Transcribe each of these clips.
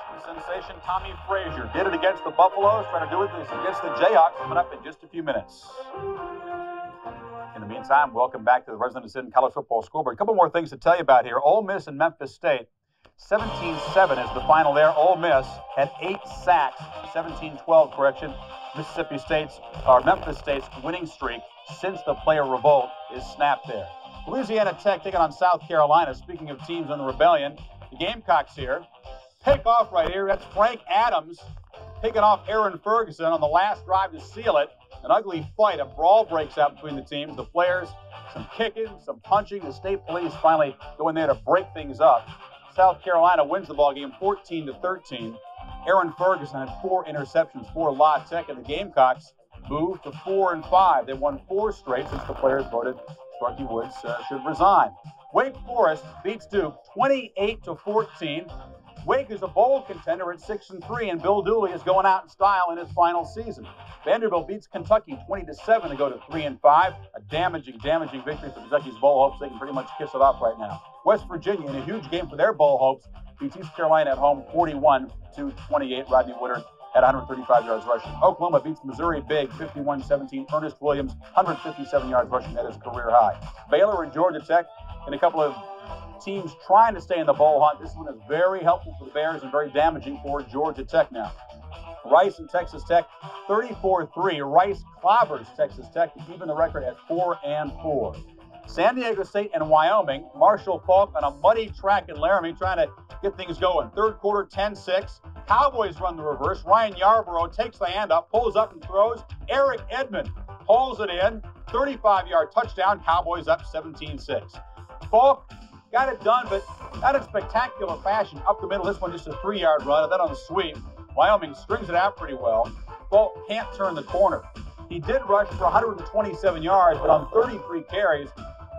freshman sensation Tommie Frazier did it against the Buffaloes, trying to do it against the Jayhawks, coming up in just a few minutes. In the meantime, welcome back to the Resident Decision College Football Scoreboard. A couple more things to tell you about here. Ole Miss and Memphis State. 17-7 is the final there. Ole Miss had 8 sacks, 17-12 correction. Memphis State's winning streak since the player revolt is snapped there. Louisiana Tech taking on South Carolina. Speaking of teams in the rebellion, the Gamecocks here. Pick off right here. That's Frank Adams picking off Aaron Ferguson on the last drive to seal it. An ugly fight. A brawl breaks out between the teams. The players, some kicking, some punching. The state police finally go in there to break things up. South Carolina wins the ball game 14-13. Aaron Ferguson had 4 interceptions for La Tech, and the Gamecocks moved to 4-5. They won 4 straight since the players voted Sparky Woods should resign. Wake Forest beats Duke 28-14. Wake is a bowl contender at 6-3, and Bill Dooley is going out in style in his final season. Vanderbilt beats Kentucky 20-7 to go to 3-5. A damaging victory for Kentucky's bowl hopes. They can pretty much kiss it off right now. West Virginia, in a huge game for their bowl hopes, beats East Carolina at home 41-28. Rodney Woodard at 135 yards rushing. Oklahoma beats Missouri big 51-17. Ernest Williams 157 yards rushing. That is a career high. Baylor and Georgia Tech in a couple of teams trying to stay in the bowl hunt. This one is very helpful for the Bears and very damaging for Georgia Tech now. Rice and Texas Tech 34-3. Rice clobbers Texas Tech to even the record at 4-4. San Diego State and Wyoming. Marshall Faulk on a muddy track in Laramie trying to get things going. Third quarter 10-6. Cowboys run the reverse. Ryan Yarborough takes the hand up, pulls up and throws. Eric Edmond pulls it in. 35-yard touchdown. Cowboys up 17-6. Faulk got it done, but not in spectacular fashion. Up the middle, this one just a 3-yard run, and then on the sweep, Wyoming strings it out pretty well. Faulk can't turn the corner. He did rush for 127 yards, but on 33 carries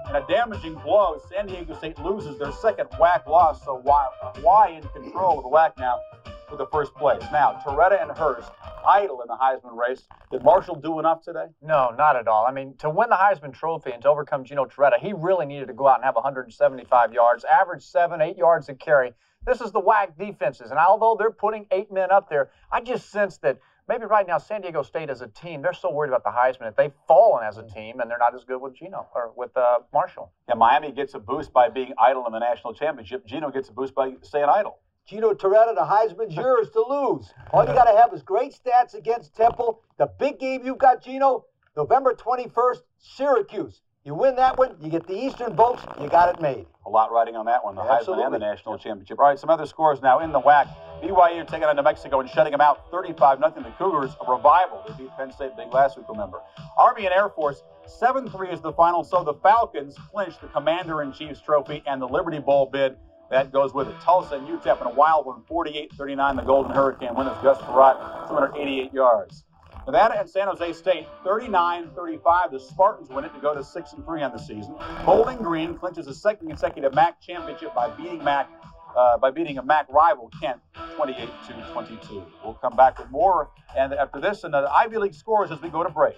and a damaging blow, San Diego State loses their second WAC loss, so Y in control of the WAC now for the first place. Now, Toretta and Hurst idle in the Heisman race. Did Marshall do enough today? No, not at all. I mean, to win the Heisman Trophy and to overcome Gino Toretta, he really needed to go out and have 175 yards, average 7-8 yards a carry. This is the WAC defenses, and although they're putting 8 men up there, I just sense that maybe right now San Diego State as a team, they're so worried about the Heisman that they've fallen as a team, and they're not as good with Gino or with Marshall. Yeah, Miami gets a boost by being idle in the national championship. Gino gets a boost by staying idle. Gino Toretta, the Heisman's yours to lose. All you got to have is great stats against Temple. The big game you've got, Gino, November 21st, Syracuse. You win that one, you get the Eastern Bolts, you got it made. A lot riding on that one, the Heisman and the national championship. All right, some other scores now in the WAC. BYU taking on New Mexico and shutting them out 35-0. The Cougars, a revival. They beat Penn State big last week, remember. Army and Air Force, 7-3 is the final, so the Falcons clinch the Commander-in-Chief's trophy and the Liberty Bowl bid. That goes with it. Tulsa and UTEP in a wild one, 48-39. The Golden Hurricane winners Gus Farrat, 288 yards. Nevada and San Jose State, 39-35. The Spartans win it to go to 6-3 on the season. Bowling Green clinches a second consecutive MAC championship by beating a MAC rival, Kent, 28-22. We'll come back with more, and after this, and the Ivy League scores as we go to break.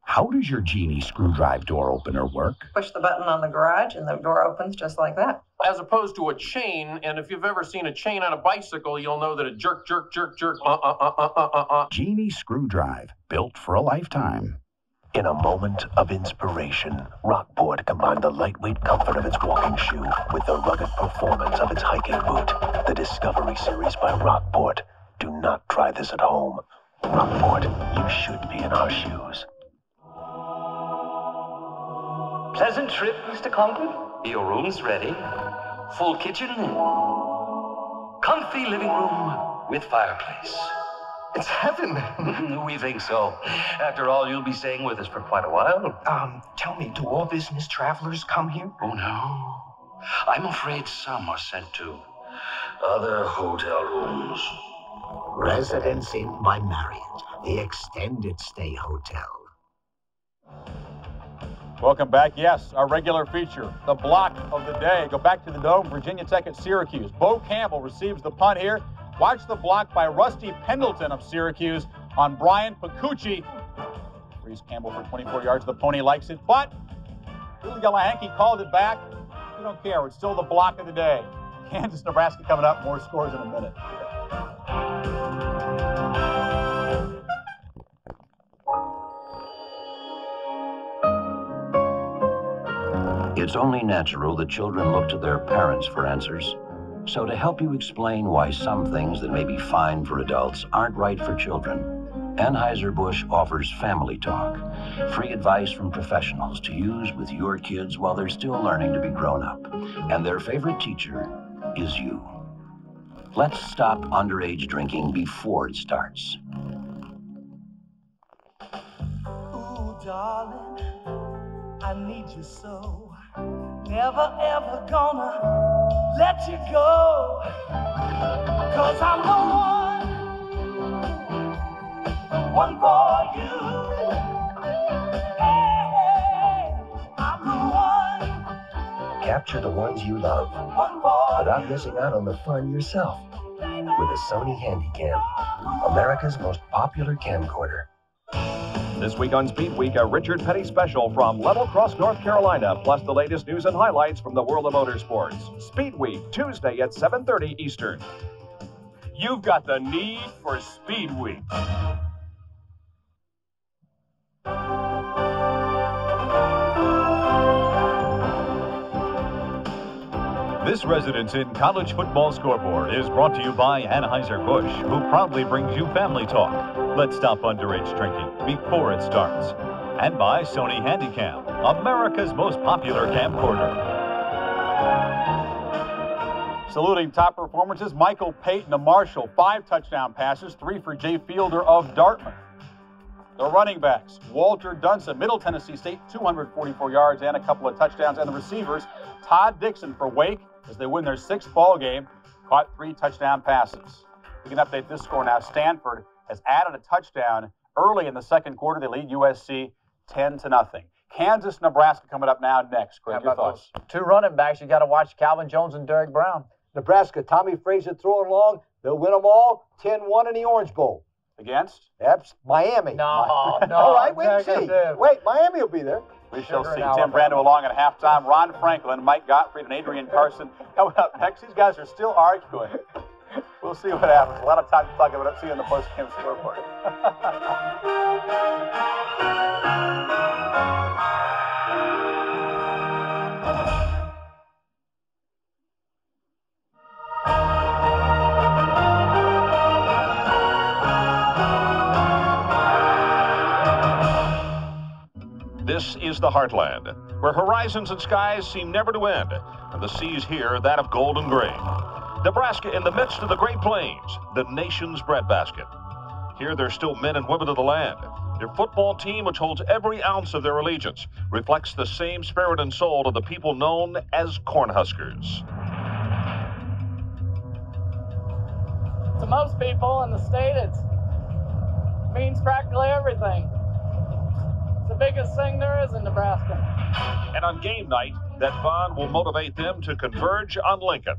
How does your Genie screwdriver door opener work? Push the button on the garage and the door opens just like that. As opposed to a chain, and if you've ever seen a chain on a bicycle, you'll know that it jerk, jerk, jerk, jerk, Genie screwdriver, built for a lifetime. In a moment of inspiration, Rockport combined the lightweight comfort of its walking shoe with the rugged performance of its hiking boot. The Discovery Series by Rockport. Do not try this at home. Rockport, you should be in our shoes. Pleasant trip, Mr. Conklin. Your room's ready. Full kitchen. Comfy living room with fireplace. It's heaven. We think so. After all, you'll be staying with us for quite a while. Tell me, do all business travelers come here? Oh, no. I'm afraid some are sent to other hotel rooms. Residence Inn by Marriott, the extended stay hotel. Welcome back. Yes, our regular feature, the block of the day. Go back to the Dome, Virginia Tech at Syracuse. Bo Campbell receives the punt here. Watch the block by Rusty Pendleton of Syracuse on Brian Pacucci. Reese Campbell for 24 yards. The Pony likes it, but Billy Galahanky called it back. We don't care. It's still the block of the day. Kansas, Nebraska coming up. More scores in a minute. It's only natural that children look to their parents for answers. So to help you explain why some things that may be fine for adults aren't right for children, Anheuser-Busch offers Family Talk, free advice from professionals to use with your kids while they're still learning to be grown up. And their favorite teacher is you. Let's stop underage drinking before it starts. Ooh, darling, I need you so. Never ever gonna let you go. 'Cause I'm the one for you. Hey, I'm the one. Capture the ones you love without missing out on the fun yourself with a Sony Handycam, America's most popular camcorder. This week on Speed Week, a Richard Petty special from Level Cross, North Carolina, plus the latest news and highlights from the world of motorsports. Speed Week, Tuesday at 7:30 Eastern. You've got the need for Speed Week. This Residence in College Football Scoreboard is brought to you by Anheuser-Busch, who proudly brings you Family Talk. Let's stop underage drinking before it starts. And by Sony Handycam, America's most popular camcorder. Saluting top performances, Michael Payton of Marshall, 5 touchdown passes, 3 for Jay Fielder of Dartmouth. The running backs, Walter Dunson, Middle Tennessee State, 244 yards and a couple of touchdowns. And the receivers, Todd Dixon for Wake, as they win their 6th ball game, caught 3 touchdown passes. We can update this score now. Stanford has added a touchdown early in the second quarter. They lead USC 10-0. Kansas, Nebraska coming up now next. Craig, your thoughts? 2 running backs. You got to watch Calvin Jones and Derek Brown. Nebraska, Tommie Frazier throwing long. They'll win them all. 10-1 in the Orange Bowl. Against? That's Miami. No. All right, wait and see. Wait, Miami will be there. We shall see. Tim Brando along at halftime. Ron Franklin, Mike Gottfried, and Adrian Carson coming up next. These guys are still arguing. We'll see what happens. A lot of time to talk about it. See you in the post-game scoreboard. This is the Heartland, where horizons and skies seem never to end, and the seas here that of gold and grain. Nebraska in the midst of the Great Plains, the nation's breadbasket. Here there's still men and women of the land. Their football team, which holds every ounce of their allegiance, reflects the same spirit and soul of the people known as Cornhuskers. To most people in the state, it means practically everything. The biggest thing there is in Nebraska. And on game night, that bond will motivate them to converge on Lincoln.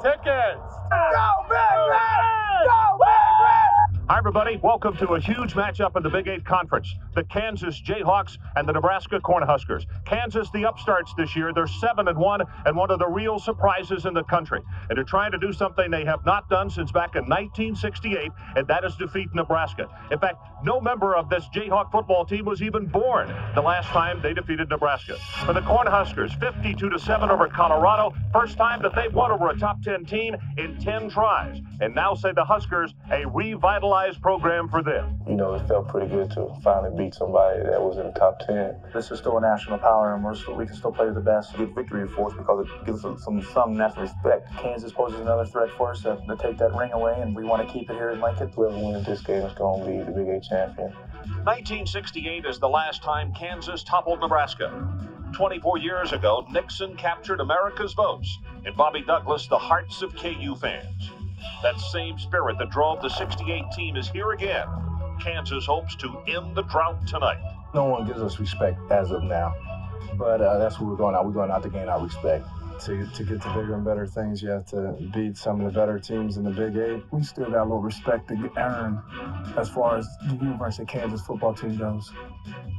Tickets! Go Big Red! Go Big Red! Hi, everybody. Welcome to a huge matchup in the Big 8 Conference. The Kansas Jayhawks and the Nebraska Cornhuskers. Kansas, the upstarts this year. They're 7-1 and one of the real surprises in the country. And they're trying to do something they have not done since back in 1968, and that is defeat Nebraska. In fact, no member of this Jayhawk football team was even born the last time they defeated Nebraska. For the Cornhuskers, 52-7 over Colorado. First time that they've won over a top 10 team in 10 tries. And now say the Huskers, a revitalized program for them. You know, it felt pretty good to finally beat somebody that was in the top 10. This is still a national power, and we can still play with the best. Get victory for us because it gives us some national respect. Kansas poses another threat for us to take that ring away, and we want to keep it here in Lincoln. Whoever wins this game is going to be the Big 8 champion. 1968 is the last time Kansas toppled Nebraska. 24 years ago, Nixon captured America's votes, and Bobby Douglas the hearts of KU fans. That same spirit that drove the 68 team is here again. Kansas hopes to end the drought tonight. No one gives us respect as of now, but that's what we're going out. We're going out to gain our respect. to get to bigger and better things, you have to beat some of the better teams in the Big 8. We still got a little respect to earn as far as the University of Kansas football team goes.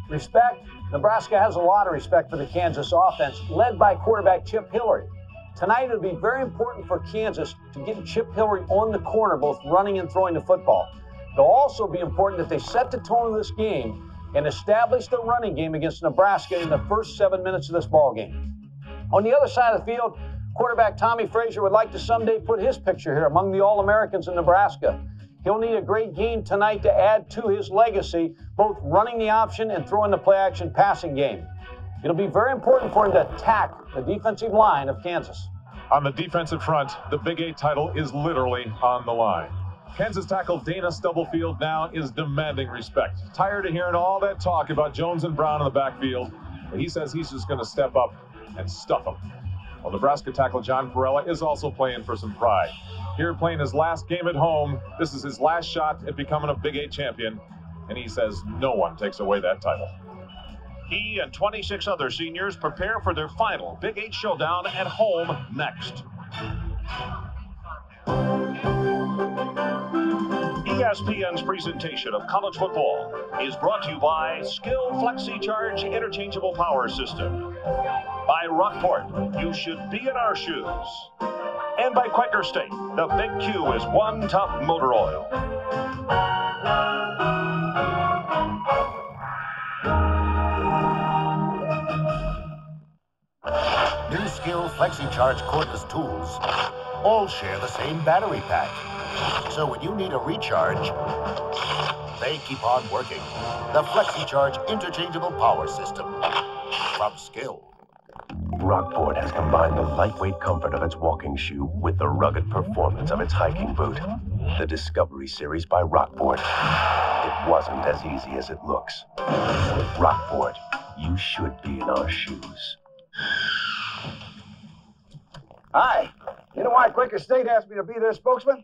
Respect? Nebraska has a lot of respect for the Kansas offense, led by quarterback Chip Hillary. Tonight, it'll be very important for Kansas to get Chip Hillary on the corner, both running and throwing the football. It'll also be important that they set the tone of this game and establish the running game against Nebraska in the first 7 minutes of this ball game. On the other side of the field, quarterback Tommie Frazier would like to someday put his picture here among the All-Americans in Nebraska. He'll need a great game tonight to add to his legacy, both running the option and throwing the play-action passing game. It'll be very important for him to attack the defensive line of Kansas. On the defensive front, the Big 8 title is literally on the line. Kansas tackle Dana Stubblefield now is demanding respect. Tired of hearing all that talk about Jones and Brown in the backfield, but he says he's just going to step up and stuff them. Well, Nebraska tackle John Perella is also playing for some pride. Here playing his last game at home, this is his last shot at becoming a Big 8 champion, and he says no one takes away that title. He and 26 other seniors prepare for their final Big 8 showdown at home next. ESPN's presentation of college football is brought to you by Skill FlexiCharge Interchangeable Power System, by Rockport, you should be in our shoes, and by Quaker State, the Big Q is one tough motor oil. New Skill FlexiCharge cordless tools all share the same battery pack. So when you need a recharge, they keep on working. The FlexiCharge Interchangeable Power System from Skill. Rockport has combined the lightweight comfort of its walking shoe with the rugged performance of its hiking boot. The Discovery Series by Rockport. It wasn't as easy as it looks. With Rockport, you should be in our shoes. Hi. You know why Quaker State asked me to be their spokesman?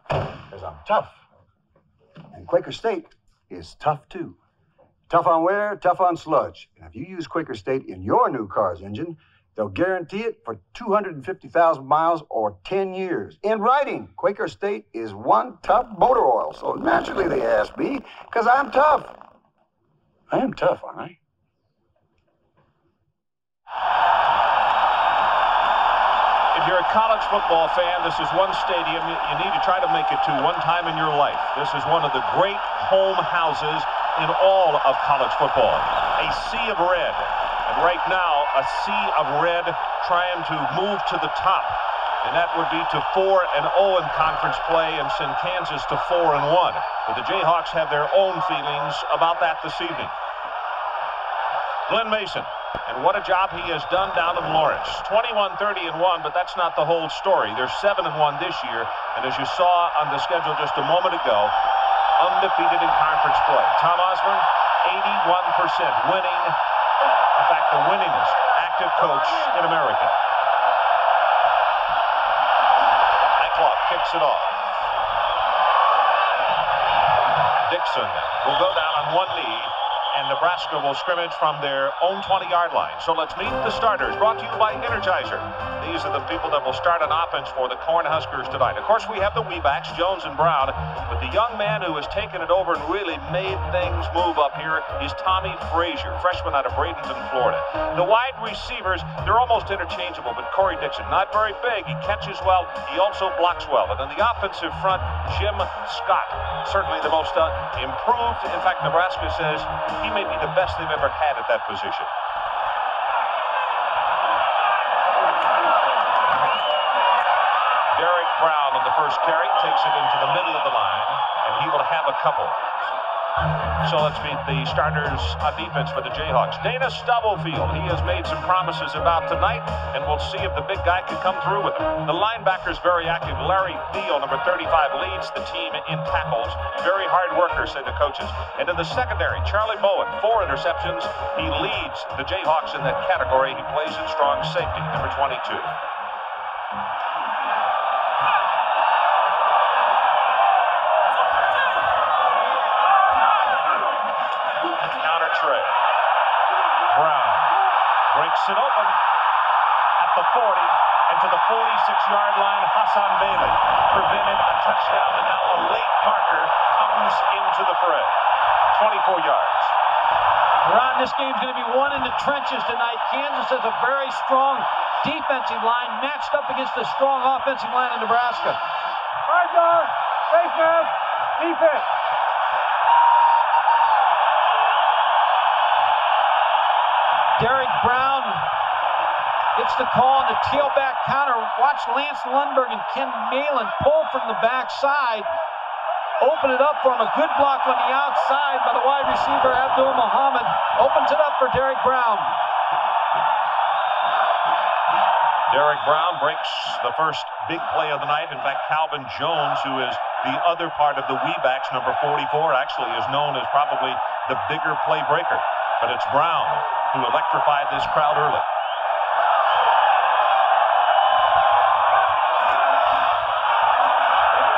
Because I'm tough. And Quaker State is tough, too. Tough on wear, tough on sludge. And if you use Quaker State in your new car's engine, they'll guarantee it for 250,000 miles or 10 years. In writing, Quaker State is one tough motor oil. So naturally they asked me, because I'm tough. I am tough, aren't I? If you're a college football fan, this is one stadium you need to try to make it to one time in your life. This is one of the great home houses in all of college football. A sea of red. And right now, a sea of red trying to move to the top. And that would be to 4-0 in conference play and send Kansas to 4-1. But the Jayhawks have their own feelings about that this evening. Glen Mason. And what a job he has done down in Lawrence. 21-30-1, but that's not the whole story. They're 7-1 this year, and as you saw on the schedule just a moment ago, undefeated in conference play. Tom Osborne, 81% winning. In fact, the winningest active coach in America. Clock kicks it off. Dixon will go down on one knee, and Nebraska will scrimmage from their own 20-yard line. So let's meet the starters, brought to you by Energizer. These are the people that will start on offense for the Huskers tonight. Of course, we have the Weebacks, Jones and Brown, but the young man who has taken it over and really made things move up here is Tommie Frazier, freshman out of Bradenton, Florida. The wide receivers, they're almost interchangeable, but Corey Dixon, not very big. He catches well. He also blocks well. And in the offensive front, Jim Scott, certainly the most improved. In fact, Nebraska says he may be the best they've ever had at that position. Derek Brown on the first carry takes it into the middle of the line, and he will have a couple. So let's meet the starters on defense for the Jayhawks. Dana Stubblefield, he has made some promises about tonight, and we'll see if the big guy can come through with him. The linebacker's very active. Larry Thiel, number 35, leads the team in tackles. Very hard worker, say the coaches. And in the secondary, Charlie Bowen, 4 interceptions. He leads the Jayhawks in that category. He plays at strong safety, number 22. Counter tray. Brown breaks it open at the 40, and to the 46-yard line, Hassan Bailey prevented a touchdown, and now a late marker comes into the fray. 24 yards. Ron, this game's going to be won in the trenches tonight. Kansas has a very strong defensive line matched up against a strong offensive line in Nebraska. Hard ball, face mask, defense. Derek Brown gets the call on the tailback counter. Watch Lance Lundberg and Ken Malin pull from the backside. Open it up for him. A good block on the outside by the wide receiver, Abdul Muhammad. Opens it up for Derek Brown. Derek Brown breaks the first big play of the night. In fact, Calvin Jones, who is the other part of the Weebacks, number 44, actually is known as probably the bigger play breaker. But it's Brown who electrified this crowd early.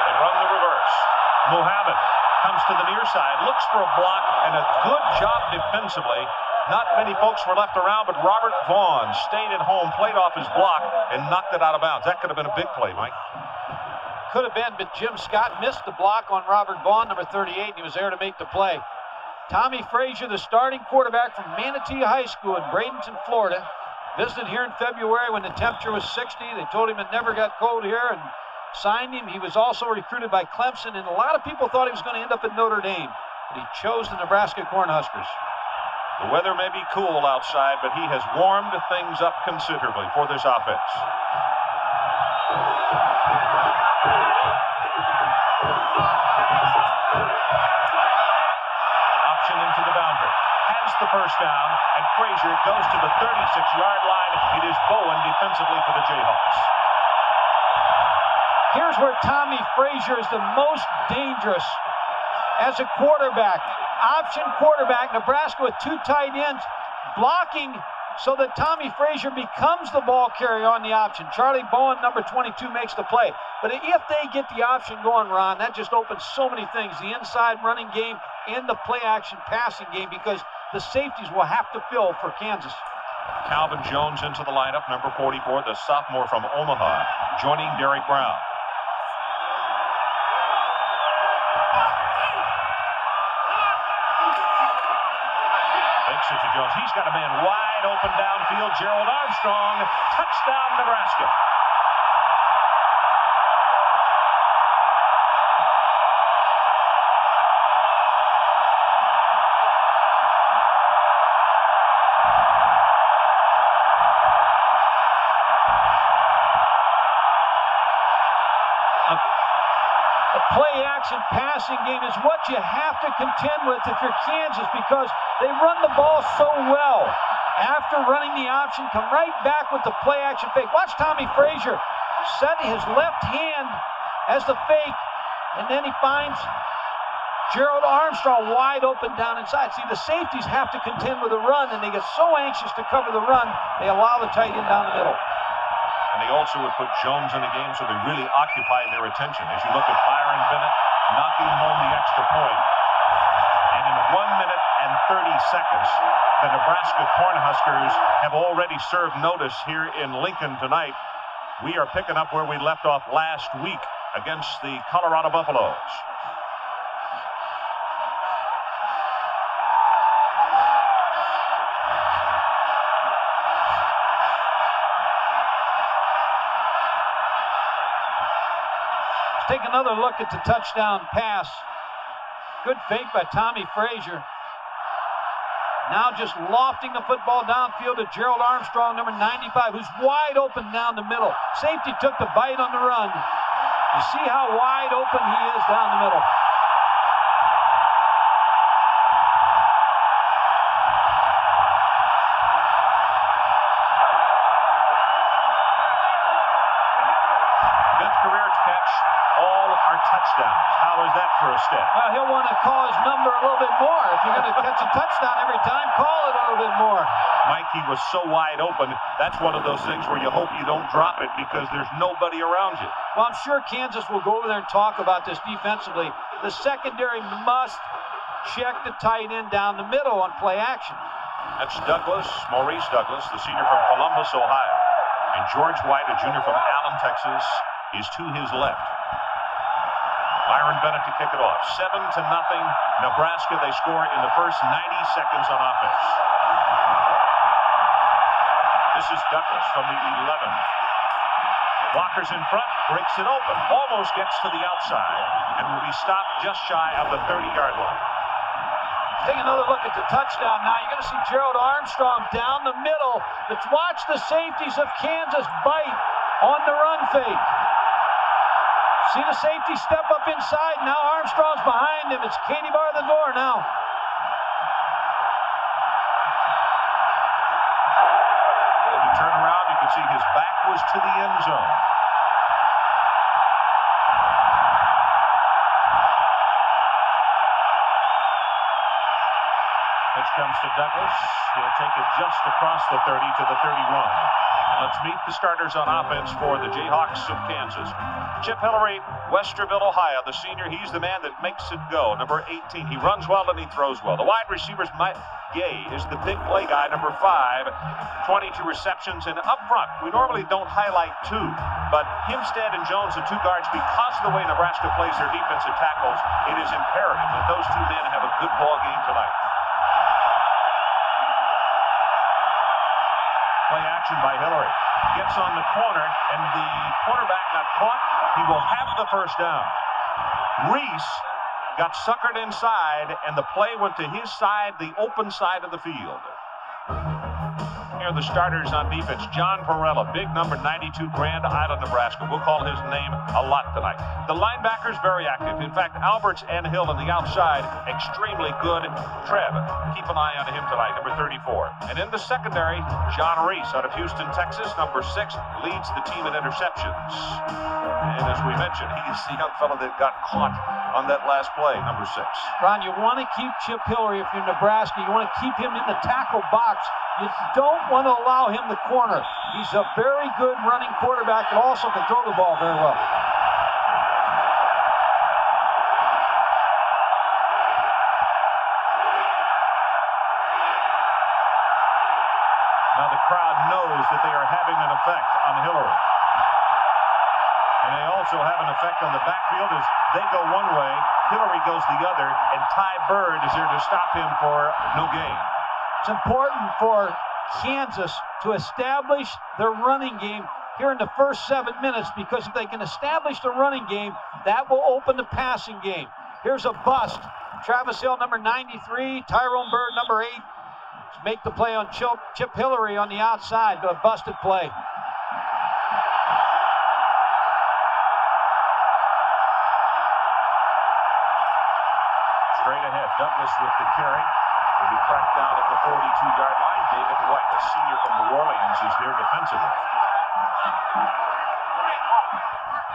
They run the reverse. Muhammad comes to the near side, looks for a block, and a good job defensively. Not many folks were left around, but Robert Vaughn stayed at home, played off his block, and knocked it out of bounds. That could have been a big play, Mike. Could have been, but Jim Scott missed the block on Robert Vaughn, number 38, and he was there to make the play. Tommie Frazier, the starting quarterback from Manatee High School in Bradenton, Florida, visited here in February when the temperature was 60. They told him it never got cold here and signed him. He was also recruited by Clemson, and a lot of people thought he was going to end up at Notre Dame, but he chose the Nebraska Cornhuskers. The weather may be cool outside, but he has warmed things up considerably for this offense. Option into the boundary. Has the first down, and Frazier goes to the 36-yard line. It is Bowen defensively for the Jayhawks. Here's where Tommie Frazier is the most dangerous as a quarterback. Option quarterback, Nebraska with two tight ends blocking so that Tommie Frazier becomes the ball carrier on the option. Charlie Bowen, number 22, makes the play. But if they get the option going, Ron, that just opens so many things. The inside running game and the play action passing game, because the safeties will have to fill for Kansas. Calvin Jones into the lineup, number 44, the sophomore from Omaha, joining Derek Brown. Fakes it to Jones. He's got a man wide open downfield. Gerald Armstrong. Touchdown, Nebraska. The play-action passing game is what you have to contend with if you're Kansas, because they run the ball so well. After running the option, come right back with the play-action fake. Watch Tommie Frazier setting his left hand as the fake, and then he finds Gerald Armstrong wide open down inside. See, the safeties have to contend with the run, and they get so anxious to cover the run, they allow the tight end down the middle. And they also would put Jones in the game, so they really occupied their attention. As you look at Byron Bennett knocking home the extra point. And in 1 minute and 30 seconds, the Nebraska Cornhuskers have already served notice here in Lincoln tonight. We are picking up where we left off last week against the Colorado Buffaloes. Take another look at the touchdown pass. Good fake by Tommie Frazier. Now just lofting the football downfield to Gerald Armstrong, number 95, who's wide open down the middle. Safety took the bite on the run. You see how wide open he is down the middle. Fifth career catch. All are touchdowns. How is that for a step? He'll want to call his number a little bit more. If you're going to catch a touchdown every time, call it a little bit more. Mike, he was so wide open. That's one of those things where you hope you don't drop it because there's nobody around you. Well, I'm sure Kansas will go over there and talk about this defensively. The secondary must check the tight end down the middle on play action. That's Douglas, Maurice Douglas, the senior from Columbus, Ohio. And George White, a junior from Allen, Texas, is to his left. Byron Bennett to kick it off. 7-0. Nebraska, they score in the first 90 seconds on offense. This is Douglas from the 11. Walker's in front, breaks it open, almost gets to the outside, and will be stopped just shy of the 30-yard line. Take another look at the touchdown now. You're going to see Gerald Armstrong down the middle. Let's watch the safeties of Kansas bite on the run fake. See the safety step up inside. Now Armstrong's behind him. It's Katie bar the door now. When you turn around, you can see his back was to the end zone. Pitch comes to Douglas. He'll take it just across the 30 to the 31. And let's meet the starters on offense for the Jayhawks of Kansas. Chip Hillary, Westerville, Ohio, the senior. He's the man that makes it go. Number 18. He runs well and he throws well. The wide receivers, Mike Gay is the big play guy, number 5. 22 receptions. And up front, we normally don't highlight 2. But Himstead and Jones, the 2 guards, because of the way Nebraska plays their defensive tackles, it is imperative that those 2 men have a good ball game tonight. Play action by Hillary. Gets on the corner, and the cornerback got caught. He will have the first down. Reese got suckered inside, and the play went to his side, the open side of the field. Here are the starters on defense. John Perella, big number 92, Grand Island, Nebraska. We'll call his name a lot tonight. The linebackers, very active. In fact, Alberts and Hill on the outside, extremely good. Trev, keep an eye on him tonight, number 34. And in the secondary, John Reese out of Houston, Texas, number 6, leads the team in interceptions. And as we mentioned, he's the young fellow that got caught on that last play, number 6. Ron, you want to keep Chip Hillary if you're Nebraska. You want to keep him in the tackle box. You don't want to allow him the corner. He's a very good running quarterback and also can throw the ball very well. Now the crowd knows that they are having an effect on Hillary. And they also have an effect on the backfield as they go one way, Hillary goes the other, and Ty Bird is there to stop him for no gain. It's important for Kansas to establish their running game here in the first 7 minutes, because if they can establish the running game, that will open the passing game. Here's a bust. Travis Hill, number 93, Tyrone Bird, number 8. Make the play on Chip Hillary on the outside, but a busted play. Straight ahead, Douglas with the carry. Will be cracked down at the 42-yard line. David White, a senior from New Orleans, is there defensively.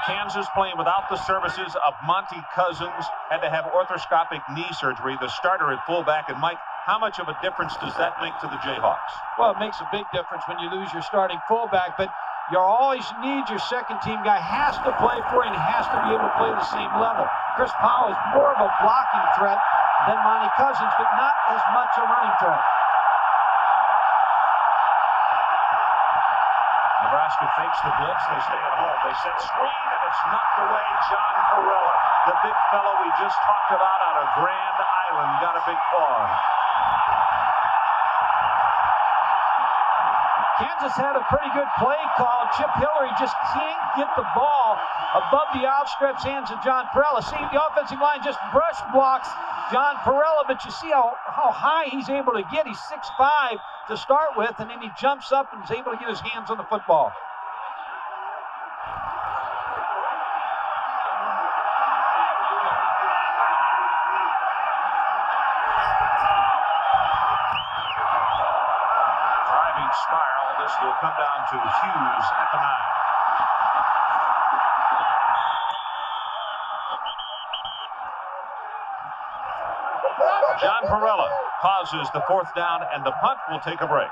Kansas playing without the services of Monty Cousins. Had to have arthroscopic knee surgery. The starter at fullback. And Mike, how much of a difference does that make to the Jayhawks? Well, it makes a big difference when you lose your starting fullback, but you always need your second-team guy. Has to play for you and has to be able to play the same level. Chris Powell is more of a blocking threat than Monty Cousins, but not as much a running threat. Nebraska fakes the blitz. They stay at home. They set screen, and it's knocked away. John Perella, the big fellow we just talked about out of Grand Island, got a big paw. Kansas had a pretty good play call. Chip Hillary just can't get the ball above the outstretched hands of John Perella. See, the offensive line just brush blocks John Perella, but you see how high he's able to get. He's 6'5" to start with, and then he jumps up and is able to get his hands on the football. Driving spiral. This will come down to Hughes at the 9. John Perella causes the 4th down, and the punt will take a break.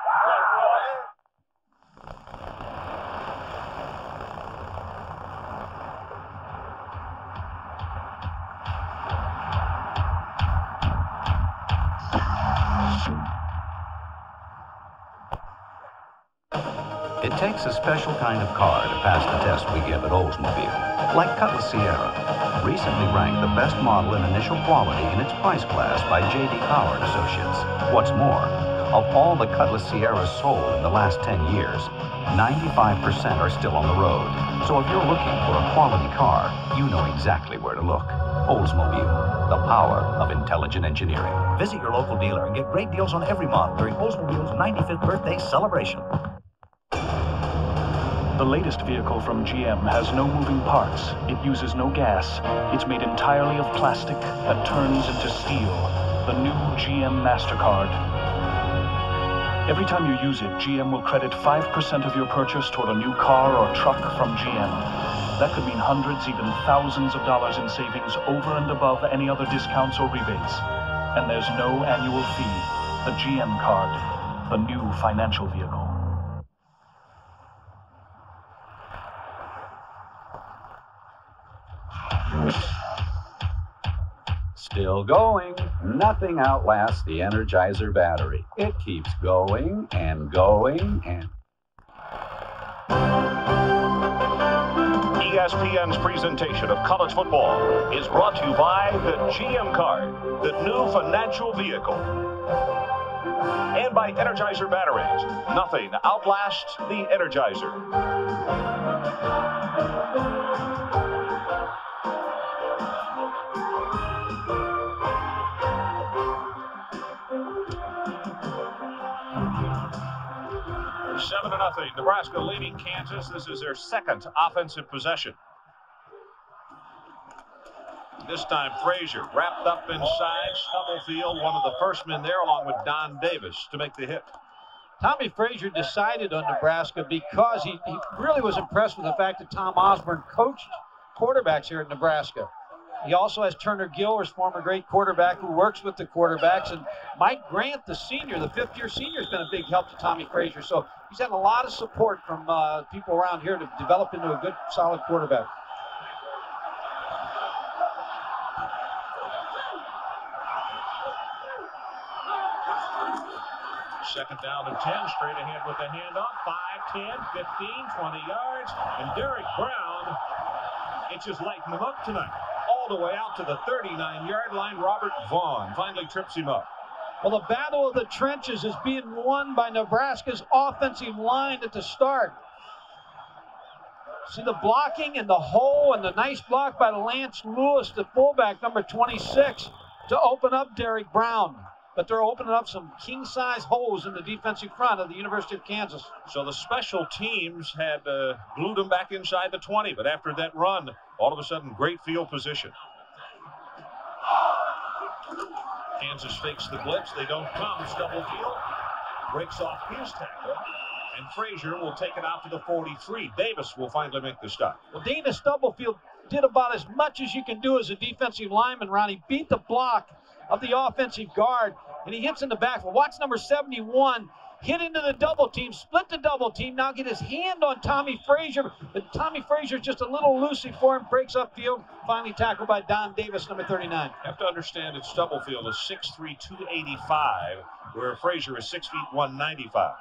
It takes a special kind of car to pass the test we give at Oldsmobile, like Cutlass Sierra, recently ranked the best model in initial quality in its price class by J.D. Power and Associates. What's more, of all the Cutlass Sierras sold in the last 10 years, 95% are still on the road. So if you're looking for a quality car, you know exactly where to look. Oldsmobile, the power of intelligent engineering. Visit your local dealer and get great deals on every model during Oldsmobile's 95th birthday celebration. The latest vehicle from GM has no moving parts. It uses no gas. It's made entirely of plastic that turns into steel. The new GM MasterCard. Every time you use it, GM will credit 5% of your purchase toward a new car or truck from GM. That could mean hundreds, even thousands of dollars in savings over and above any other discounts or rebates. And there's no annual fee. The GM card, the new financial vehicle. Still going. Nothing outlasts the Energizer battery. It keeps going and going and... ESPN's presentation of college football is brought to you by the GM Card, the new financial vehicle. And by Energizer batteries. Nothing outlasts the Energizer. 7-0. Nebraska leading Kansas. This is their second offensive possession. This time Frazier wrapped up inside Stubblefield, one of the first men there, along with Don Davis, to make the hit. Tommie Frazier decided on Nebraska because he really was impressed with the fact that Tom Osborne coached quarterbacks here at Nebraska. He also has Turner Giller's former great quarterback who works with the quarterbacks. And Mike Grant, the senior, the fifth-year senior, has been a big help to Tommie Frazier. So he's had a lot of support from people around here to develop into a good, solid quarterback. Second down and 10, straight ahead with the handoff. 5, 10, 15, 20 yards. And Derek Brown, it's just lighting them up tonight. All the way out to the 39-yard line. Robert Vaughn finally trips him up. Well, the battle of the trenches is being won by Nebraska's offensive line at the start. See the blocking and the hole and the nice block by Lance Lewis, the fullback, number 26, to open up Derek Brown. But they're opening up some king-size holes in the defensive front of the University of Kansas. So the special teams had glued them back inside the 20, but after that run, all of a sudden, great field position. Kansas fakes the blitz. They don't come. Stubblefield breaks off his tackle, and Frazier will take it out to the 43. Davis will finally make the stop. Well, Davis Stubblefield did about as much as you can do as a defensive lineman, Ron. He beat the block of the offensive guard, and he hits in the backfield. Watch number 71 hit into the double team, split the double team, now get his hand on Tommie Frazier, but Tommie Frazier just a little loosey for him, breaks upfield, finally tackled by Don Davis, number 39. You have to understand that Stubblefield is 6'3", 285, where Frazier is 6 feet, 195.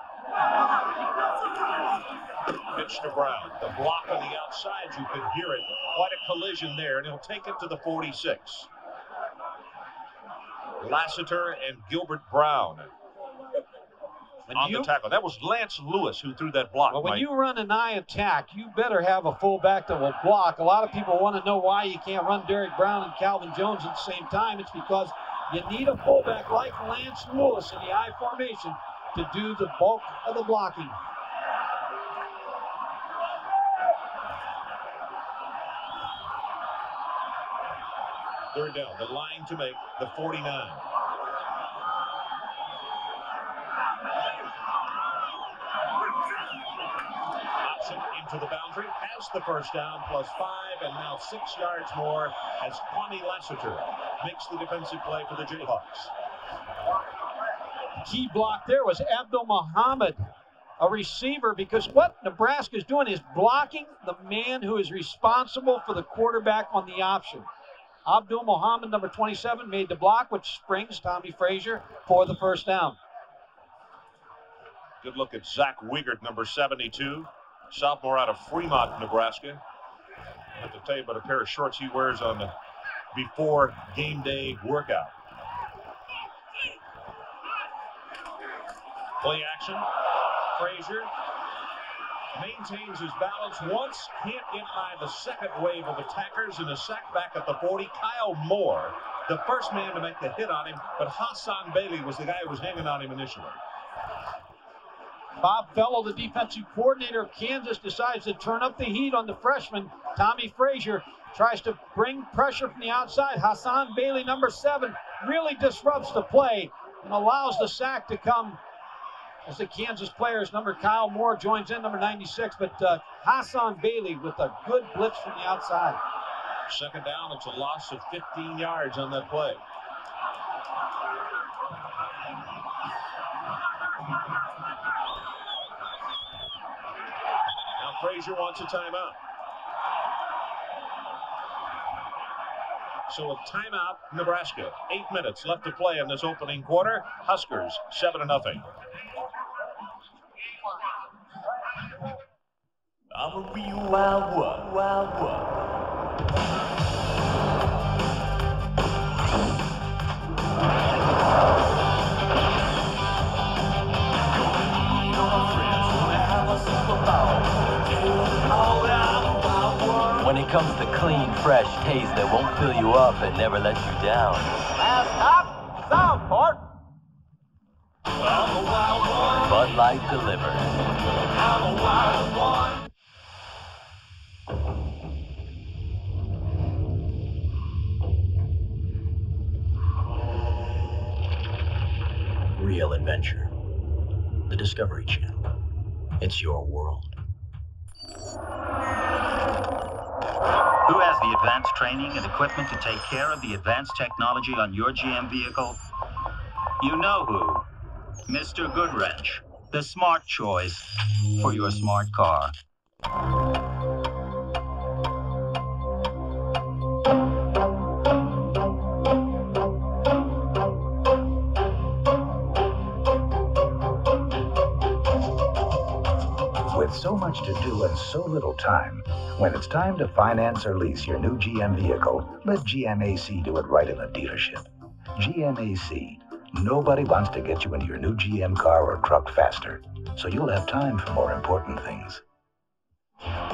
Pitch to Brown. The block on the outside, you could hear it. Quite a collision there, and he'll take it to the 46. Lassiter and Gilbert Brown on the tackle. That was Lance Lewis who threw that block. Well, when you run an eye attack, you better have a fullback that will block. A lot of people want to know why you can't run Derek Brown and Calvin Jones at the same time. It's because you need a fullback like Lance Lewis in the I formation to do the bulk of the blocking. Third down, the line to make, the 49. Option into the boundary, has the first down, +5, and now 6 yards more as Kwame Lassiter makes the defensive play for the Jayhawks. The key block there was Abdul Muhammad, a receiver, because what Nebraska is doing is blocking the man who is responsible for the quarterback on the option. Abdul Muhammad, number 27, made the block, which springs Tommie Frazier for the first down. Good look at Zach Wiegert, number 72, sophomore out of Fremont, Nebraska. I have to tell you about a pair of shorts he wears on the before game day workout. Play action. Frazier maintains his balance once, can't get by the second wave of attackers, and a sack back at the 40. Kyle Moore, the first man to make the hit on him, but Hassan Bailey was the guy who was hanging on him initially. Bob Fellow, the defensive coordinator of Kansas, decides to turn up the heat on the freshman. Tommie Frazier tries to bring pressure from the outside. Hassan Bailey, number 7, really disrupts the play and allows the sack to come as the Kansas players. Number Kyle Moore joins in, number 96, but Hassan Bailey with a good blitz from the outside. Second down, it's a loss of 15 yards on that play. Now Frazier wants a timeout. So a timeout, Nebraska. 8 minutes left to play in this opening quarter. Huskers 7-0. I'm a real wild one, wild one. When it comes to clean, fresh taste that won't fill you up and never let you down. Last stop, Southport. I'm a wild one. Bud Light delivers. I'm a wild one. Real adventure. The Discovery Channel. It's your world. Who has the advanced training and equipment to take care of the advanced technology on your GM vehicle? You know who. Mr. Goodwrench, the smart choice for your smart car. With so much to do and so little time, when it's time to finance or lease your new GM vehicle, let GMAC do it right in the dealership. GMAC. Nobody wants to get you into your new GM car or truck faster, so you'll have time for more important things.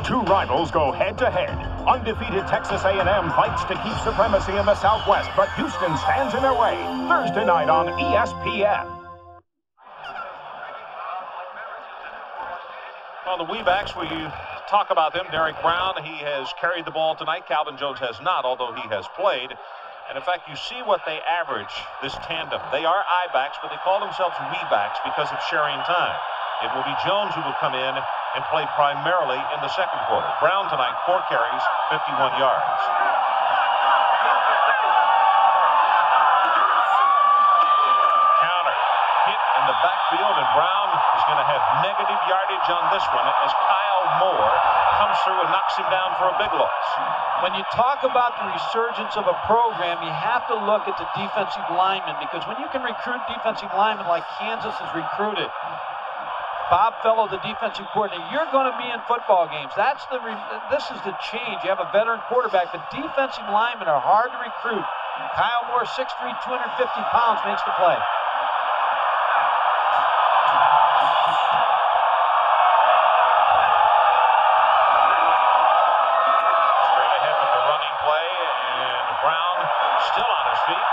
Two rivals go head-to-head. Undefeated Texas A&M fights to keep supremacy in the Southwest, but Houston stands in their way. Thursday night on ESPN. On the Weebacks, we talk about them. Derek Brown, he has carried the ball tonight. Calvin Jones has not, although he has played. And in fact, you see what they average, this tandem. They are I-backs, but they call themselves Weebacks because of sharing time. It will be Jones who will come in and play primarily in the second quarter. Brown tonight, 4 carries, 51 yards. Counter hit in the backfield, and Brown is going to have negative yardage on this one as Kyle Moore comes through and knocks him down for a big loss. When you talk about the resurgence of a program, you have to look at the defensive linemen, because when you can recruit defensive linemen like Kansas has recruited, Bob Fellow, the defensive coordinator, you're going to be in football games. This is the change. You have a veteran quarterback, but defensive linemen are hard to recruit. Kyle Moore, 6'3", 250 pounds, makes the play. Still on his feet.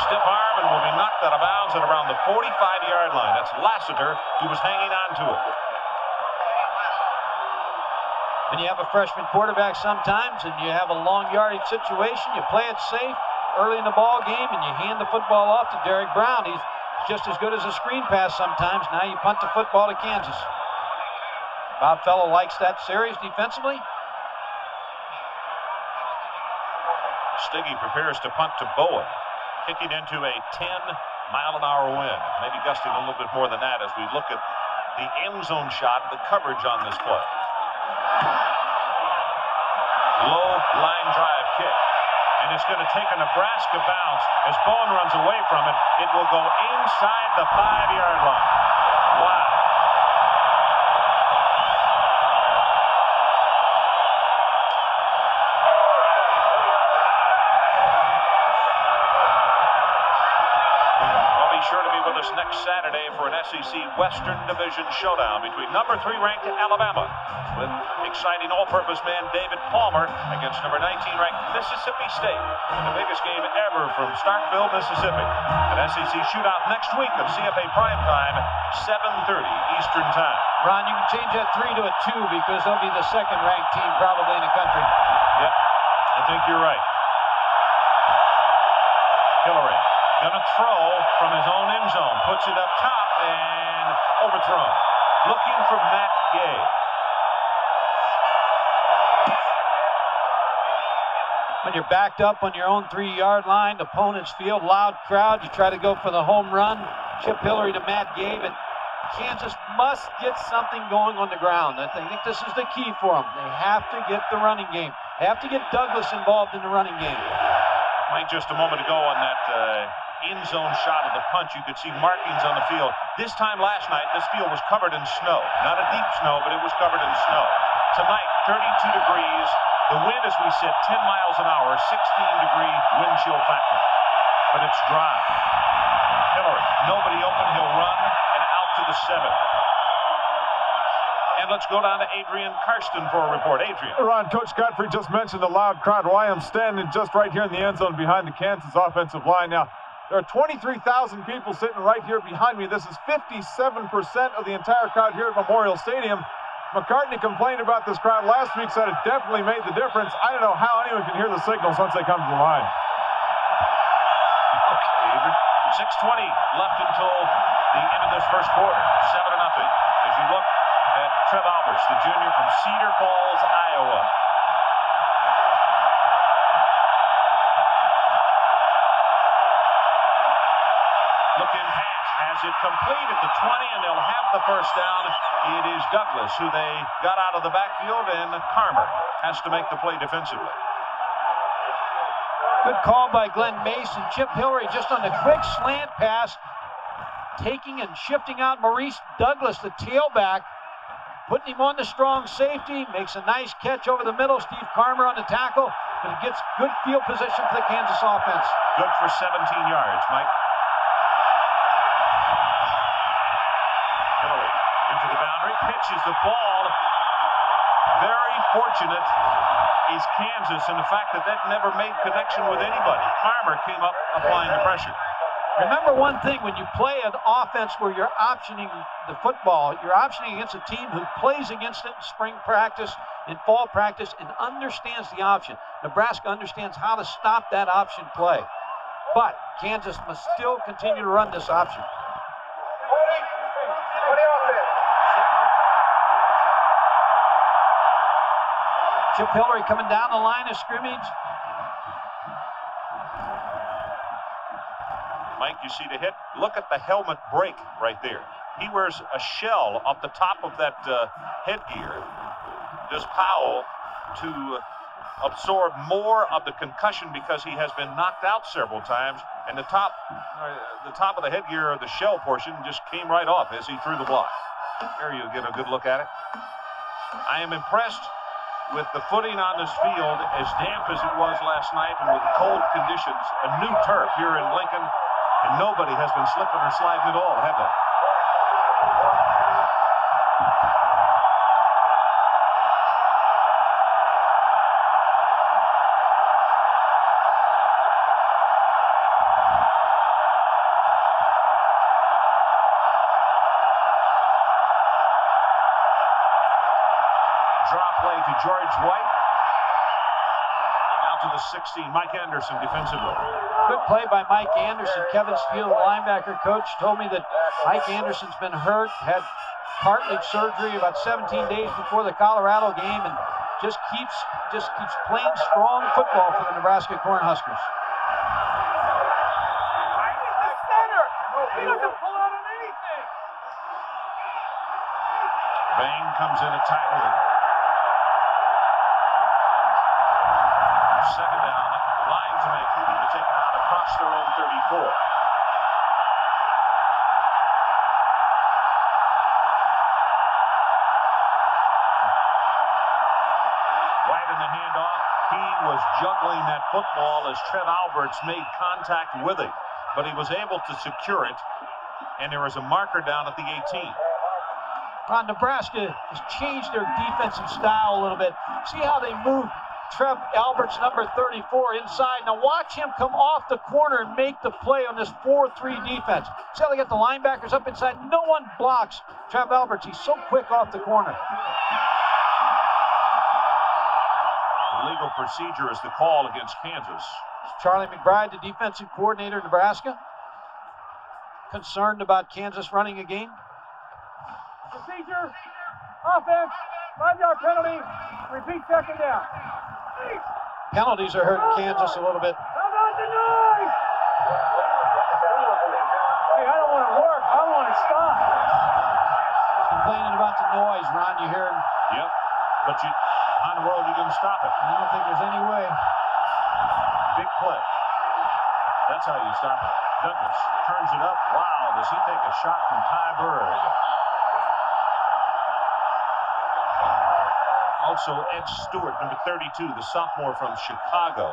Stiff arm and will be knocked out of bounds at around the 45-yard line. That's Lassiter who was hanging on to it. When you have a freshman quarterback sometimes and you have a long yardage situation, you play it safe early in the ball game and you hand the football off to Derek Brown. He's just as good as a screen pass sometimes. Now you punt the football to Kansas. Bob Fellow likes that series defensively. Stiggy prepares to punt to Bowen, kicking into a 10-mile-an-hour wind, maybe gusting a little bit more than that as we look at the end zone shot, the coverage on this play. Low line drive kick, and it's going to take a Nebraska bounce as Bowen runs away from it. It will go inside the 5-yard line. Wow. Well, be sure to be with us next Saturday for an SEC Western Division showdown between number 3 ranked Alabama with exciting all-purpose man David Palmer against number 19 ranked Mississippi State in the biggest game ever from Starkville, Mississippi. An SEC shootout next week on CFA primetime, 7:30 Eastern Time. Ron, you can change that 3 to a 2 because they'll be the second-ranked team probably in the country. Yep, I think you're right. Hillary gonna throw from his own end zone, puts it up top and overthrown. Looking for Matt Gay. When you're backed up on your own 3-yard line, opponent's field, loud crowd, you try to go for the home run. Chip Hillary to Matt Gay, but Kansas must get something going on the ground. I think this is the key for them. They have to get the running game. They have to get Douglas involved in the running game. Mike, just a moment ago on that end zone shot of the punch, you could see markings on the field. This time last night, this field was covered in snow. Not a deep snow, but it was covered in snow. Tonight, 32 degrees. The wind, as we said, 10 miles an hour, 16-degree wind chill factor. But it's dry. Hillary, nobody open, he'll run, and out to the 7. And let's go down to Adrian Karsten for a report. Adrian. Ron, Coach Godfrey just mentioned the loud crowd. Well, I am standing just right here in the end zone behind the Kansas offensive line. Now, there are 23,000 people sitting right here behind me. This is 57% of the entire crowd here at Memorial Stadium. McCartney complained about this crowd last week, said it definitely made the difference. I don't know how anyone can hear the signals once they come to the line. Okay, Adrian. 6:20 left until the end of this first quarter. 7-0. As you look at Trev Alberts, the junior from Cedar Falls, Iowa. Looking pass, has it complete at the 20, and they'll have the first down. It is Douglas, who they got out of the backfield, and Carmer has to make the play defensively. Good call by Glen Mason. Chip Hillary just on the quick slant pass, taking and shifting out Maurice Douglas, the tailback, putting him on the strong safety, makes a nice catch over the middle. Steve Carmer on the tackle, but it gets good field position for the Kansas offense. Good for 17 yards, Mike. Hillary into the boundary, pitches the ball. Very fortunate is Kansas in the fact that that never made connection with anybody. Carmer came up applying the pressure. Remember one thing, when you play an offense where you're optioning the football, you're optioning against a team who plays against it in spring practice, in fall practice, and understands the option. Nebraska understands how to stop that option play. But Kansas must still continue to run this option. Chip Hillary coming down the line of scrimmage. Mike, you see the hit? Look at the helmet break right there. He wears a shell off the top of that headgear. Does Powell to absorb more of the concussion because he has been knocked out several times, and the top of the headgear, or the shell portion, just came right off as he threw the block. There you get a good look at it. I am impressed with the footing on this field, as damp as it was last night and with cold conditions. A new turf here in Lincoln, and nobody has been slipping or sliding at all, have they? Draw play to George White. Out to the 16, Mike Anderson defensively. Good play by Mike Anderson. Kevin Steele, the linebacker coach, told me that Mike Anderson's been hurt, had cartilage surgery about 17 days before the Colorado game, and just keeps playing strong football for the Nebraska Cornhuskers. Bain comes in at tight end. Second down, line to make. They need to take it out across their own 34. that football as Trev Alberts made contact with it, but he was able to secure it, and there was a marker down at the 18. Ron, Nebraska has changed their defensive style a little bit. See how they move Trev Alberts, number 34, inside. Now watch him come off the corner and make the play on this 4-3 defense. See how they got the linebackers up inside? No one blocks Trev Alberts. He's so quick off the corner. Illegal procedure is the call against Kansas. Charlie McBride, the defensive coordinator of Nebraska, concerned about Kansas running a game. Procedure, offense, 5-yard penalty, repeat second down. Penalties are hurting Kansas a little bit. How about the noise? Hey, I don't want to work. I want to stop. Complaining about the noise, Ron. You hear him? Yep. But on the road, you can stop it. I don't think there's any way. Big play. That's how you stop it. Douglas turns it up. Wow, does he take a shot from Ty Bird? Also, Ed Stewart, number 32, the sophomore from Chicago.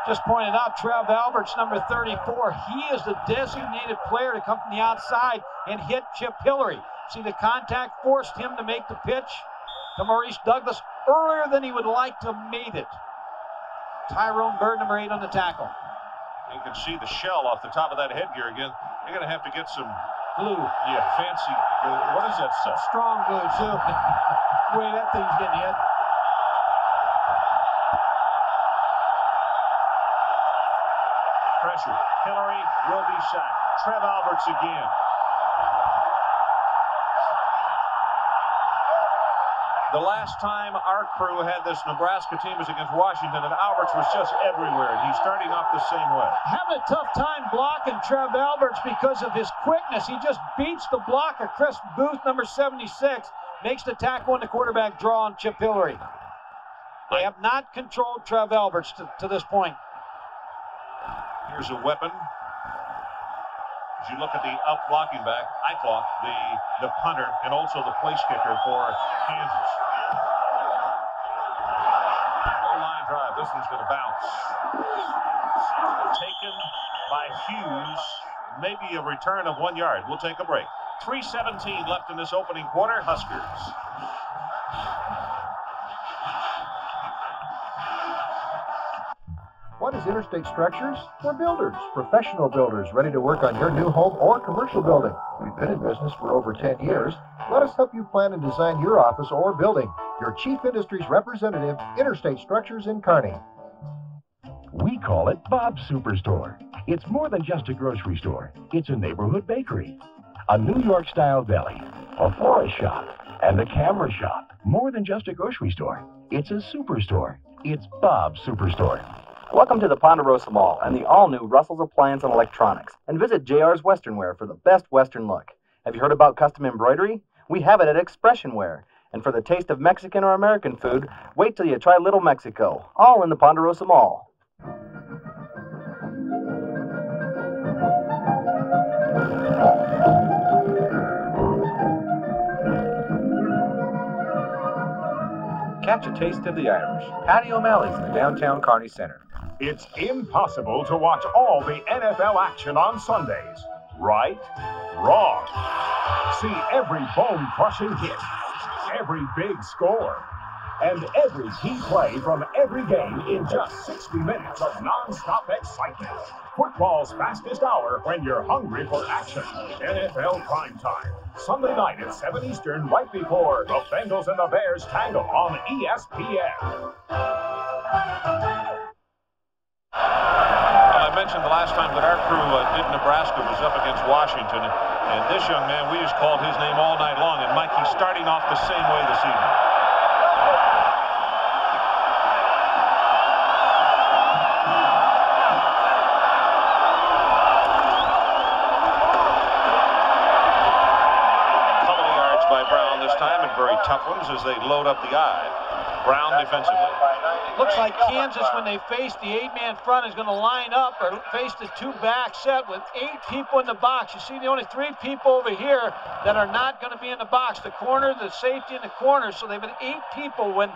Just pointed out, Trev Alberts, number 34. He is the designated player to come from the outside and hit Chip Hillary. See, the contact forced him to make the pitch to Maurice Douglas earlier than he would like to have made it. Tyrone Bird, number 8, on the tackle. You can see the shell off the top of that headgear again. You're going to have to get some glue. Yeah, fancy glue. What is that stuff? Strong glue, too. The way that thing's getting hit. Pressure. Hillary will be sacked. Trev Alberts again. The last time our crew had this Nebraska team was against Washington, and Alberts was just everywhere, and he's starting off the same way. Having a tough time blocking Trev Alberts because of his quickness. He just beats the blocker. Chris Booth, number 76, makes the tackle on the quarterback draw on Chip Hillary. They have not controlled Trev Alberts to this point. Here's a weapon. As you look at the up blocking back, I thought the punter and also the place kicker for Kansas. Goal line drive. This one's going to bounce. Taken by Hughes. Maybe a return of 1 yard. We'll take a break. 3:17 left in this opening quarter. Huskers. What is Interstate Structures? We're builders, professional builders, ready to work on your new home or commercial building. We've been in business for over 10 years. Let us help you plan and design your office or building. Your Chief Industries representative, Interstate Structures in Kearney. We call it Bob's Superstore. It's more than just a grocery store. It's a neighborhood bakery, a New York-style deli, a florist shop, and a camera shop. More than just a grocery store. It's a superstore. It's Bob's Superstore. Welcome to the Ponderosa Mall and the all-new Russell's Appliance and Electronics. And visit JR's Western Wear for the best Western look. Have you heard about custom embroidery? We have it at Expression Wear. And for the taste of Mexican or American food, wait till you try Little Mexico. All in the Ponderosa Mall. Catch a taste of the Irish. Patty O'Malley's in the downtown Kearney Center. It's impossible to watch all the NFL action on Sundays. Right? Wrong. See every bone-crushing hit, every big score, and every key play from every game in just 60 minutes of non-stop excitement. Football's fastest hour when you're hungry for action. NFL Primetime. Sunday night at 7 Eastern, right before the Bengals and the Bears tangle on ESPN. I mentioned the last time that our crew did Nebraska was up against Washington, and this young man, we just called his name all night long, and Mike, he's starting off the same way this evening. Couple of yards by Brown this time, and very tough ones as they load up the eye. Brown defensively. Looks like Kansas, when they face the 8-man front, is going to line up or face the 2-back set with 8 people in the box. You see the only 3 people over here that are not going to be in the box. The corner, the safety, and the corner. So they've been 8 people when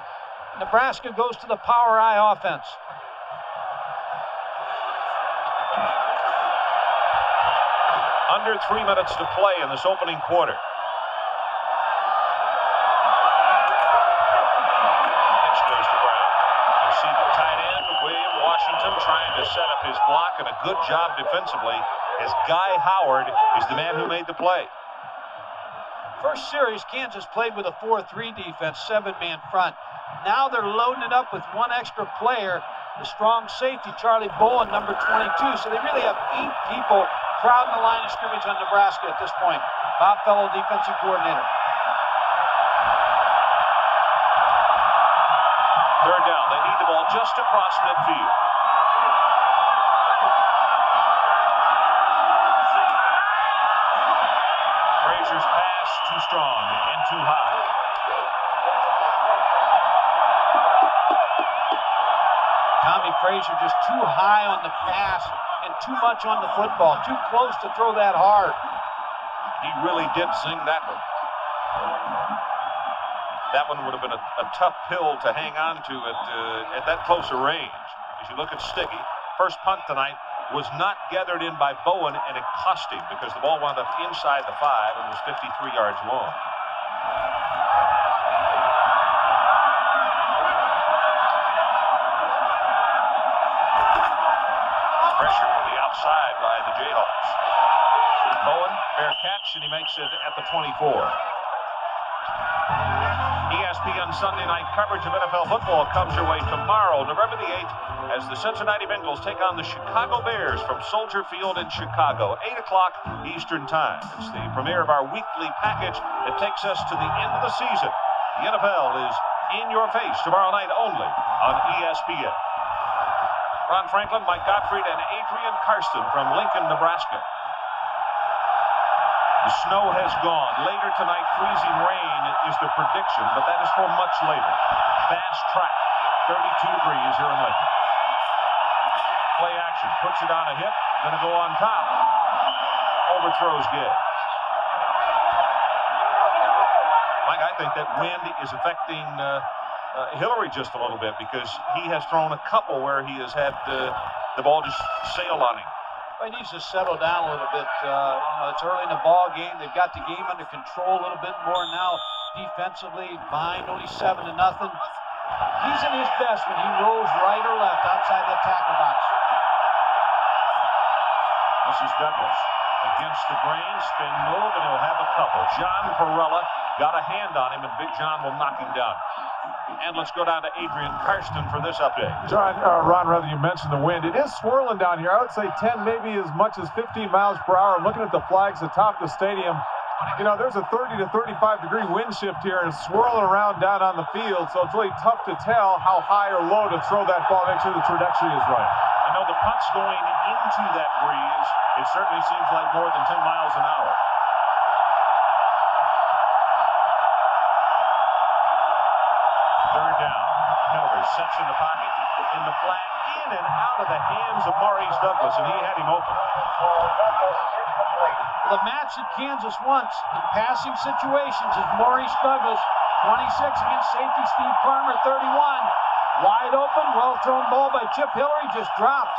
Nebraska goes to the power I offense. Under 3 minutes to play in this opening quarter. Pitch goes to Brown. You see the tight end, William Washington, trying to set up his block, and a good job defensively as Guy Howard is the man who made the play. First series, Kansas played with a 4-3 defense, 7-man front. Now they're loading it up with one extra player, the strong safety, Charlie Bowen, number 22. So they really have 8 people crowding the line of scrimmage on Nebraska at this point. Bob Fellow, defensive coordinator. Third down. They need the ball just across midfield. Frazier's pass too strong and too high. Tommie Frazier just too high on the pass and too much on the football. Too close to throw that hard. He really did sing that one. That one would have been a tough pill to hang on to at that closer range. As you look at Stiggy, first punt tonight was not gathered in by Bowen, and it cost him because the ball wound up inside the 5 and was 53 yards long. Pressure to the outside by the Jayhawks. Bowen, fair catch, and he makes it at the 24. ESPN Sunday night coverage of NFL football comes your way tomorrow, November the 8th, as the Cincinnati Bengals take on the Chicago Bears from Soldier Field in Chicago, 8 o'clock Eastern Time. It's the premiere of our weekly package that takes us to the end of the season. The NFL is in your face tomorrow night only on ESPN. Ron Franklin, Mike Gottfried, and Adrian Karsten from Lincoln, Nebraska. The snow has gone. Later tonight, freezing rain is the prediction, but that is for much later. Fast track, 32 degrees here in Lincoln. Play action, puts it on a hip, gonna go on top. Overthrows good. Mike, I think that wind is affecting Hillary just a little bit because he has thrown a couple where he has had the ball just sail on him. Well, he needs to settle down a little bit. It's early in the ball game. They've got the game under control a little bit more now. Defensively, behind only 7-0. He's in his best when he rolls right or left outside that tackle box. This is Douglas against the grain. Spin move, and he'll have a couple. John Perella got a hand on him, and Big John will knock him down. And let's go down to Adrian Karsten for this update. John, Ron, rather, you mentioned the wind. It is swirling down here. I would say 10, maybe as much as 15 miles per hour. I'm looking at the flags atop the stadium. You know, there's a 30 to 35 degree wind shift here, and it's swirling around down on the field, so it's really tough to tell how high or low to throw that ball, make sure the trajectory is right. I know the punt's going into that breeze. It certainly seems like more than 10 miles an hour. Third down. Hillary sets in the pocket, in the flat, in and out of the hands of Maurice Douglas, and he had him open. The match that Kansas wants in passing situations is Maurice Douglas, 26 against safety Steve Farmer, 31. Wide open, well-thrown ball by Chip Hillary, just dropped.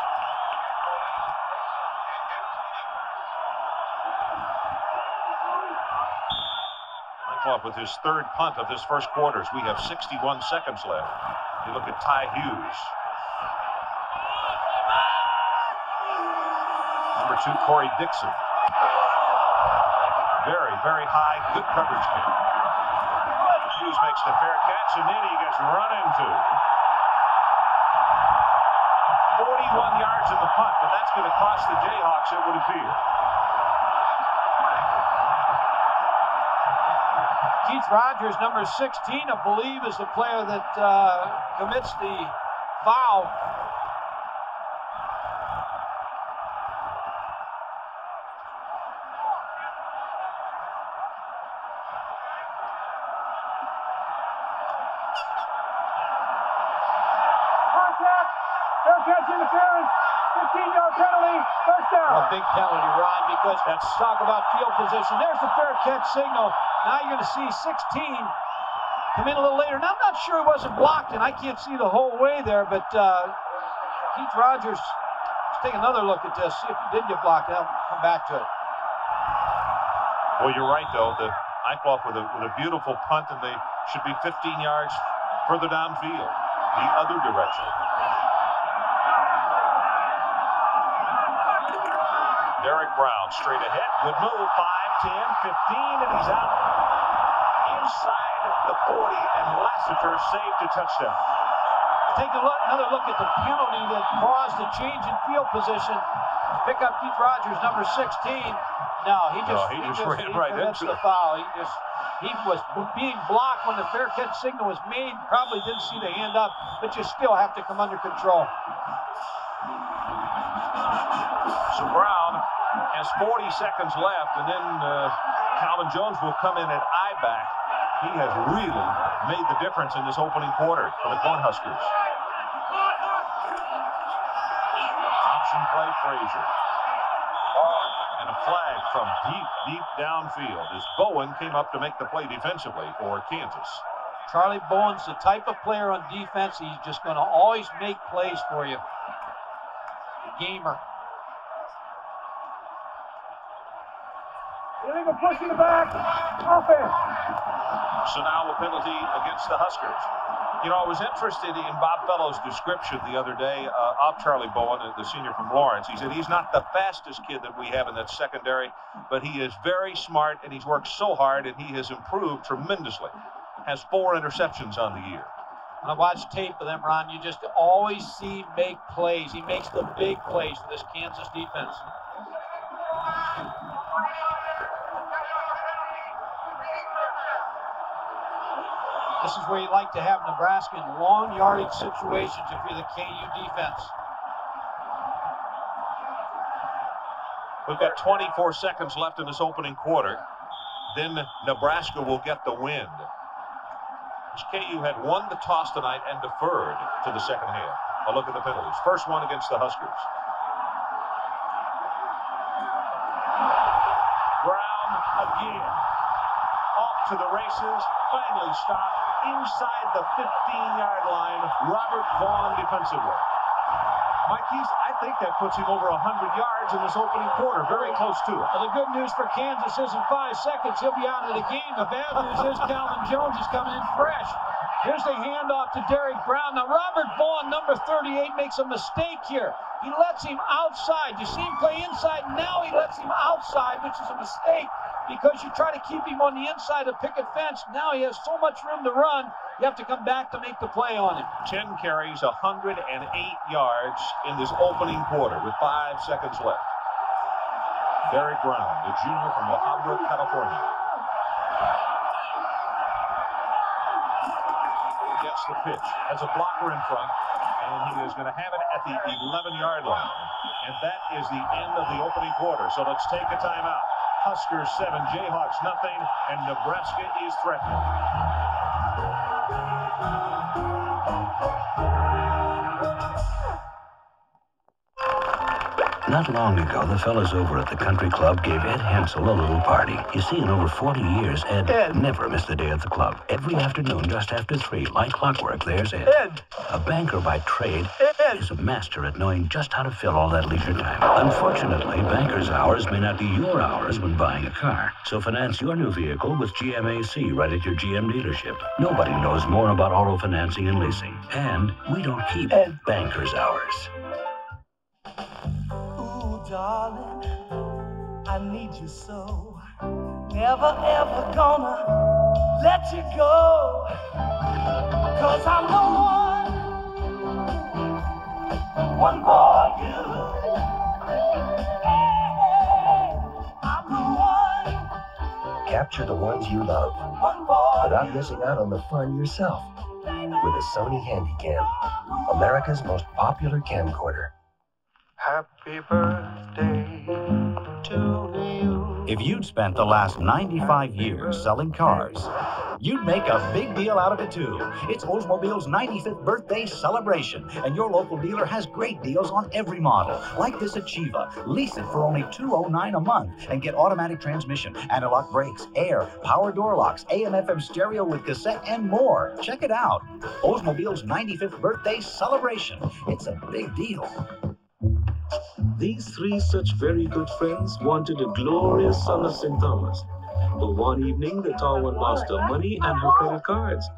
Off with his third punt of this first quarter. We have 61 seconds left. You look at Ty Hughes. Number 2, Corey Dixon. Very, very high, good coverage kick. Hughes makes the fair catch, and then he gets run into. 41 yards in the punt, but that's going to cost the Jayhawks, it would appear. Keith Rogers, number 16, I believe, is the player that commits the foul. Contact, fair catch interference, 15-yard penalty, first down. A big penalty, Ron, because let's talk about field position. There's the fair catch signal. Now you're going to see 16 come in a little later. Now, I'm not sure he wasn't blocked, and I can't see the whole way there, but Keith Rogers, let's take another look at this, see if he did get blocked. I'll come back to it. Well, you're right, though. The Eichelhoff with a beautiful punt, and they should be 15 yards further downfield, the other direction. Derek Brown straight ahead. Good move. 5, 10, 15, and he's out inside the 40, and Lassiter saved a touchdown. Take another look at the penalty that caused the change in field position. Pick up Keith Rogers, number 16. No, he just ran right into the foul. He was being blocked when the fair catch signal was made. Probably didn't see the hand up, but you still have to come under control. So Brown has 40 seconds left, and then Calvin Jones will come in at I-back. He has really made the difference in this opening quarter for the Cornhuskers. Option play, Frazier. And a flag from deep downfield as Bowen came up to make the play defensively for Kansas. Charlie Bowen's the type of player on defense. He's just going to always make plays for you. Gamer. Illegal push in the back. Offense. So now a penalty against the Huskers. You know, I was interested in Bob Fellow's description the other day of Charlie Bowen, the senior from Lawrence. He said he's not the fastest kid that we have in that secondary, but he is very smart, and he's worked so hard, and he has improved tremendously. Has 4 interceptions on the year. When I watch tape of them, Ron, you just always see him make plays. He makes the big plays for this Kansas defense. This is where you like to have Nebraska in long yardage situations if you're the KU defense. We've got 24 seconds left in this opening quarter. Then Nebraska will get the win. KU had won the toss tonight and deferred to the second half. A look at the penalties. First one against the Huskers. Brown again. Off to the races. Finally stopped inside the 15-yard line. Robert Vaughn defensively. Mike Keys, I think that puts him over 100 yards in this opening quarter. Very close to it. Well, the good news for Kansas is in 5 seconds he'll be out of the game. The bad news is Calvin Jones is coming in fresh. Here's the handoff to Derek Brown. Now, Robert Vaughn, number 38, makes a mistake here. He lets him outside. You see him play inside. Now he lets him outside, which is a mistake because you try to keep him on the inside of picket fence. Now he has so much room to run. You have to come back to make the play on him. 10 carries, 108 yards in this opening quarter with 5 seconds left. Derek Brown, the junior from La Habra, California. Gets the pitch, has a blocker in front, and he is going to have it at the 11-yard line. And that is the end of the opening quarter. So let's take a timeout. Huskers 7, Jayhawks nothing, and Nebraska is threatening. Not long ago, the fellas over at the country club gave Ed Hensel a little party. You see, in over 40 years, Ed never missed a day at the club. Every afternoon, just after 3, like clockwork, there's Ed. A banker by trade, is a master at knowing just how to fill all that leisure time. Unfortunately, banker's hours may not be your hours when buying a car. So finance your new vehicle with GMAC right at your GM dealership. Nobody knows more about auto financing and leasing. And we don't keep banker's hours. Darling, I need you so. Never ever gonna let you go. 'Cause I'm the one for you. I'm the one. Capture the ones you love without missing out on the fun yourself with a Sony Handycam, America's most popular camcorder. Happy birthday to you. If you'd spent the last 95 years selling cars, you'd make a big deal out of it too. It's Oldsmobile's 95th birthday celebration, and your local dealer has great deals on every model, like this Achieva. Lease it for only $209 a month and get automatic transmission, anti-lock brakes, air, power door locks, AM/FM stereo with cassette, and more. Check it out. Oldsmobile's 95th birthday celebration. It's a big deal. These three such very good friends wanted a glorious son of St. Thomas. But one evening, the tall one lost her money and her credit cards.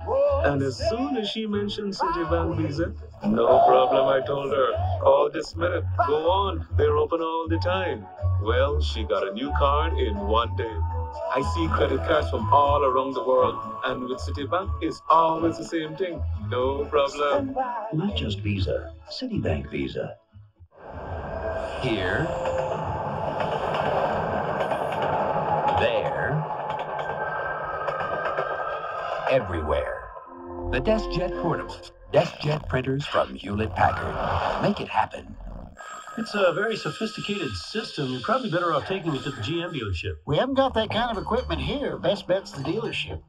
And as soon as she mentioned Citibank Visa, no problem, I told her. Call this minute. Go on. They're open all the time. Well, she got a new card in one day. I see credit cards from all around the world. And with Citibank, it's always the same thing. No problem. Not just Visa, Citibank Visa. Here. There. Everywhere. The DeskJet Portable. DeskJet printers from Hewlett-Packard. Make it happen. It's a very sophisticated system. You're probably better off taking it to the GM dealership. We haven't got that kind of equipment here. Best bet's the dealership.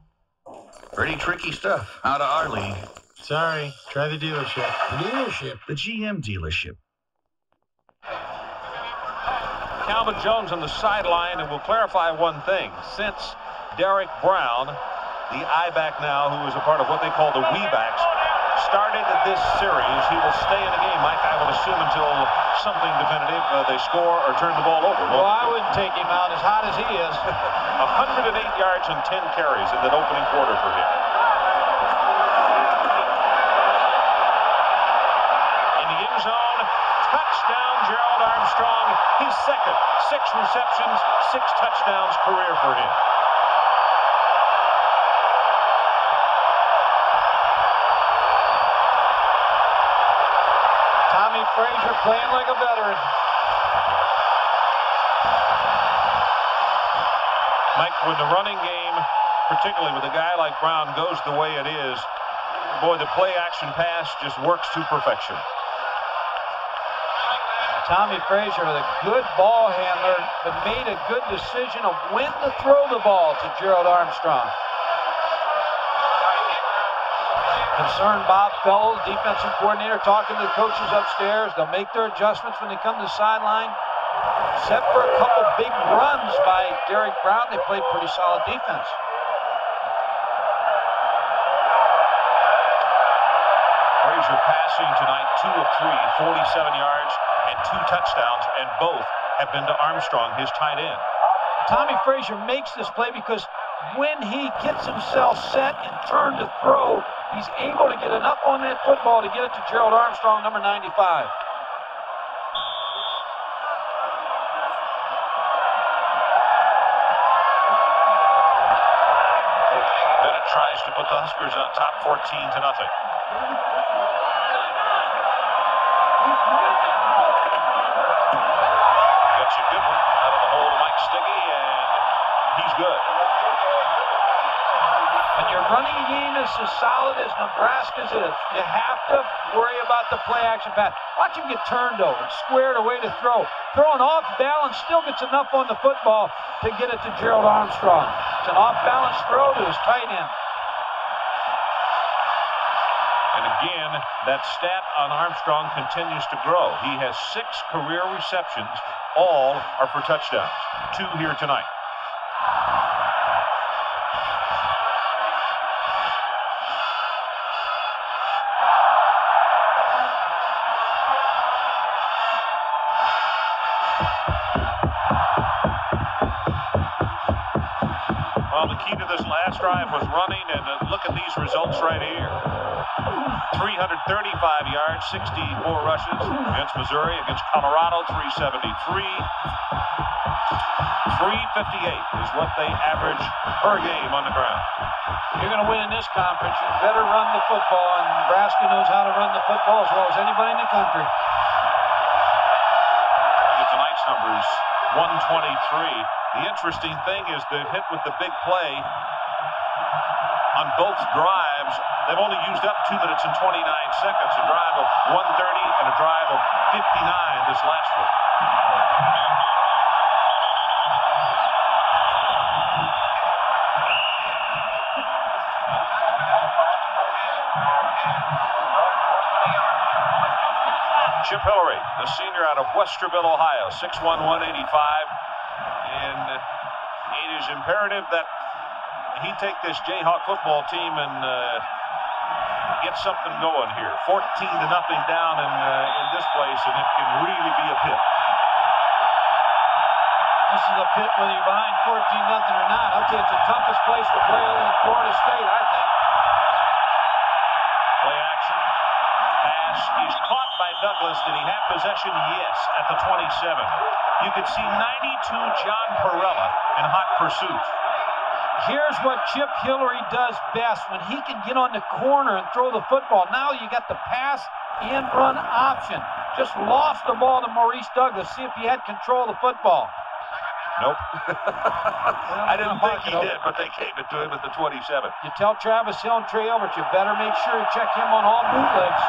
Pretty tricky stuff out of our league. Sorry, try the dealership. The dealership? The GM dealership. Calvin Jones on the sideline, and we'll clarify one thing. Since Derek Brown, the I-back now, who is a part of what they call the we-backs, started this series, he will stay in the game, Mike, I would assume, until something definitive, they score or turn the ball over. Well, I wouldn't take him out as hot as he is. 108 yards and 10 carries in that opening quarter for him. In the end zone, touchdown, Gerald Armstrong, his second. 6 receptions, 6 touchdowns career for him. Tommie Frazier playing like a veteran. Mike, when the running game, particularly with a guy like Brown, goes the way it is, boy, the play-action pass just works to perfection. Tommie Frazier, a good ball handler, but made a good decision of when to throw the ball to Gerald Armstrong. Concerned Bob Fellows, defensive coordinator, talking to the coaches upstairs. They'll make their adjustments when they come to the sideline. Except for a couple big runs by Derek Brown, they played pretty solid defense. Frazier passing tonight, 2 of 3, 47 yards and 2 touchdowns, and both have been to Armstrong, his tight end. Tommie Frazier makes this play because when he gets himself set and turned to throw, he's able to get enough on that football to get it to Gerald Armstrong, number 95. Bennett tries to put the Huskers on top 14-0. Gets a good one out of the hole to Mike Stiggy, and he's good. When your running game is as solid as Nebraska's is, you have to worry about the play-action pass. Watch him get turned over, squared away to throw. Throwing off balance, still gets enough on the football to get it to Gerald Armstrong. It's an off-balance throw to his tight end. And again, that stat on Armstrong continues to grow. He has 6 career receptions. All are for touchdowns. 2 here tonight. Well, the key to this last drive was running, and look at these results right here. 335 yards, 64 rushes against Missouri, against Colorado, 373. 358 is what they average per game on the ground. If you're going to win in this conference, you better run the football, and Nebraska knows how to run the football as well as anybody in the country. Look at tonight's numbers, 123. The interesting thing is they've hit with the big play on both drives. They've only used up 2 minutes and 29 seconds, a drive of 130 and a drive of 59 this last one. Chip Hillary, the senior out of Westerville, Ohio, 6'1", 185. And it is imperative that he take this Jayhawk football team and get something going here. 14-0 down in this place, and it can really be a pit. This is a pit whether you're behind 14-0 or not. I'll tell you, it's the toughest place to play in Florida State, I think. Play action. Pass is caught by Douglas. Did he have possession? Yes, at the 27. You could see 92 John Perella in hot pursuit. Here's what Chip Hillary does best when he can get on the corner and throw the football. Now you got the pass and run option. Just lost the ball to Maurice Douglas. See if he had control of the football. Nope. I didn't think he did, but they gave it to him at the 27. You tell Travis Hill and Trey Elbert, you better make sure you check him on all bootlegs.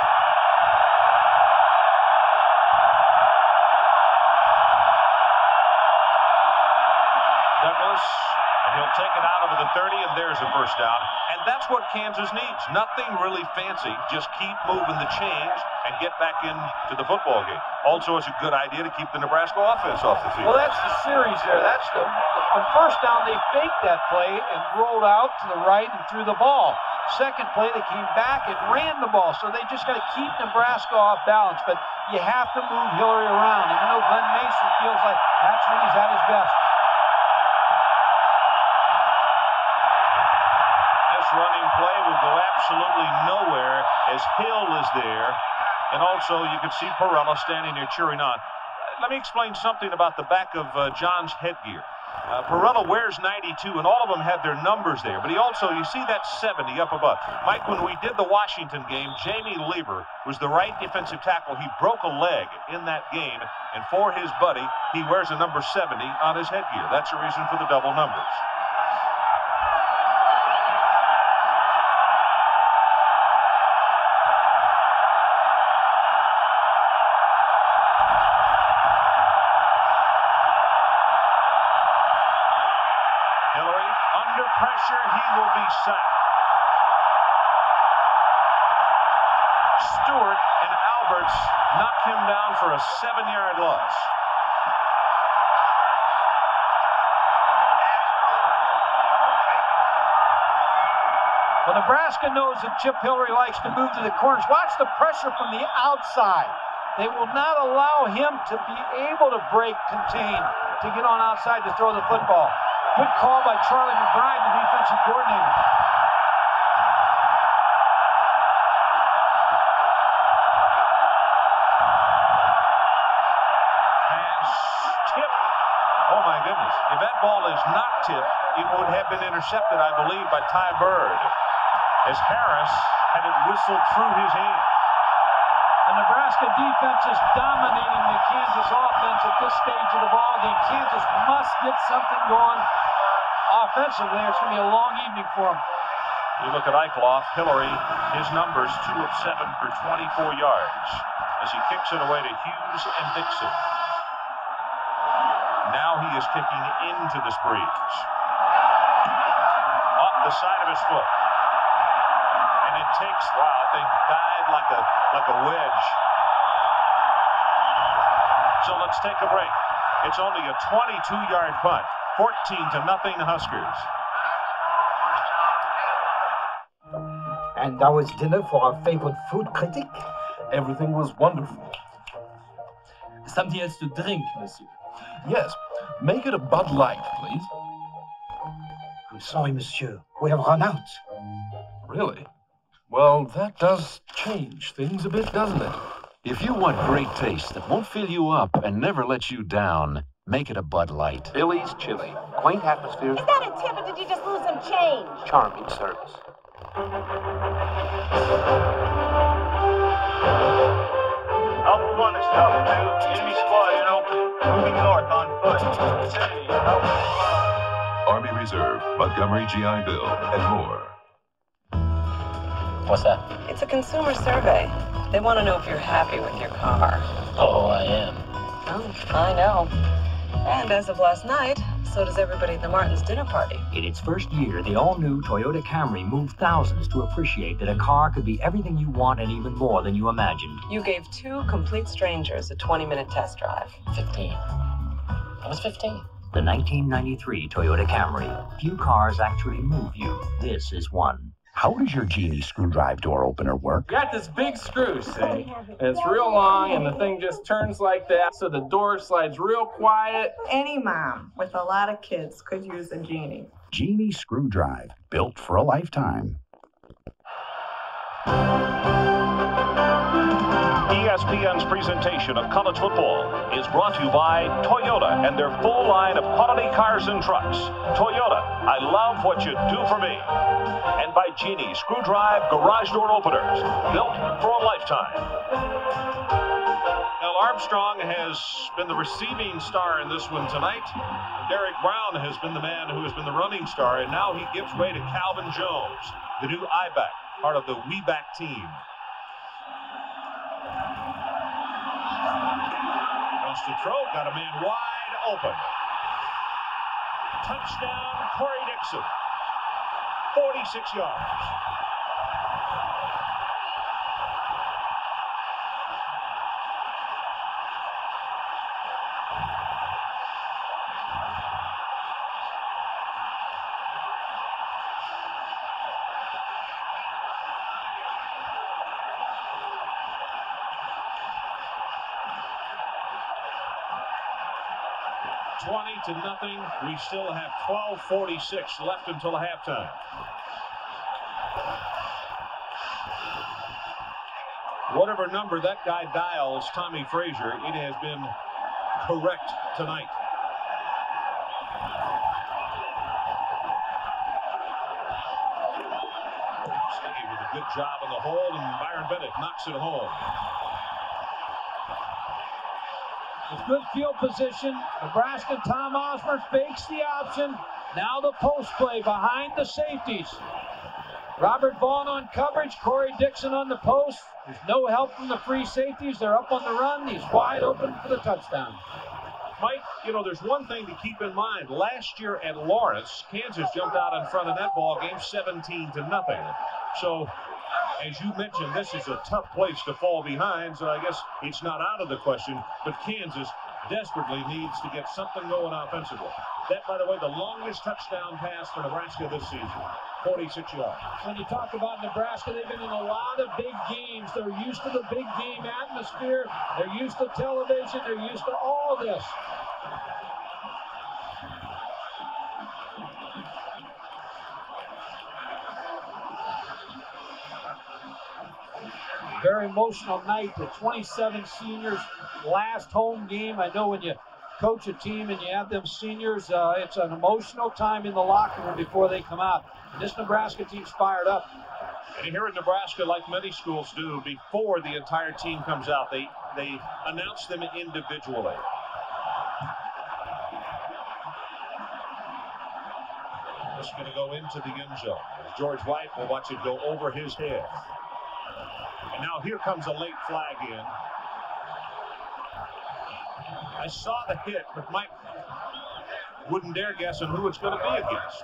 Douglas, and he'll take it out over the 30, and there's a first down. And that's what Kansas needs. Nothing really fancy. Just keep moving the chains and get back into the football game. Also, it's a good idea to keep the Nebraska offense off the field. Well, that's the series there. That's on first down, they faked that play and rolled out to the right and threw the ball. Second play, they came back and ran the ball. So they just got to keep Nebraska off balance. But you have to move Hillary around. Even though Glen Mason feels like that's when he's at his best. This running play will go absolutely nowhere as Hill is there. And also, you can see Perella standing there cheering on. Let me explain something about the back of John's headgear. Perella wears 92, and all of them have their numbers there. But he also, you see that 70 up above. Mike, when we did the Washington game, Jamie Lieber was the right defensive tackle. He broke a leg in that game, and for his buddy, he wears a number 70 on his headgear. That's the reason for the double numbers. Pressure, he will be sacked. Stewart and Alberts knock him down for a 7-yard loss. Well, Nebraska knows that Chip Hillary likes to move to the corners. Watch the pressure from the outside. They will not allow him to be able to break contain to get on outside to throw the football. Good call by Charlie McBride, the defensive coordinator. Pass tip. Oh my goodness. If that ball is not tipped, it would have been intercepted, I believe, by Ty Bird, as Harris had it whistled through his hands. The Nebraska defense is dominating the Kansas offense at this stage of the ball game. Kansas must get something going offensively. It's going to be a long evening for them. You look at Eichelhoff, Hillary, his numbers 2 of 7 for 24 yards as he kicks it away to Hughes and Dixon. Now he is kicking into this breeze. Off the side of his foot. And it takes, wow, that thing died like a wedge. So let's take a break. It's only a 22-yard punt. 14-0 Huskers. And that was dinner for our favorite food critic? Everything was wonderful. Something else to drink, monsieur? Yes. Make it a Bud Light, please. I'm sorry, monsieur. We have run out. Really? Well, that does change things a bit, doesn't it? If you want great taste that won't fill you up and never let you down, make it a Bud Light. Billy's Chili. Quaint atmospheres. Is that a tip, or did you just lose some change? Charming service. Alpha 1 is Alpha 2. Enemy squad in open. Moving north on foot. Vicinity of Alpha 1. Army Reserve, Montgomery GI Bill, and more. What's that? It's a consumer survey. They want to know if you're happy with your car. Oh, I am. Oh, I know. And as of last night, so does everybody at the Martins dinner party. In its first year, the all-new Toyota Camry moved thousands to appreciate that a car could be everything you want and even more than you imagined. You gave 2 complete strangers a 20-minute test drive. 15. I was 15. The 1993 Toyota Camry. Few cars actually move you. This is one. How does your Genie screwdriver door opener work? Got this big screw, see? And it's real long, and the thing just turns like that, so the door slides real quiet. Any mom with a lot of kids could use a Genie. Genie screwdriver, built for a lifetime. ESPN's presentation of college football is brought to you by Toyota and their full line of quality cars and trucks. Toyota, I love what you do for me. And by Genie Screwdrive Garage Door Openers, built for a lifetime. Now, Armstrong has been the receiving star in this one tonight. Derek Brown has been the man who has been the running star, and now he gives way to Calvin Jones, the new I-back, part of the We-back team. To throw, got a man wide open. Touchdown, Corey Dixon. 46 yards. To nothing. We still have 12:46 left until halftime. Whatever number that guy dials, Tommie Frazier, it has been correct tonight. Stay with a good job on the hold, and Byron Bennett knocks it home. With good field position, Nebraska Tom Osborne fakes the option. Now the post play behind the safeties. Robert Vaughn on coverage, Corey Dixon on the post. There's no help from the free safeties. They're up on the run. He's wide open for the touchdown. Mike, you know, there's one thing to keep in mind. Last year at Lawrence, Kansas jumped out in front of that ball game 17-0. So, as you mentioned, this is a tough place to fall behind, so I guess it's not out of the question, but Kansas desperately needs to get something going offensively. That, by the way, the longest touchdown pass for Nebraska this season, 46 yards. When you talk about Nebraska, they've been in a lot of big games. They're used to the big game atmosphere. They're used to television. They're used to all this. Very emotional night. The 27 seniors' last home game. I know when you coach a team and you have them seniors, it's an emotional time in the locker room before they come out. And this Nebraska team's fired up. And here in Nebraska, like many schools do, before the entire team comes out, they announce them individually. This is going to go into the end zone. George White will watch it go over his head. And now here comes a late flag in. I saw the hit, but Mike wouldn't dare guess on who it's going to be against.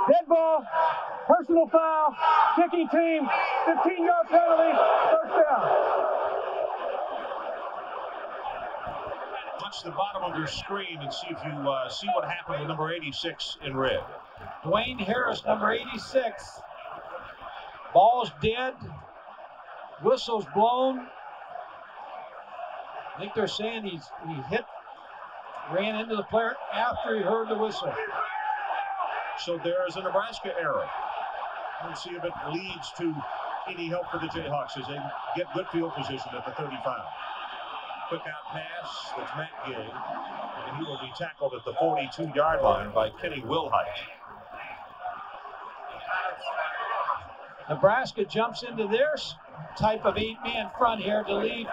Dead ball, personal foul, kicking team, 15-yard penalty, first down. Watch the bottom of your screen and see if you see what happened with number 86 in red. Dwayne Harris, number 86. Ball's dead. Whistle's blown. I think they're saying he ran into the player after he heard the whistle. So there is a Nebraska error. Let's see if it leads to any help for the Jayhawks as they get good field position at the 35. Quick out pass, that's Matt Gay, and he will be tackled at the 42-yard line by Kenny Wilhite. Nebraska jumps into their type of 8-man front here to leave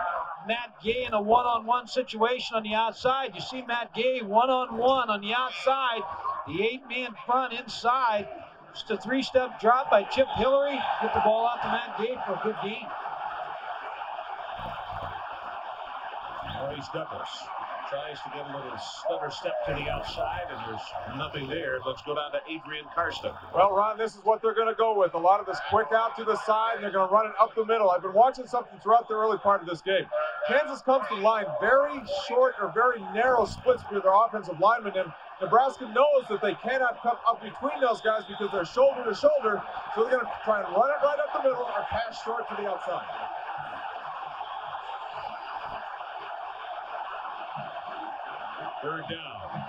Matt Gay in a one-on-one situation on the outside. You see Matt Gay one-on-one on the outside. The 8-man front inside. Just a 3-step drop by Chip Hillary. Get the ball out to Matt Gay for a good gain. Maurice Douglas Tries to get a little stutter step to the outside, and there's nothing there. Let's go down to Adrian Karsten. Well, Ron, this is what they're going to go with. A lot of this quick out to the side, and they're going to run it up the middle. I've been watching something throughout the early part of this game. Kansas comes to the line very short or very narrow splits with their offensive linemen, and Nebraska knows that they cannot come up between those guys because they're shoulder to shoulder, so they're going to try and run it right up the middle or pass short to the outside. Third down.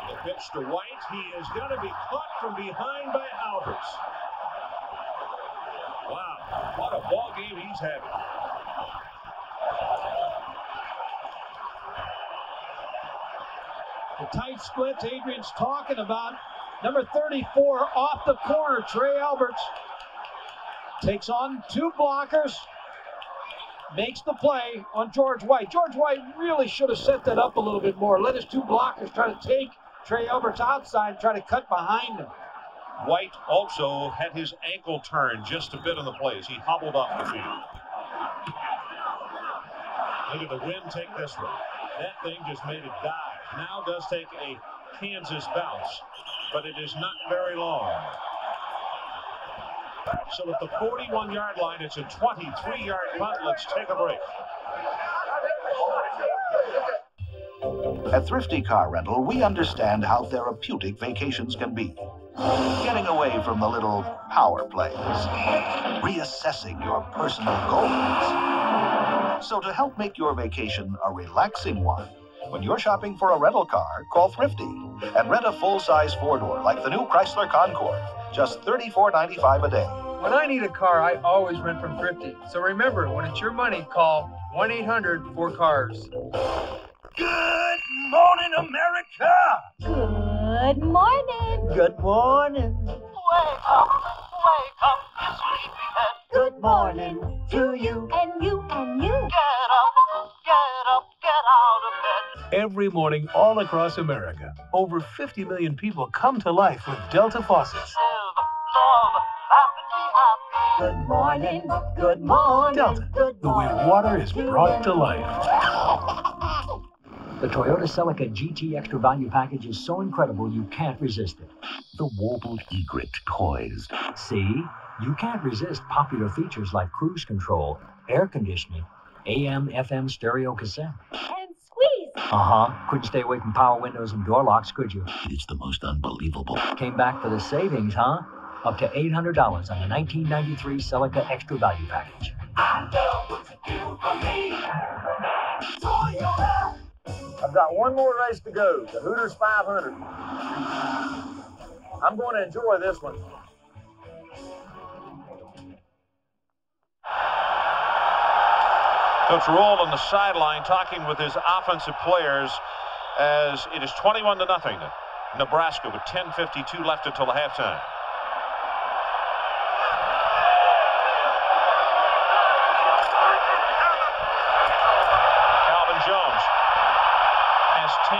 The pitch to White. He is going to be caught from behind by Albers. Wow, what a ball game he's having. The tight splits Adrian's talking about. Number 34 off the corner, Trey Alberts. Takes on two blockers. Makes the play on George White. George White really should have set that up a little bit more. Let his two blockers try to take Trey Alberts outside and try to cut behind him. White also had his ankle turned just a bit on the plays. He hobbled off the field. Look at the wind take this one. That thing just made it dive. Now does take a Kansas bounce, but it is not very long. So at the 41-yard line, it's a 23-yard punt. Let's take a break. At Thrifty Car Rental, we understand how therapeutic vacations can be. Getting away from the little power plays. Reassessing your personal goals. So to help make your vacation a relaxing one, when you're shopping for a rental car, call Thrifty and rent a full-size four-door like the new Chrysler Concorde. Just $34.95 a day. When I need a car, I always rent from Thrifty. So remember, when it's your money, call 1-800-4CARS. Good morning, America! Good morning. Good morning. Wake up, you sleepyhead. Good morning to you. And you, and you. Get up, get out of bed. Every morning all across America, over 50 million people come to life with Delta faucets. Good morning, good morning. Delta, the way water is brought to life. The Toyota Celica GT Extra Value Package is so incredible you can't resist it. The warbled egret poised. See? You can't resist popular features like cruise control, air conditioning, AM, FM stereo cassette. And squeeze. Couldn't stay away from power windows and door locks, could you? It's the most unbelievable. Came back for the savings, huh? Up to $800 on the 1993 Celica Extra Value Package. I know what you do for me. Toyota. I've got one more race to go, the Hooters 500. I'm going to enjoy this one. Coach Roll on the sideline talking with his offensive players as it is 21-0. Nebraska with 10:52 left until the halftime. Calvin Jones has 10,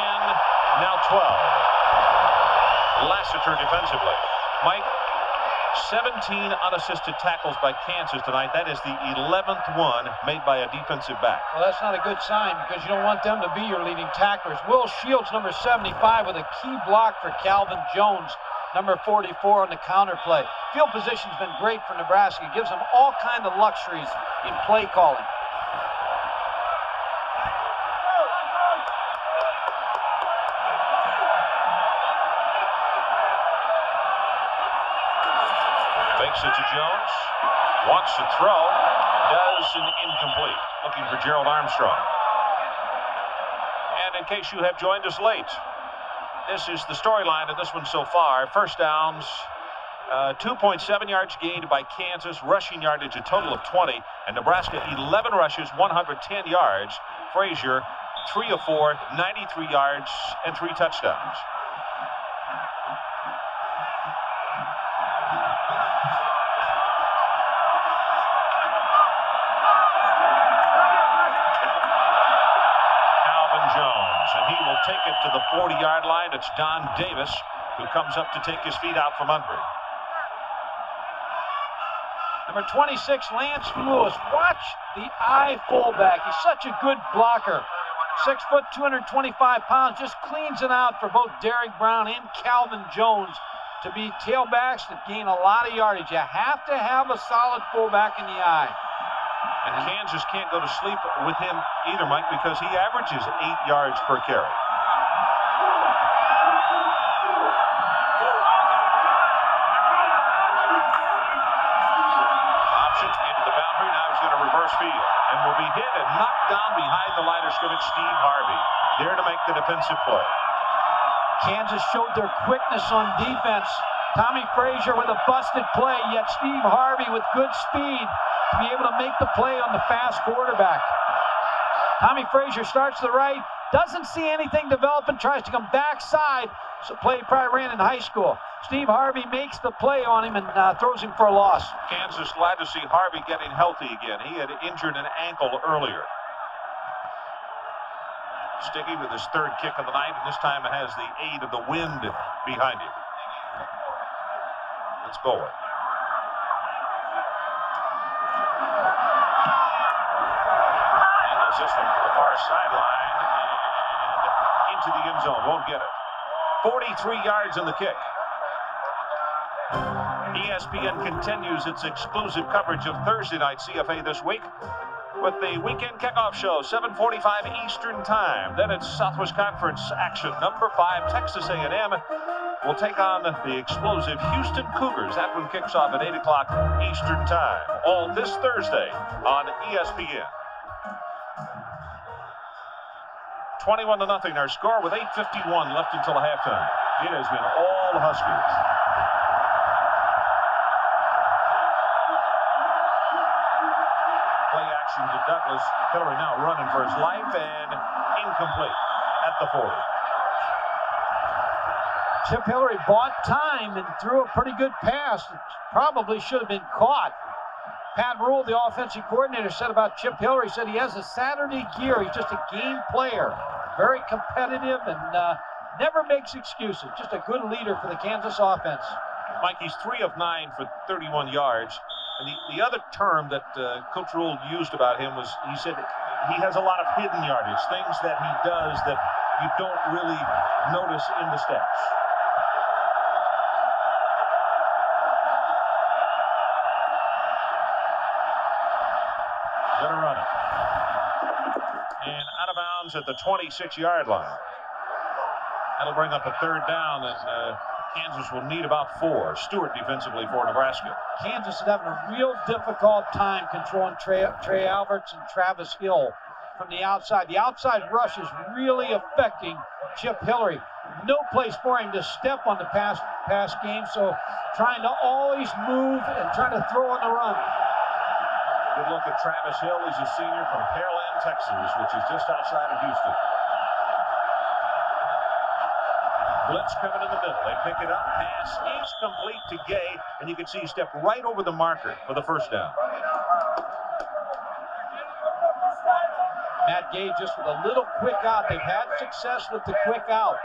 now 12. Lassiter defensively. Mike, 17 unassisted tackles by Kansas tonight. That is the 11th one made by a defensive back. Well, that's not a good sign because you don't want them to be your leading tacklers. Will Shields, number 75, with a key block for Calvin Jones, number 44 on the counter play. Field position's been great for Nebraska. It gives them all kinds of luxuries in play calling. Fakes it to Jones. Wants to throw. Does an incomplete. Looking for Gerald Armstrong. And in case you have joined us late, this is the storyline of this one so far. First downs, 2.7 yards gained by Kansas. Rushing yardage a total of 20. And Nebraska 11 rushes, 110 yards. Frazier 3 of 4, 93 yards and 3 touchdowns. And he will take it to the 40-yard line. It's Don Davis who comes up to take his feet out from under him. Number 26, Lance Lewis. Watch the eye fullback. He's such a good blocker. 6 foot, 225 pounds, just cleans it out for both Derek Brown and Calvin Jones to be tailbacks that gain a lot of yardage. You have to have a solid fullback in the eye. And Kansas can't go to sleep with him either, Mike, because he averages 8 yards per carry. Option into the boundary. Now he's going to reverse field and will be hit and knocked down behind the line of scrimmage. Steve Harvey there to make the defensive play. Kansas showed their quickness on defense. Tommie Frazier with a busted play, yet Steve Harvey with good speed to be able to make the play on the fast quarterback. Tommie Frazier starts to the right, doesn't see anything developing, tries to come backside. So play probably ran in high school. Steve Harvey makes the play on him and throws him for a loss. Kansas glad to see Harvey getting healthy again. He had injured an ankle earlier. Sticking with his third kick of the night, and this time it has the aid of the wind behind him. It's going. Handles this one to the far sideline and into the end zone. Won't get it. 43 yards in the kick. ESPN continues its exclusive coverage of Thursday night CFA this week with the weekend kickoff show, 7:45 Eastern Time. Then it's Southwest Conference action. Number 5, Texas A&M will take on the explosive Houston Cougars. That one kicks off at 8 o'clock Eastern Time. All this Thursday on ESPN. 21-0 our score with 8:51 left until halftime. It has been all Huskers. Play action to Douglas. Hillary now running for his life and incomplete at the 40. Chip Hillary bought time and threw a pretty good pass. It probably should have been caught. Pat Rule, the offensive coordinator, said about Chip Hillary, he said he has a Saturday gear. He's just a game player. Very competitive and never makes excuses. Just a good leader for the Kansas offense. Mike, he's 3 of 9 for 31 yards. And the other term that Coach Rule used about him was, he said he has a lot of hidden yardage, things that he does that you don't really notice in the stats. Gonna run it. And out of bounds at the 26-yard line. That'll bring up a 3rd down, and Kansas will need about 4. Stewart defensively for Nebraska. Kansas is having a real difficult time controlling Trey Alberts and Travis Hill from the outside. The outside rush is really affecting Chip Hillary. No place for him to step on the pass game, so trying to always move and trying to throw on the run. Good look at Travis Hill. He's a senior from Pearland, Texas, which is just outside of Houston. Blitz coming in the middle. They pick it up. Pass is complete to Gay, and you can see he stepped right over the marker for the 1st down. Matt Gay just with a little quick out. They've had success with the quick out.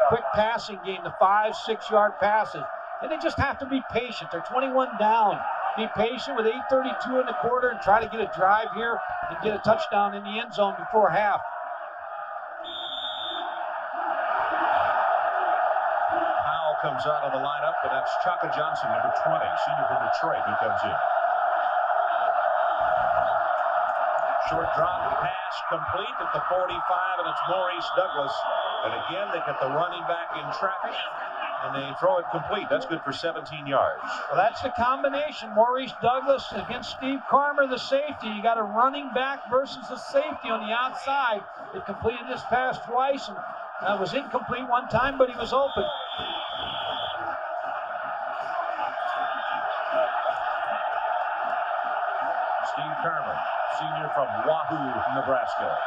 Quick passing game, the 5-6 yard passes. And they just have to be patient. They're 21 down. Be patient with 8:32 in the quarter and try to get a drive here and get a touchdown in the end zone before half. Powell comes out of the lineup, and that's Chaka Johnson, number 20, senior from Detroit, who comes in. Short drop pass complete at the 45, and it's Maurice Douglas. And again, they get the running back in traffic, and they throw it complete. That's good for 17 yards. Well, that's the combination. Maurice Douglas against Steve Carmer, the safety. You got a running back versus the safety on the outside. They completed this pass twice, and was incomplete one time, but he was open. Steve Carmer, senior from Wahoo, Nebraska.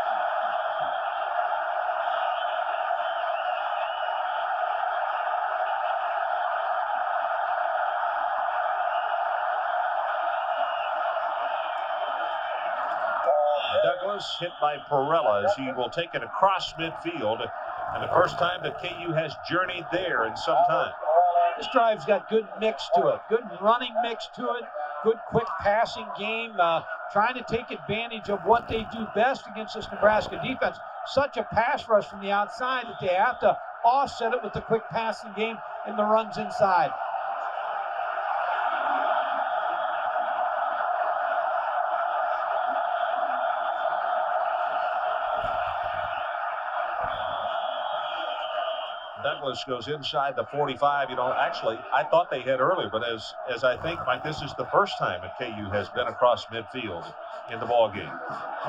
Douglas hit by Perella as he will take it across midfield, and the first time that KU has journeyed there in some time. This drive's got good mix to it, good running mix to it, good quick passing game, trying to take advantage of what they do best against this Nebraska defense. such a pass rush from the outside that they have to offset it with the quick passing game and the runs inside. Douglas goes inside the 45. You know, actually, I thought they had earlier, but as I think, Mike, this is the first time that KU has been across midfield in the ball game.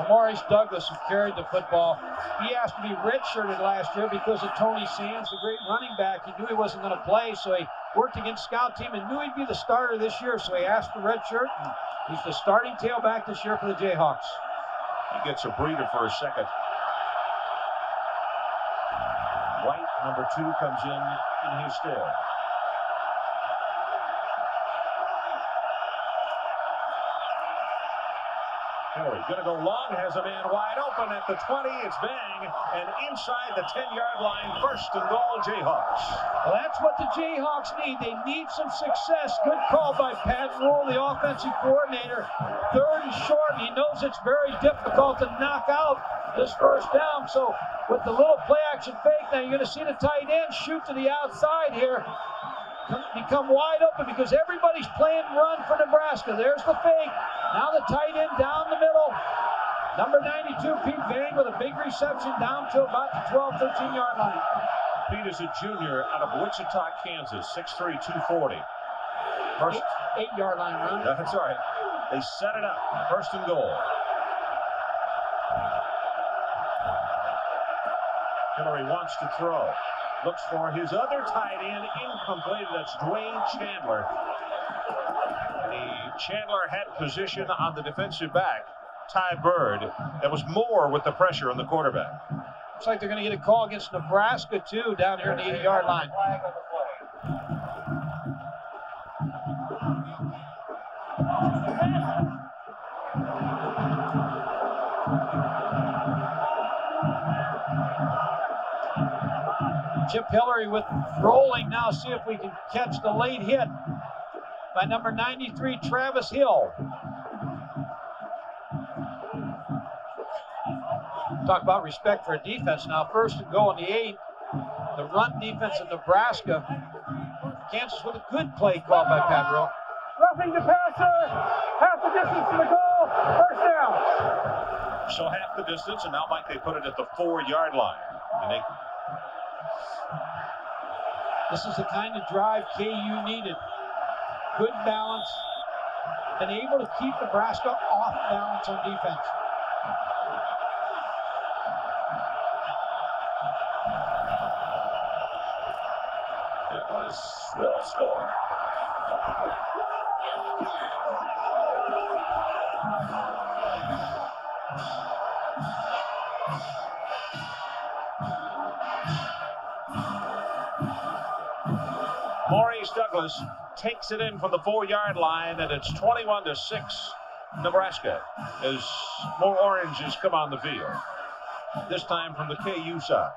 Maurice Douglas, who carried the football, he asked to be redshirted last year because of Tony Sands, the great running back. He knew he wasn't going to play, so he worked against scout team and knew he'd be the starter this year, so he asked for redshirt, and he's the starting tailback this year for the Jayhawks. He gets a breather for a second. White, number 2, comes in his stead. Hillary going to go long, has a man wide open at the 20. It's bang, and inside the 10-yard line, first and goal, Jayhawks. Well, that's what the Jayhawks need. They need some success. Good call by Pat Rule, the offensive coordinator. Third and short, and he knows it's very difficult to knock out this first down. So with the little play-action fake, now you're going to see the tight end shoot to the outside here. Become wide open because everybody's playing run for Nebraska. There's the fake. Now the tight end down the middle. Number 92, Pete Vang, with a big reception down to about the 12, 13-yard line. Pete is a junior out of Wichita, Kansas, 6'3", 240. First 8-yard line run. That's all right. They set it up. First and goal. Hillary wants to throw. Looks for his other tight end, incomplete. That's Dwayne Chandler. Chandler had position on the defensive back, Ty Bird. That was more with the pressure on the quarterback. Looks like they're going to get a call against Nebraska, too, down here on the 8-yard line. Chip Hillary with rolling now. See if we can catch the late hit by number 93, Travis Hill. Talk about respect for a defense now. First and goal on the 8. The run defense of Nebraska. Kansas with a good play called by Pat Rowe. Roughing the passer. Half the distance to the goal. First down. So half the distance, and now Mike, they put it at the 4-yard line. And this is the kind of drive KU needed. Good balance, and able to keep Nebraska off balance on defense. It will score. Maurice Douglas takes it in from the 4-yard line, and it's 21-6 Nebraska as more oranges come on the field. This time from the KU side.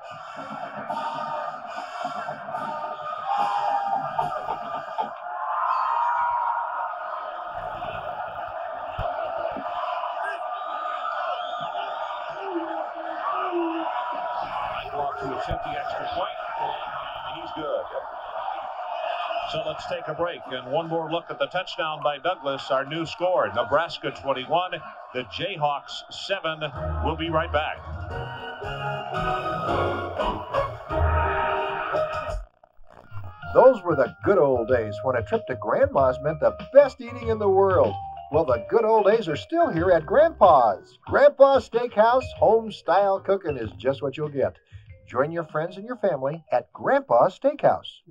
Walk to attempt the extra point. He's good. So let's take a break and one more look at the touchdown by Douglas, our new score. Nebraska 21, the Jayhawks 7. We'll be right back. Those were the good old days when a trip to Grandma's meant the best eating in the world. Well, the good old days are still here at Grandpa's. Grandpa's Steakhouse, home-style cooking is just what you'll get. Join your friends and your family at Grandpa's Steakhouse.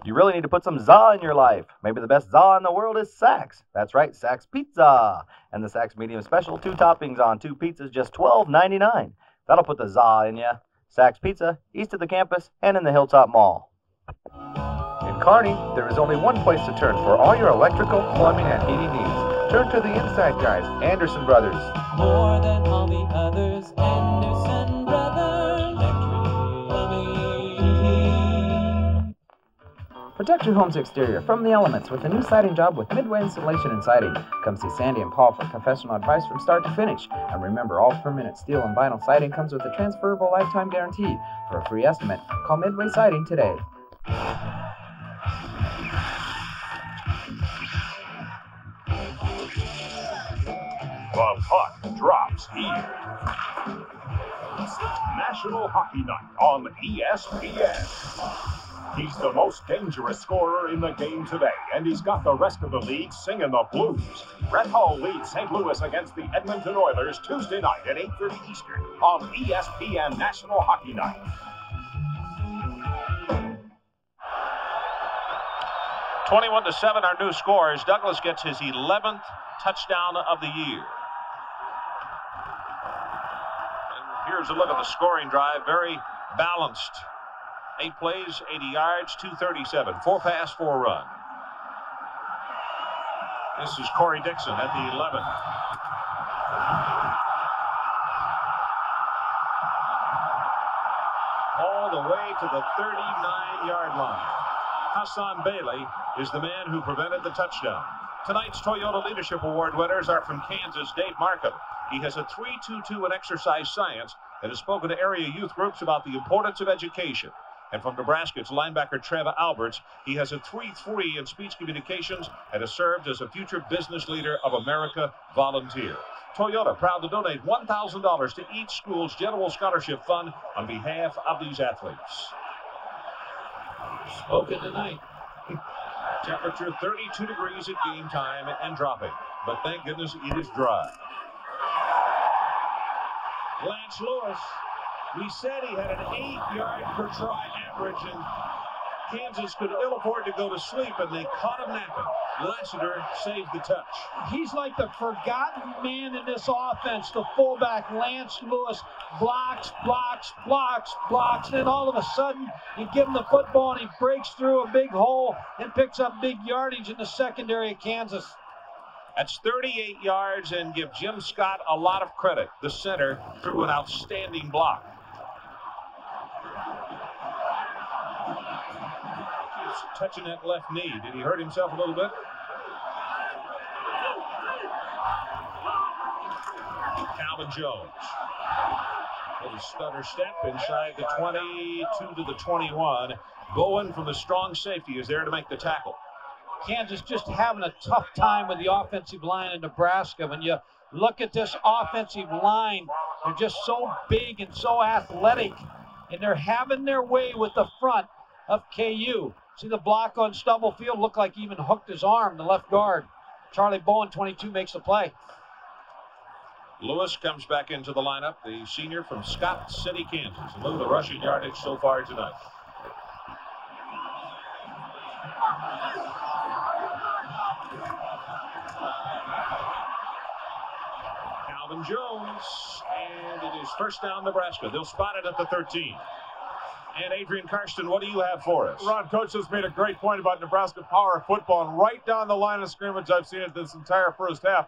You really need to put some za in your life. Maybe the best za in the world is Saks. That's right, Saks Pizza. And the Saks Medium Special, 2 toppings on 2 pizzas, just $12.99. That'll put the za in ya. Saks Pizza, east of the campus and in the Hilltop Mall. In Kearney, there is only one place to turn for all your electrical, plumbing, and heating needs. Turn to the Inside Guys, Anderson Brothers. More than all the others, Anderson Brothers. Electric plumbing. Protect your home's exterior from the elements with a new siding job with Midway Insulation and Siding. Come see Sandy and Paul for professional advice from start to finish. And remember, all permanent steel and vinyl siding comes with a transferable lifetime guarantee. For a free estimate, call Midway Siding today. The puck drops here. National Hockey Night on ESPN. He's the most dangerous scorer in the game today, and he's got the rest of the league singing the blues. Brett Hull leads St. Louis against the Edmonton Oilers Tuesday night at 8:30 Eastern on ESPN National Hockey Night. (21-7) our new scores. Douglas gets his 11th touchdown of the year. And here's a look at the scoring drive. Very balanced. 8 plays, 80 yards, 237. 4 pass, 4 run. This is Corey Dixon at the 11. All the way to the 39-yard line. Hassan Bailey is the man who prevented the touchdown. Tonight's Toyota Leadership Award winners are from Kansas, Dave Markham. He has a 3.22 in exercise science and has spoken to area youth groups about the importance of education. And from Nebraska, it's linebacker Treva Alberts. He has a 3.3 in speech communications and has served as a future business leader of America volunteer. Toyota proud to donate $1,000 to each school's General Scholarship Fund on behalf of these athletes. Spoken tonight. Temperature 32 degrees at game time and dropping. But thank goodness it is dry. Lance Lewis. We said he had an 8-yard per try average, and Kansas could ill afford to go to sleep, and they caught him napping. Lassiter saved the touch. He's like the forgotten man in this offense. The fullback, Lance Lewis, blocks, and then all of a sudden, you give him the football, and he breaks through a big hole and picks up big yardage in the secondary of Kansas. That's 38 yards, and give Jim Scott a lot of credit. The center threw an outstanding block. Touching that left knee. Did he hurt himself a little bit? Calvin Jones. Little stutter step inside the 22 to the 21. Bowen from the strong safety is there to make the tackle. Kansas just having a tough time with the offensive line in Nebraska. When you look at this offensive line, they're just so big and so athletic, and they're having their way with the front of KU. See the block on Stubblefield? Looked like he even hooked his arm, the left guard. Charlie Bowen, 22, makes the play. Lewis comes back into the lineup, the senior from Scott City, Kansas. And look at the rushing yardage so far tonight. Calvin Jones, and it is first down Nebraska. They'll spot it at the 13. And Adrian Karsten, what do you have for us? Ron, Coach just made a great point about Nebraska power football, and right down the line of scrimmage, I've seen it this entire first half.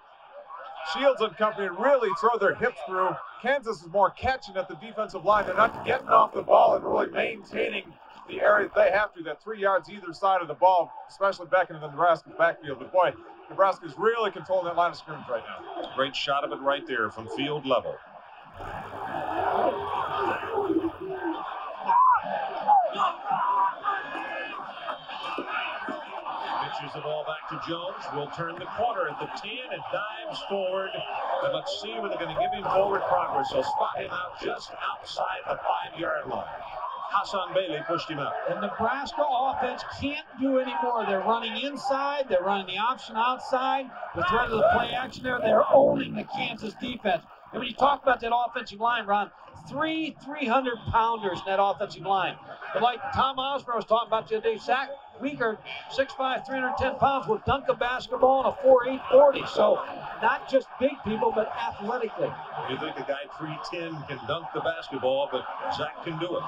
Shields and company really throw their hips through. Kansas is more catching at the defensive line. They're not getting off the ball and really maintaining the area they have to, that 3 yards either side of the ball, especially back into the Nebraska backfield. But boy, Nebraska's really controlling that line of scrimmage right now. Great shot of it right there from field level. Pitches the ball back to Jones. Will turn the corner at the 10 and dives forward. And let's see where they're going to give him forward progress. They'll spot him out just outside the 5-yard line. Hassan Bailey pushed him out. The Nebraska offense can't do any more. They're running inside. They're running the option outside. The threat of the play action there. They're owning the Kansas defense. And when you talk about that offensive line, Ron, 300-pounders in that offensive line. But like Tom Osborne was talking about the other day, Zach Weaker, 6'5", 310 pounds, will dunk a basketball in a 4.8 40. So not just big people, but athletically. You think a guy 310 can dunk the basketball, but Zach can do it.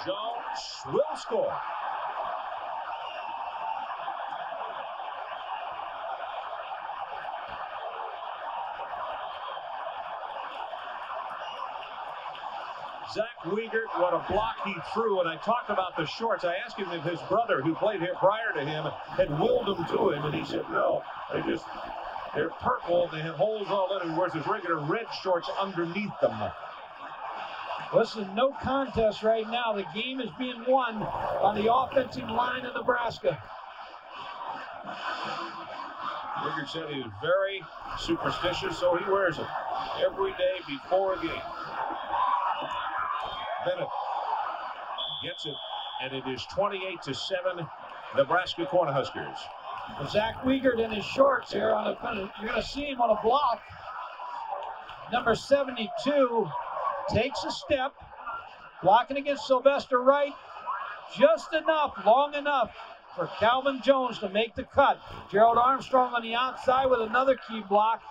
Jones will score. Zach Wiegert, what a block he threw. And I talked about the shorts. I asked him if his brother, who played here prior to him, had willed them to him. And he said, no, they're purple. They have holes all in. He wears his regular red shorts underneath them. Listen, no contest right now. The game is being won by the offensive line of Nebraska. Wiegert said he was very superstitious, so he wears them every day before a game. Bennett gets it, and it is 28-7, Nebraska Cornhuskers. Zach Wiegert in his shorts here. You're going to see him on a block. Number 72 takes a step, blocking against Sylvester Wright. Just enough, long enough for Calvin Jones to make the cut. Gerald Armstrong on the outside with another key block.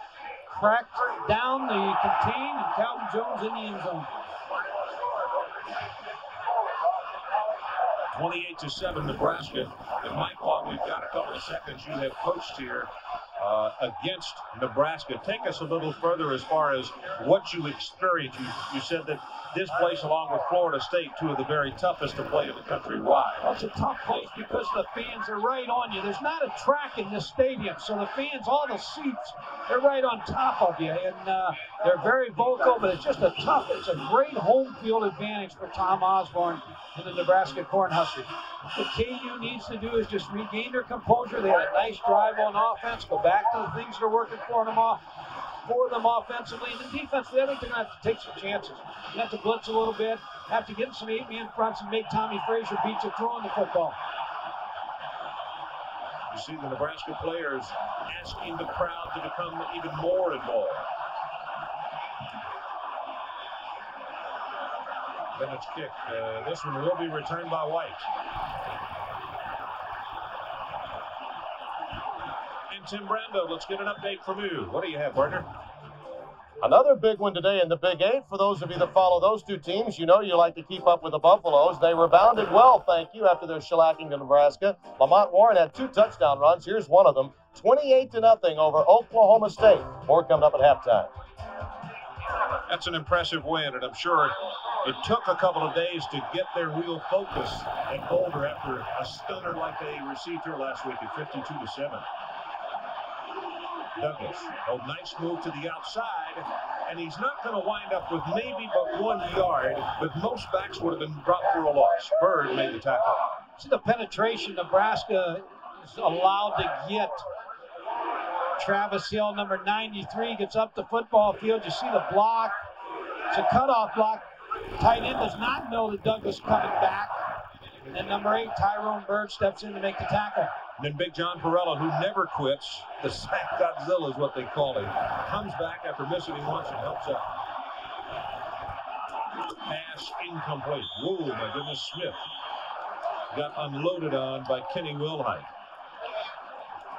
Cracked down the contain, and Calvin Jones in the end zone. 28-7 Nebraska. And Mike, while we've got a couple of seconds, you have coached here against Nebraska. Take us a little further as far as what you experienced. You said that this place, along with Florida State, two of the very toughest to play in the country. Why? Well, it's a tough place because the fans are right on you. There's not a track in this stadium, so the fans, all the seats, they're right on top of you, and they're very vocal, but it's just it's a great home field advantage for Tom Osborne and the Nebraska Cornhuskers. What KU needs to do is just regain their composure. They had a nice drive on offense, go back to the things that are working for them offensively, and then defensively, I think they're going to have to take some chances. You have to blitz a little bit, have to get in some 8-man fronts and make Tommie Frazier beat you throwing the football. You see the Nebraska players asking the crowd to become even more involved. Bennett's kick. This one will be returned by White. And Tim Brando, let's get an update from you. What do you have, partner? Another big one today in the Big 8. For those of you that follow those two teams, you know you like to keep up with the Buffaloes. They rebounded well, thank you, after their shellacking to Nebraska. Lamont Warren had 2 touchdown runs. Here's one of them, 28-0 over Oklahoma State. More coming up at halftime. That's an impressive win, and I'm sure it took a couple of days to get their real focus at Boulder after a stunner like they received here last week at 52-7. Douglas, a nice move to the outside, and he's not going to wind up with maybe but 1 yard, but most backs would have been dropped for a loss. Bird made the tackle. See the penetration Nebraska is allowed to get. Travis Hill, number 93, gets up the football field. You see the block. It's a cutoff block. Tight end does not know that Douglas coming back. And then number 8, Tyrone Bird, steps in to make the tackle. And then Big John Perella, who never quits, the sack Godzilla is what they call him, comes back after missing him once and helps out. Pass incomplete. Whoa, my goodness, Smith got unloaded on by Kenny Wilhite.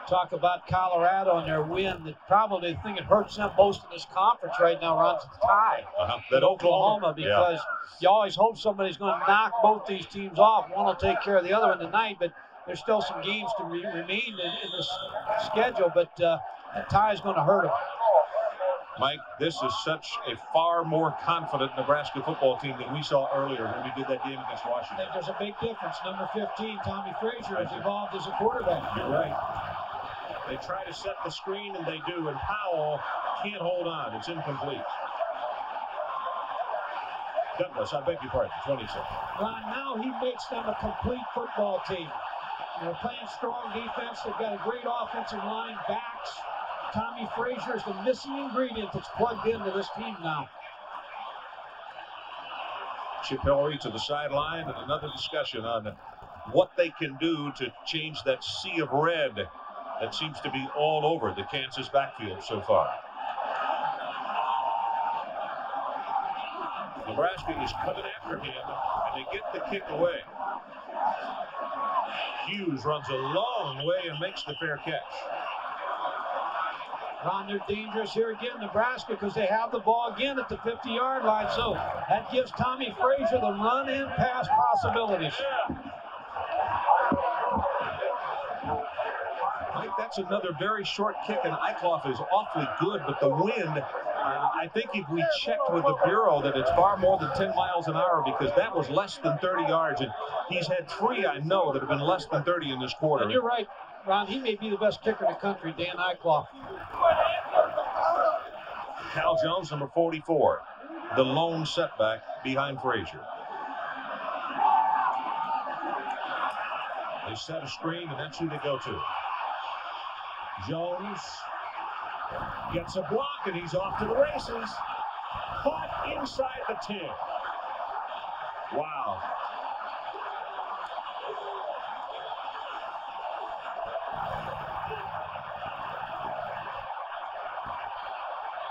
Talk about Colorado and their win. That probably the thing that hurts them most in this conference right now, runs the tie. That Oklahoma, because you always hope somebody's going to knock both these teams off. One will take care of the other one tonight, but there's still some games to remain in this schedule, but that tie is going to hurt them. Mike, this is such a far more confident Nebraska football team than we saw earlier when we did that game against Washington. I think there's a big difference. Number 15, Tommie Frazier, has evolved as a quarterback. You're right. They try to set the screen, and they do, and Powell can't hold on. It's incomplete. Douglas, I beg your pardon, 26. Ron, now he makes them a complete football team. They're playing strong defense. They've got a great offensive line, backs. Tommie Frazier is the missing ingredient that's plugged into this team now. Chip Hillary to the sideline, and another discussion on what they can do to change that sea of red that seems to be all over the Kansas backfield so far. Nebraska is coming after him, and they get the kick away. Hughes runs a long way and makes the fair catch. Ron, they're dangerous here again, Nebraska, because they have the ball again at the 50-yard line. So that gives Tommie Frazier the run and pass possibilities. I think that's another very short kick, and Eichloff is awfully good, but the wind I think if we checked with the Bureau that it's far more than 10 miles an hour because that was less than 30 yards. And he's had 3, I know, that have been less than 30 in this quarter. And you're right, Ron. He may be the best kicker in the country, Dan Eichloff. Cal Jones, number 44, the lone setback behind Frazier. They set a screen, and that's who they go to. Jones gets a block, and he's off to the races. Caught inside the 10. Wow.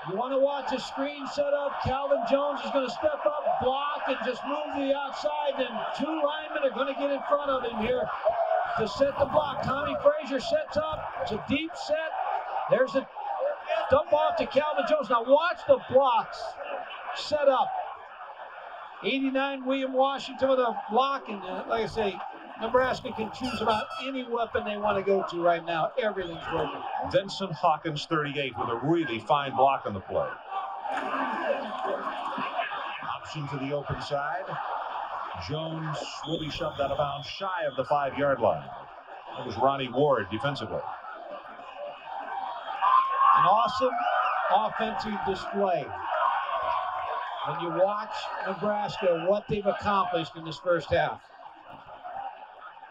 You want to watch a screen set up? Calvin Jones is going to step up, block, and just move to the outside. And 2 linemen are going to get in front of him here to set the block. Tommie Frazier sets up. It's a deep set. There's a dump off to Calvin Jones. Now watch the blocks set up. 89 William Washington with a block. And like I say, Nebraska can choose about any weapon they want to go to right now. Everything's working. Vincent Hawkins, 38, with a really fine block on the play. Option to the open side. Jones will be shoved out of bounds shy of the 5-yard line. That was Ronnie Ward defensively. An awesome offensive display. When you watch Nebraska, what they've accomplished in this first half.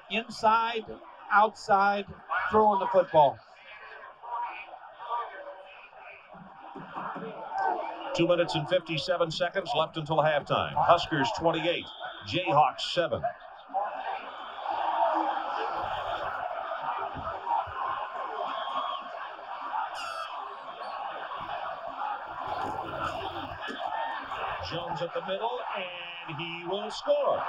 Inside, outside, throwing the football. 2 minutes and 57 seconds left until halftime. Huskers 28, Jayhawks 7. Jones at the middle, and he will score.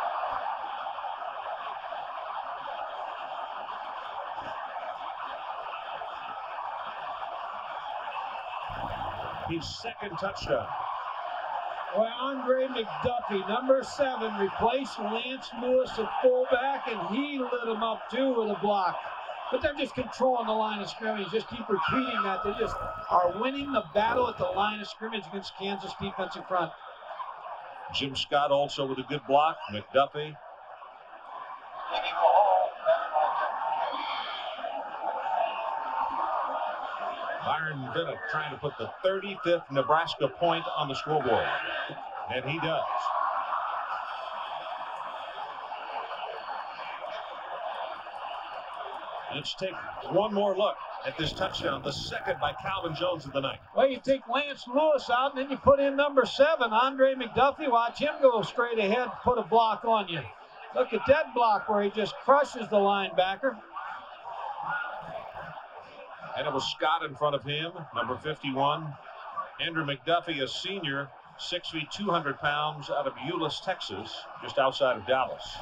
His second touchdown. Boy, Andre McDuffie, number 7, replaced Lance Lewis at fullback, and he lit him up too with a block. But they're just controlling the line of scrimmage. Just keep repeating that. They just are winning the battle at the line of scrimmage against Kansas defensive front. Jim Scott also with a good block. McDuffie. Byron Bennett trying to put the 35th Nebraska point on the scoreboard. And he does. Let's take one more look at this touchdown, the second by Calvin Jones of the night. Well, you take Lance Lewis out, and then you put in number 7, Andre McDuffie. Watch him go straight ahead and put a block on you. Look at that block where he just crushes the linebacker. And it was Scott in front of him, number 51. Andrew McDuffie, a senior, 6 feet, 200 pounds, out of Euless, Texas, just outside of Dallas.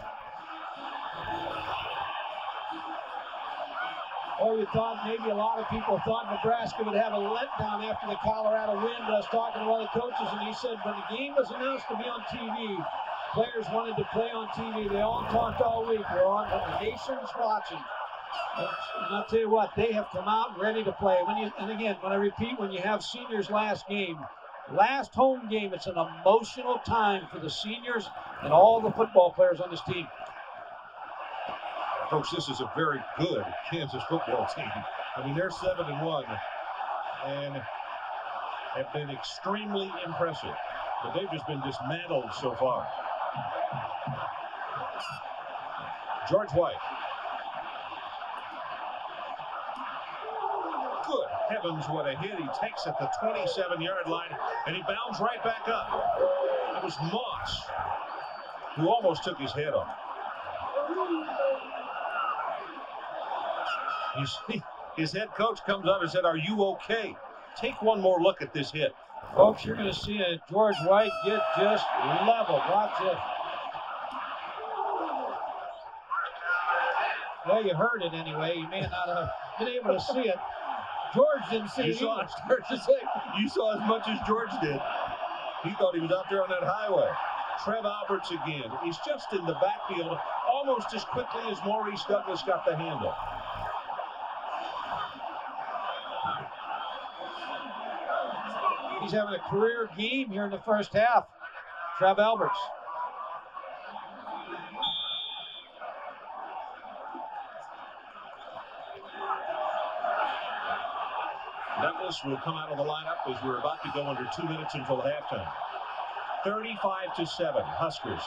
Oh, you thought maybe a lot of people thought Nebraska would have a letdown after the Colorado win. But I was talking to one of the coaches, and he said when the game was announced to be on TV, players wanted to play on TV. They all talked all week. We're on, the nation's watching. And I'll tell you what, they have come out ready to play. And again, when I repeat, when you have seniors' last game, last home game, it's an emotional time for the seniors and all the football players on this team. Folks, this is a very good Kansas football team. I mean, they're 7-1 and have been extremely impressive. But they've just been dismantled so far. George White. Good heavens, what a hit. He takes at the 27-yard line, and he bounds right back up. It was Moss who almost took his head off. His head coach comes up and said, "Are you okay? Take one more look at this hit." Folks, you're going to see a George White get just leveled. Watch it. Well, you heard it anyway. You may not have been able to see it. George didn't see it either. You saw as much as George did. He thought he was out there on that highway. Trev Alberts again. He's just in the backfield almost as quickly as Maurice Douglas got the handle. He's having a career game here in the first half. Trev Alberts. Douglas will come out of the lineup as we're about to go under 2 minutes until halftime. 35-7, Huskers.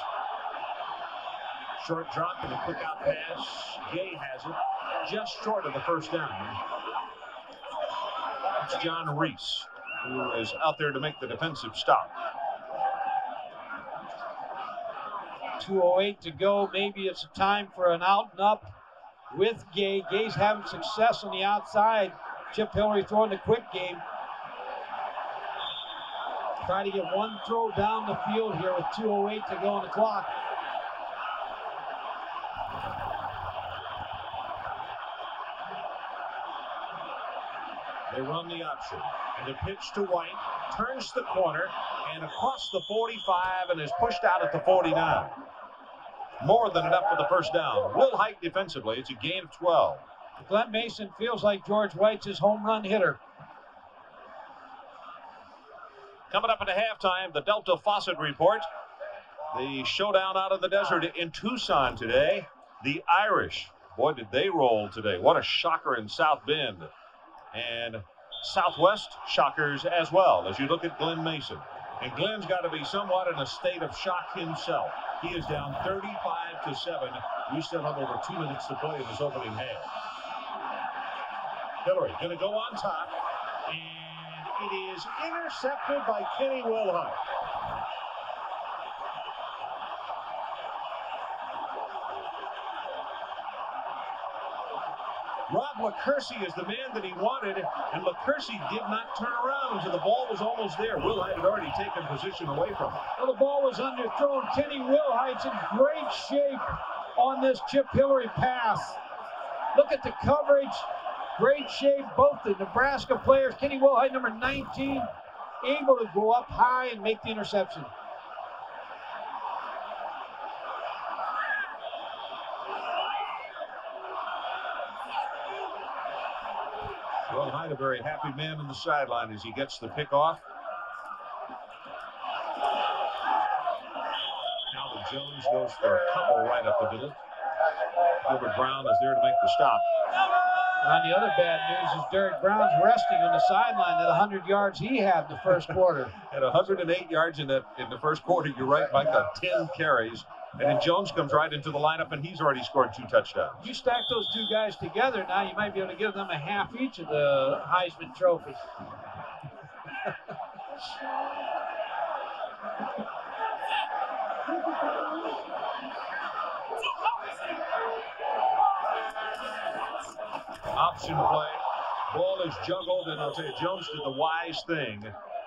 Short drop and a quick out pass. Gay has it just short of the first down. It's John Reese who is out there to make the defensive stop. 2:08 to go. Maybe it's a time for an out and up with Gay. Gay's having success on the outside. Chip Hillary throwing the quick game. Trying to get one throw down the field here with 2:08 to go on the clock. They run the option. And the pitch to White. Turns the corner and across the 45 and is pushed out at the 49. More than enough for the first down. Will Height defensively. It's a gain of 12. Glen Mason feels like George White's his home run hitter. Coming up at the halftime, the Delta Faucet Report. The showdown out of the desert in Tucson today. The Irish, boy, did they roll today. What a shocker in South Bend. And Southwest shockers as well, as you look at Glen Mason. And Glen's got to be somewhat in a state of shock himself. He is down 35-7. We still have over 2 minutes to play in this opening half. Hillary going to go on top, and it is intercepted by Kenny Wilhite. Rob LaCursey is the man that he wanted, and LaCursey did not turn around until the ball was almost there. Wilhite had already taken position away from him. Well, the ball was underthrown. Kenny Wilhite's in great shape on this Chip Hillary pass. Look at the coverage. Great shape, both the Nebraska players. Kenny Wilhite, number 19, able to go up high and make the interception. Wilhite, a very happy man on the sideline as he gets the pick off. Calvin Jones goes for a couple right up the middle. Gilbert Brown is there to make the stop. On the other bad news is Derek Brown's resting on the sideline at 100 yards he had in the first quarter. At 108 yards in the first quarter, you're right, Mike, on 10 carries. And then Jones comes right into the lineup, and he's already scored 2 touchdowns. You stack those two guys together, now you might be able to give them a half each of the Heisman trophies. Option play. Ball is juggled, and I'll tell you, Jones did the wise thing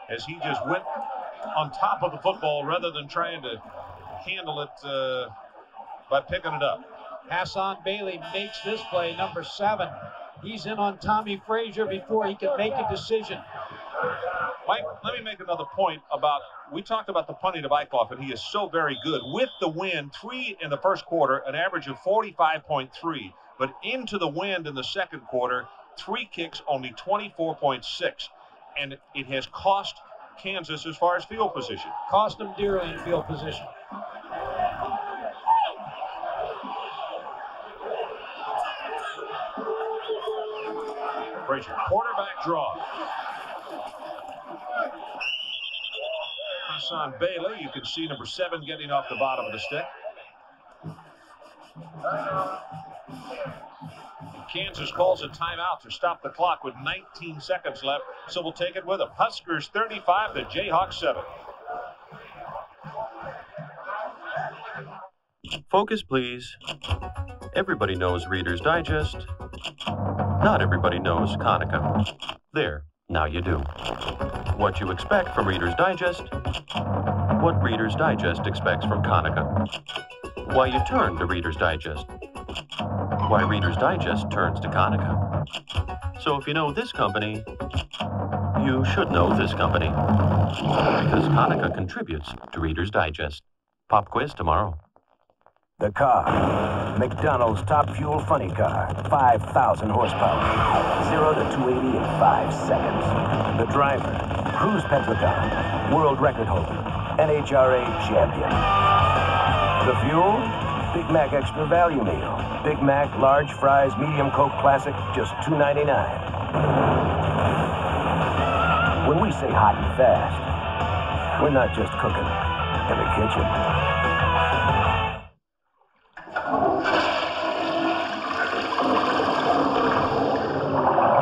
as he just went on top of the football rather than trying to handle it by picking it up. Hassan Bailey makes this play, number 7. He's in on Tommie Frazier before he can make a decision. Mike, let me make another point about, we talked about the punting of Eichhoff, and he is so very good. With the wind, 3 in the first quarter, an average of 45.3. But into the wind in the second quarter, 3 kicks, only 24.6. And it has cost Kansas as far as field position. Cost them dearly in field position. Frazier, quarterback draw. Hassan Bailey, you can see number 7 getting off the bottom of the stick. Kansas calls a timeout to stop the clock with 19 seconds left, so we'll take it with them. Huskers 35, the Jayhawks 7. Focus, please. Everybody knows Reader's Digest. Not everybody knows Konica. There, now you do. What you expect from Reader's Digest, what Reader's Digest expects from Konica. Why you turn to Reader's Digest. Why Reader's Digest turns to Konica. So if you know this company, you should know this company. Because Konica contributes to Reader's Digest. Pop quiz tomorrow. The car. McDonald's top fuel funny car. 5,000 horsepower. 0 to 280 in 5 seconds. The driver. Cruz Petrogon, world record holder, NHRA champion. The fuel? Big Mac Extra Value Meal. Big Mac, large fries, medium Coke Classic, just $2.99. When we say hot and fast, we're not just cooking in the kitchen.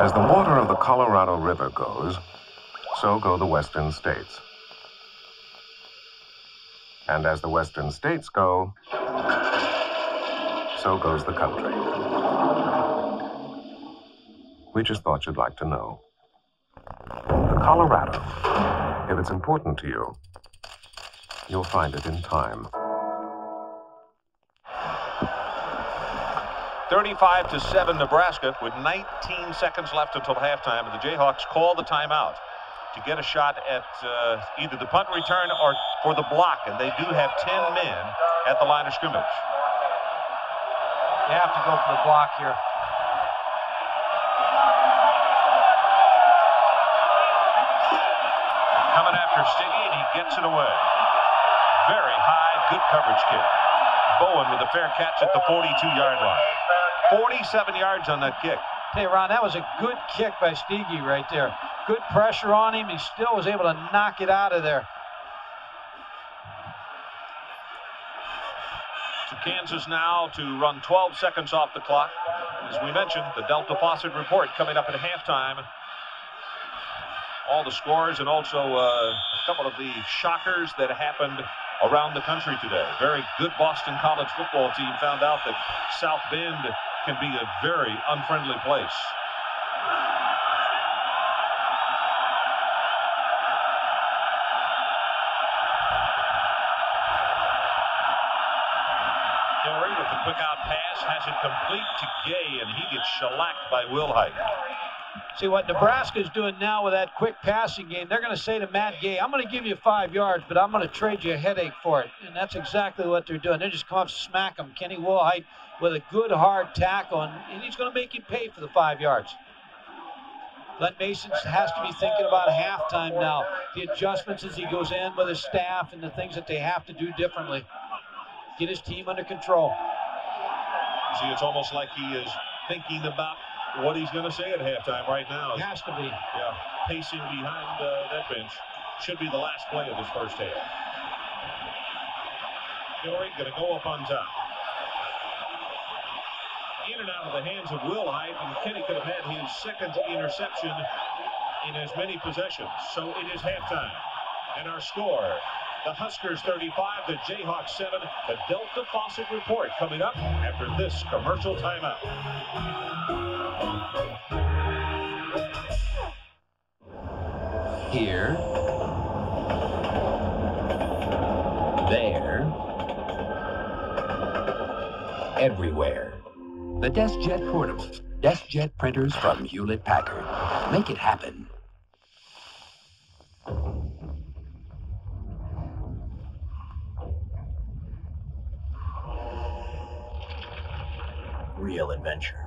As the water of the Colorado River goes, so go the western states. And as the western states go, so goes the country. We just thought you'd like to know. The Colorado, if it's important to you, you'll find it in time. 35-7 Nebraska with 19 seconds left until halftime, and the Jayhawks call the timeout to get a shot at either the punt return or for the block, and they do have 10 men at the line of scrimmage. They have to go for the block here. Coming after Stiggy, and he gets it away. Very high, good coverage kick. Bowen with a fair catch at the 42-yard line. 47 yards on that kick. Hey, Ron, that was a good kick by Stiggy right there. Good pressure on him. He still was able to knock it out of there. So Kansas now to run 12 seconds off the clock. As we mentioned, the Delta Faucet report coming up at halftime. All the scores and also a couple of the shockers that happened around the country today. Very good Boston College football team found out that South Bend can be a very unfriendly place. Dory with the quick out pass has it complete to Gay, and he gets shellacked by Wilhite. See what Nebraska's doing now with that quick passing game, they're going to say to Matt Gay, I'm going to give you 5 yards, but I'm going to trade you a headache for it. And that's exactly what they're doing. They just come up, smack him. Kenny Wilhite with a good hard tackle, and he's going to make him pay for the 5 yards. Glen Mason has to be thinking about halftime now. The adjustments as he goes in with his staff and the things that they have to do differently. Get his team under control. See, it's almost like he is thinking about what he's going to say at halftime right now. It has to be. Yeah, pacing behind that bench. Should be the last play of this first half. Dory going to go up on top. In and out of the hands of Wilhite, and Kenny could have had his second interception in as many possessions. So it is halftime. And our score, the Huskers 35, the Jayhawks 7. The Delta Faucet report coming up after this commercial timeout. Here, there, everywhere. The DeskJet Portable. DeskJet printers from Hewlett-Packard. Make it happen. Real adventure.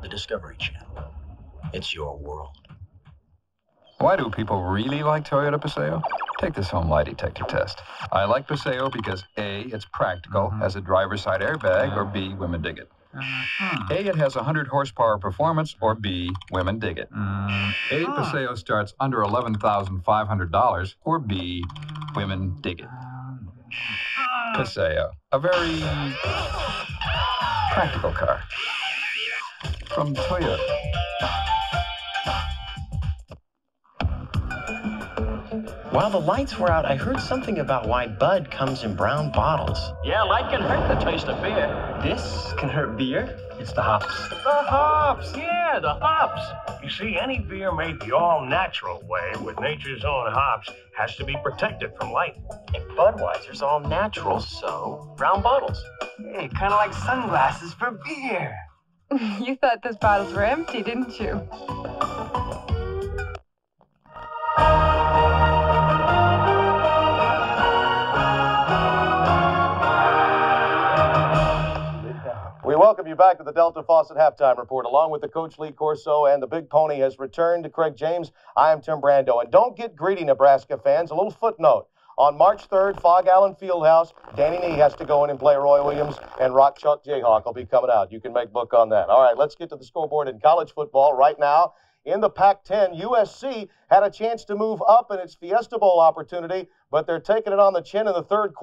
The Discovery Channel. It's your world. Why do people really like Toyota Paseo? Take this home lie detector test. I like Paseo because A, it's practical, has a driver's side airbag, or B, women dig it. A, it has 100 horsepower performance, or B, women dig it. A, Paseo starts under $11,500, or B, women dig it. Paseo, a very practical car from Toyota. While the lights were out, I heard something about why Bud comes in brown bottles. Yeah, light can hurt the taste of beer. This can hurt beer? It's the hops. The hops, yeah, the hops. You see, any beer made the all-natural way with nature's own hops has to be protected from light. And Budweiser's all natural, so brown bottles. Hey, kind of like sunglasses for beer. You thought those bottles were empty, didn't you? We welcome welcome you back to the Delta Faucet Halftime Report. Along with the Coach Lee Corso and the Big Pony has returned to Craig James. I am Tim Brando. And don't get greedy, Nebraska fans. A little footnote. On March 3rd, Fog Allen Fieldhouse, Danny Nee has to go in and play Roy Williams, and Rock Chalk Jayhawk will be coming out. You can make book on that. All right, let's get to the scoreboard in college football right now. In the Pac-10, USC had a chance to move up in its Fiesta Bowl opportunity, but they're taking it on the chin in the fourth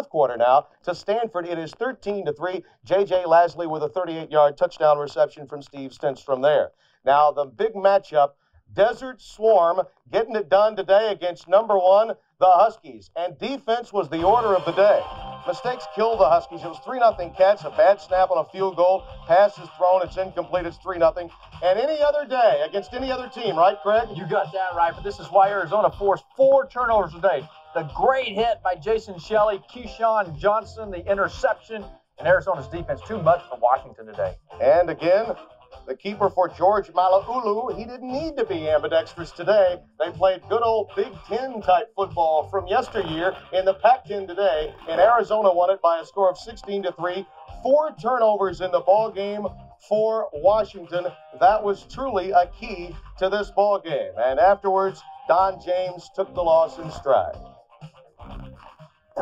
quarter now to Stanford. It is 13-3. J.J. Lasley with a 38-yard touchdown reception from Steve Stenstrom there. Now, the big matchup, Desert Swarm getting it done today against number 1, the Huskies. And defense was the order of the day. Mistakes killed the Huskies. It was 3-0 Cats, a bad snap on a field goal. Pass is thrown, it's incomplete, it's 3-0. And any other day, against any other team, right, Craig? You got that right, but this is why Arizona forced 4 turnovers today. The great hit by Jason Shelley, Keyshawn Johnson, the interception, and Arizona's defense too much for Washington today. And again, the keeper for George Malaulu, he didn't need to be ambidextrous today. They played good old Big Ten type football from yesteryear in the Pac-10 today, and Arizona won it by a score of 16-3. 4 turnovers in the ball game for Washington. That was truly a key to this ball game. And afterwards, Don James took the loss in stride.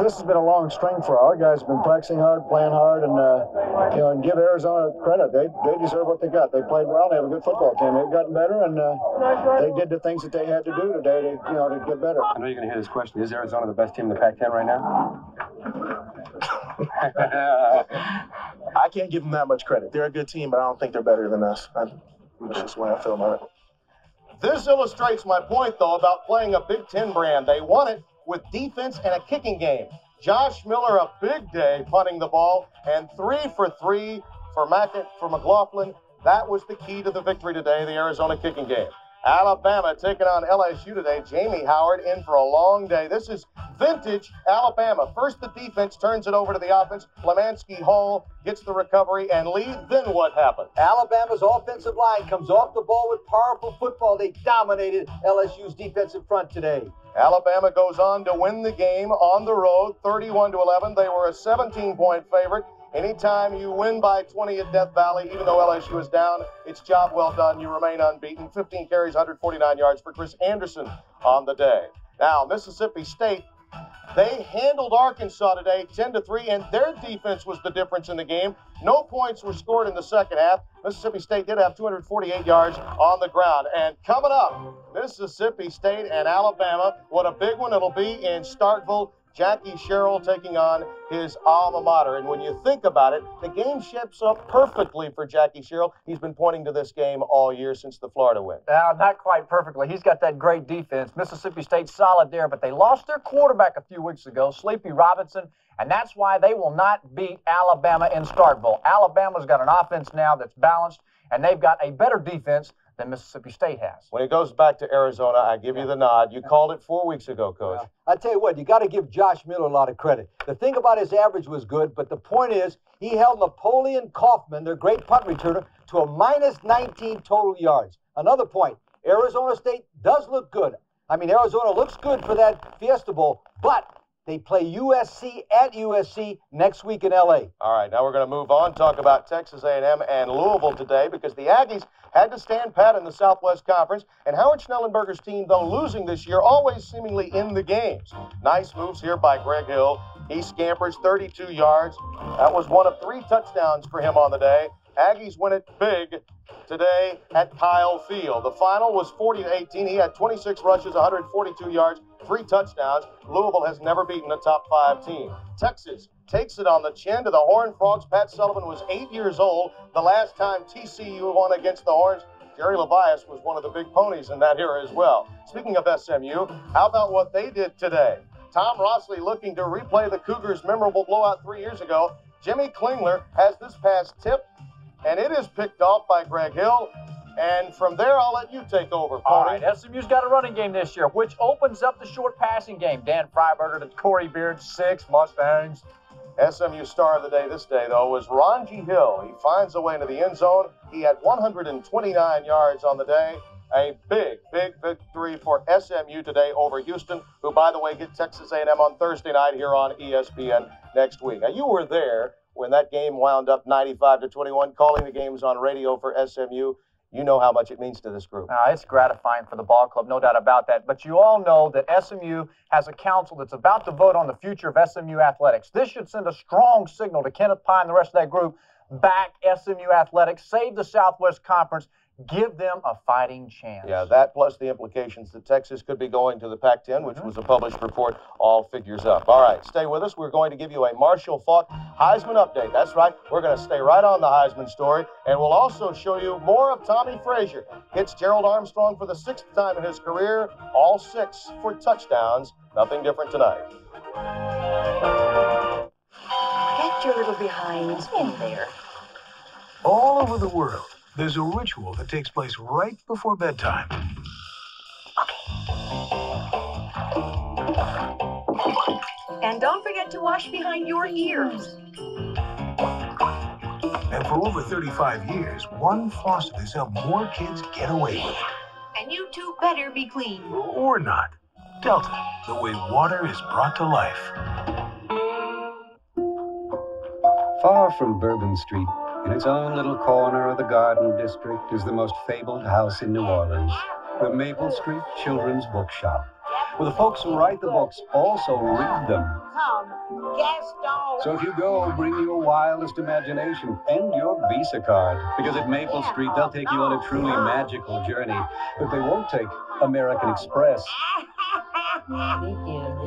This has been a long string for our guys. Been practicing hard, playing hard, and and give Arizona credit. They deserve what they got. They played well. They have a good football team. They've gotten better, and they did the things that they had to do today to get better. I know you're going to hear this question. Is Arizona the best team in the Pac-10 right now? I can't give them that much credit. They're a good team, but I don't think they're better than us. That's just the way I feel about it. This illustrates my point, though, about playing a Big Ten brand. They won it with defense and a kicking game. Josh Miller, a big day punting the ball, and 3 for 3 for McLaughlin. That was the key to the victory today, the Arizona kicking game. Alabama taking on LSU today. Jamie Howard in for a long day. This is vintage Alabama. First, the defense turns it over to the offense. Lemansky Hall gets the recovery and lead. Then what happened? Alabama's offensive line comes off the ball with powerful football. They dominated LSU's defensive front today. Alabama goes on to win the game on the road, 31-11. They were a 17-point favorite. Anytime you win by 20 at Death Valley, even though LSU is down, it's job well done. You remain unbeaten. 15 carries, 149 yards for Chris Anderson on the day. Now, Mississippi State, they handled Arkansas today 10-3, and their defense was the difference in the game. No points were scored in the second half. Mississippi State did have 248 yards on the ground. And coming up, Mississippi State and Alabama. What a big one it'll be in Starkville. Jackie Sherrill taking on his alma mater. And when you think about it, the game shapes up perfectly for Jackie Sherrill. He's been pointing to this game all year since the Florida win. Not quite perfectly. He's got that great defense. Mississippi State solid there, but they lost their quarterback a few weeks ago, Sleepy Robinson, and that's why they will not beat Alabama in Starkville. Alabama's got an offense now that's balanced, and they've got a better defense than Mississippi State has. When it goes back to Arizona, I give you the nod. You called it 4 weeks ago, Coach. I tell you what, you got to give Josh Miller a lot of credit. The thing about his average was good, but the point is he held Napoleon Kaufman, their great punt returner, to a minus 19 total yards. Another point, Arizona State does look good. I mean, Arizona looks good for that Fiesta Bowl, but they play USC at USC next week in L.A. All right, now we're going to move on, talk about Texas A&M and Louisville today, because the Aggies had to stand pat in the Southwest Conference, and Howard Schnellenberger's team, though losing this year, always seemingly in the games. Nice moves here by Greg Hill. He scampers 32 yards. That was one of 3 touchdowns for him on the day. Aggies win it big today at Kyle Field. The final was 40-18. He had 26 rushes, 142 yards, 3 touchdowns. Louisville has never beaten a top 5 team. Texas takes it on the chin to the Horned Frogs. Pat Sullivan was 8 years old the last time TCU won against the Horns. Jerry Levias was one of the big ponies in that era as well. Speaking of SMU, how about what they did today? Tom Rossley looking to replay the Cougars' memorable blowout 3 years ago. Jimmy Klingler has this pass tipped, and it is picked off by Greg Hill. And from there, I'll let you take over, Pony. All right, SMU's got a running game this year, which opens up the short passing game. Dan Freiberger to Corey Beard, 6 Mustangs. SMU star of the day this day, though, was Ronji Hill. He finds a way into the end zone. He had 129 yards on the day. A big, big victory for SMU today over Houston, who, by the way, get Texas A&M on Thursday night here on ESPN next week. Now, you were there when that game wound up 95-21, calling the games on radio for SMU. You know how much it means to this group. It's gratifying for the ball club, no doubt about that. But you all know that SMU has a council that's about to vote on the future of SMU athletics. This should send a strong signal to Kenneth Pye and the rest of that group. Back SMU athletics, save the Southwest Conference, give them a fighting chance. Yeah, that plus the implications that Texas could be going to the Pac-10, which was a published report, all figures up. All right, stay with us. We're going to give you a Marshall Faulk Heisman update. That's right. We're going to stay right on the Heisman story, and we'll also show you more of Tommie Frazier. Hits Gerald Armstrong for the 6th time in his career, all 6 for touchdowns. Nothing different tonight. Get your little behinds in there. All over the world, there's a ritual that takes place right before bedtime. And don't forget to wash behind your ears. And for over 35 years, one faucet has helped more kids get away with it. And you two better be clean. Or not. Delta, the way water is brought to life. Far from Bourbon Street, in its own little corner of the Garden District, is the most fabled house in New Orleans, the Maple Street Children's Bookshop, where the folks who write the books also read them. So if you go, bring your wildest imagination and your Visa card, because at Maple Street, they'll take you on a truly magical journey, but they won't take American Express.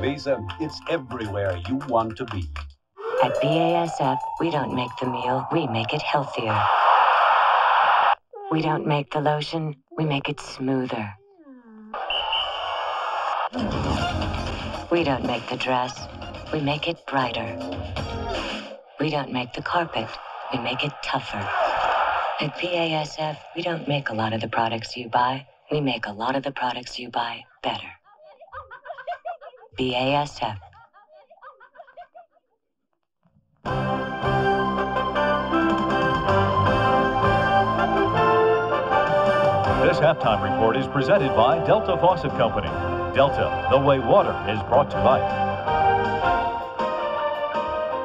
Visa, it's everywhere you want to be. At BASF, we don't make the meal, we make it healthier. We don't make the lotion, we make it smoother. We don't make the dress, we make it brighter. We don't make the carpet, we make it tougher. At BASF, we don't make a lot of the products you buy, we make a lot of the products you buy better. BASF. This halftime report is presented by Delta Faucet Company. Delta, the way water is brought to life.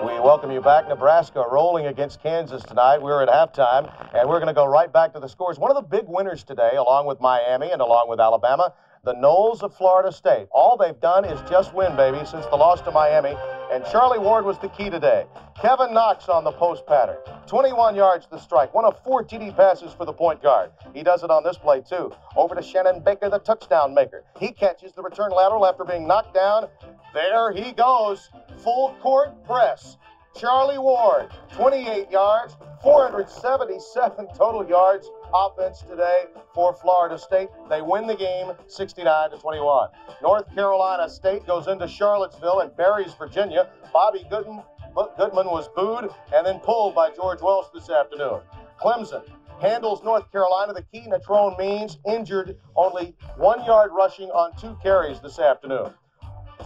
We welcome you back. Nebraska rolling against Kansas tonight. We're at halftime, and we're going to go right back to the scores. One of the big winners today, along with Miami and along with Alabama, the Noles of Florida State. All they've done is just win, baby, since the loss to Miami. And Charlie Ward was the key today. Kevin Knox on the post pattern. 21 yards to strike. One of 4 TD passes for the point guard. He does it on this play, too. Over to Shannon Baker, the touchdown maker. He catches the return lateral after being knocked down. There he goes. Full court press. Charlie Ward, 28 yards, 477 total yards offense today for Florida State. They win the game 69-21. North Carolina State goes into Charlottesville and buries Virginia. Bobby Goodman was booed and then pulled by George Welsh this afternoon. Clemson handles North Carolina. The key Natrone Means injured, only 1 yard rushing on 2 carries this afternoon.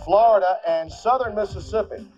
Florida and Southern Mississippi.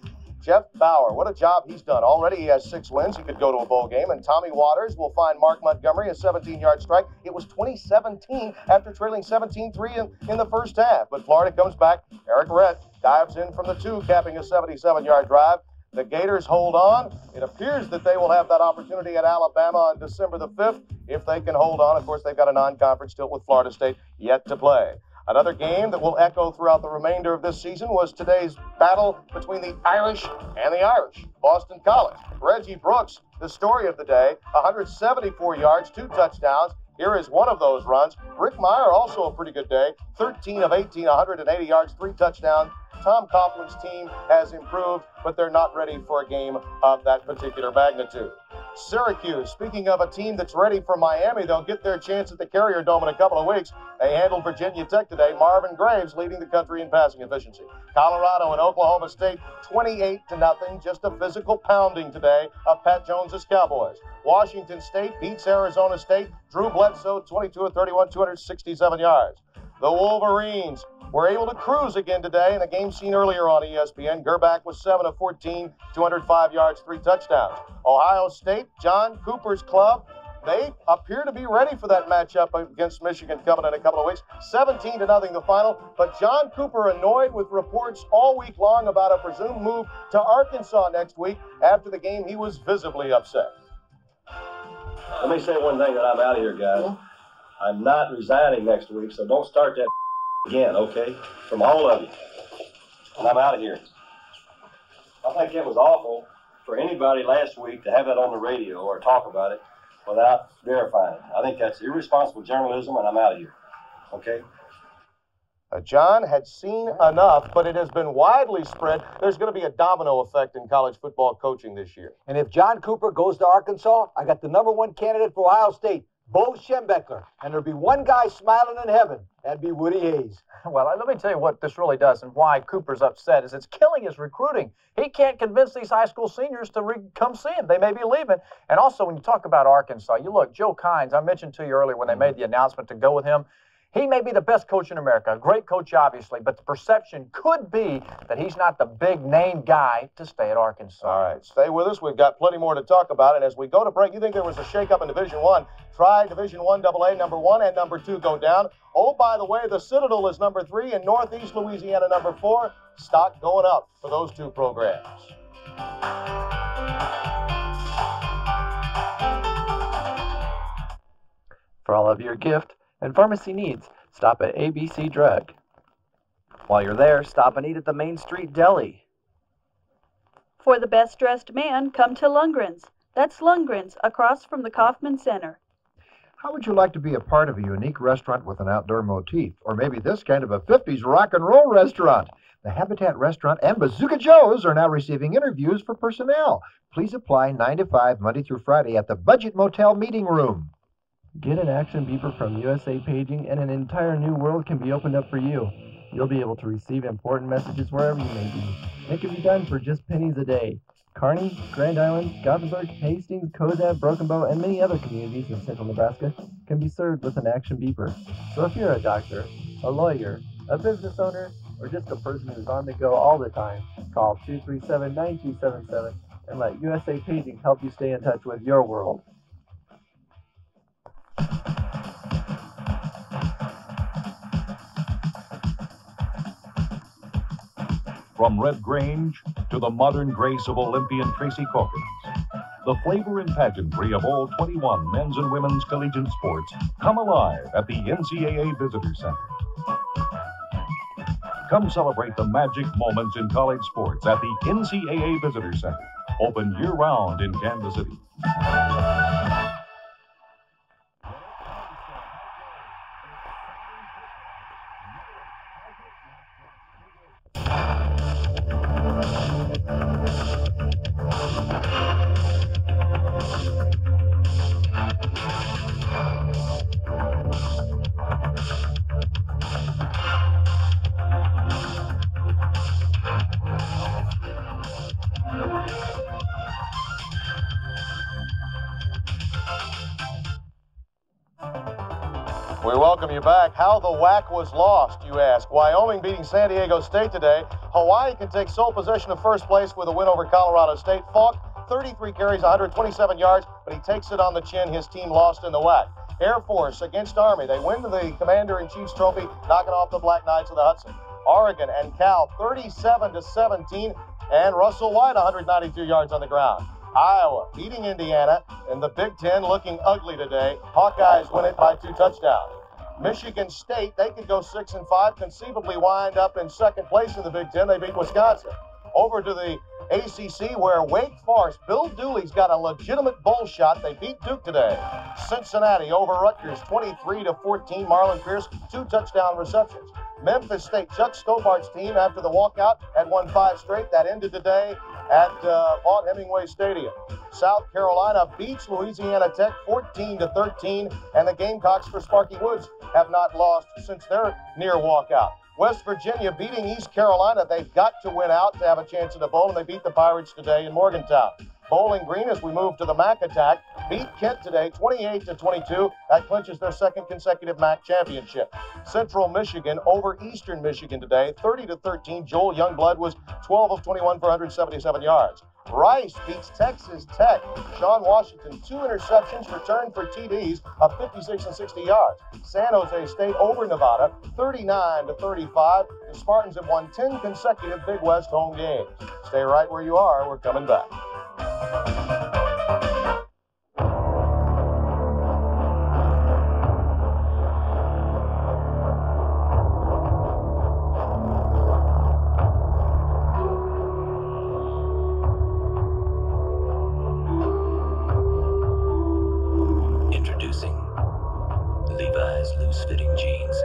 Jeff Bauer, what a job he's done. Already he has 6 wins. He could go to a bowl game. And Tommy Waters will find Mark Montgomery a 17-yard strike. It was 2017 after trailing 17-3 in the first half. But Florida comes back. Eric Rett dives in from the 2, capping a 77-yard drive. The Gators hold on. It appears that they will have that opportunity at Alabama on December the 5th if they can hold on. Of course, they've got a non-conference still with Florida State yet to play. Another game that will echo throughout the remainder of this season was today's battle between the Irish and the Irish. Boston College. Reggie Brooks, the story of the day, 174 yards, 2 touchdowns. Here is one of those runs. Rick Meyer, also a pretty good day, 13 of 18, 180 yards, 3 touchdowns. Tom Coughlin's team has improved, but they're not ready for a game of that particular magnitude. Syracuse, speaking of a team that's ready for Miami, they'll get their chance at the Carrier Dome in a couple of weeks. They handled Virginia Tech today. Marvin Graves leading the country in passing efficiency. Colorado and Oklahoma State, 28-0, just a physical pounding today of Pat Jones's Cowboys. Washington State beats Arizona State. Drew Bledsoe, 22 of 31, 267 yards. The Wolverines were able to cruise again today in a game seen earlier on ESPN. Gerbach was 7 of 14, 205 yards, 3 touchdowns. Ohio State, John Cooper's club, they appear to be ready for that matchup against Michigan coming in a couple of weeks. 17-0 the final, but John Cooper annoyed with reports all week long about a presumed move to Arkansas next week. After the game, he was visibly upset. Let me say one thing that I'm out of here, guys. I'm not resigning next week, so don't start that again, okay? From all of you. And I'm out of here. I think it was awful for anybody last week to have that on the radio or talk about it without verifying it. I think that's irresponsible journalism, and I'm out of here, okay? John had seen enough, but it has been widely spread. There's going to be a domino effect in college football coaching this year. And if John Cooper goes to Arkansas, I got the #1 candidate for Ohio State, Bo Schembechler. And there'll be one guy smiling in heaven. That'd be Woody Hayes. Well, let me tell you what this really does and why Cooper's upset is it's killing his recruiting. He can't convince these high school seniors to come see him. They may be leaving. And also, when you talk about Arkansas, you look, Joe Kynes, I mentioned to you earlier when they made the announcement to go with him, he may be the best coach in America, a great coach, obviously, but the perception could be that he's not the big-name guy to stay at Arkansas. All right, stay with us. We've got plenty more to talk about. And as we go to break, you think there was a shakeup in Division I. Try Division I AA, #1 and #2 go down. Oh, by the way, the Citadel is #3 and Northeast Louisiana #4. Stock going up for those two programs. For all of your gift and pharmacy needs, stop at ABC Drug. While you're there, stop and eat at the Main Street Deli. For the best-dressed man, come to Lundgren's. That's Lundgren's, across from the Kaufman Center. How would you like to be a part of a unique restaurant with an outdoor motif? Or maybe this kind of a 50s rock and roll restaurant? The Habitat Restaurant and Bazooka Joe's are now receiving interviews for personnel. Please apply 9 to 5, Monday through Friday at the Budget Motel Meeting Room. Get an action beeper from USA Paging and an entire new world can be opened up for you. You'll be able to receive important messages wherever you may be. It can be done for just pennies a day. Kearney, Grand Island, Gothenburg, Hastings, Kozab, Broken Bow, and many other communities in central Nebraska can be served with an action beeper. So if you're a doctor, a lawyer, a business owner, or just a person who's on the go all the time, call 237-9277 and let USA Paging help you stay in touch with your world. From Red Grange to the modern grace of Olympian Tracy Corkins, the flavor and pageantry of all 21 men's and women's collegiate sports come alive at the NCAA Visitor Center. Come celebrate the magic moments in college sports at the NCAA Visitor Center, open year-round in Kansas City. We welcome you back. How the WAC was lost, you ask. Wyoming beating San Diego State today. Hawaii can take sole possession of first place with a win over Colorado State. Falk, 33 carries, 127 yards, but he takes it on the chin. His team lost in the WAC. Air Force against Army. They win the Commander-in-Chief's trophy, knocking off the Black Knights of the Hudson. Oregon and Cal, 37-17, and Russell White, 192 yards on the ground. Iowa beating Indiana, and the Big Ten looking ugly today. Hawkeyes win it by 2 touchdowns. Michigan State, they could go 6-5, conceivably wind up in second place in the Big Ten. They beat Wisconsin. Over to the ACC, where Wake Forest, Bill Dooley's got a legitimate bowl shot. They beat Duke today. Cincinnati over Rutgers, 23-14. Marlon Pierce, 2 touchdown receptions. Memphis State, Chuck Stobart's team, after the walkout, had won 5 straight. That ended today at Vaught Hemingway Stadium. South Carolina beats Louisiana Tech 14-13, and the Gamecocks for Sparky Woods have not lost since their near walkout. West Virginia beating East Carolina. They've got to win out to have a chance at a bowl, and they beat the Pirates today in Morgantown. Bowling Green, as we move to the MAC attack, beat Kent today 28-22. That clinches their second consecutive MAC championship. Central Michigan over Eastern Michigan today, 30-13. Joel Youngblood was 12 of 21 for 177 yards. Rice beats Texas Tech. Sean Washington, 2 interceptions, returned for TDs of 56 and 60 yards. San Jose State over Nevada, 39-35. The Spartans have won 10 consecutive Big West home games. Stay right where you are. We're coming back. Introducing Levi's loose-fitting jeans.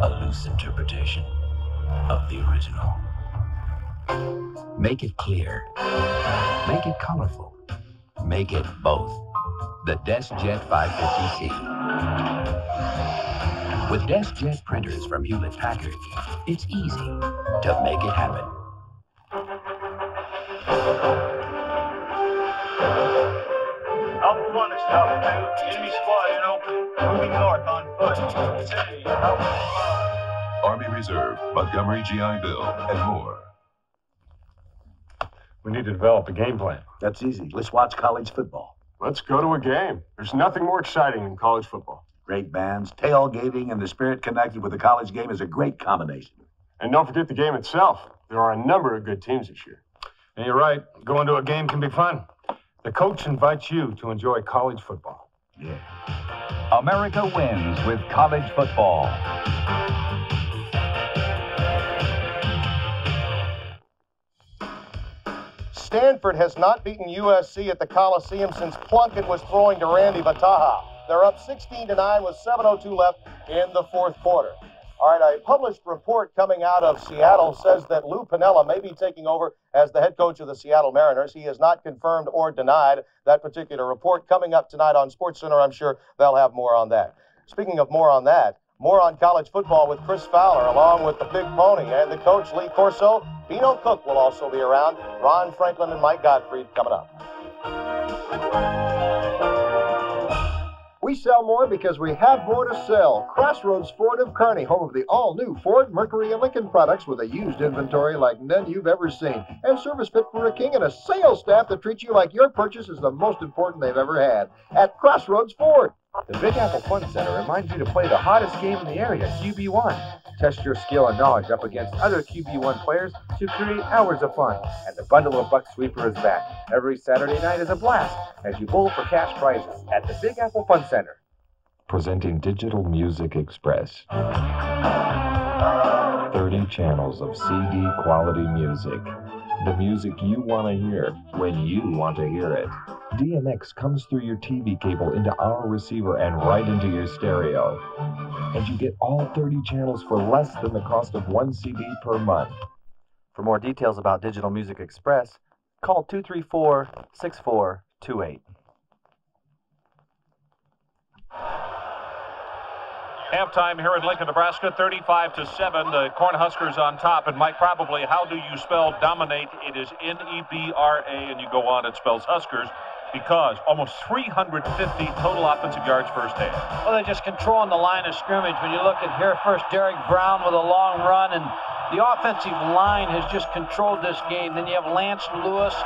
A loose interpretation of the original. Make it clear. Make it colorful. Make it both. The DeskJet 550C. With DeskJet printers from Hewlett-Packard, it's easy to make it happen. Out front is tough, dude. Enemy squad in open. Moving north on foot. Vicinity, out front. Army Reserve, Montgomery GI Bill, and more. We need to develop a game plan. That's easy. Let's watch college football. Let's go to a game. There's nothing more exciting than college football. Great bands, tailgating, and the spirit connected with the college game is a great combination. And don't forget the game itself. There are a number of good teams this year. And you're right. Going to a game can be fun. The coach invites you to enjoy college football. Yeah. America wins with college football. Stanford has not beaten USC at the Coliseum since Plunkett was throwing to Randy Vataha. They're up 16-9 with 7:02 left in the fourth quarter. All right, a published report coming out of Seattle says that Lou Piniella may be taking over as the head coach of the Seattle Mariners. He has not confirmed or denied that particular report. Coming up tonight on SportsCenter, I'm sure they'll have more on that. Speaking of more on that, more on college football with Chris Fowler, along with the Big Pony and the coach Lee Corso. Bino Cook will also be around. Ron Franklin and Mike Gottfried coming up. We sell more because we have more to sell. Crossroads Ford of Kearney, home of the all-new Ford, Mercury, and Lincoln products with a used inventory like none you've ever seen. And service fit for a king and a sales staff that treats you like your purchase is the most important they've ever had. At Crossroads Ford. The Big Apple Fun Center reminds you to play the hottest game in the area, QB1. Test your skill and knowledge up against other QB1 players to create hours of fun. And the Bundle of Bucks Sweeper is back. Every Saturday night is a blast as you bowl for cash prizes at the Big Apple Fun Center. Presenting Digital Music Express. 30 channels of CD quality music. The music you want to hear when you want to hear it. DMX comes through your TV cable into our receiver and right into your stereo. And you get all 30 channels for less than the cost of one CD per month. For more details about Digital Music Express, call 234-6428. Halftime here in Lincoln, Nebraska, 35-7. The Cornhuskers on top. And Mike, probably, how do you spell dominate? It is Nebra, and you go on, it spells Huskers, because almost 350 total offensive yards first half. Well, they're just controlling the line of scrimmage. When you look at here first, Derek Brown with a long run, and the offensive line has just controlled this game. Then you have Lance Lewis,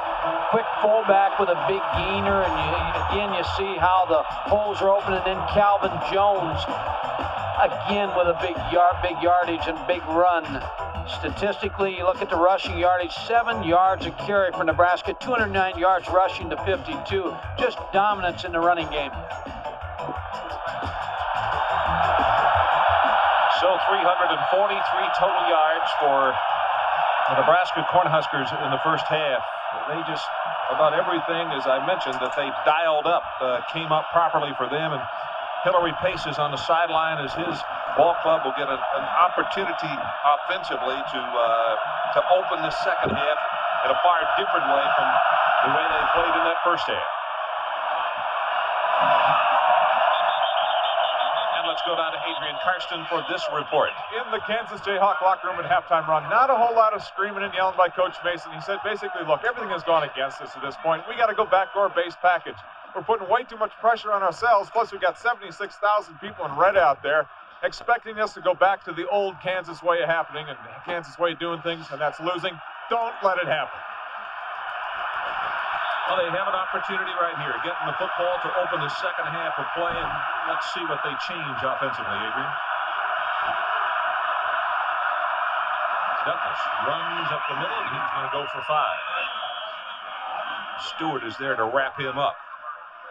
quick fullback with a big gainer, and again you see how the holes are open, and then Calvin Jones again with a big yardage and big run. Statistically, you look at the rushing yardage, 7 yards a carry for Nebraska, 209 yards rushing to 52. Just dominance in the running game. So 343 total yards for the Nebraska Cornhuskers in the first half. They just, about everything, as I mentioned, that they dialed up, came up properly for them. And Hillary Pace is on the sideline as his ball club will get an opportunity offensively to open the second half in a far different way from the way they played in that first half. And let's go down to Adrian Karsten for this report. In the Kansas Jayhawk locker room at halftime run, not a whole lot of screaming and yelling by Coach Mason. He said basically, look, everything has gone against us at this point. We got to go back to our base package. We're putting way too much pressure on ourselves. Plus, we got 76,000 people in red out there. expecting us to go back to the old Kansas way of happening and Kansas way of doing things, and that's losing. Don't let it happen. Well, they have an opportunity right here, getting the football to open the second half of play, and let's see what they change offensively, Adrian. Douglas runs up the middle, and he's going to go for 5. Stewart is there to wrap him up.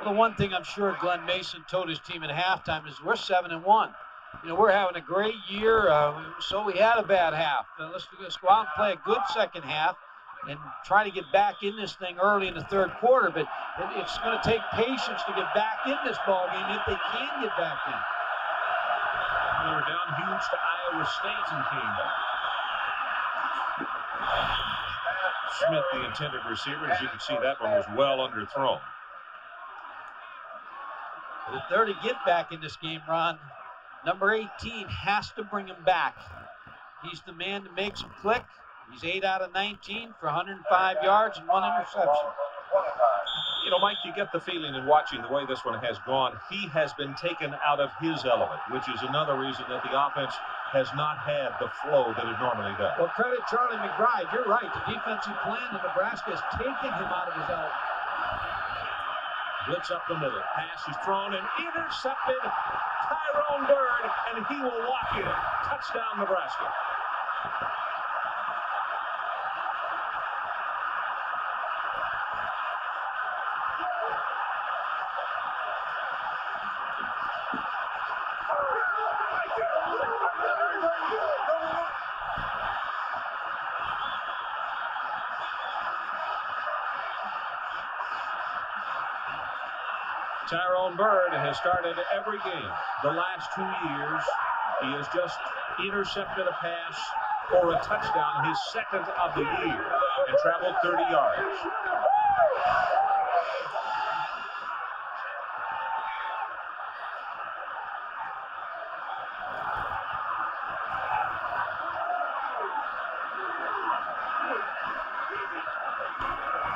Well, the one thing I'm sure Glen Mason told his team at halftime is we're 7-1. You know, we're having a great year, so we had a bad half. Let's go out and play a good second half and try to get back in this thing early in the third quarter. But it's going to take patience to get back in this ball game if they can get back in. They were down huge to Iowa State and came back. Smith, the intended receiver, as you can see, that one was well underthrown. If they're to get back in this game, Ron, number 18 has to bring him back. He's the man that makes him click. He's 8 out of 19 for 105 yards and 1 interception. You know, Mike, you get the feeling in watching the way this one has gone, he has been taken out of his element, which is another reason that the offense has not had the flow that it normally does. Well, credit Charlie McBride. You're right. The defensive plan in Nebraska has taken him out of his element. Blitz up the middle. Pass is thrown and intercepted. Tyrone Bird, and he will walk in. Touchdown, Nebraska. Tyrone Bird has started every game the last 2 years. He has just intercepted a pass or a touchdown, his second of the year, and traveled 30 yards.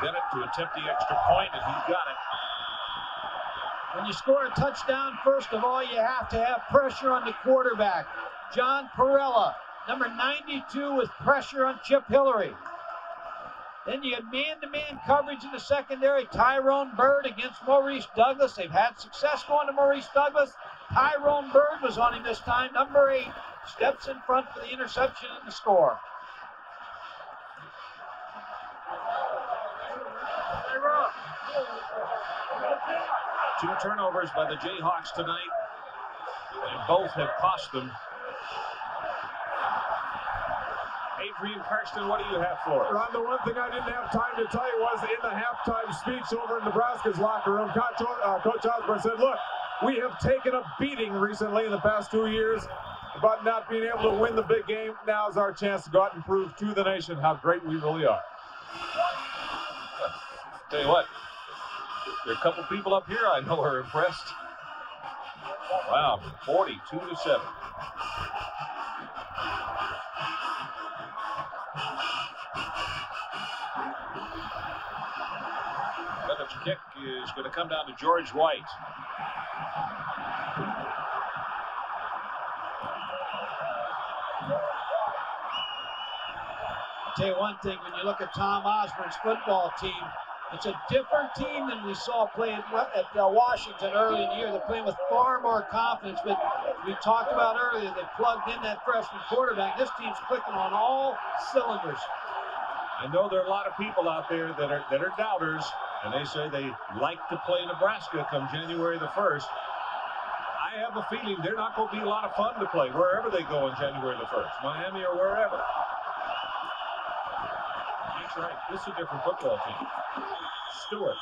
Bennett to attempt the extra point, and he's got it. When you score a touchdown, first of all, you have to have pressure on the quarterback. John Perella, number 92, with pressure on Chip Hillary. Then you had man-to-man coverage in the secondary. Tyrone Bird against Maurice Douglas. They've had success going to Maurice Douglas. Tyrone Bird was on him this time. Number 8 steps in front for the interception and the score. 2 turnovers by the Jayhawks tonight, and both have cost them. Adrian Karsten, what do you have for us? Ron, the one thing I didn't have time to tell you was in the halftime speech over in Nebraska's locker room, Coach Osborne said, look, we have taken a beating recently in the past 2 years about not being able to win the big game. Now's our chance to go out and prove to the nation how great we really are. Tell you what, there are a couple people up here I know are impressed. Wow, 42-7. Bennett's kick is going to come down to George White. I'll tell you one thing, when you look at Tom Osborne's football team, it's a different team than we saw playing at Washington early in the year. They're playing with far more confidence, but we talked about earlier, they plugged in that freshman quarterback. This team's clicking on all cylinders. I know there are a lot of people out there that are doubters, and they say they like to play Nebraska come January the 1st. I have a feeling they're not going to be a lot of fun to play wherever they go on January the 1st, Miami or wherever. That's right. This is a different football team. Stewart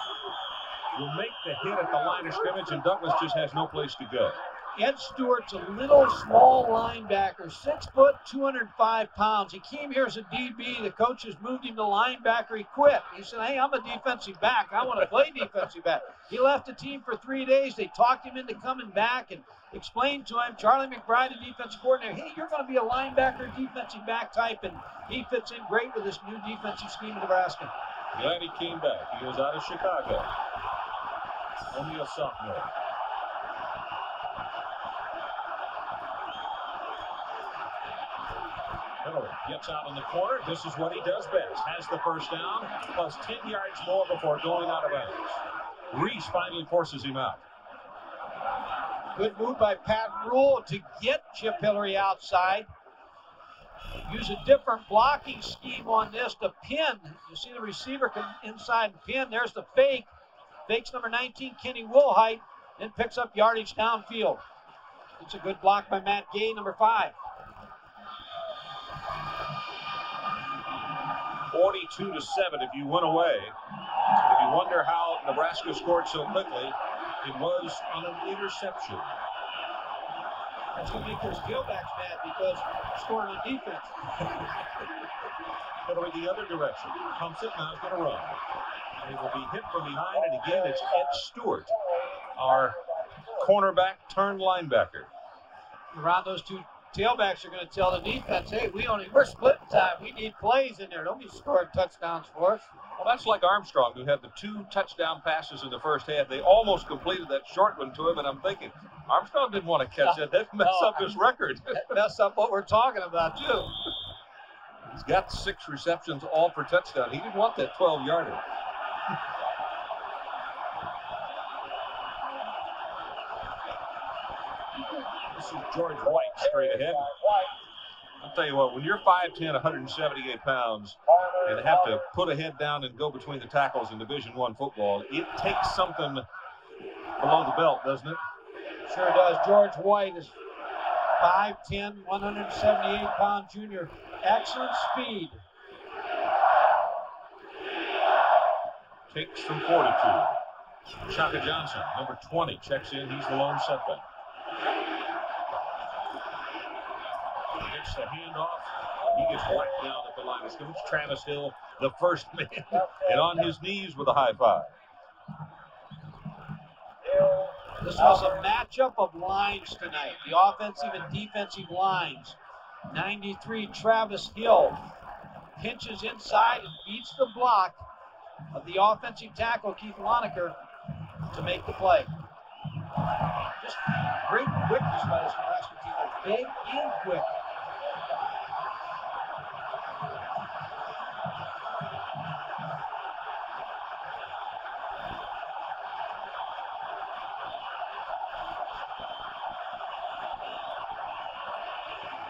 will make the hit at the line of scrimmage, and Douglas just has no place to go. Ed Stewart's a little small linebacker, 6 foot, 205 pounds. He came here as a DB. The coaches moved him to linebacker. He quit. He said, hey, I'm a defensive back. I want to play defensive back. He left the team for 3 days. They talked him into coming back and explained to him, Charlie McBride, the defensive coordinator, hey, you're going to be a linebacker, defensive back type, and he fits in great with this new defensive scheme in Nebraska. Glad he came back. He was out of Chicago. Only a sophomore. Hillary gets out in the corner. This is what he does best. Has the first down, plus 10 yards more before going out of bounds. Reese finally forces him out. Good move by Pat Rule to get Chip Hillary outside. Use a different blocking scheme on this to pin. You see the receiver come inside and pin. There's the fake. Fakes number 19, Kenny Wilhite, then picks up yardage downfield. It's a good block by Matt Gay, number 5. 42-7 if you went away. If you wonder how Nebraska scored so quickly, it was on an interception. That's going to make those tailbacks mad because scoring on defense. Hillary the other direction. Pumps it, now he's going to run. And he will be hit from behind, and again it's Ed Stewart, our cornerback turned linebacker. Around those two tailbacks are going to tell the defense, hey, we're splitting time. We need plays in there. Don't be scoring touchdowns for us. Well, that's like Armstrong, who had the 2 touchdown passes in the first half. They almost completed that short one to him, and I'm thinking, Armstrong didn't want to catch that. That messed up his record. That messed up what we're talking about, too. He's got 6 receptions, all for touchdown. He didn't want that 12-yarder. This is George White straight ahead. I'll tell you what, when you're 5'10", 178 pounds, and have to put a head down and go between the tackles in Division I football, it takes something below the belt, doesn't it? Sure does. George White is 5'10", 178-pound junior. Excellent speed. Takes from 42. Shaka Johnson, number 20, checks in. He's the lone setback. Gets the handoff. He gets whacked down at the line of scrimmage. Travis Hill, the first man, and on his knees with a high five. This was a matchup of lines tonight, the offensive and defensive lines. 93, Travis Hill pinches inside and beats the block of the offensive tackle, Keith Loneker, to make the play. Just great quickness by this Nebraska team. They're big and quick.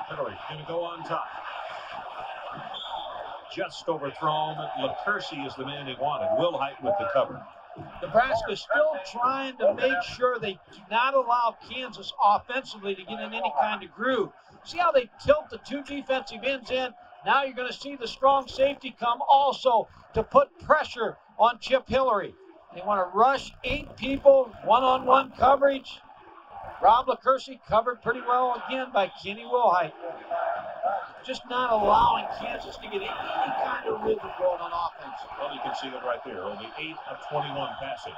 Hillary going to go on top. Just overthrown. LaCursey is the man he wanted. Wilhite with the cover. Nebraska still trying to make sure they do not allow Kansas offensively to get in any kind of groove. See how they tilt the 2 defensive ends in? Now you're going to see the strong safety come also to put pressure on Chip Hillary. They want to rush 8 people, one-on-one coverage. Rob LaCursey covered pretty well again by Kenny Wilhite. Just not allowing Kansas to get any kind of rhythm going on offense. Well, you can see it right there. Only 8 of 21 passing.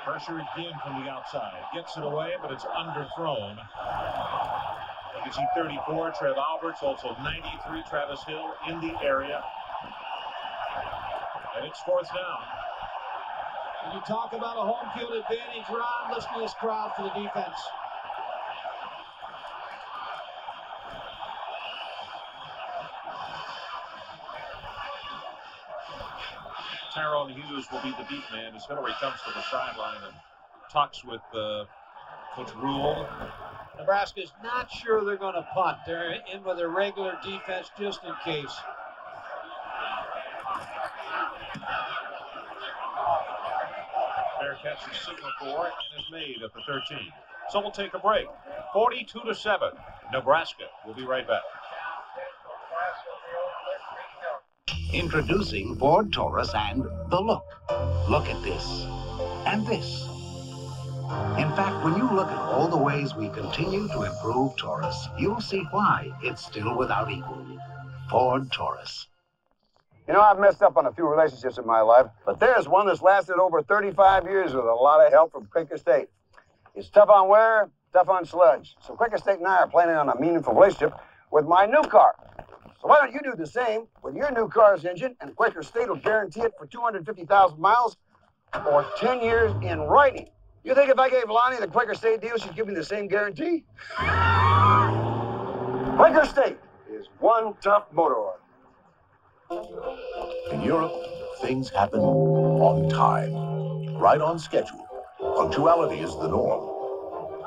Pressure again from the outside. Gets it away, but it's underthrown. You can see 34, Trev Alberts, also 93, Travis Hill in the area. And it's 4th down. When you talk about a home field advantage, Ron, listen to this crowd for the defense. Tyrone Hughes will be the beat man as Hillary comes to the sideline and talks with Coach Rule. Nebraska's not sure they're going to punt. They're in with their regular defense just in case. Bearcats are signal for it and is made at the 13. So we'll take a break. 42-7. Nebraska. We'll be right back. Introducing Ford Taurus and the look. Look at this. And this. In fact, when you look at all the ways we continue to improve Taurus, you'll see why it's still without equal. Ford Taurus. You know, I've messed up on a few relationships in my life, but there's one that's lasted over 35 years with a lot of help from Quaker State. It's tough on wear, tough on sludge. So Quaker State and I are planning on a meaningful relationship with my new car. So why don't you do the same with your new car's engine, and Quaker State will guarantee it for 250,000 miles or 10 years in writing. You think if I gave Lonnie the Quaker State deal, she'd give me the same guarantee? Quaker State is one tough motor oil. In Europe, things happen on time, right on schedule. Punctuality is the norm,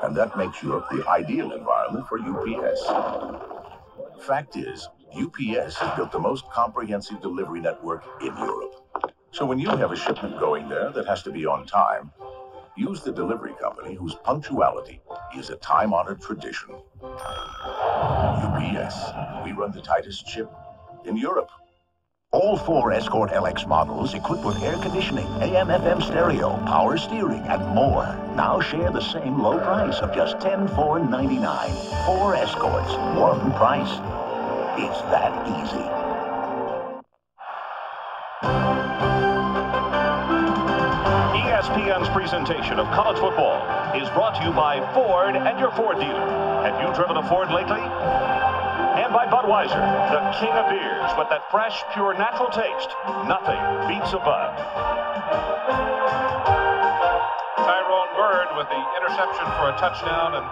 and that makes Europe the ideal environment for UPS. Fact is, UPS has built the most comprehensive delivery network in Europe. So when you have a shipment going there that has to be on time, use the delivery company whose punctuality is a time-honored tradition. UPS, we run the tightest ship in Europe. All 4 Escort LX models equipped with air conditioning, AM/FM stereo, power steering, and more. Now share the same low price of just $10,499. 4 Escorts, one price. It's that easy. ESPN's presentation of college football is brought to you by Ford and your Ford dealer. Have you driven a Ford lately? And by Budweiser, the king of beers with that fresh, pure, natural taste. Nothing beats a Bud. Tyrone Bird with the interception for a touchdown, and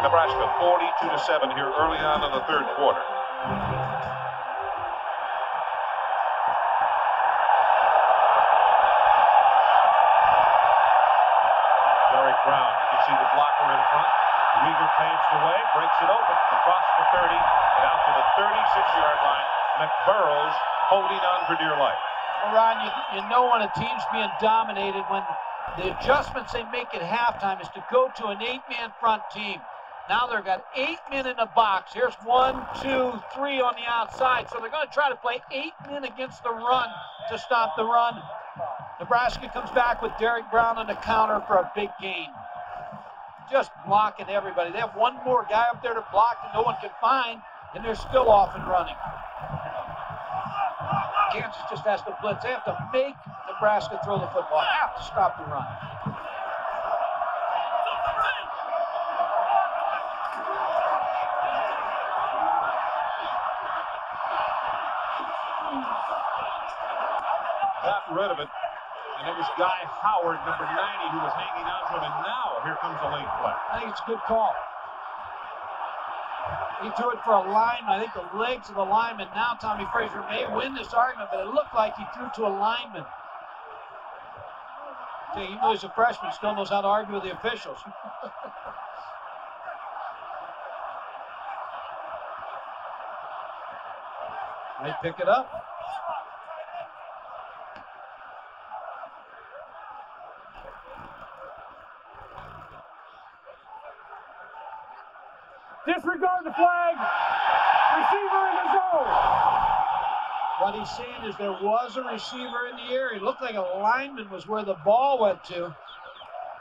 Nebraska 42-7 here early on in the third quarter. Derek Brown, you can see the blocker in front. Weaver paves the way, breaks it open, across the 30, and out to the 36-yard line. McBurrows holding on for dear life. Well, Ron, you know when a team's being dominated, when the adjustments they make at halftime is to go to an 8-man front team. Now they've got 8 men in the box. Here's 1, 2, 3 on the outside. So they're going to try to play 8 men against the run to stop the run. Nebraska comes back with Derek Brown on the counter for a big gain. Just blocking everybody. They have one more guy up there to block that no one can find, and they're still off and running. Kansas just has to blitz. They have to make Nebraska throw the football. Have to stop the run. Got rid of it. And it was Guy Howard, number 90, who was hanging on to him. And now, here comes a late play. I think it's a good call. He threw it for a lineman. I think the legs of the lineman. Now Tommie Frazier may win this argument, but it looked like he threw to a lineman. Okay, even though he's a freshman, still knows how to argue with the officials. They pick it up. Disregard the flag. Receiver in the zone. What he's saying is there was a receiver in the area. It looked like a lineman was where the ball went to.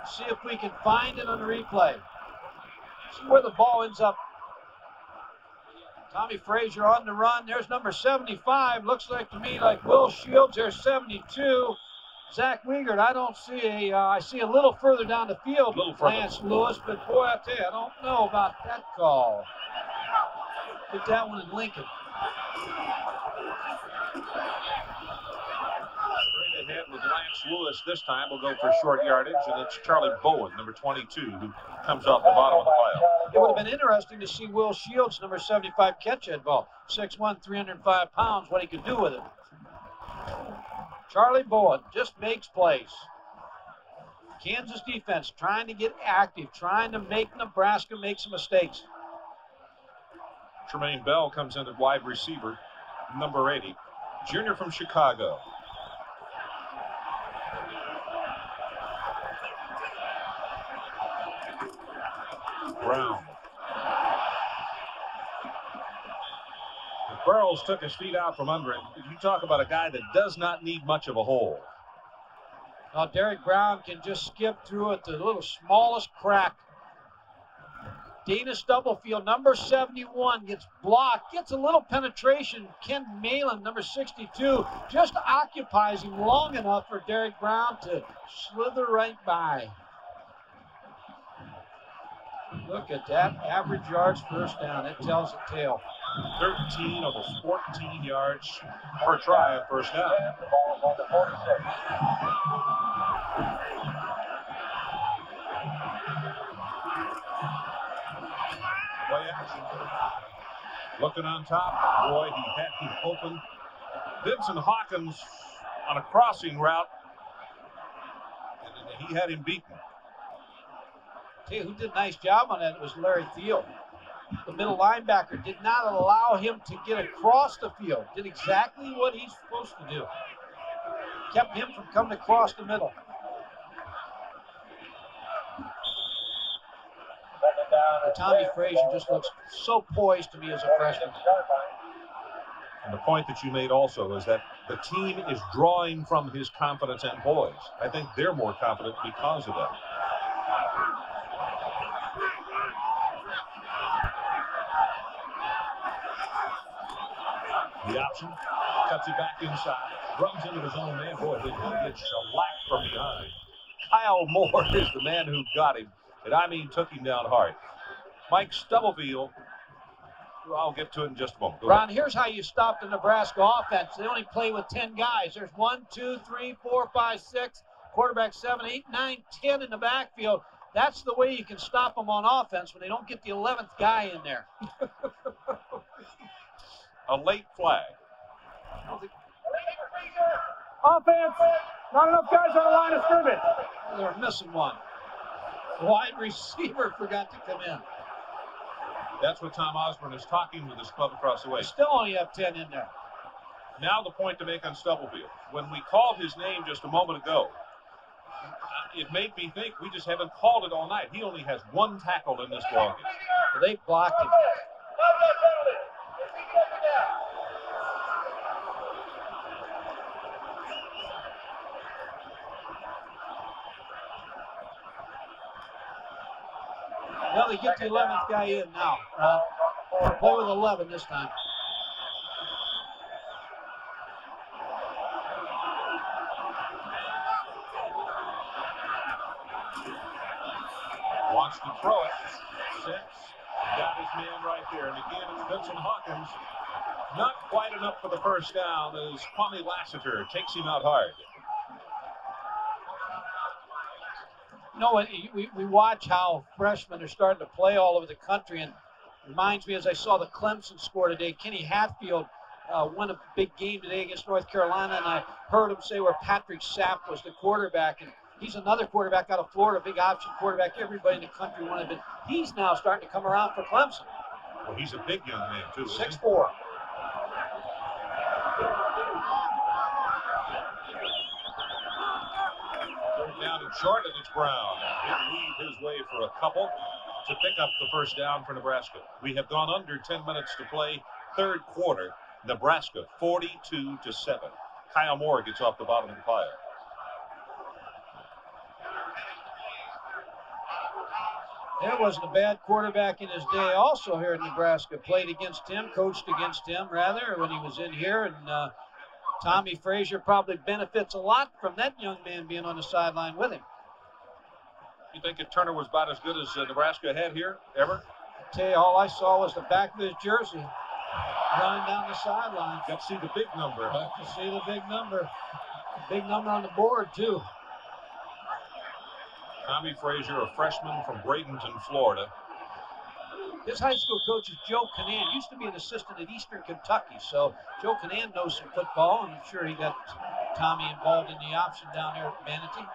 See if we can find it on the replay. See where the ball ends up. Tommie Frazier on the run. There's number 75. Looks like to me like Will Shields. There's 72. Zach Wiegert, I don't see I see a little further down the field, Lance Lewis, but boy, I tell you, I don't know about that call. Put that one in Lincoln. Straight ahead with Lance Lewis this time. We'll go for short yardage, and it's Charlie Bowen, number 22, who comes off the bottom of the pile. It would have been interesting to see Will Shields, number 75, catch that ball. 6'1", 305 pounds, what he could do with it. Charlie Bowen just makes plays. Kansas defense trying to get active, trying to make Nebraska make some mistakes. Tremaine Bell comes in at wide receiver, number 80, junior from Chicago. Brown. Burrows took his feet out from under him. You talk about a guy that does not need much of a hole. Now Derek Brown can just skip through it, the little smallest crack. Dana Stubblefield, number 71, gets blocked, gets a little penetration. Ken Malin, number 62, just occupies him long enough for Derek Brown to slither right by. Look at that, average yards first down. It tells a tale. 13, almost 14 yards per try on first down. Play action. Looking on top. Boy, he had him open. Vincent Hawkins on a crossing route. And he had him beaten. Tell you who did a nice job on that, it was Larry Thiel. The middle linebacker did not allow him to get across the field. Did exactly what he's supposed to do. Kept him from coming across the middle. Tommie Frazier just looks so poised to me as a freshman. And the point that you made also is that the team is drawing from his confidence and poise. I think they're more confident because of that. The option, cuts it back inside, runs into his own man. Boy, did he get shellacked from behind. Kyle Moore is the man who got him, and I mean took him down hard. Mike Stubblefield, I'll get to it in just a moment. Ron, here's how you stop the Nebraska offense. They only play with 10 guys. There's 1, 2, 3, 4, 5, 6, quarterback 7, 8, 9, 10 in the backfield. That's the way you can stop them on offense when they don't get the 11th guy in there. A late flag. Offense. Not enough guys on the line of scrimmage. They're missing one. Wide receiver forgot to come in. That's what Tom Osborne is talking with his club across the way. They still only have 10 in there. Now the point to make on Stubblefield. When we called his name just a moment ago, it made me think we just haven't called it all night. He only has one tackle in this ballgame. Well, they blocked him. Well, they get the 11th guy in now. Play with 11 this time. Wants to throw it. Sets. Got his man right there. And again, it's Vincent Hawkins. Not quite enough for the first down as Kwame Lassiter takes him out hard. You know, we watch how freshmen are starting to play all over the country, and it reminds me as I saw the Clemson score today. Kenny Hatfield won a big game today against North Carolina, and I heard him say where Patrick Sapp was the quarterback, and he's another quarterback out of Florida, big option quarterback. Everybody in the country wanted him. He's now starting to come around for Clemson. Well, he's a big young man, too. 6'4". Down and short, and it's Brown. He'll lead his way for a couple to pick up the first down for Nebraska. We have gone under 10 minutes to play, third quarter. Nebraska 42-7. Kyle Moore gets off the bottom of the pile. There wasn't a bad quarterback in his day also here in Nebraska. Played against him, coached against him, rather, when he was in here. And Tommie Frazier probably benefits a lot from that young man being on the sideline with him. You think that Turner was about as good as Nebraska had here, ever? I tell you, all I saw was the back of his jersey running down the sideline. Got to see the big number, huh? Got to see the big number. Big number on the board, too. Tommie Frazier, a freshman from Bradenton, Florida. His high school coach is Joe Canan. Used to be an assistant at Eastern Kentucky, so Joe Canan knows some football, and I'm sure he got Tommie involved in the option down there at Manatee.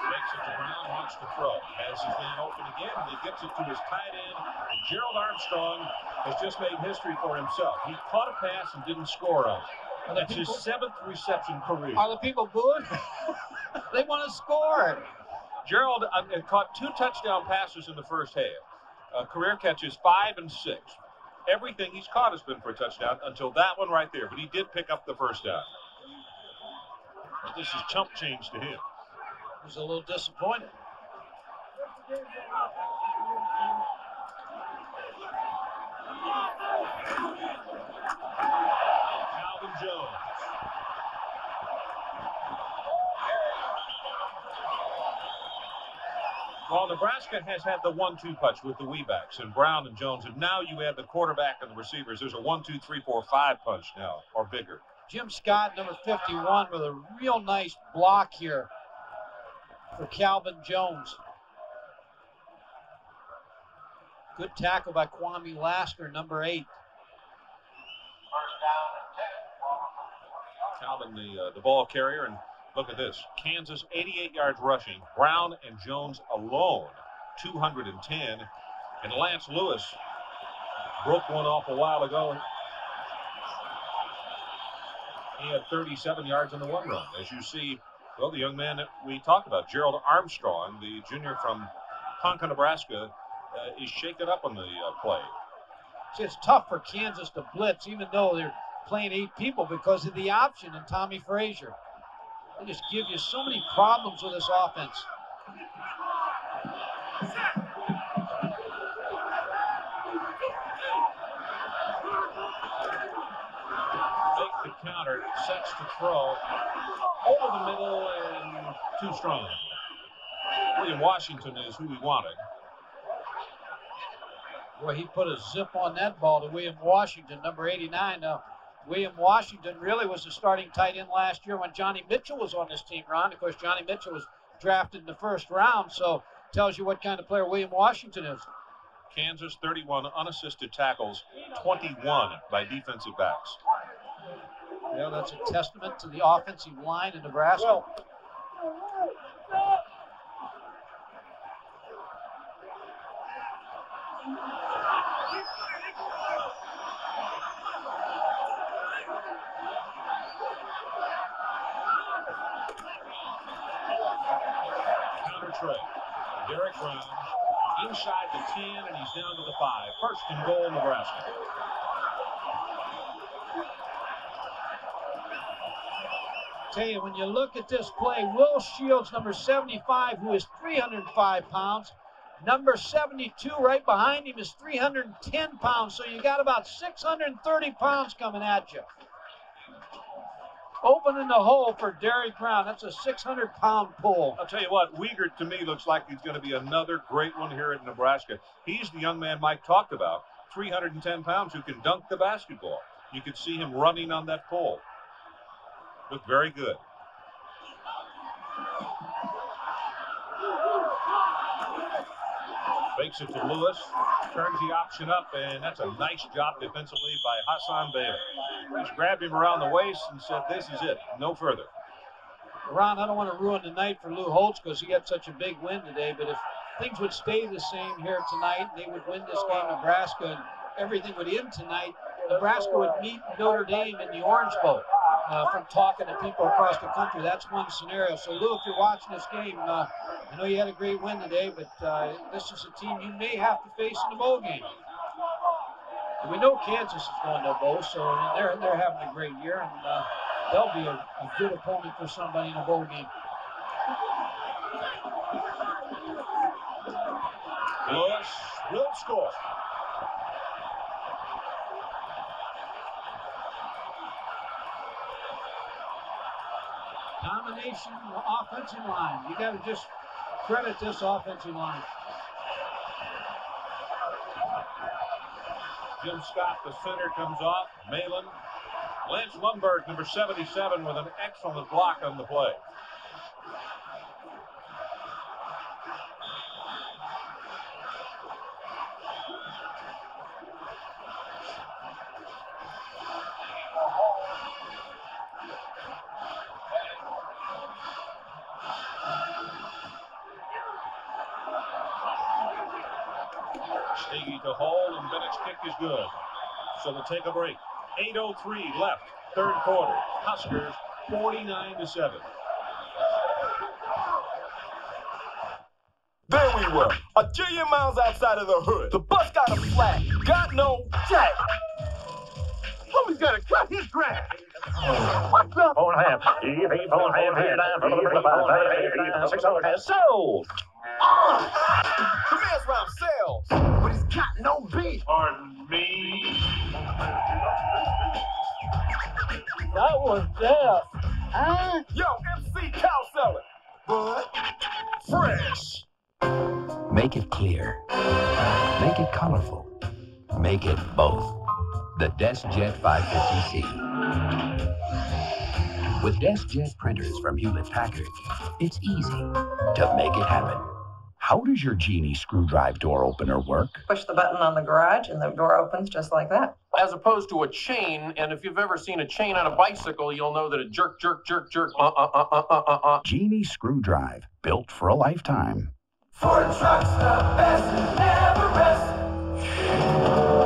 Makes it to Brown, wants to throw. Has his man open again, and he gets it to his tight end. And Gerald Armstrong has just made history for himself. He caught a pass and didn't score on it. That's his 7th reception career. Are the people booing? They want to score. Gerald caught 2 touchdown passes in the first half. Career catches 5 and 6. Everything he's caught has been for a touchdown until that one right there. But he did pick up the first down. But this is chump change to him. He was a little disappointed. Calvin Jones. Well, Nebraska has had the 1-2 punch with the Weebacks and Brown and Jones, and now you add the quarterback and the receivers. There's a 1, 2, 3, 4, 5 punch now, or bigger. Jim Scott, number 51, with a real nice block here for Calvin Jones. Good tackle by Kwame Lasker, number 8. Calvin, the ball carrier, and look at this. Kansas, 88 yards rushing. Brown and Jones alone, 210. And Lance Lewis broke one off a while ago. He had 37 yards on the one run. As you see, well, the young man that we talked about, Gerald Armstrong, the junior from Ponca, Nebraska, is shaken up on the play. See, it's tough for Kansas to blitz, even though they're playing 8 people, because of the option in Tommie Frazier. They just give you so many problems with this offense. Fake the counter, sets to throw, over the middle and too strong. William Washington is who we wanted. Boy, he put a zip on that ball to William Washington, number 89. Now, William Washington really was the starting tight end last year when Johnny Mitchell was on this team, Ron. Of course, Johnny Mitchell was drafted in the first round, so tells you what kind of player William Washington is. Kansas, 31 unassisted tackles, 21 by defensive backs. Well, that's a testament to the offensive line in Nebraska. Counter tray. Derek Brown inside the 10, and he's down to the 5. First and goal, Nebraska. Tell you, when you look at this play, Will Shields, number 75, who is 305 pounds. Number 72 right behind him is 310 pounds, so you got about 630 pounds coming at you. Opening the hole for Derek Brown. That's a 600-pound pull. I'll tell you what, Wiegert to me looks like he's going to be another great one here at Nebraska. He's the young man Mike talked about, 310 pounds, who can dunk the basketball. You could see him running on that pole. Looked very good. Fakes it to Lewis, turns the option up, and that's a nice job defensively by Hassan Bailey. He's grabbed him around the waist and said, this is it, no further. Ron, I don't want to ruin the night for Lou Holtz because he had such a big win today, but if things would stay the same here tonight, they would win this game, Nebraska, and everything would end tonight, Nebraska would meet Notre Dame in the Orange Bowl. From talking to people across the country, that's one scenario. So, Lou, if you're watching this game, I know you had a great win today, but this is a team you may have to face in the bowl game. And we know Kansas is going to a bowl, so they're having a great year, and they'll be a good opponent for somebody in a bowl game. Lewis will score. Domination offensive line. You got to just credit this offensive line. Jim Scott, the center, comes off. Malin. Lance Lundberg, number 77, with an excellent block on the play. Steggy to hold, and Bennett's kick is good. So we'll take a break. 8:03 left, third quarter. Huskers 49-7. There we were, a jillion miles outside of the hood. The bus got a flat, got no jack. Homie's got to cut his grass. What's up? 4.5. 4.5. 600. Sold. The man's round sells, but he's got no beat. Pardon me. That was death. Huh? Yo, MC Cow Seller, but fresh. Make it clear. Make it colorful. Make it both. The DeskJet 550C. With DeskJet printers from Hewlett-Packard, it's easy to make it happen. How does your Genie screwdriver door opener work? Push the button on the garage and the door opens just like that. As opposed to a chain, and if you've ever seen a chain on a bicycle, you'll know that it jerk, jerk, jerk, jerk, Genie screwdriver, built for a lifetime. Ford trucks, the best, never rest.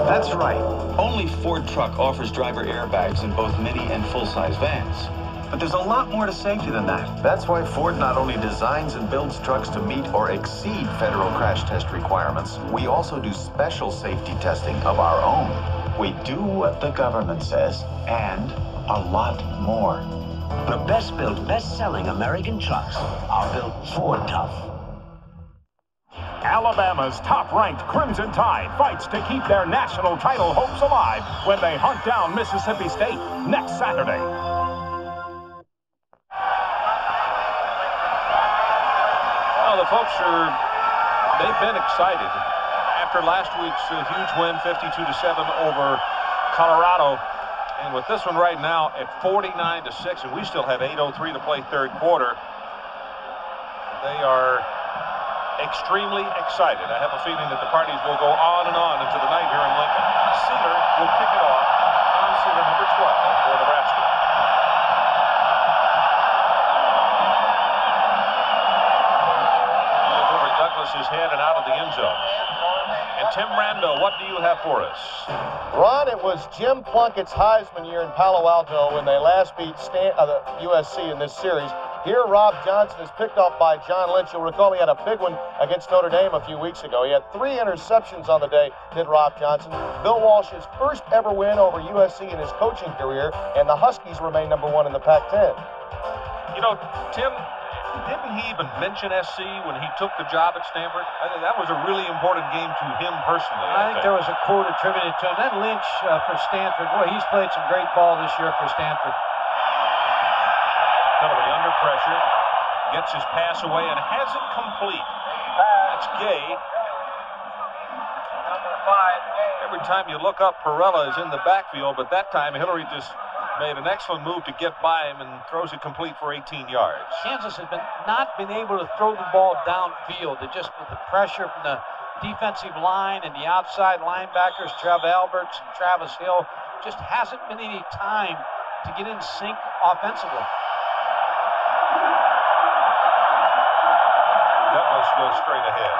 That's right. Only Ford Truck offers driver airbags in both mini and full-size vans. But there's a lot more to safety than that. That's why Ford not only designs and builds trucks to meet or exceed federal crash test requirements, we also do special safety testing of our own. We do what the government says, and a lot more. The best-built, best-selling American trucks are built Ford tough. Alabama's top-ranked Crimson Tide fights to keep their national title hopes alive when they hunt down Mississippi State next Saturday. Well, the folks they've been excited after last week's huge win, 52-7 over Colorado. And with this one right now at 49-6, and we still have 8:03 to play third quarter, they are extremely excited. I have a feeling that the parties will go on and on into the night here in Lincoln. Sealer will kick it off. Tom Sealer, number 12 for Nebraska. Over Douglas's head and out of the end zone. And Tim Rando, what do you have for us? Ron, it was Jim Plunkett's Heisman year in Palo Alto when they last beat USC in this series. Here, Rob Johnson is picked up by John Lynch. You'll recall he had a big one against Notre Dame a few weeks ago. He had 3 interceptions on the day, did Rob Johnson. Bill Walsh's first ever win over USC in his coaching career, and the Huskies remain number 1 in the Pac-10. You know, Tim, didn't he even mention SC when he took the job at Stanford? I think that was a really important game to him personally. I think there was a quote attributed to him. Then Lynch for Stanford. Boy, he's played some great ball this year for Stanford. Penalty under pressure, gets his pass away and has it complete. That's Gay. Every time you look up, Perella is in the backfield, but that time Hillary just made an excellent move to get by him and throws it complete for 18 yards. Kansas has not been able to throw the ball downfield. It just with the pressure from the defensive line and the outside linebackers, Trev Alberts and Travis Hill, just hasn't been any time to get in sync offensively. Douglas goes straight ahead.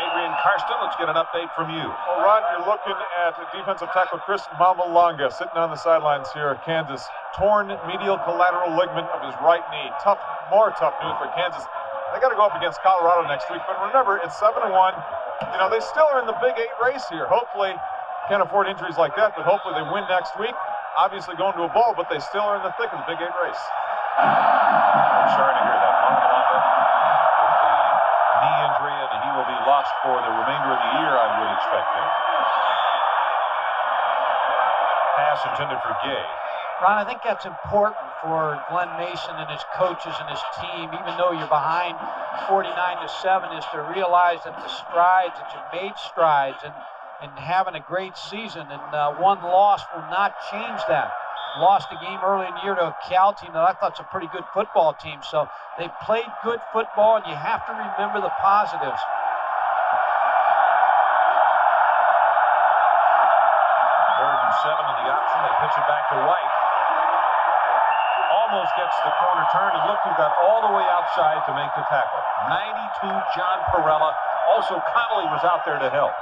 Adrian Karsten, let's get an update from you. Well, Ron, you're looking at defensive tackle Chris Mamalanga sitting on the sidelines here at Kansas. Torn medial collateral ligament of his right knee. More tough news for Kansas. They got to go up against Colorado next week. But remember, it's 7-1. You know, they still are in the Big 8 race here. Hopefully, can't afford injuries like that, but hopefully they win next week. Obviously going to a bowl, but they still are in the thick of the Big 8 race. I'm sorry to hear that. Mamalanga with the knee injury, and he will be lost for the remainder of the year, I would expect him. Pass intended for Gay. Ron, I think that's important for Glen Mason and his coaches and his team, even though you're behind 49-7, is to realize that the strides, that you've made strides and having a great season, and one loss will not change that. Lost a game early in the year to a Cal team that I thought's a pretty good football team, so they played good football, and you have to remember the positives. Third and 7 in the option. They pitch it back to White. Almost gets the corner turn, and look, he got all the way outside to make the tackle. 92, John Perella. Also, Connolly was out there to help.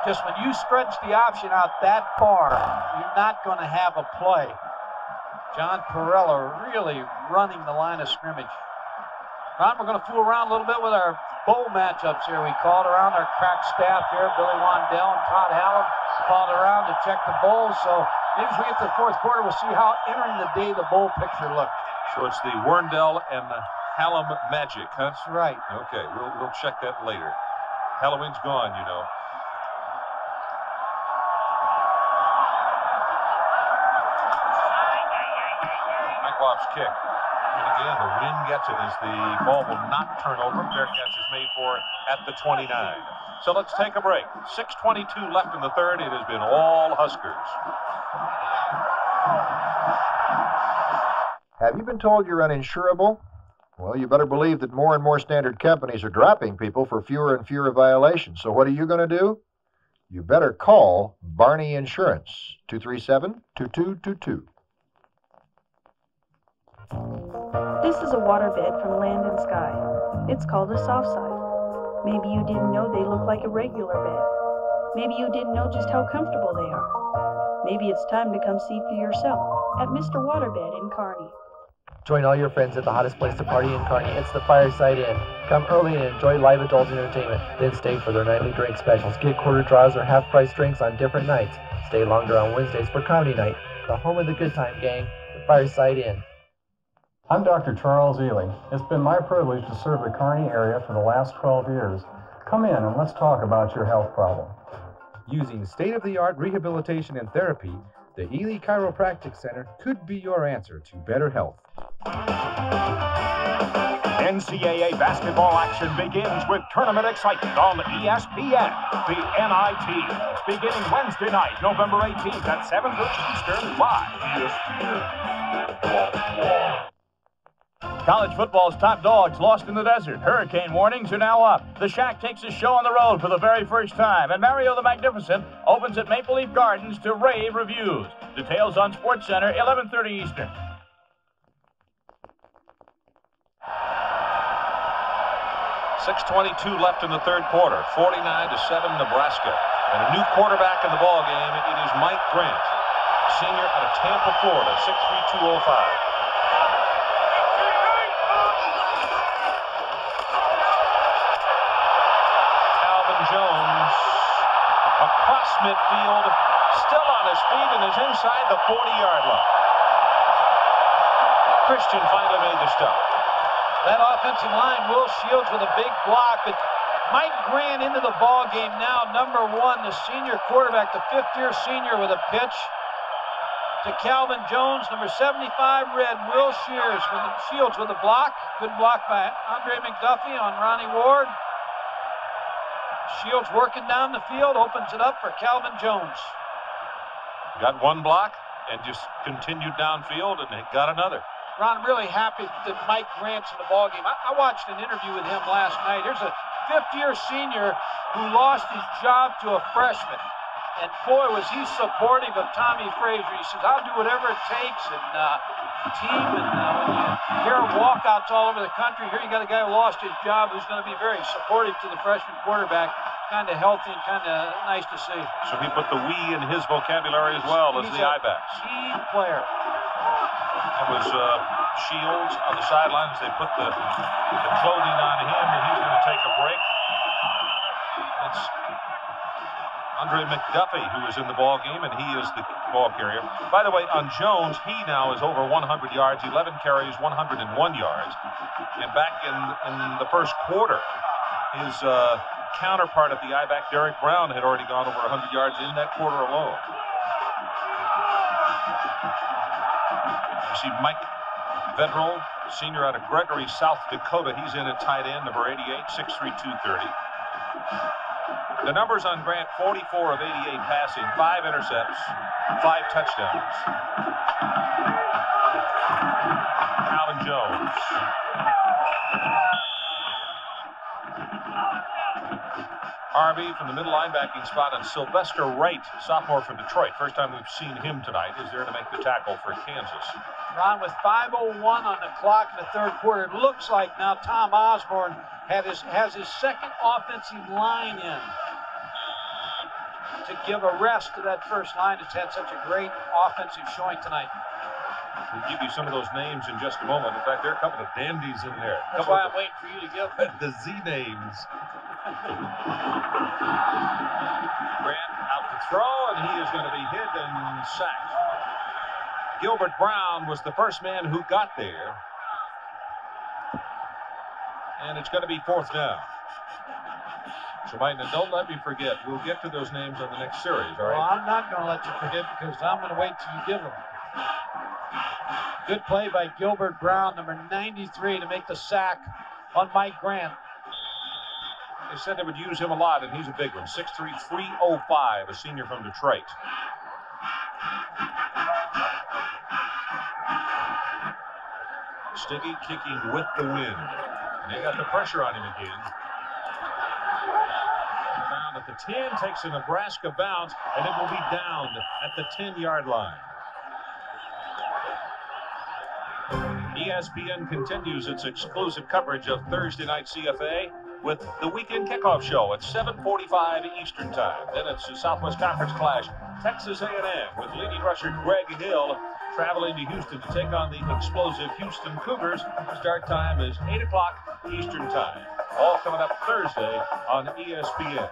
Just when you stretch the option out that far, you're not going to have a play. John Perella really running the line of scrimmage. Ron, we're going to fool around a little bit with our bowl matchups here. We called around our crack staff here, Billy Wandell and Todd Hallam, called around to check the bowls. So maybe as we get to the fourth quarter, we'll see how entering the day the bowl picture looked. So it's the Wandell and the Hallam magic, huh? That's right. Okay, we'll check that later. Halloween's gone, you know. Kick. And again, the wind gets it as the ball will not turn over. Fair catch is made for at the 29. So let's take a break. 6:22 left in the third. It has been all Huskers. Have you been told you're uninsurable? Well, you better believe that more and more standard companies are dropping people for fewer and fewer violations. So what are you going to do? You better call Barney Insurance, 237-2222. This is a waterbed from Land and Sky. It's called a soft side. Maybe you didn't know they look like a regular bed. Maybe you didn't know just how comfortable they are. Maybe it's time to come see for yourself at Mr. Waterbed in Kearney. Join all your friends at the hottest place to party in Kearney. It's the Fireside Inn. Come early and enjoy live adult entertainment. Then stay for their nightly drink specials. Get quarter draws or half-price drinks on different nights. Stay longer on Wednesdays for comedy night. The home of the good time gang, the Fireside Inn. I'm Dr. Charles Ely. It's been my privilege to serve the Kearney area for the last 12 years. Come in and let's talk about your health problem. Using state-of-the-art rehabilitation and therapy, the Ely Chiropractic Center could be your answer to better health. NCAA basketball action begins with tournament excitement on ESPN. The NIT, beginning Wednesday night, November 18th at 7:30 Eastern, live. College football's top dogs lost in the desert. Hurricane warnings are now up. The Shack takes his show on the road for the very first time, and Mario the Magnificent opens at Maple Leaf Gardens to rave reviews. Details on SportsCenter, 11:30 Eastern. .6:22 left in the third quarter. 49-7 Nebraska. And a new quarterback in the ball game. It is Mike Grant, senior out of Tampa, Florida. 6'3", 205. Jones across midfield, still on his feet and is inside the 40-yard line. Christian finally made the stop. That offensive line, Will Shields with a big block, but Mike Grant into the ball game now. Number one, the senior quarterback, the fifth-year senior with a pitch to Calvin Jones. Number 75, red, Will Shields with a block. Good block by Andre McDuffie on Ronnie Ward. Shields working down the field, opens it up for Calvin Jones. Got one block and just continued downfield and got another. Ron, I'm really happy that Mike Grant's in the ballgame. I watched an interview with him last night. Here's a fifth-year senior who lost his job to a freshman. And boy, was he supportive of Tommie Frazier. He says, I'll do whatever it takes. And team, and when you hear walkouts all over the country, here you got a guy who lost his job who's going to be very supportive to the freshman quarterback. Kind of healthy and kind of nice to see. So he put the we in his vocabulary as well as the I-backs. Team player. That was Shields on the sidelines. They put the clothing on him, and he's going to take a break. It's Andre McDuffie who is in the ball game, and he is the ball carrier. By the way, on Jones, he now is over 100 yards, 11 carries, 101 yards. And back in the first quarter, his counterpart at the I-back, Derek Brown, had already gone over 100 yards in that quarter alone. You see Mike Vedral, senior out of Gregory, South Dakota. He's in at tight end, number 88, 6'3", 230. The numbers on Grant, 44 of 88 passing, 5 intercepts, 5 touchdowns. Calvin Jones. RB from the middle linebacking spot on Sylvester Wright, sophomore from Detroit. First time we've seen him tonight. Is there to make the tackle for Kansas. Ron, with 5:01 on the clock in the third quarter, it looks like now Tom Osborne has his second offensive line in to give a rest to that first line that's had such a great offensive showing tonight. We'll give you some of those names in just a moment. In fact, there are a couple of dandies in there. That's why I'm waiting for you to give the Z names. Grant out to throw, and he is going to be hit and sacked. Gilbert Brown was the first man who got there. And it's going to be fourth down. So, Mike, now don't let me forget. We'll get to those names on the next series, all right? Well, I'm not going to let you forget because I'm going to wait till you give them. Good play by Gilbert Brown, number 93, to make the sack on Mike Grant. They said they would use him a lot, and he's a big one. 6'3", 305, a senior from Detroit. Stiggy kicking with the wind. And they got the pressure on him again. Down at the 10, takes a Nebraska bounce, and it will be downed at the 10-yard line. ESPN continues its exclusive coverage of Thursday night CFA with the weekend kickoff show at 7:45 Eastern Time. Then it's the Southwest Conference Clash, Texas A&M with leading rusher Greg Hill traveling to Houston to take on the explosive Houston Cougars. Start time is 8 o'clock Eastern Time. All coming up Thursday on ESPN.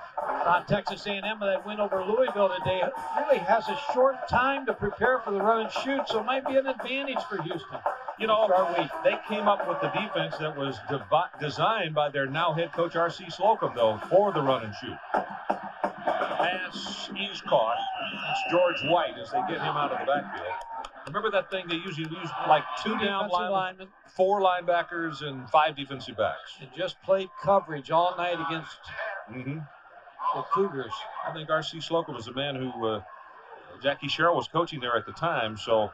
Texas A&M with that win over Louisville today really has a short time to prepare for the run and shoot, so it might be an advantage for Houston. You know, they came up with the defense that was designed by their now head coach R.C. Slocum, though, for the run and shoot. Pass, he's caught. It's George White as they get him out of the backfield. Remember that thing they usually use, like 2 down linemen, 4 linebackers, and 5 defensive backs. And just played coverage all night against the Cougars. I think R.C. Slocum was the man who Jackie Sherrill was coaching there at the time. So,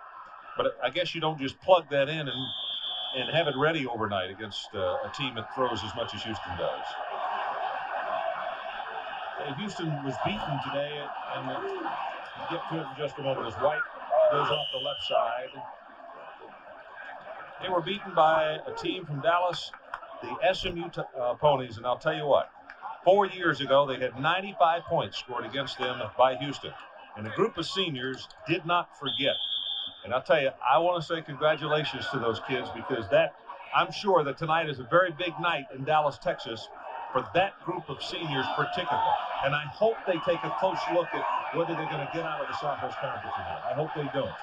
but I guess you don't just plug that in and have it ready overnight against a team that throws as much as Houston does. Houston was beaten today, and we'll get to it in just a moment as White goes off the left side. They were beaten by a team from Dallas, the SMU Ponies, and I'll tell you what, 4 years ago they had 95 points scored against them by Houston, and a group of seniors did not forget. And I'll tell you, I want to say congratulations to those kids, because I'm sure that tonight is a very big night in Dallas, Texas, for that group of seniors particularly. And I hope they take a close look at whether they're going to get out of the Southwest Conference or not. I hope they don't.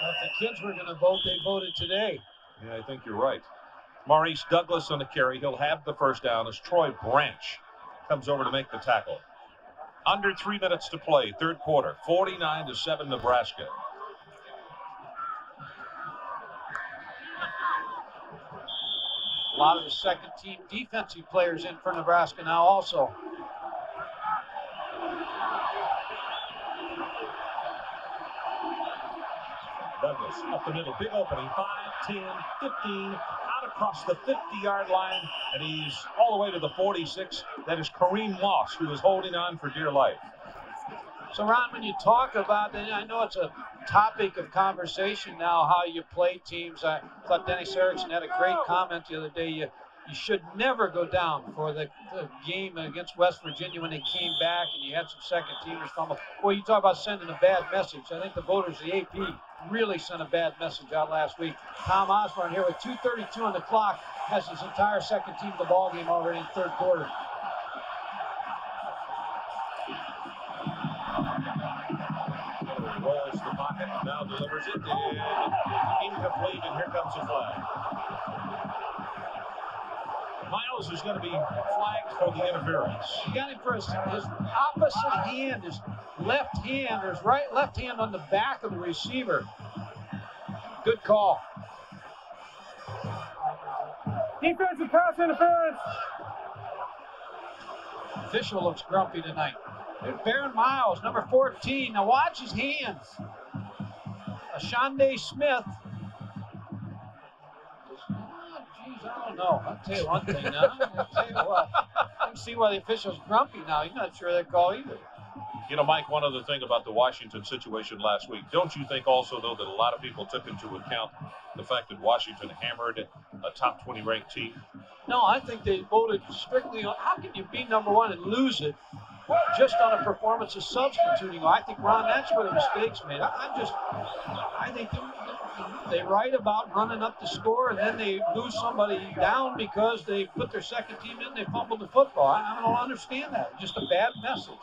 Well, if the kids were going to vote, they voted today. Yeah, I think you're right. Maurice Douglas on the carry. He'll have the first down as Troy Branch comes over to make the tackle. Under 3 minutes to play, third quarter, 49-7 Nebraska. A lot of the second-team defensive players in for Nebraska now also. Douglas up the middle, big opening, 5, 10, 15, out across the 50-yard line, and he's all the way to the 46. That is Kareem Moss, who is holding on for dear life. So, Ron, when you talk about it, I know it's a topic of conversation now, how you play teams. I thought Dennis Erickson had a great comment the other day. You should never go down for the game against West Virginia when they came back and you had some second-teamers fumble. Boy, you talk about sending a bad message. I think the voters, the AP, really sent a bad message out last week. Tom Osborne here with 2:32 on the clock has his entire second team of the ball game already in the third quarter. Rolls the pocket, now delivers it, and incomplete, and here comes the flag. Miles is going to be flagged for the interference. He got him for his opposite hand, his left hand, or his left hand on the back of the receiver. Good call. Defensive pass interference. Official looks grumpy tonight. Baron Miles, number 14. Now watch his hands. Ashande Smith. I don't know. I'll tell you one thing now. I'll tell you what. I can see why the official's grumpy now. He's not sure of that call either. You know, Mike, one other thing about the Washington situation last week. Don't you think also, though, that a lot of people took into account the fact that Washington hammered a top 20 ranked team? No, I think they voted strictly on how can you be number one and lose it just on a performance of substituting. I think, Ron, that's where the mistakes made. I think they write about running up the score and then they lose somebody down because they put their second team in, they fumbled the football. I don't understand that. Just a bad message.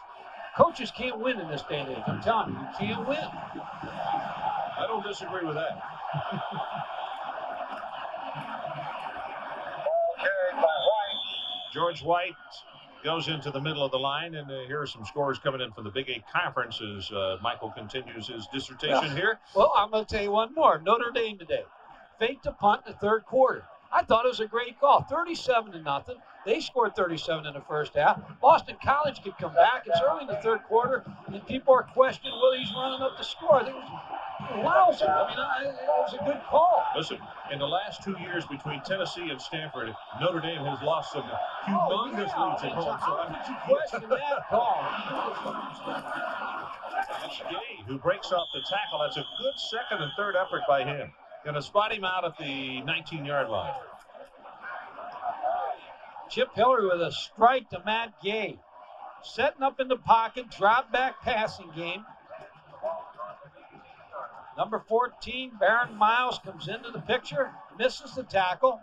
Coaches can't win in this day and age. I'm telling you, you can't win. I don't disagree with that. George White goes into the middle of the line, and here are some scores coming in from the Big 8 Conference as Michael continues his dissertation here. Well, I'm going to tell you one more. Notre Dame today faked a punt in the third quarter. I thought it was a great call, 37-0. They scored 37 in the first half. Boston College could come back. It's early in the third quarter, and people are questioning whether he's running up the score. I think it was allows it. I mean, it was a good call. Listen, in the last 2 years between Tennessee and Stanford, Notre Dame has lost some humongous leads at home. How could you question that call? It's Gay who breaks off the tackle. That's a good second and third effort by him. Going to spot him out at the 19-yard line. Chip Hillary with a strike to Matt Gay. Setting up in the pocket, drop back passing game. Number 14, Baron Miles comes into the picture, misses the tackle.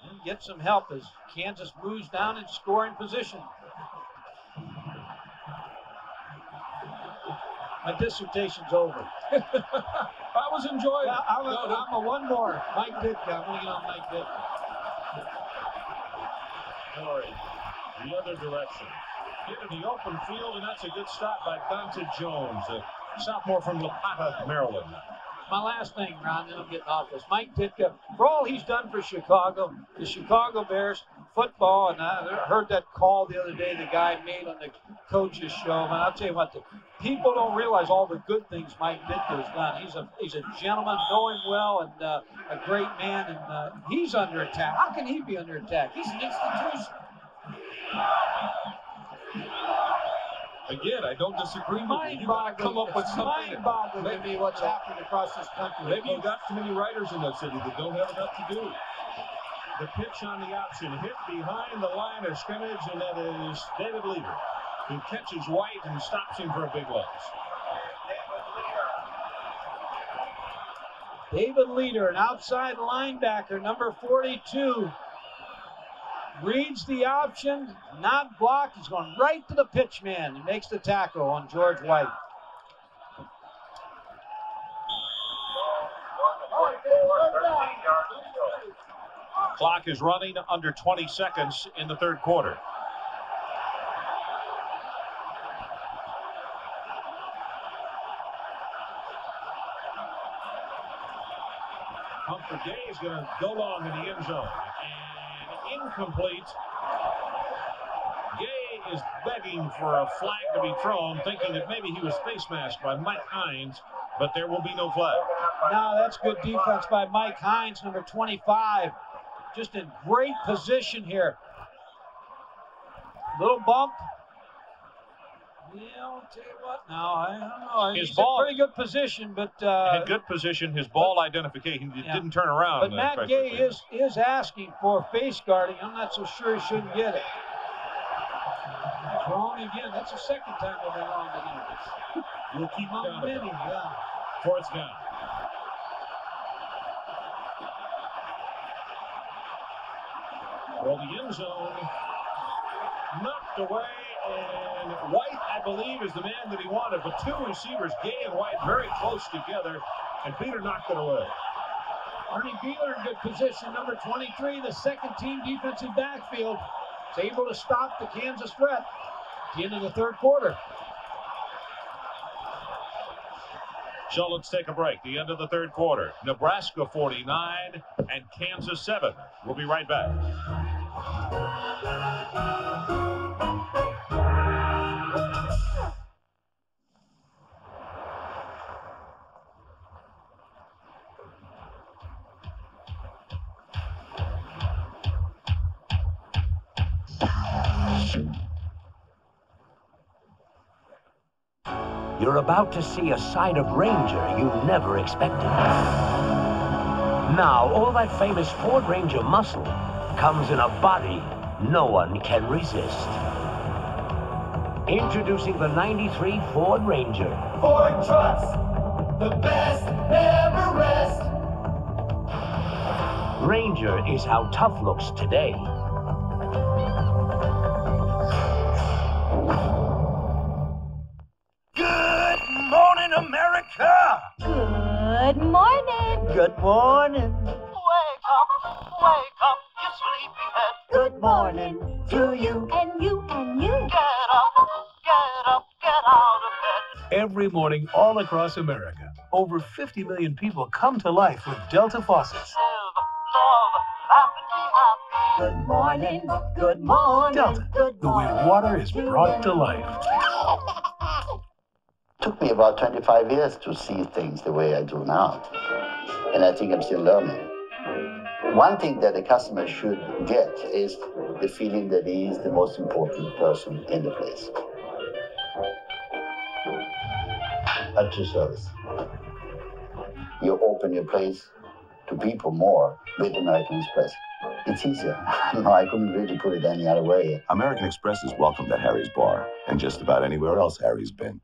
And gets some help as Kansas moves down in scoring position. My dissertation's over. I was enjoying it. I'm a one more. Mike Ditka. I'm going to get on Mike Ditka. Hillary, the other direction. Hit in the open field, and that's a good stop by Dante Jones, a sophomore from La Plata, Maryland. My last thing, Ron, then I'm getting off this. Mike Ditka, for all he's done for Chicago, the Chicago Bears, football, and I heard that call the other day the guy made on the coach's show, and I'll tell you what, the people don't realize all the good things Mike Ditka has done. He's a gentleman, know him well, and a great man, and he's under attack. How can he be under attack? He's an institution. Again, I don't disagree with you. You got to come up with something. Mind-boggling to me what's happening across this country. Maybe you got too many writers in that city that don't have enough to do. The pitch on the option, hit behind the line of scrimmage, and that is David Leader, who catches White and stops him for a big loss. David Leader, an outside linebacker, number 42. Reads the option, not blocked. He's going right to the pitch man and makes the tackle on George White. Clock is running under 20 seconds in the third quarter. Humphrey Gay is going to go long in the end zone. Incomplete. Gay is begging for a flag to be thrown, thinking that maybe he was face masked by Mike Hines, but there will be no flag. No, that's good defense by Mike Hines, number 25. Just in great position here. Little bump. Yeah, I'll tell you what now. I don't know. His ball, in pretty good position, but in good position. His ball identification didn't turn around. But Matt Gay is asking for face guarding. I'm not so sure he shouldn't get it. Wrong again. That's the second time they've been wrong again. We'll keep down. Yeah. Fourth down. Well, the end zone knocked away. And White, I believe, is the man that he wanted. But two receivers, Gay and White, very close together. And Peter knocked it away. Arnie Beeler in good position. Number 23, the second team defensive backfield. Is able to stop the Kansas threat at the end of the third quarter. So let's take a break. The end of the third quarter. Nebraska 49 and Kansas 7. We'll be right back. You're about to see a side of Ranger you never expected. Now, all that famous Ford Ranger muscle comes in a body no one can resist. Introducing the 93 Ford Ranger. Ford trucks, the best, never rest. Ranger is how tough looks today. Good morning, America! Good morning. Good morning. Wake up, you sleepyhead. Good morning to you. And you, and you. Get up, get out of bed. Every morning all across America, over 50 million people come to life with Delta faucets. Good morning, good morning. Delta, good the way morning. water is brought to life. took me about 25 years to see things the way I do now. And I think I'm still learning. One thing that the customer should get is the feeling that he is the most important person in the place. At your service. You open your place to people more with American Express. It's easier. No, I couldn't really put it any other way. American Express is welcomed at Harry's Bar and just about anywhere else Harry's been.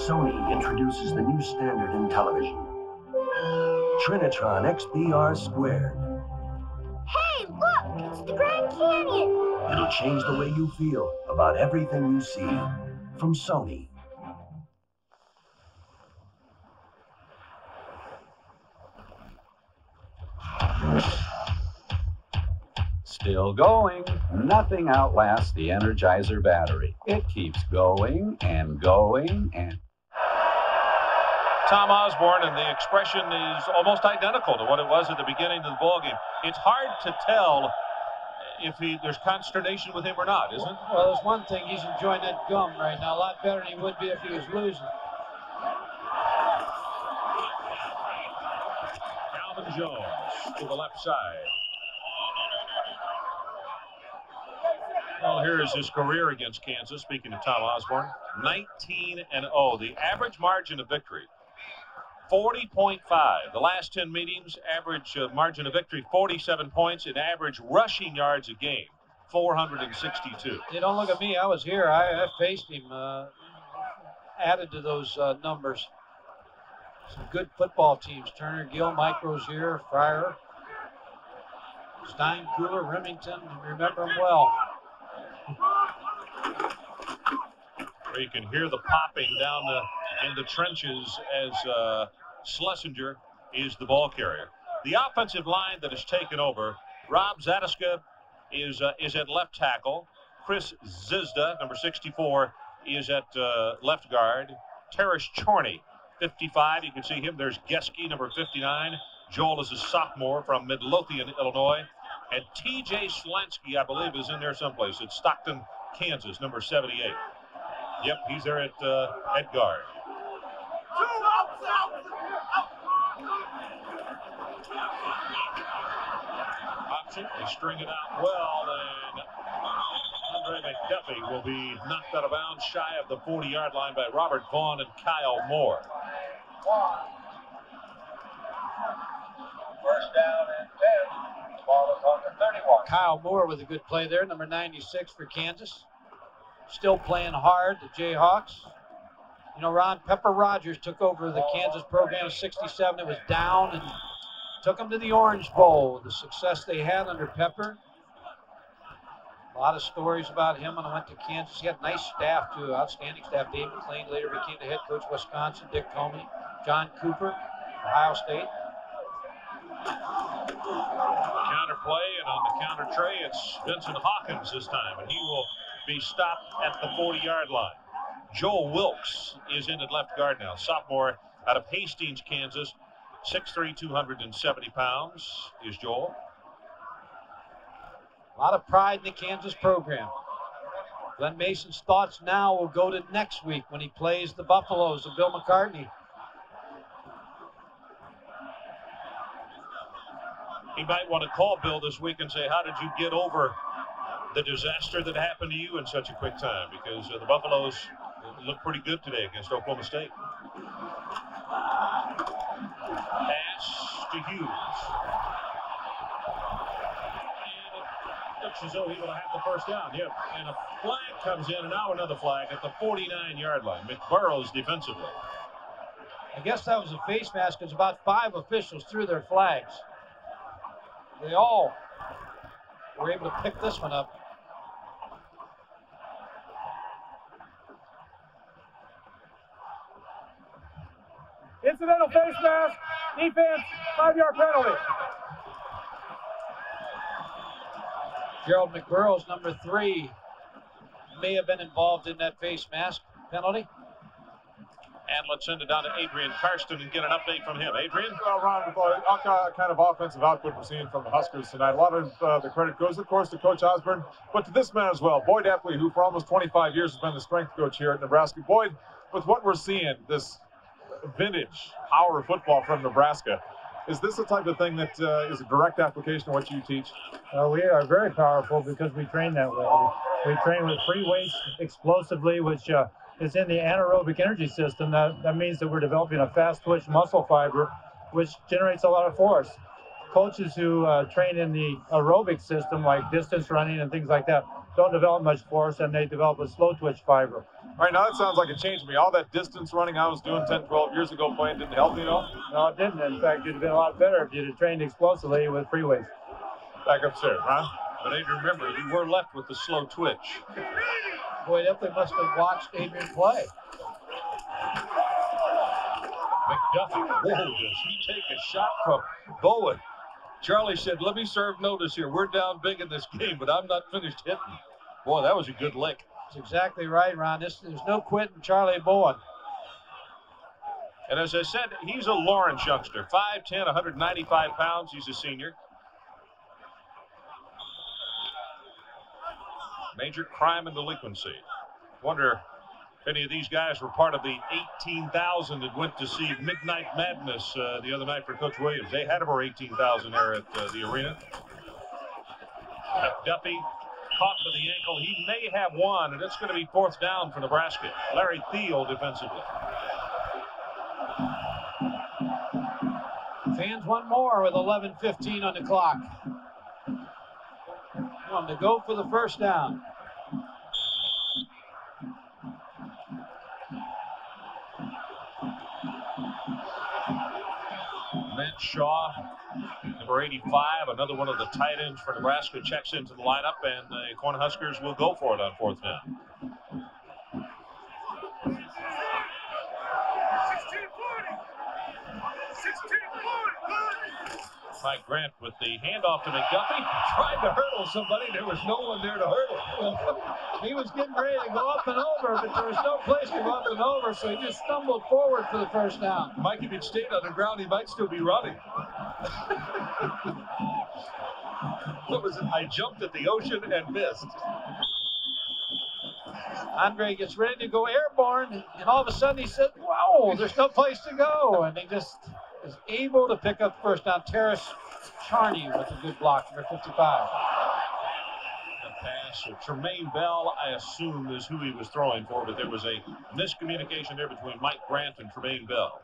Sony introduces the new standard in television. Trinitron XBR Squared. Hey, look! It's the Grand Canyon! It'll change the way you feel about everything you see. From Sony. Still going. Nothing outlasts the Energizer battery. It keeps going and going and... Tom Osborne, and the expression is almost identical to what it was at the beginning of the ballgame. It's hard to tell if there's consternation with him or not, isn't it? Well, there's one thing, he's enjoying that gum right now a lot better than he would be if he was losing. Calvin Jones to the left side. Well, here is his career against Kansas, speaking of Tom Osborne. 19-0. The average margin of victory, 40.5. The last 10 meetings, average margin of victory, 47 points. And average rushing yards a game, 462. Hey, don't look at me. I was here. I faced him. Added to those numbers. Some good football teams. Turner, Gill, Mike Rozier, Fryer, Stein, Cooler, Remington. Remember them well. Where you can hear the popping down in the trenches as Schlesinger is the ball carrier. The offensive line that has taken over, Rob Zadiska is at left tackle. Chris Zizda, number 64, is at left guard. Terrace Chorney, 55. You can see him. There's Geske, number 59. Joel is a sophomore from Midlothian, Illinois. And T.J. Slansky, I believe, is in there someplace. It's Stockton, Kansas, number 78. Yep, he's there at guard. Option, they string it out well, and Andre McDuffie will be knocked out of bounds shy of the 40-yard line by Robert Vaughn and Kyle Moore. First down and 10. Ball is on the 31. Kyle Moore with a good play there, number 96 for Kansas. Still playing hard, the Jayhawks. You know, Ron, Pepper Rogers took over the Kansas program in '67. It was down and took them to the Orange Bowl. The success they had under Pepper. A lot of stories about him when I went to Kansas. He had a nice staff, too, outstanding staff. Dave McLean later became the head coach of Wisconsin. Dick Tommie, John Cooper, Ohio State. Counter play, and on the counter tray, it's Vincent Hawkins this time, and he will be stopped at the 40-yard line. Joel Wilkes is in at left guard now, sophomore out of Hastings, Kansas. 6'3", 270 pounds is Joel. A lot of pride in the Kansas program. Glen Mason's thoughts now will go to next week when he plays the Buffaloes of Bill McCartney. He might want to call Bill this week and say, how did you get over the disaster that happened to you in such a quick time? Because the Buffaloes look pretty good today against Oklahoma State. Pass to Hughes. And it looks as though he will have the first down. Yep. And a flag comes in, and now another flag at the 49-yard line. McBurrows defensively. I guess that was a face mask because about 5 officials threw their flags. They all were able to pick this one up. Incidental face mask, defense, 5-yard penalty. Gerald McBurrows, number 3, may have been involved in that face mask penalty. And let's send it down to Adrian Karsten and get an update from him. Adrian? Well, Ron, with all kind of offensive output we're seeing from the Huskers tonight, a lot of the credit goes, of course, to Coach Osborne, but to this man as well, Boyd Epley, who for almost 25 years has been the strength coach here at Nebraska. Boyd, with what we're seeing, this vintage power of football from Nebraska, is this the type of thing that is a direct application of what you teach? We are very powerful because we train that way. We train with free weights explosively, which is in the anaerobic energy system. That means that we're developing a fast twitch muscle fiber, which generates a lot of force. Coaches who train in the aerobic system, like distance running and things like that, don't develop much force, and they develop a slow twitch fiber. All right, now that sounds like a change to me. All that distance running I was doing 10, 12 years ago playing didn't help you, know? No, it didn't. In fact, you'd have been a lot better if you'd have trained explosively with free weights. Back upstairs, huh? But Adrian, remember, you were left with the slow twitch. Boy, Epley must have watched Adrian play. McDuffie, whoa, does he take a shot from Bowen? Charlie said, let me serve notice here. We're down big in this game, but I'm not finished hitting. Boy, that was a good lick. That's exactly right, Ron. There's no quitting Charlie Bowen. And as I said, he's a Lawrence youngster. 5'10", 195 pounds. He's a senior. Major crime and delinquency. Wonder if any of these guys were part of the 18,000 that went to see Midnight Madness the other night for Coach Williams. They had over 18,000 there at the arena. McDuffie caught with the ankle. He may have one, and it's going to be fourth down for Nebraska. Larry Thiel defensively. Fans want more with 11:15 on the clock. Want to go for the first down. Matt Shaw, number 85, another one of the tight ends for Nebraska, checks into the lineup, and the Cornhuskers will go for it on fourth down. Mike Grant with the handoff to McDuffie. Tried to hurdle somebody. There was no one there to hurdle. He was getting ready to go up and over, but there was no place to go up and over, so he just stumbled forward for the first down. Mike, if he'd stayed on the ground, he might still be running. I jumped at the ocean and missed. Andre gets ready to go airborne, and all of a sudden he said, wow, there's no place to go. And he just is able to pick up first down. Terrace Charney with a good block, number 55. The pass of Tremaine Bell, I assume, is who he was throwing for, but there was a miscommunication there between Mike Grant and Tremaine Bell.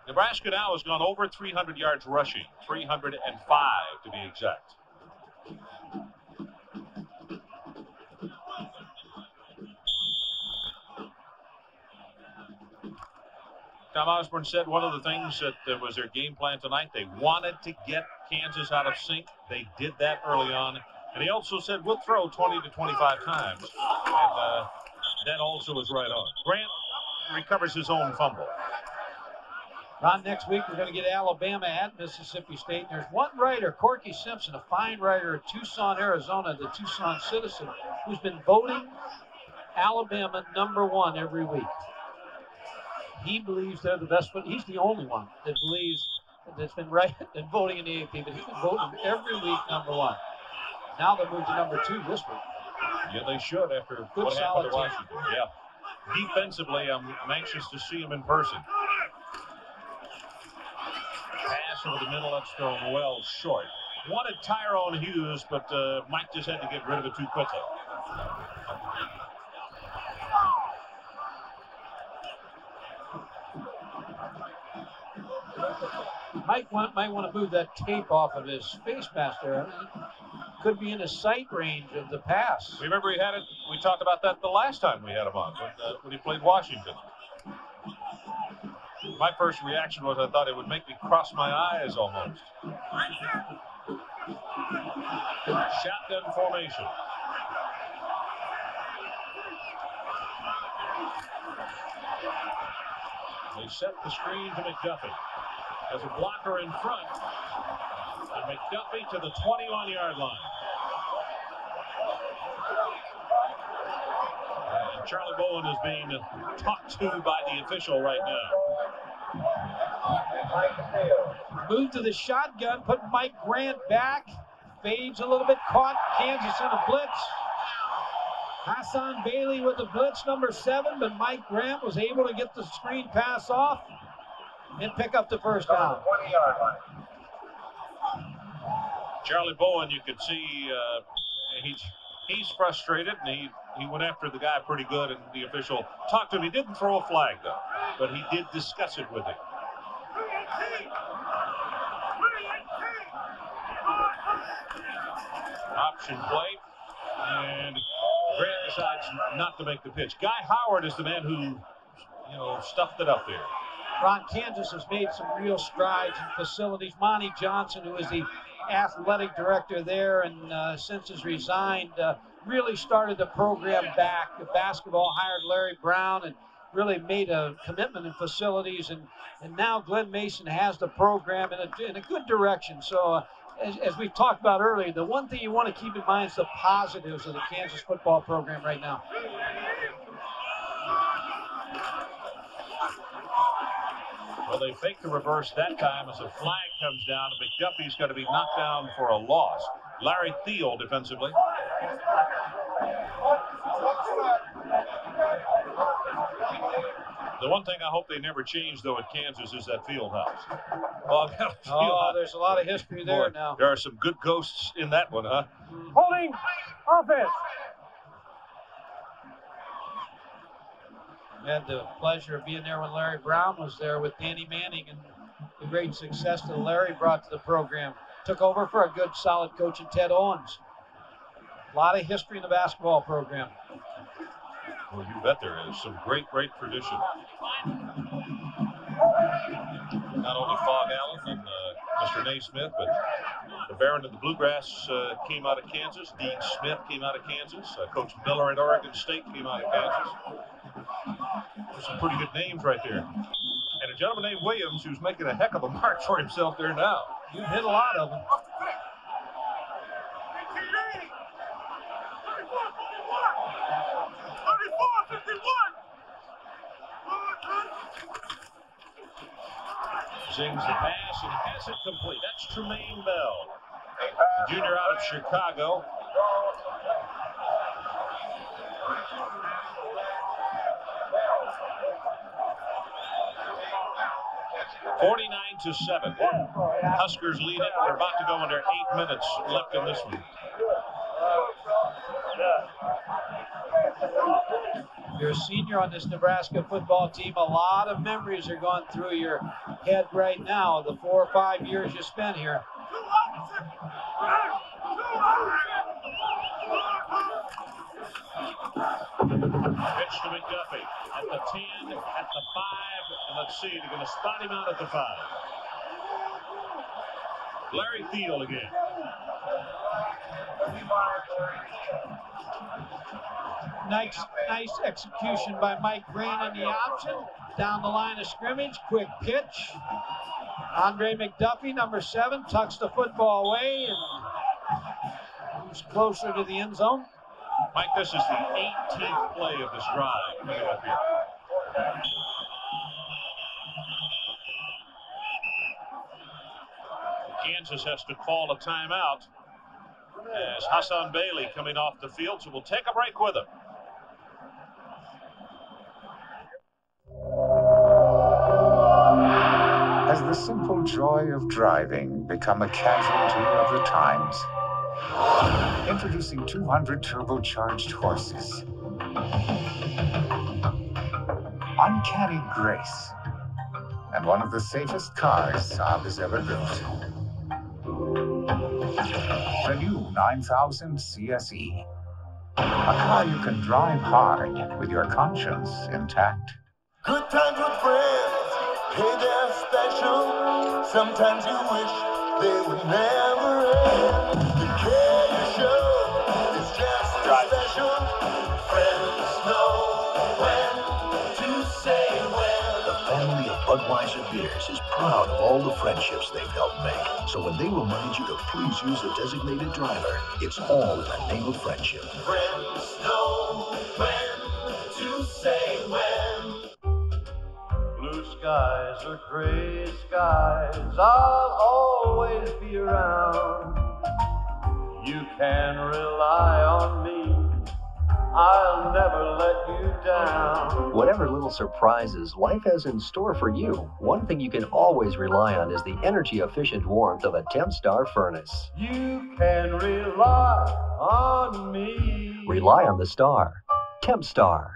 Nebraska now has gone over 300 yards rushing, 305 to be exact. Tom Osborne said one of the things that was their game plan tonight, they wanted to get Kansas out of sync. They did that early on. And he also said, we'll throw 20 to 25 times. And that also was right on. Grant recovers his own fumble. Ron, next week we're going to get Alabama at Mississippi State. There's one writer, Corky Simpson, a fine writer at Tucson, Arizona, the Tucson Citizen, who's been voting Alabama #1 every week. He believes they're the best. He's the only one that believes that's been right and voting in the AP, but he's been voting every week #1. Now they'll move to #2 this week. Yeah, they should after what happened to Washington. Yeah. Defensively, I'm anxious to see him in person. Pass over the middle, that's thrown well short. Wanted Tyrone Hughes, but Mike just had to get rid of it too quickly. Mike might want to move that tape off of his face mask there. Could be in a sight range of the pass. Remember he had it, we talked about that the last time we had him on, when he played Washington. My first reaction was I thought it would make me cross my eyes almost. Shotgun formation. They set the screen to McDuffie. As a blocker in front. And McDuffie to the 21-yard line. And Charlie Bowen is being talked to by the official right now. Moved to the shotgun, put Mike Grant back. Fades a little bit, caught Kansas in a blitz. Hassan Bailey with the blitz, number 7, but Mike Grant was able to get the screen pass off and pick up the first down. Charlie Bowen, you can see he's frustrated, and he went after the guy pretty good, and the official talked to him. He didn't throw a flag, though, but he did discuss it with him. Option play, and Grant decides not to make the pitch. Guy Howard is the man who, stuffed it up there. Ron, Kansas has made some real strides in facilities. Monty Johnson, who is the athletic director there and since has resigned, really started the program back. Basketball hired Larry Brown and really made a commitment in facilities. And now Glen Mason has the program in a good direction. So as we've talked about earlier, the one thing you want to keep in mind is the positives of the Kansas football program right now. Well, they fake the reverse that time as a flag comes down, and McDuffie's going to be knocked down for a loss. Larry Thiel defensively. The one thing I hope they never change, though, at Kansas is that field house. There's a lot of history there now. There are some good ghosts in that one, huh? Holding offense. I had the pleasure of being there when Larry Brown was there with Danny Manning, and the great success that Larry brought to the program. Took over for a good, solid coach in Ted Owens. A lot of history in the basketball program. Well, you bet there is. Some great tradition. Not only Fog Allen and Mr. Naismith, but the Baron of the Bluegrass came out of Kansas. Dean Smith came out of Kansas. Coach Miller at Oregon State came out of Kansas. There's some pretty good names right there. And a gentleman named Williams who's making a heck of a mark for himself there now. You've hit a lot of them. Sings the pass and has it complete. That's Tremaine Bell, the junior out of Chicago. (49-7). Huskers lead it. We're about to go under 8 minutes left in this one. You're a senior on this Nebraska football team. A lot of memories are going through your head right now, the 4 or 5 years you spent here. Pitch to McDuffie at the 10, at the 5, and let's see, they're going to spot him out at the 5. Larry Thiel again. Nice execution by Mike Grant on the option. Down the line of scrimmage, quick pitch. Andre McDuffie, number 7, tucks the football away and moves closer to the end zone. Mike, this is the 18th play of this drive coming up here. Kansas has to call a timeout as Hassan Bailey coming off the field, so we'll take a break with him. Has the simple joy of driving become a casualty of the times? Introducing 200 turbocharged horses. Uncanny grace. And one of the safest cars Saab has ever built. The new 9000 CSE. A car you can drive hard with your conscience intact. Good times with friends. Hey, they're special. Sometimes you wish they would never end. The K Show is just as special. Friends know when to say when. The family of Budweiser beers is proud of all the friendships they've helped make. So when they remind you to please use the designated driver, it's all in the name of friendship. Friends know when to skies or gray skies, I'll always be around. You can rely on me, I'll never let you down. Whatever little surprises life has in store for you, one thing you can always rely on is the energy-efficient warmth of a Tempstar furnace. You can rely on me. Rely on the star. Tempstar.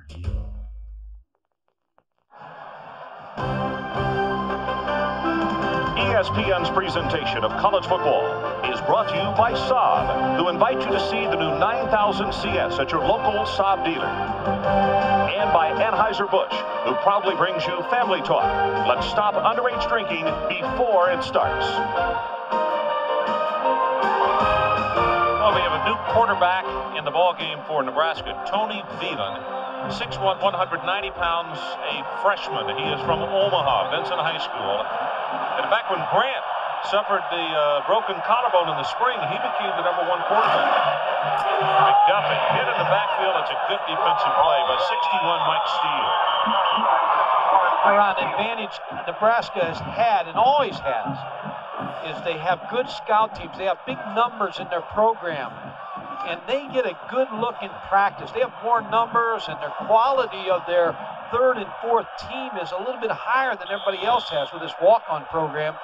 ESPN's presentation of college football is brought to you by Saab, who invite you to see the new 9000 CS at your local Saab dealer. And by Anheuser-Busch, who proudly brings you Family Talk. Let's stop underage drinking before it starts. Well, we have a new quarterback in the ball game for Nebraska, Tommie Frazier. 6'1", 190 pounds, a freshman. He is from Omaha, Benson High School. And back when Grant suffered the broken collarbone in the spring, he became the #1 quarterback. McDuffie hit in the backfield. It's a good defensive play by 61 Mike Steele. An advantage Nebraska has had and always has is they have good scout teams. They have big numbers in their program. And they get a good look in practice. They have more numbers, and their quality of their third and fourth team is a little bit higher than everybody else has with this walk-on program,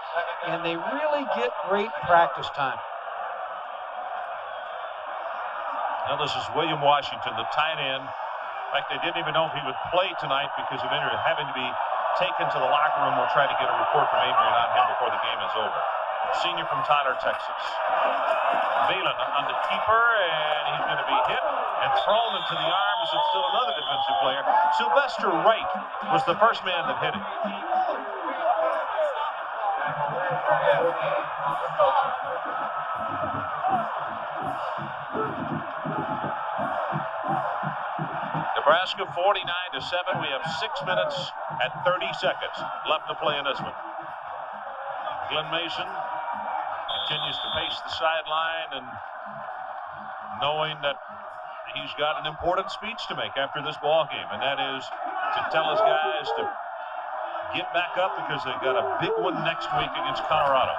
and they really get great practice time. Now this is William Washington, the tight end. In fact, they didn't even know if he would play tonight because of injury, having to be taken to the locker room. We'll try to get a report from Adrian on him before the game is over. Senior from Tyler, Texas. Valen on the keeper, and he's going to be hit and thrown into the arms of still another defensive player. Sylvester Wright was the first man that hit him. Nebraska 49-7. We have 6 minutes and 30 seconds left to play in this one. Glen Mason continues to pace the sideline, and knowing that he's got an important speech to make after this ball game, and that is to tell his guys to get back up because they've got a big one next week against Colorado.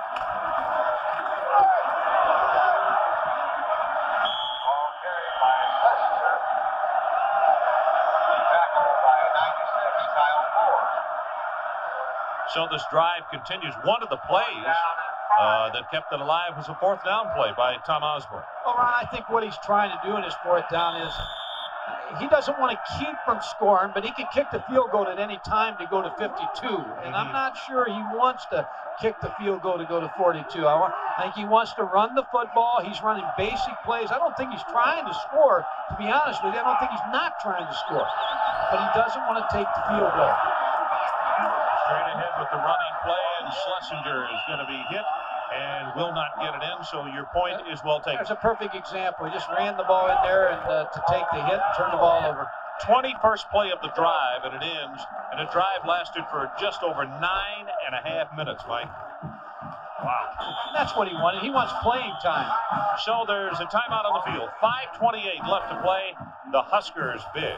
So this drive continues. One of the plays that kept it alive was a 4th down play by Tom Osborne. Well, Ron, I think what he's trying to do in his 4th down is he doesn't want to keep from scoring, but he can kick the field goal at any time to go to 52. And I'm not sure he wants to kick the field goal to go to 42. I think he wants to run the football. He's running basic plays. I don't think he's trying to score. To be honest with you, I don't think he's not trying to score. But he doesn't want to take the field goal. Straight ahead with the running play, and Schlesinger is going to be hit and will not get it in, so your point is well taken. There's a perfect example. He just ran the ball in there and to take the hit and turn the ball over. 21st play of the drive, and it ends, and the drive lasted for just over 9.5 minutes, Mike. Wow. And that's what he wanted. He wants playing time. So there's a timeout on the field. 5:28 left to play. The Huskers big.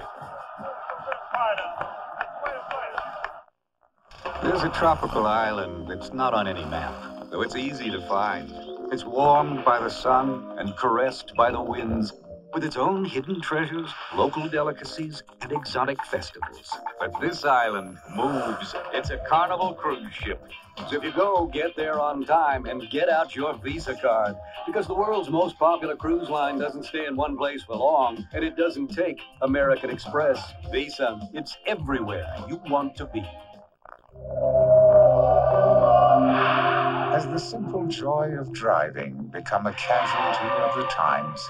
There's a tropical island that's not on any map, though it's easy to find. It's warmed by the sun and caressed by the winds, with its own hidden treasures, local delicacies, and exotic festivals. But this island moves. It's a Carnival cruise ship. So if you go, get there on time and get out your Visa card, because the world's most popular cruise line doesn't stay in one place for long, and it doesn't take American Express. Visa, it's everywhere you want to be. Has the simple joy of driving become a casualty of the times?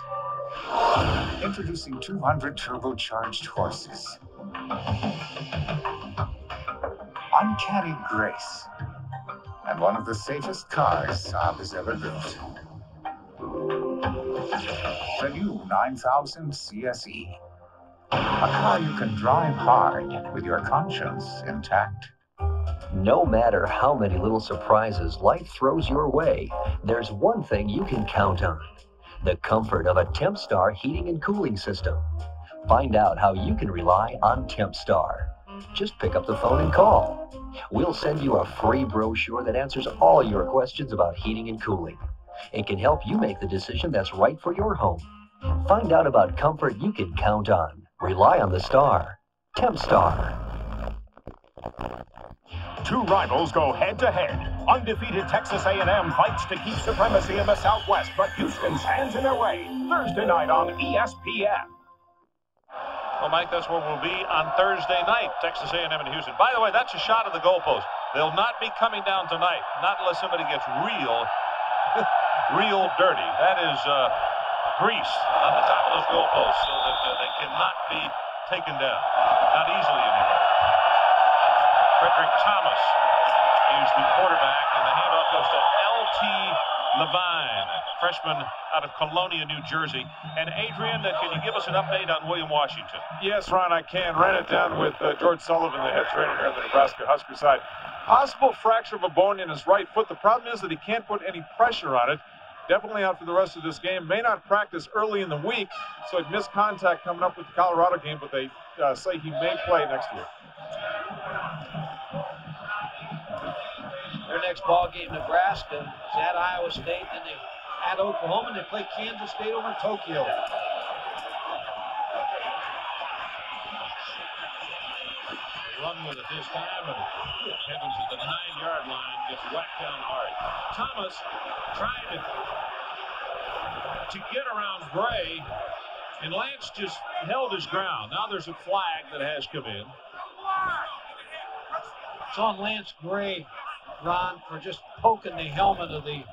Introducing 200 turbocharged horses. Uncanny grace. And one of the safest cars Saab has ever built. The new 9000 CSE. A car you can drive hard with your conscience intact. No matter how many little surprises life throws your way, there's one thing you can count on: the comfort of a Tempstar heating and cooling system. Find out how you can rely on Tempstar. Just pick up the phone and call. We'll send you a free brochure that answers all your questions about heating and cooling. It can help you make the decision that's right for your home. Find out about comfort you can count on. Rely on the Star. TempStar. Two rivals go head-to-head. Undefeated Texas A&M fights to keep supremacy in the Southwest, but Houston stands in their way. Thursday night on ESPN. Well, Mike, that's where we'll be on Thursday night, Texas A&M and Houston. By the way, that's a shot of the goalpost. They'll not be coming down tonight, not unless somebody gets real dirty. That is grease on the top of those goalposts so that they cannot be taken down. Not easily anymore. Frederick Thomas is the quarterback, and the handoff goes to L.T. Levine, freshman out of Colonia, New Jersey. And Adrian, can you give us an update on William Washington? Yes, Ron, I can. Ran it down with George Sullivan, the head trainer here on the Nebraska Husker side. Possible fracture of a bone in his right foot. The problem is that he can't put any pressure on it. Definitely out for the rest of this game. May not practice early in the week, so he'd miss contact coming up with the Colorado game, but they say he may play next week. Their next ball game, Nebraska, is at Iowa State, and they at Oklahoma, and they play Kansas State over in Tokyo. Run with it this time, and Evans at the 9-yard line gets whacked down hard. Thomas trying to get around Gray, and Lance just held his ground. Now there's a flag that has come in. It's on Lance Gray, Ron, for just poking the helmet of the...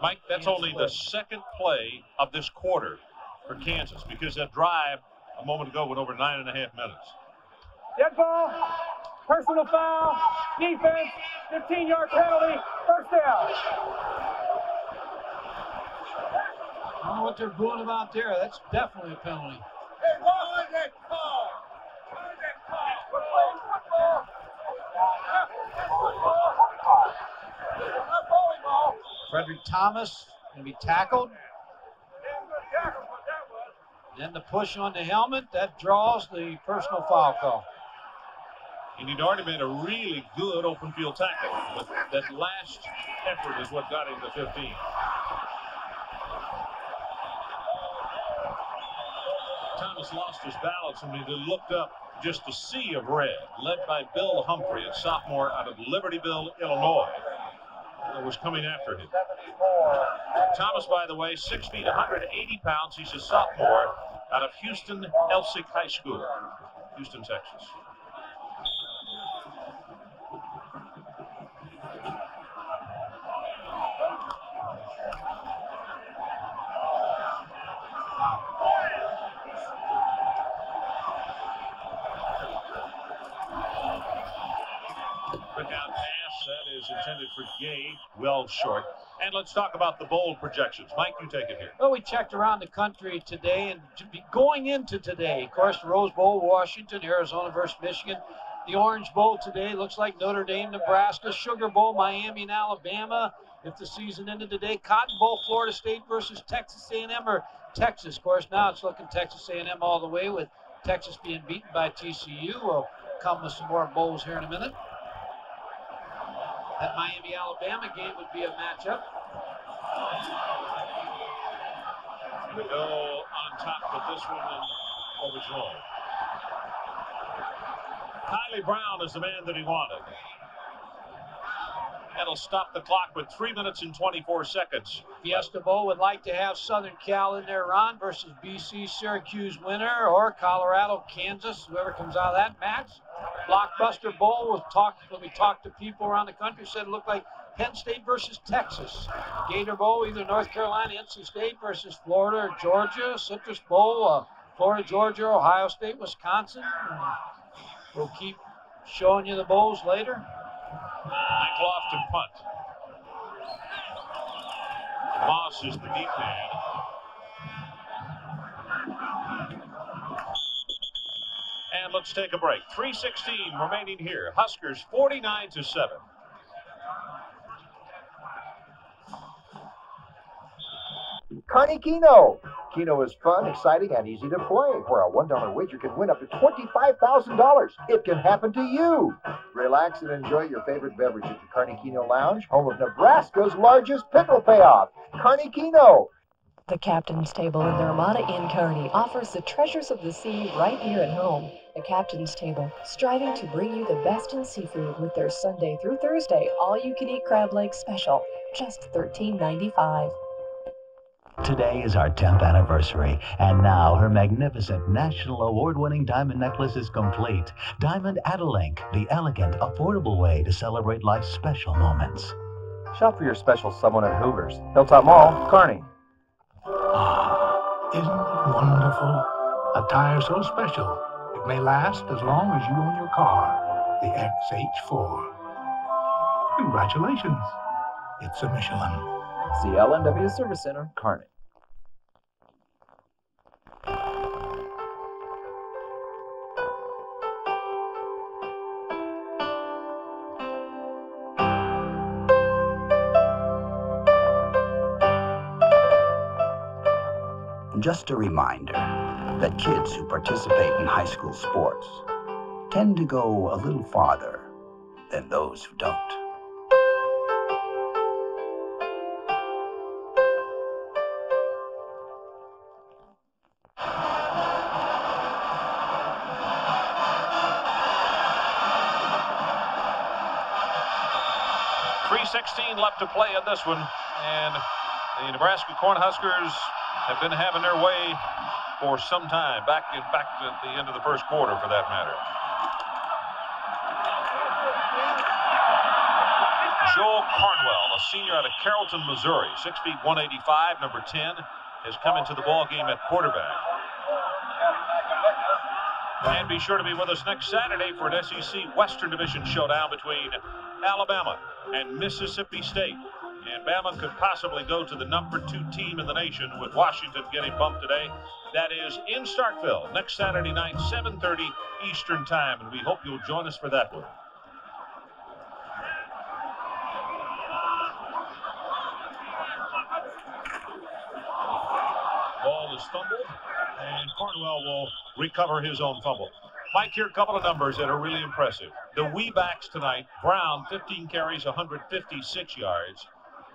Mike, that's only the second play of this quarter for Kansas, because that drive a moment ago went over 9.5 minutes. Dead ball, personal foul, defense, 15-yard penalty, first down. I don't know what they're booing about there. That's definitely a penalty. Hey, what was that call? What was that call? Frederick Thomas going to be tackled. Then the push on the helmet, that draws the personal foul call. And he'd already made a really good open field tackle, but that last effort is what got him to 15. Thomas lost his balance and he looked up just a sea of red, led by Bill Humphrey, a sophomore out of Libertyville, Illinois, that was coming after him. Thomas, by the way, 6 feet, 180 pounds. He's a sophomore out of Houston Elsick High School, Houston, Texas. Intended for Gay, well short. And let's talk about the bowl projections. Mike, you take it here. Well, we checked around the country today, and to be going into today, of course, the Rose Bowl, Washington, Arizona versus Michigan. The Orange Bowl today looks like Notre Dame, Nebraska. Sugar Bowl, Miami and Alabama. If the season ended today, Cotton Bowl, Florida State versus Texas A&M or Texas. Of course, now it's looking Texas A&M all the way, with Texas being beaten by TCU. We'll come with some more bowls here in a minute. That Miami-Alabama game would be a matchup. We go on top of this one and overthrow. Kylie Brown is the man that he wanted. That'll stop the clock with 3 minutes and 24 seconds. Fiesta Bowl would like to have Southern Cal in there, Ron, versus BC Syracuse winner, or Colorado, Kansas, whoever comes out of that match. Blockbuster Bowl, when we talked to people around the country, said it looked like Penn State versus Texas. Gator Bowl, either North Carolina, NC State versus Florida or Georgia. Citrus Bowl, Florida, Georgia, Ohio State, Wisconsin. We'll keep showing you the bowls later. McLaughlin punt. Moss is the deep man. And let's take a break. 3:16 remaining here. Huskers 49-7. Carnegie Kino, Keno is fun, exciting, and easy to play. Where a $1 wager can win up to $25,000. It can happen to you. Relax and enjoy your favorite beverage at the Carney Keno Lounge, home of Nebraska's largest pickle payoff. Carney Keno. The Captain's Table in the Ramada Inn Kearney offers the treasures of the sea right here at home. The Captain's Table, striving to bring you the best in seafood with their Sunday through Thursday all-you-can-eat crab leg special, just $13.95. Today is our 10th anniversary, and now her magnificent national award-winning diamond necklace is complete. Diamond Adelink, the elegant, affordable way to celebrate life's special moments. Shop for your special someone at Hoovers, Hilltop Mall, Kearney. Isn't it wonderful? A tire so special, it may last as long as you own your car. The XH4. Congratulations. It's a Michelin. See LNW Service Center, Kearney. Just a reminder that kids who participate in high school sports tend to go a little farther than those who don't. .3:16 left to play in this one, and the Nebraska Cornhuskers have been having their way for some time, back at the end of the first quarter, for that matter. Joel Carnwell, a senior out of Carrollton, Missouri, 6 feet 185, number 10, has come into the ball game at quarterback. And be sure to be with us next Saturday for an SEC Western Division showdown between Alabama and Mississippi State. And Bama could possibly go to the number 2 team in the nation, with Washington getting bumped today. That is in Starkville next Saturday night, 7:30 Eastern Time, and we hope you'll join us for that one. Ball is fumbled, and Cornwell will recover his own fumble. Mike, here are a couple of numbers that are really impressive. The Wee-backs tonight: Brown, 15 carries, 156 yards.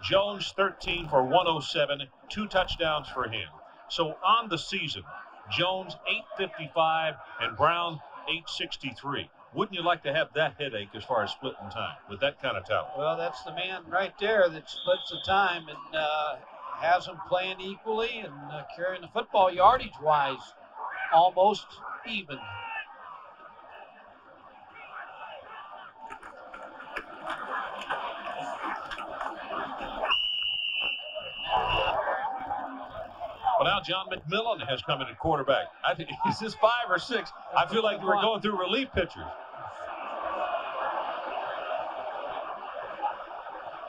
Jones, 13 for 107, 2 touchdowns for him. So on the season, Jones 855 and Brown 863. Wouldn't you like to have that headache as far as splitting time with that kind of talent? Well, that's the man right there that splits the time and has them playing equally and carrying the football yardage-wise almost even. Well, now John McMillan has come in at quarterback. I think is this 5 or 6? I feel like we're going through relief pitchers.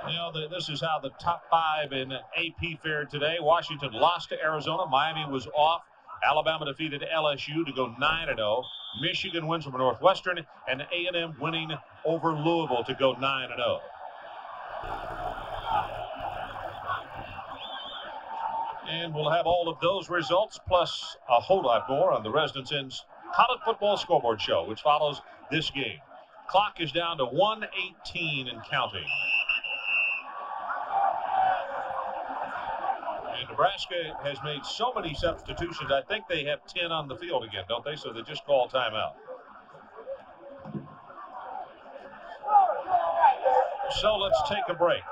You know, this is how the top 5 in AP fared today. Washington lost to Arizona. Miami was off. Alabama defeated LSU to go 9-0. Michigan wins over Northwestern, and A&M winning over Louisville to go 9-0. And we'll have all of those results, plus a whole lot more, on the Residence Inn's College Football Scoreboard Show, which follows this game. Clock is down to 1:18 and counting. And Nebraska has made so many substitutions. I think they have 10 on the field again, don't they? So they just call timeout. So let's take a break.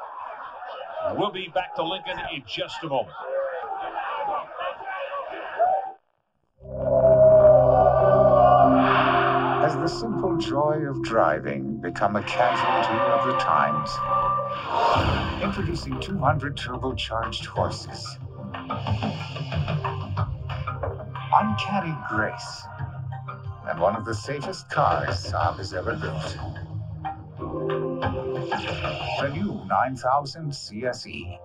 We'll be back to Lincoln in just a moment. Has the simple joy of driving become a casualty of the times? Introducing 200 turbocharged horses. Uncanny grace. And one of the safest cars Saab has ever built. The new 9000 CSE.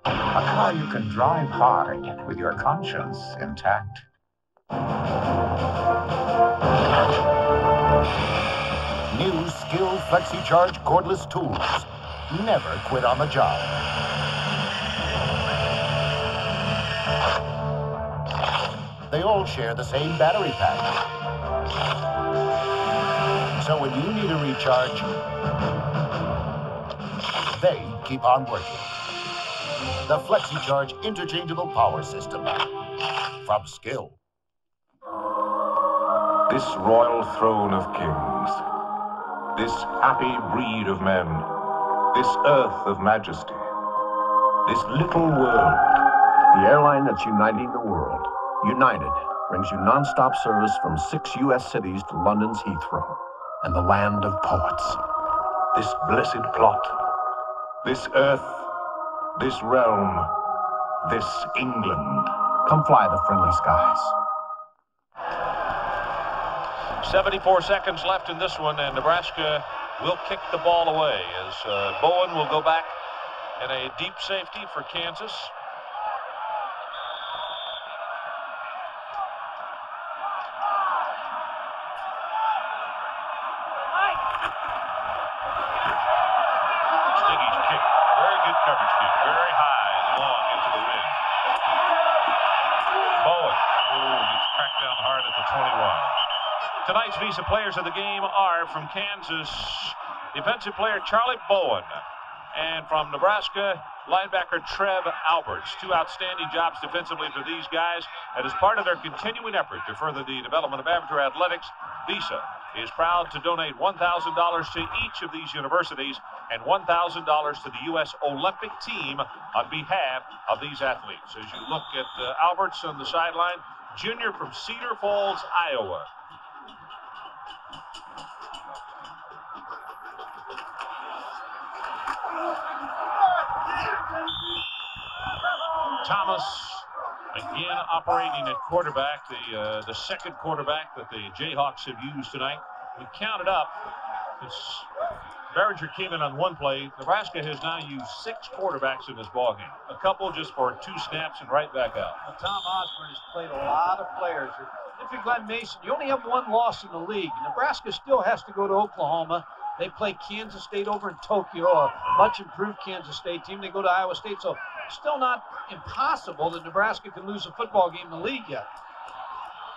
A car you can drive hard with your conscience intact. New Skill FlexiCharge cordless tools. Never quit on the job. they all share the same battery pack. So when you need a recharge, they keep on working. The FlexiCharge interchangeable power system from Skill. This royal throne of kings, this happy breed of men, this earth of majesty, this little world. The airline that's uniting the world, United, brings you non-stop service from 6 U.S. cities to London's Heathrow and the land of poets. This blessed plot, this earth, this realm, this England. Come fly the friendly skies. 74 seconds left in this one, and Nebraska will kick the ball away as Bowen will go back in a deep safety for Kansas. Stiggy's kick, very good coverage kick, very high and long into the wind. Bowen gets cracked down hard at the 21. Tonight's Visa players of the game are from Kansas, defensive player Charlie Bowen, and from Nebraska, linebacker Trev Alberts. Two outstanding jobs defensively for these guys, and as part of their continuing effort to further the development of amateur athletics, Visa is proud to donate $1,000 to each of these universities and $1,000 to the U.S. Olympic team on behalf of these athletes. As you look at Alberts on the sideline, junior from Cedar Falls, Iowa. Thomas again operating at quarterback, the second quarterback that the Jayhawks have used tonight. We counted up. Frazier came in on one play. Nebraska has now used 6 quarterbacks in this ballgame. A couple just for 2 snaps and right back out. Well, Tom Osborne has played a lot of players. If you're Glen Mason, you only have 1 loss in the league. Nebraska still has to go to Oklahoma. They play Kansas State over in Tokyo, a much improved Kansas State team. They go to Iowa State, so still not impossible that Nebraska can lose a football game in the league yet.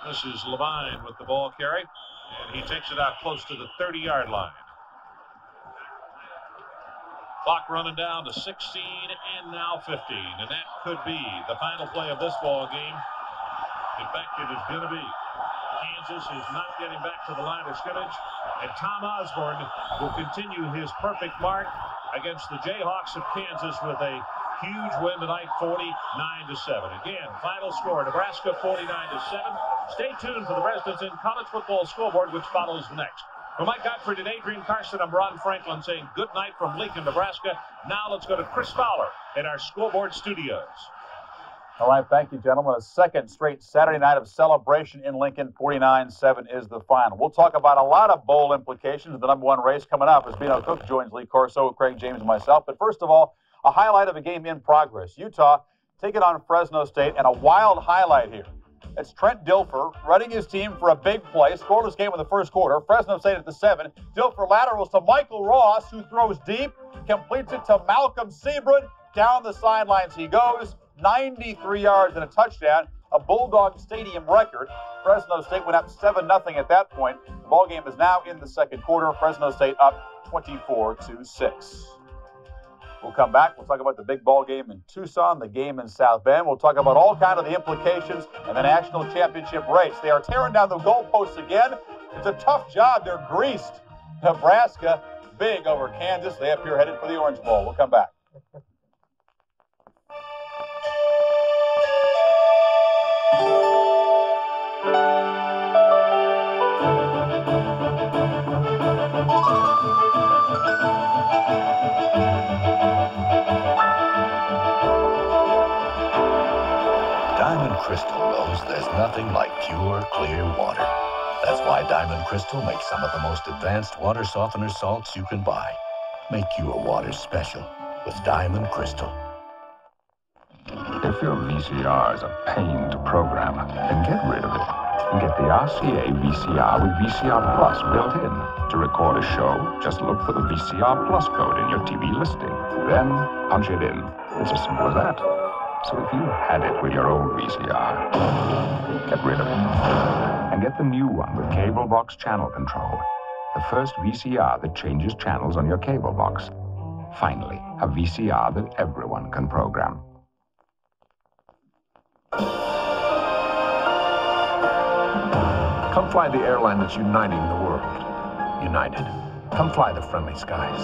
This is Levine with the ball carry, and he takes it out close to the 30-yard line. Clock running down to 16 and now 15, and that could be the final play of this ball game. In fact, it is going to be. Kansas is not getting back to the line of scrimmage, and Tom Osborne will continue his perfect mark against the Jayhawks of Kansas with a huge win tonight, 49-7. Again, final score, Nebraska 49-7. Stay tuned for the Residents in College Football Scoreboard, which follows next. For Mike Gottfried and Adrian Carson, I'm Ron Franklin saying good night from Lincoln, Nebraska. Now let's go to Chris Fowler in our scoreboard studios. All right, thank you, gentlemen. A second straight Saturday night of celebration in Lincoln. 49-7 is the final. We'll talk about a lot of bowl implications of the #1 race coming up as Bino Cook joins Lee Corso, Craig James, and myself. But first of all, a highlight of a game in progress. Utah taking on Fresno State, and a wild highlight here. It's Trent Dilfer running his team for a big play. Scoreless game in the first quarter. Fresno State at the 7. Dilfer laterals to Michael Ross, who throws deep, completes it to Malcolm Seabrun. Down the sidelines he goes. 93 yards and a touchdown, a Bulldog Stadium record. Fresno State went up 7-0 at that point. The ball game is now in the second quarter. Fresno State up 24-6. We'll come back. We'll talk about the big ball game in Tucson, the game in South Bend. We'll talk about all kinds of the implications and the national championship race. They are tearing down the goalposts again. It's a tough job. They're greased. Nebraska big over Kansas. They appear headed for the Orange Bowl. We'll come back. Diamond Crystal knows there's nothing like pure, clear water. That's why Diamond Crystal makes some of the most advanced water softener salts you can buy. Make your water special with Diamond Crystal. If your VCR is a pain to program, then get rid of it. And get the RCA VCR with VCR Plus built in. To record a show, just look for the VCR Plus code in your TV listing. Then punch it in. It's as simple as that. So if you had it with your old VCR, get rid of it. And get the new one with cable box channel control. The first VCR that changes channels on your cable box. Finally, a VCR that everyone can program. Come fly the airline that's uniting the world. United. Come fly the friendly skies.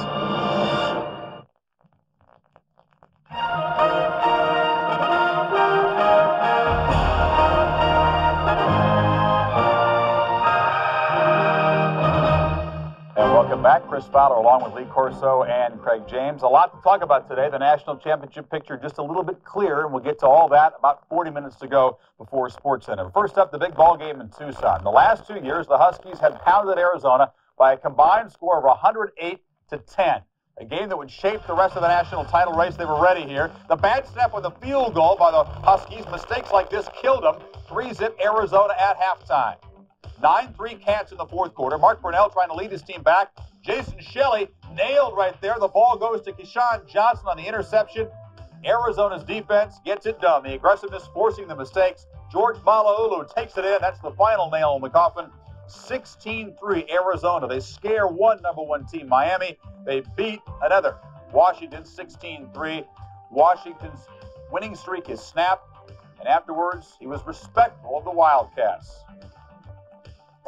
Welcome back. Chris Fowler along with Lee Corso and Craig James. A lot to talk about today. The national championship picture just a little bit clearer, and we'll get to all that about 40 minutes to go before SportsCenter. First up, the big ball game in Tucson. The last 2 years, the Huskies had pounded Arizona by a combined score of 108-10. A game that would shape the rest of the national title race. They were ready here. The bad snap with a field goal by the Huskies. Mistakes like this killed them. 3-zip Arizona at halftime. 9-3 Cats in the fourth quarter. Mark Brunell trying to lead his team back. Jason Shelley nailed right there. The ball goes to Keyshawn Johnson on the interception. Arizona's defense gets it done. The aggressiveness forcing the mistakes. George Malaulu takes it in. That's the final nail in the coffin. 16-3 Arizona. They scare one #1 team, Miami. They beat another, Washington, 16-3. Washington's winning streak is snapped, and afterwards he was respectful of the Wildcats.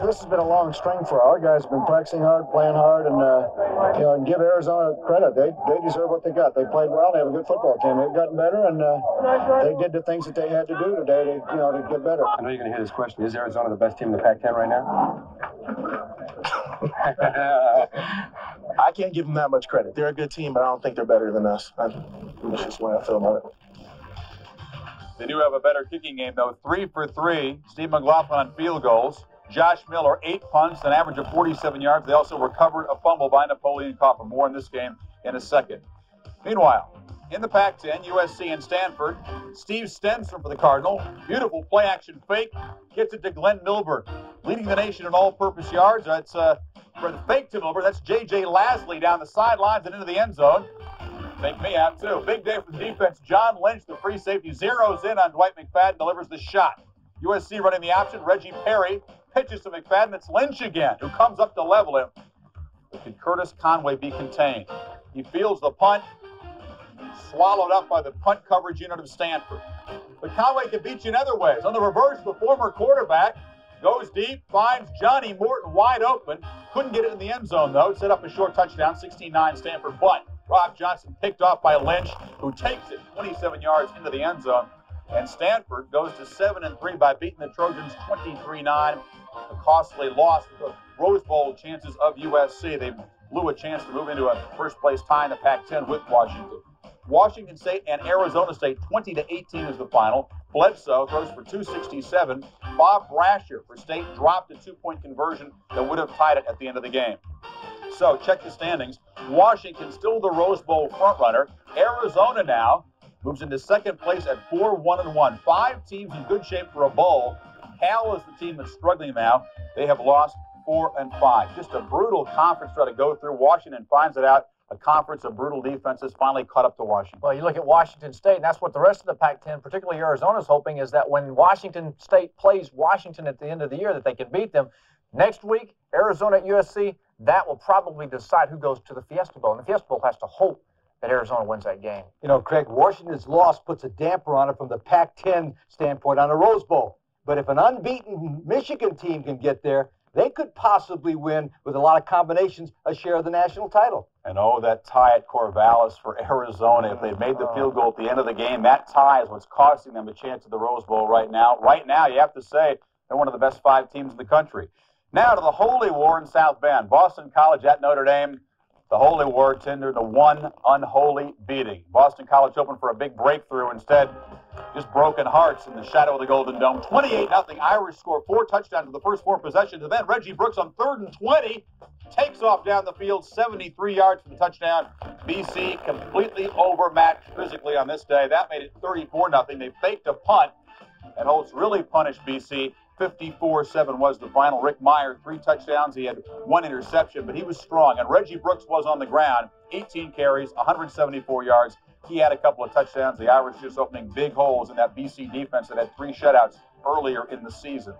This has been a long string for our guys. Have been practicing hard, playing hard, and and give Arizona credit. They deserve what they got. They played well. They have a good football team. They've gotten better, and they did the things that they had to do today to get better. I know you're going to hear this question. Is Arizona the best team in the Pac-10 right now? I can't give them that much credit. They're a good team, but I don't think they're better than us. That's just the way I feel about it. They do have a better kicking game, though. 3 for 3. Steve McLaughlin on field goals. Josh Miller, 8 punts, an average of 47 yards. They also recovered a fumble by Napoleon Copper. More in this game in a second. Meanwhile, in the Pac-10, USC and Stanford, Steve Stenson for the Cardinal. Beautiful play-action fake. Gets it to Glen Milburn. Leading the nation in all-purpose yards. That's for the fake to Milburn. That's J.J. Lasley down the sidelines and into the end zone. Make me out, too. Big day for the defense. John Lynch, the free safety, zeroes in on Dwight McFadden, delivers the shot. USC running the option. Reggie Perry pitches to McFadden. It's Lynch again, who comes up to level him. But can Curtis Conway be contained? He fields the punt, swallowed up by the punt coverage unit of Stanford. But Conway can beat you in other ways. On the reverse, the former quarterback goes deep, finds Johnny Morton wide open. Couldn't get it in the end zone, though. Set up a short touchdown, 16-9 Stanford. But Rob Johnson picked off by Lynch, who takes it 27 yards into the end zone. And Stanford goes to 7-3 by beating the Trojans 23-9. A costly loss for the Rose Bowl chances of USC. They blew a chance to move into a first-place tie in the Pac-10 with Washington. Washington State and Arizona State, 20-18 is the final. Bledsoe throws for 267. Bob Brasher for State dropped a 2-point conversion that would have tied it at the end of the game. So check the standings. Washington still the Rose Bowl frontrunner. Arizona now moves into second place at 4-1-1. 5 teams in good shape for a bowl. Cal is the team that's struggling now. They have lost 4-5. Just a brutal conference try to go through. Washington finds it out. A conference of brutal defenses finally caught up to Washington. Well, you look at Washington State, and that's what the rest of the Pac-10, particularly Arizona's hoping, is that when Washington State plays Washington at the end of the year, that they can beat them. Next week, Arizona at USC, that will probably decide who goes to the Fiesta Bowl. And the Fiesta Bowl has to hope that Arizona wins that game. You know, Craig, Washington's loss puts a damper on it from the Pac-10 standpoint on a Rose Bowl. But if an unbeaten Michigan team can get there, they could possibly win with a lot of combinations a share of the national title. And oh, that tie at Corvallis for Arizona. If they made the field goal at the end of the game, that tie is what's costing them a chance at the Rose Bowl right now. Right now, you have to say they're one of the best 5 teams in the country. Now to the Holy War in South Bend. Boston College at Notre Dame. The Holy War tendered the one unholy beating. Boston College hoping for a big breakthrough. Instead, just broken hearts in the shadow of the Golden Dome. 28-0. Irish score 4 touchdowns in the first 4 possessions. And then Reggie Brooks on 3rd and 20 takes off down the field, 73 yards for the touchdown. BC completely overmatched physically on this day. That made it 34-0. They faked a punt, and Holtz really punished BC. 54-7 was the final. Rick Meyer, 3 touchdowns. He had 1 interception, but he was strong. And Reggie Brooks was on the ground. 18 carries, 174 yards, He had a couple of touchdowns. The Irish just opening big holes in that BC defense that had 3 shutouts earlier in the season.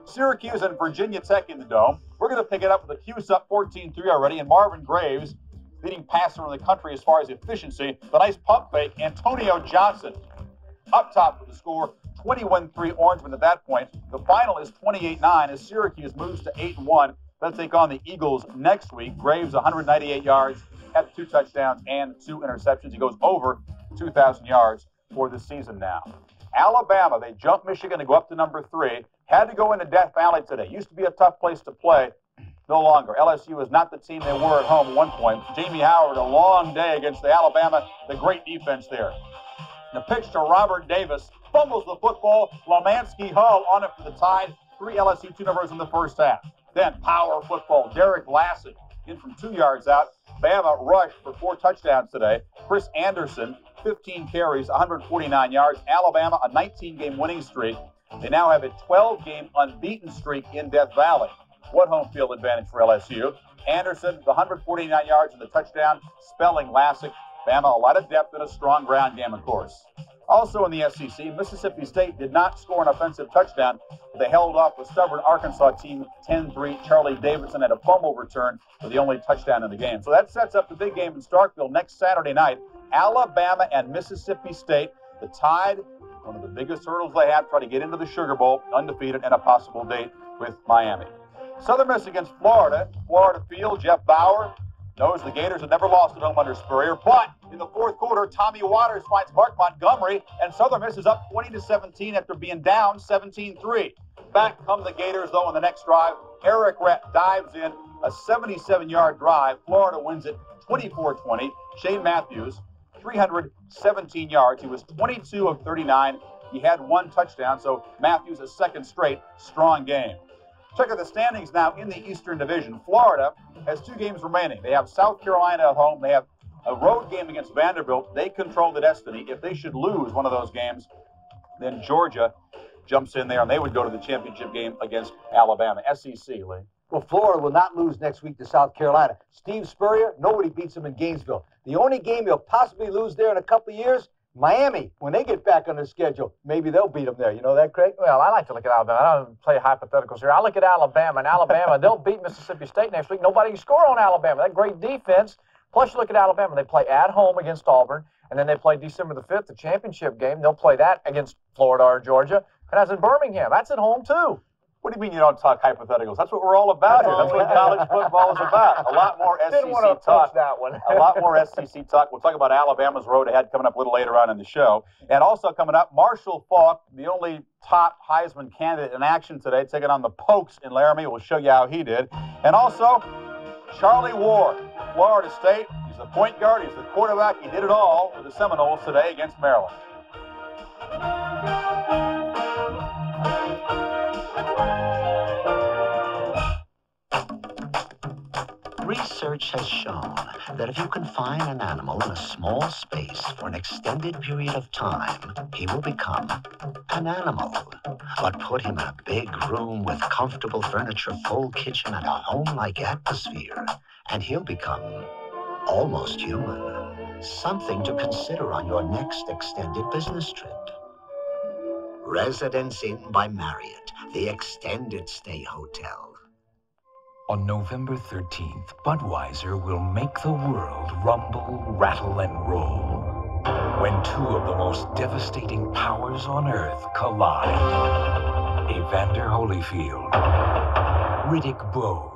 Syracuse and Virginia Tech in the Dome. We're going to pick it up with the Cuse up 14-3 already, and Marvin Graves, leading passer in the country as far as efficiency. The nice pump fake, Antonio Johnson up top with the score, 21-3 Orangemen at that point. The final is 28-9 as Syracuse moves to 8-1. They'll take on the Eagles next week. Graves, 198 yards, had 2 touchdowns and 2 interceptions. He goes over 2,000 yards for the season now. Alabama, they jumped Michigan to go up to number 3. Had to go into Death Valley today. Used to be a tough place to play. No longer. LSU is not the team they were at home at one point. Jamie Howard, a long day against the Alabama, the great defense there. The pitch to Robert Davis. Fumbles the football. Lamansky Hull on it for the Tide. 3 LSU turnovers in the first half. Then power football. Derek Lassig in from 2 yards out. Bama rushed for 4 touchdowns today. Chris Anderson, 15 carries, 149 yards. Alabama, a 19-game winning streak. They now have a 12-game unbeaten streak in Death Valley. What home field advantage for LSU? Anderson, the 149 yards and the touchdown, spelling Lassig. Bama, a lot of depth and a strong ground game, of course. Also in the SEC, Mississippi State did not score an offensive touchdown. They held off a stubborn Arkansas team 10-3. Charlie Davidson had a fumble return for the only touchdown in the game. So that sets up the big game in Starkville next Saturday night. Alabama and Mississippi State. The Tide, one of the biggest hurdles they have, try to get into the Sugar Bowl, undefeated, and a possible date with Miami. Southern Miss against Florida. Florida Field, Jeff Bauer knows the Gators have never lost at home under Spurrier, but in the fourth quarter, Tommy Waters finds Mark Montgomery, and Southern Miss is up 20-17 after being down 17-3. Back come the Gators, though, in the next drive. Eric Rett dives in, a 77-yard drive. Florida wins it 24-20. Shane Matthews, 317 yards. He was 22 of 39. He had 1 touchdown, so Matthews a second straight strong game. Check out the standings now in the Eastern Division. Florida has 2 games remaining. They have South Carolina at home. They have a road game against Vanderbilt. They control the destiny. If they should lose one of those games, then Georgia jumps in there, and they would go to the championship game against Alabama. SEC, Lee. Well, Florida will not lose next week to South Carolina. Steve Spurrier, nobody beats him in Gainesville. The only game he'll possibly lose there in a couple of years, Miami. When they get back on their schedule, maybe they'll beat them there. You know that, Craig? Well, I like to look at Alabama. I don't play hypotheticals here. I look at Alabama, and Alabama, they'll beat Mississippi State next week. Nobody can score on Alabama. That great defense. Plus, you look at Alabama. They play at home against Auburn, and then they play December the 5th, the championship game. They'll play that against Florida or Georgia. And that's in Birmingham. That's at home, too. What do you mean you don't talk hypotheticals? That's what we're all about here. That's what college football is about. A lot more SEC Didn't want to talk. touch that one. A lot more SEC talk. We'll talk about Alabama's road ahead coming up a little later on in the show. And also coming up, Marshall Faulk, the only top Heisman candidate in action today, taking on the Pokes in Laramie. We'll show you how he did. And also, Charlie Ward, Florida State. He's the point guard. He's the quarterback. He did it all for the Seminoles today against Maryland. Research has shown that if you confine an animal in a small space for an extended period of time, he will become an animal. But put him in a big room with comfortable furniture, full kitchen, and a home-like atmosphere, and he'll become almost human. Something to consider on your next extended business trip. Residence Inn by Marriott, the extended stay hotel. On November 13th, Budweiser will make the world rumble, rattle, and roll when 2 of the most devastating powers on Earth collide. Evander Holyfield, Riddick Bowe.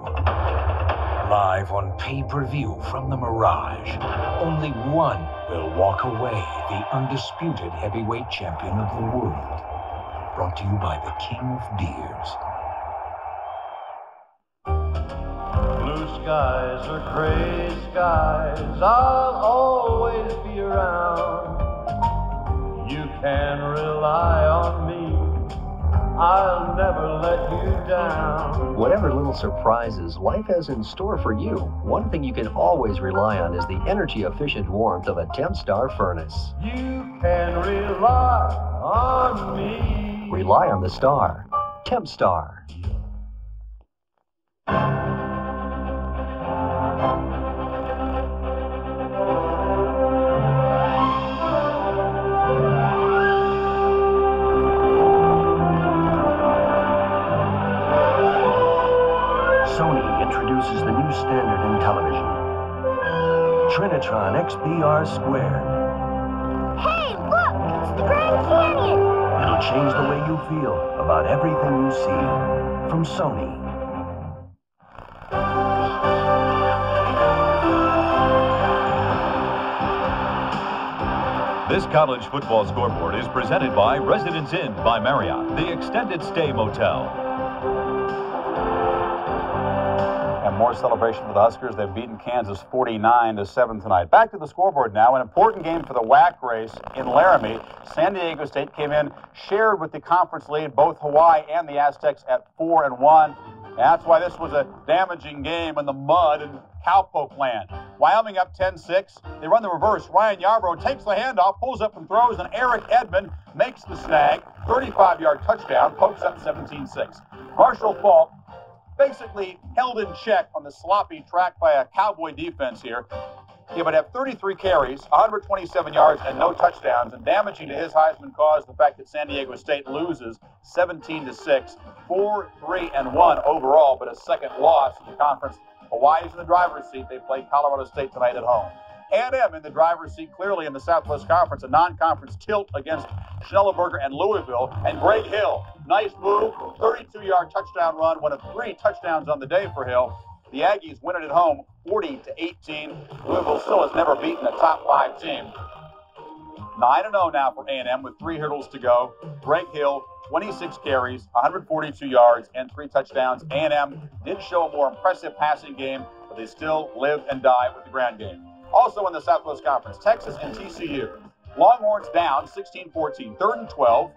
Live on pay-per-view from the Mirage, only one will walk away the undisputed heavyweight champion of the world. Brought to you by the King of Beers. Blue skies are gray skies, I'll always be around. You can rely on me, I'll never let you down. Whatever little surprises life has in store for you, one thing you can always rely on is the energy-efficient warmth of a Tempstar furnace. You can rely on me. Rely on the star. Tempstar. television. Trinitron XBR Squared. Hey, look! It's the Grand Canyon! It'll change the way you feel about everything you see. From Sony. This college football scoreboard is presented by Residence Inn by Marriott, the extended stay motel. And more celebration for the Huskers. They've beaten Kansas 49-7 tonight. Back to the scoreboard now. An important game for the WAC race in Laramie. San Diego State came in, shared with the conference lead, both Hawaii and the Aztecs at 4-1. That's why this was a damaging game in the mud in cowpoke land. Wyoming up 10-6. They run the reverse. Ryan Yarbrough takes the handoff, pulls up and throws, and Eric Edmond makes the snag. 35-yard touchdown. Pokes up 17-6. Marshall Faulk basically held in check on the sloppy track by a Cowboy defense here. He would have 33 carries, 127 yards, and no touchdowns. And damaging to his Heisman cause, the fact that San Diego State loses 17-6, 4-3-1 overall, but a second loss in the conference. Hawaii's in the driver's seat. They play Colorado State tonight at home. A&M in the driver's seat clearly in the Southwest Conference, a non-conference tilt against Schnellenberger and Louisville. And Greg Hill, nice move, 32-yard touchdown run, one of 3 touchdowns on the day for Hill. The Aggies win it at home, 40-18. Louisville still has never beaten a top 5 team. 9-0 now for A&M with 3 hurdles to go. Greg Hill, 26 carries, 142 yards, and 3 touchdowns. A&M did show a more impressive passing game, but they still live and die with the ground game. Also in the Southwest Conference, Texas and TCU. Longhorns down 16-14, 3rd and 12.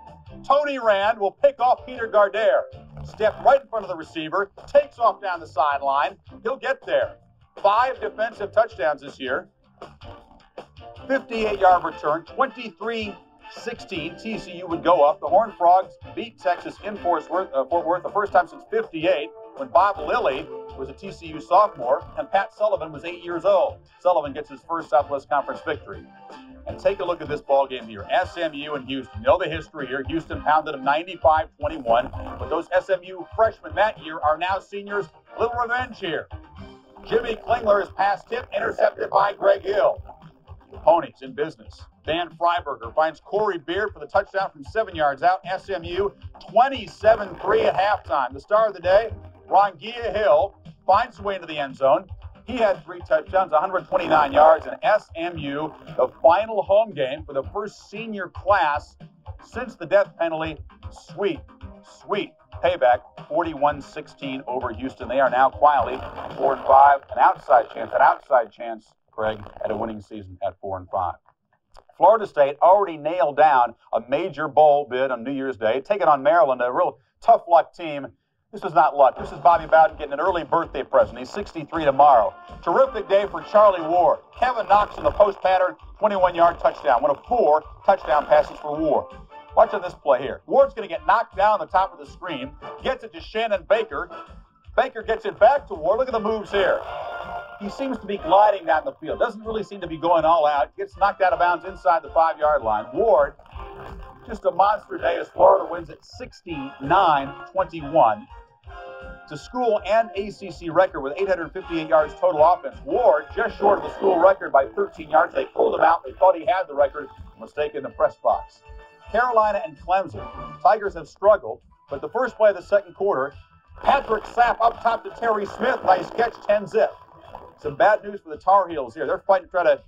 Tony Rand will pick off Peter Gardere. Stepped right in front of the receiver, takes off down the sideline. He'll get there. 5 defensive touchdowns this year. 58-yard return, 23-16. TCU would go up. The Horned Frogs beat Texas in Fort Worth the first time since '58 when Bob Lilly was a TCU sophomore and Pat Sullivan was 8 years old. Sullivan gets his first Southwest Conference victory. And take a look at this ball game here. SMU and Houston. You know the history here. Houston pounded them 95-21. But those SMU freshmen that year are now seniors. Little revenge here. Jimmy Klingler is pass tip, intercepted by Greg Hill. The Ponies in business. Dan Freiberger finds Corey Beard for the touchdown from 7 yards out. SMU 27-3 at halftime. The star of the day, Rongia Hill, finds his way into the end zone. He had 3 touchdowns, 129 yards, and SMU, the final home game for the first senior class since the death penalty. Sweet payback, 41-16 over Houston. They are now quietly 4-5, an outside chance, Craig, at a winning season at 4-5. Florida State already nailed down a major bowl bid on New Year's Day, taking on Maryland, a real tough luck team. This is not luck. This is Bobby Bowden getting an early birthday present. He's 63 tomorrow. Terrific day for Charlie Ward. Kevin Knox in the post pattern, 21-yard touchdown. One of 4 touchdown passes for Ward. Watch on this play here. Ward's going to get knocked down on the top of the screen. Gets it to Shannon Baker. Baker gets it back to Ward. Look at the moves here. He seems to be gliding down the field. Doesn't really seem to be going all out. Gets knocked out of bounds inside the 5-yard line. Ward, just a monster day as Florida wins at 69-21. It's a school and ACC record with 858 yards total offense. Ward just short of the school record by 13 yards. They pulled him out. They thought he had the record. Mistake in the press box. Carolina and Clemson. Tigers have struggled, but the first play of the second quarter, Patrick Sapp up top to Terry Smith. Nice catch, 10-zip. Some bad news for the Tar Heels here. They're fighting to try to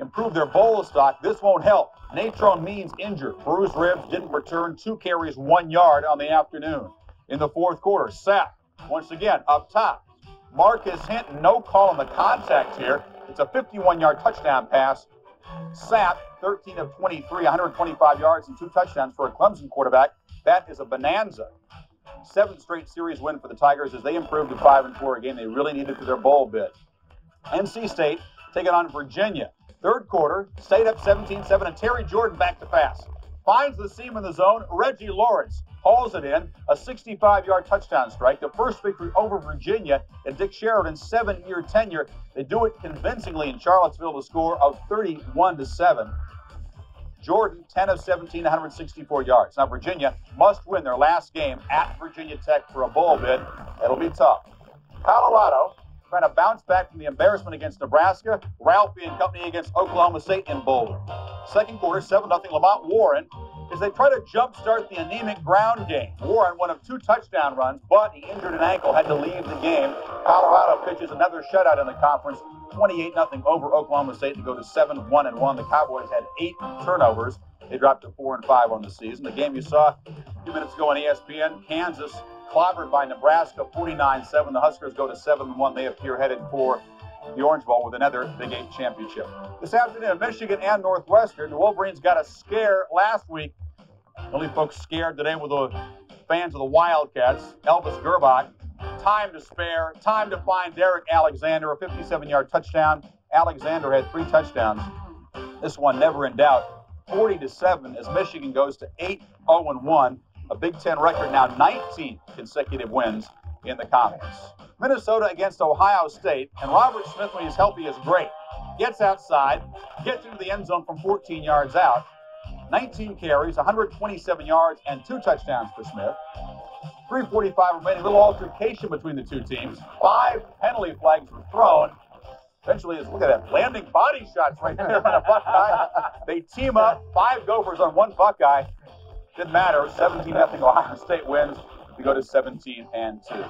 improve their bowl stock. This won't help. Natrone Means injured. Bruised ribs, didn't return. 2 carries, 1 yard on the afternoon. In the fourth quarter, Sapp once again up top. Marcus Hinton, no call on the contact here. It's a 51-yard touchdown pass. Sapp, 13 of 23, 125 yards and 2 touchdowns for a Clemson quarterback. That is a bonanza. 7th straight series win for the Tigers as they improved to 5-4, a game they really needed for their bowl bid. NC State taking on Virginia. Third quarter, State up 17-7, and Terry Jordan back to pass. Finds the seam in the zone. Reggie Lawrence hauls it in, a 65-yard touchdown strike. The first victory over Virginia in Dick Sheridan's 7-year tenure. They do it convincingly in Charlottesville, the score of 31-7. Jordan, 10 of 17, 164 yards. Now Virginia must win their last game at Virginia Tech for a bowl bid. It'll be tough. Colorado trying to bounce back from the embarrassment against Nebraska. Ralphie and company against Oklahoma State in Boulder. Second quarter, 7-0 Lamont Warren, as they try to jumpstart the anemic ground game. Warren, one of 2 touchdown runs, but he injured an ankle, had to leave the game. Colorado pitches another shutout in the conference, 28-0 over Oklahoma State to go to 7-1-1. The Cowboys had 8 turnovers. They dropped to 4-5 on the season. The game you saw a few minutes ago on ESPN, Kansas clobbered by Nebraska, 49-7. The Huskers go to 7-1. They appear headed for the Orange Bowl with another Big 8 championship. This afternoon, Michigan and Northwestern. The Wolverines got a scare last week. The only folks scared today were the fans of the Wildcats. Elvis Gerbach, time to spare, time to find Derek Alexander, a 57-yard touchdown. Alexander had 3 touchdowns. This one never in doubt. 40-7 as Michigan goes to 8-0-1. A Big Ten record now, 19 consecutive wins in the conference. Minnesota against Ohio State, and Robert Smith, when he's healthy, is great. Gets outside, gets into the end zone from 14 yards out. 19 carries, 127 yards, and 2 touchdowns for Smith. 3:45 remaining, little altercation between the 2 teams. 5 penalty flags were thrown. Eventually, look at that, landing body shots right there on a Buckeye. They team up, 5 Gophers on 1 Buckeye. Didn't matter, 17-0 Ohio State wins to go to 17-2.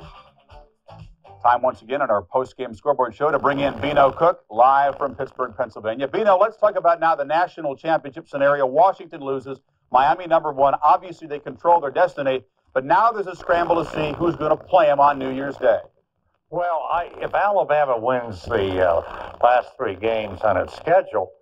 Time once again on our post-game scoreboard show to bring in Bino Cook, live from Pittsburgh, Pennsylvania. Bino, let's talk about now the national championship scenario. Washington loses, Miami #1. Obviously, they control their destiny, but now there's a scramble to see who's going to play them on New Year's Day. Well, if Alabama wins the last 3 games on its schedule,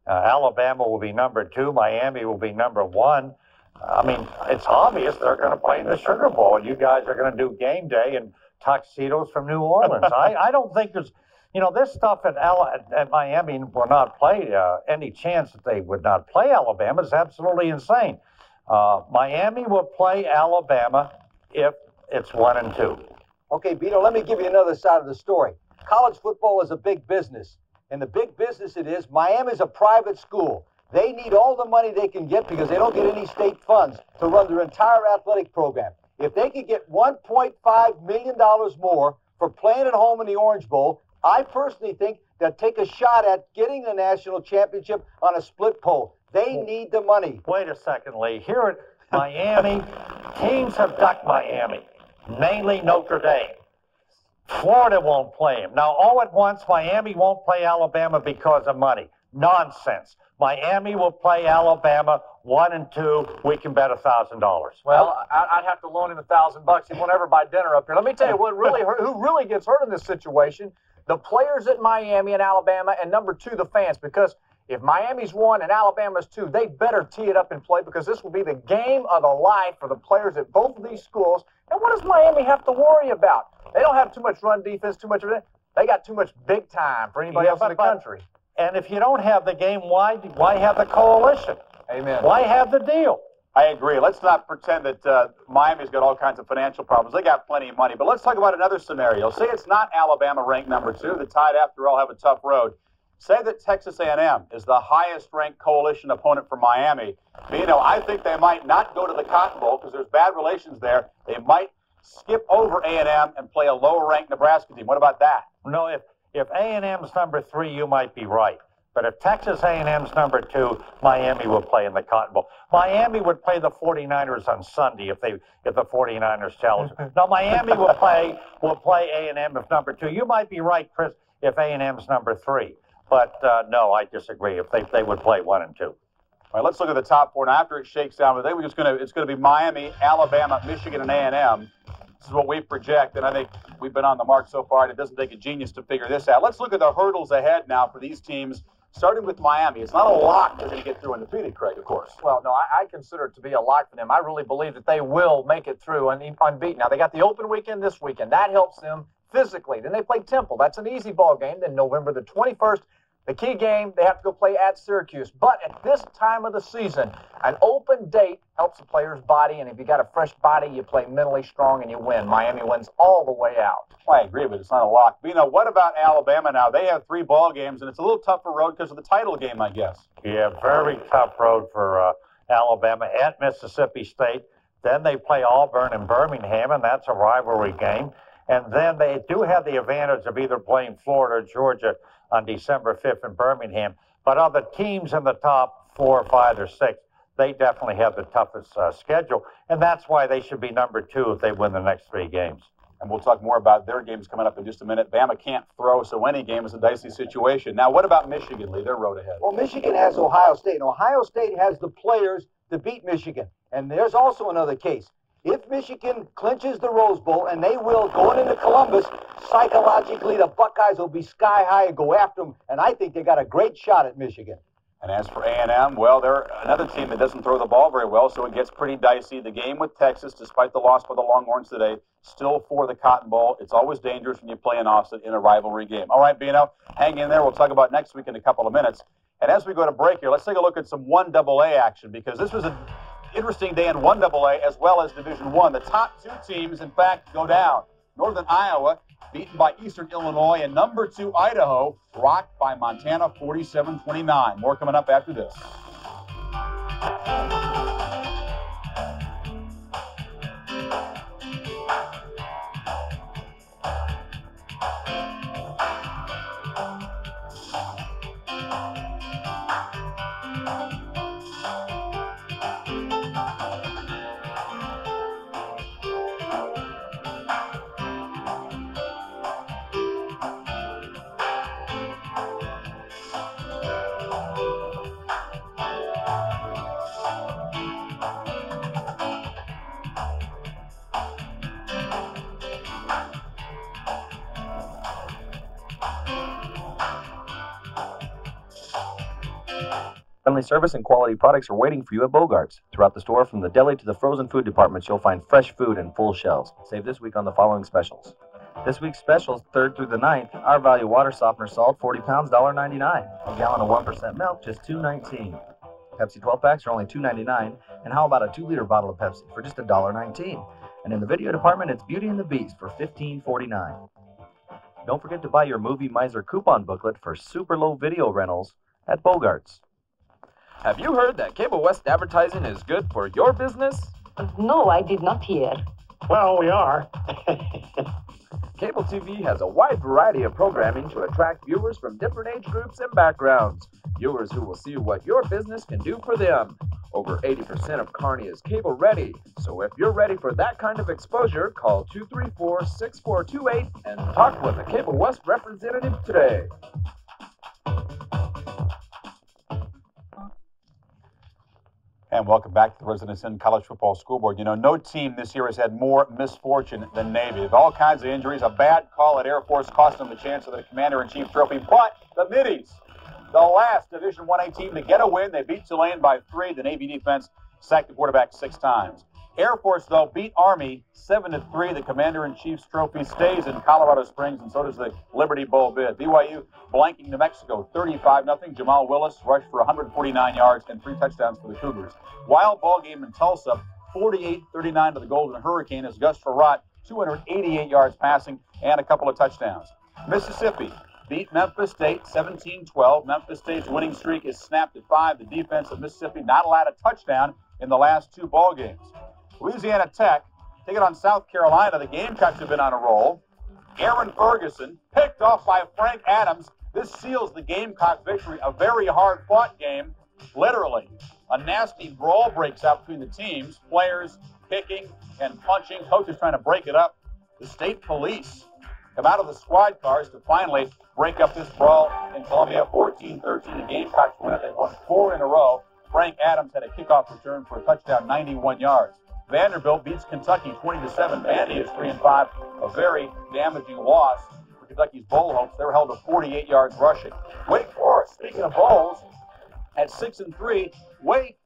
Alabama will be #2, Miami will be #1. I mean, it's obvious they're going to play in the Sugar Bowl. You guys are going to do game day in tuxedos from New Orleans. I don't think there's, this stuff at Miami will not play. Any chance that they would not play Alabama is absolutely insane. Miami will play Alabama if it's 1-2. Okay, Bino, let me give you another side of the story. College football is a big business. And the big business it is, Miami's a private school. They need all the money they can get because they don't get any state funds to run their entire athletic program. If they could get $1.5 million more for playing at home in the Orange Bowl, I personally think they'll take a shot at getting the national championship on a split poll. They need the money. Wait a second, Lee. Here at Miami, teams have ducked Miami, mainly Notre Dame. Florida won't play him. Now, all at once, Miami won't play Alabama because of money. Nonsense. Miami will play Alabama 1-2. We can bet $1,000. Well, I'd have to loan him $1,000. He won't ever buy dinner up here. Let me tell you what really hurt, who really gets hurt in this situation: the players at Miami and Alabama, and #2, the fans. Because if Miami's 1 and Alabama's 2, they better tee it up and play, because this will be the game of the life for the players at both of these schools. And what does Miami have to worry about? They don't have too much run defense, too much of it. They got too much big time for anybody else in the country. And if you don't have the game, why have the coalition? Amen. Why have the deal? I agree. Let's not pretend that Miami's got all kinds of financial problems. They got plenty of money. But let's talk about another scenario. Say it's not Alabama ranked #2. The Tide, after all, have a tough road. Say that Texas A&M is the highest-ranked coalition opponent for Miami. I think they might not go to the Cotton Bowl because there's bad relations there. They might skip over A&M and play a lower-ranked Nebraska team. What about that? No, if A&M's #3, you might be right. But if Texas A&M's #2, Miami will play in the Cotton Bowl. Miami would play the 49ers on Sunday if the 49ers challenge them. Now, Miami will play A&M if #2. You might be right, Chris, if A&M's #3. But no, I disagree. If they would play 1 and 2. All right, let's look at the top 4 now. After it shakes down, I think it's going to be Miami, Alabama, Michigan, and A&M. This is what we project, and I think we've been on the mark so far, and it doesn't take a genius to figure this out. Let's look at the hurdles ahead now for these teams, starting with Miami. It's not a lock they're going to get through undefeated, Craig, of course. Well, no, I consider it to be a lock for them. I really believe that they will make it through unbeaten. Now, they got the open weekend this weekend. That helps them physically. Then they play Temple. That's an easy ball game. Then November the 21st, the key game, they have to go play at Syracuse. But at this time of the season, an open date helps the player's body, and if you got a fresh body, you play mentally strong and you win. Miami wins all the way out. I agree, but it's not a lock. What about Alabama now? They have 3 ball games, and it's a little tougher road because of the title game, I guess. Yeah, very tough road for Alabama at Mississippi State. Then they play Auburn and Birmingham, and that's a rivalry game. And then they do have the advantage of either playing Florida or Georgia on December 5th in Birmingham. But of the teams in the top 4, 5, or 6, they definitely have the toughest schedule. And that's why they should be number 2 if they win the next 3 games. And we'll talk more about their games coming up in just a minute. Bama can't throw, so any game is a dicey situation. Now, what about Michigan, Lee? Their road ahead. Well, Michigan has Ohio State, and Ohio State has the players to beat Michigan. And there's also another case. If Michigan clinches the Rose Bowl, and they will, going into Columbus, psychologically the Buckeyes will be sky high and go after them, and I think they got a great shot at Michigan. And as for A&M, well, they're another team that doesn't throw the ball very well, so it gets pretty dicey. The game with Texas, despite the loss by the Longhorns today, still for the Cotton Bowl. It's always dangerous when you play an Austin in a rivalry game. All right, Bino, hang in there. We'll talk about next week in a couple of minutes. And as we go to break here, let's take a look at some 1AA action, because this was an interesting day in 1AA as well as Division I. The top 2 teams, in fact, go down. Northern Iowa beaten by Eastern Illinois, and number 2 Idaho rocked by Montana 47-29. More coming up after this. Friendly service and quality products are waiting for you at Bogart's. Throughout the store, from the deli to the frozen food departments, you'll find fresh food and full shelves. Save this week on the following specials. This week's specials, 3rd through the 9th, our value water softener salt, 40 pounds, $1.99. A gallon of 1% milk, just $2.19. Pepsi 12-packs are only $2.99. And how about a 2-liter bottle of Pepsi for just $1.19? And in the video department, it's Beauty and the Beast for $15.49. Don't forget to buy your Movie Miser coupon booklet for super low video rentals at Bogart's. Have you heard that Cable West advertising is good for your business? No, I did not hear. Well, we are. Cable TV has a wide variety of programming to attract viewers from different age groups and backgrounds. Viewers who will see what your business can do for them. Over 80% of Kearney is cable ready. So if you're ready for that kind of exposure, call 234-6428 and talk with a Cable West representative today. And welcome back to the Residence Inn College Football School Board. You know, no team this year has had more misfortune than Navy. With all kinds of injuries, a bad call at Air Force cost them the chance of the Commander-in-Chief Trophy. But the Middies, the last Division I-A team to get a win, they beat Tulane by 3. The Navy defense sacked the quarterback 6 times. Air Force, though, beat Army 7-3. The Commander-in-Chief's trophy stays in Colorado Springs, and so does the Liberty Bowl bid. BYU blanking New Mexico 35-0. Jamal Willis rushed for 149 yards and 3 touchdowns for the Cougars. Wild ball game in Tulsa, 48-39 to the Golden Hurricane as Gus Farrat, 288 yards passing and a couple of touchdowns. Mississippi beat Memphis State 17-12. Memphis State's winning streak is snapped at 5. The defense of Mississippi not allowed a touchdown in the last 2 ball games. Louisiana Tech taking on South Carolina. The Gamecocks have been on a roll. Aaron Ferguson picked off by Frank Adams. This seals the Gamecock victory. A very hard-fought game, literally. A nasty brawl breaks out between the teams. Players kicking and punching. Coaches trying to break it up. The state police come out of the squad cars to finally break up this brawl in Columbia. 14-13. The Gamecocks win it. They won 4 in a row. Frank Adams had a kickoff return for a touchdown, 91 yards. Vanderbilt beats Kentucky 20-7. Vandy is 3-5. A very damaging loss for Kentucky's bowl hopes. They were held to 48 yards rushing. Wake Forest, speaking of bowls, at 6-3. Wake,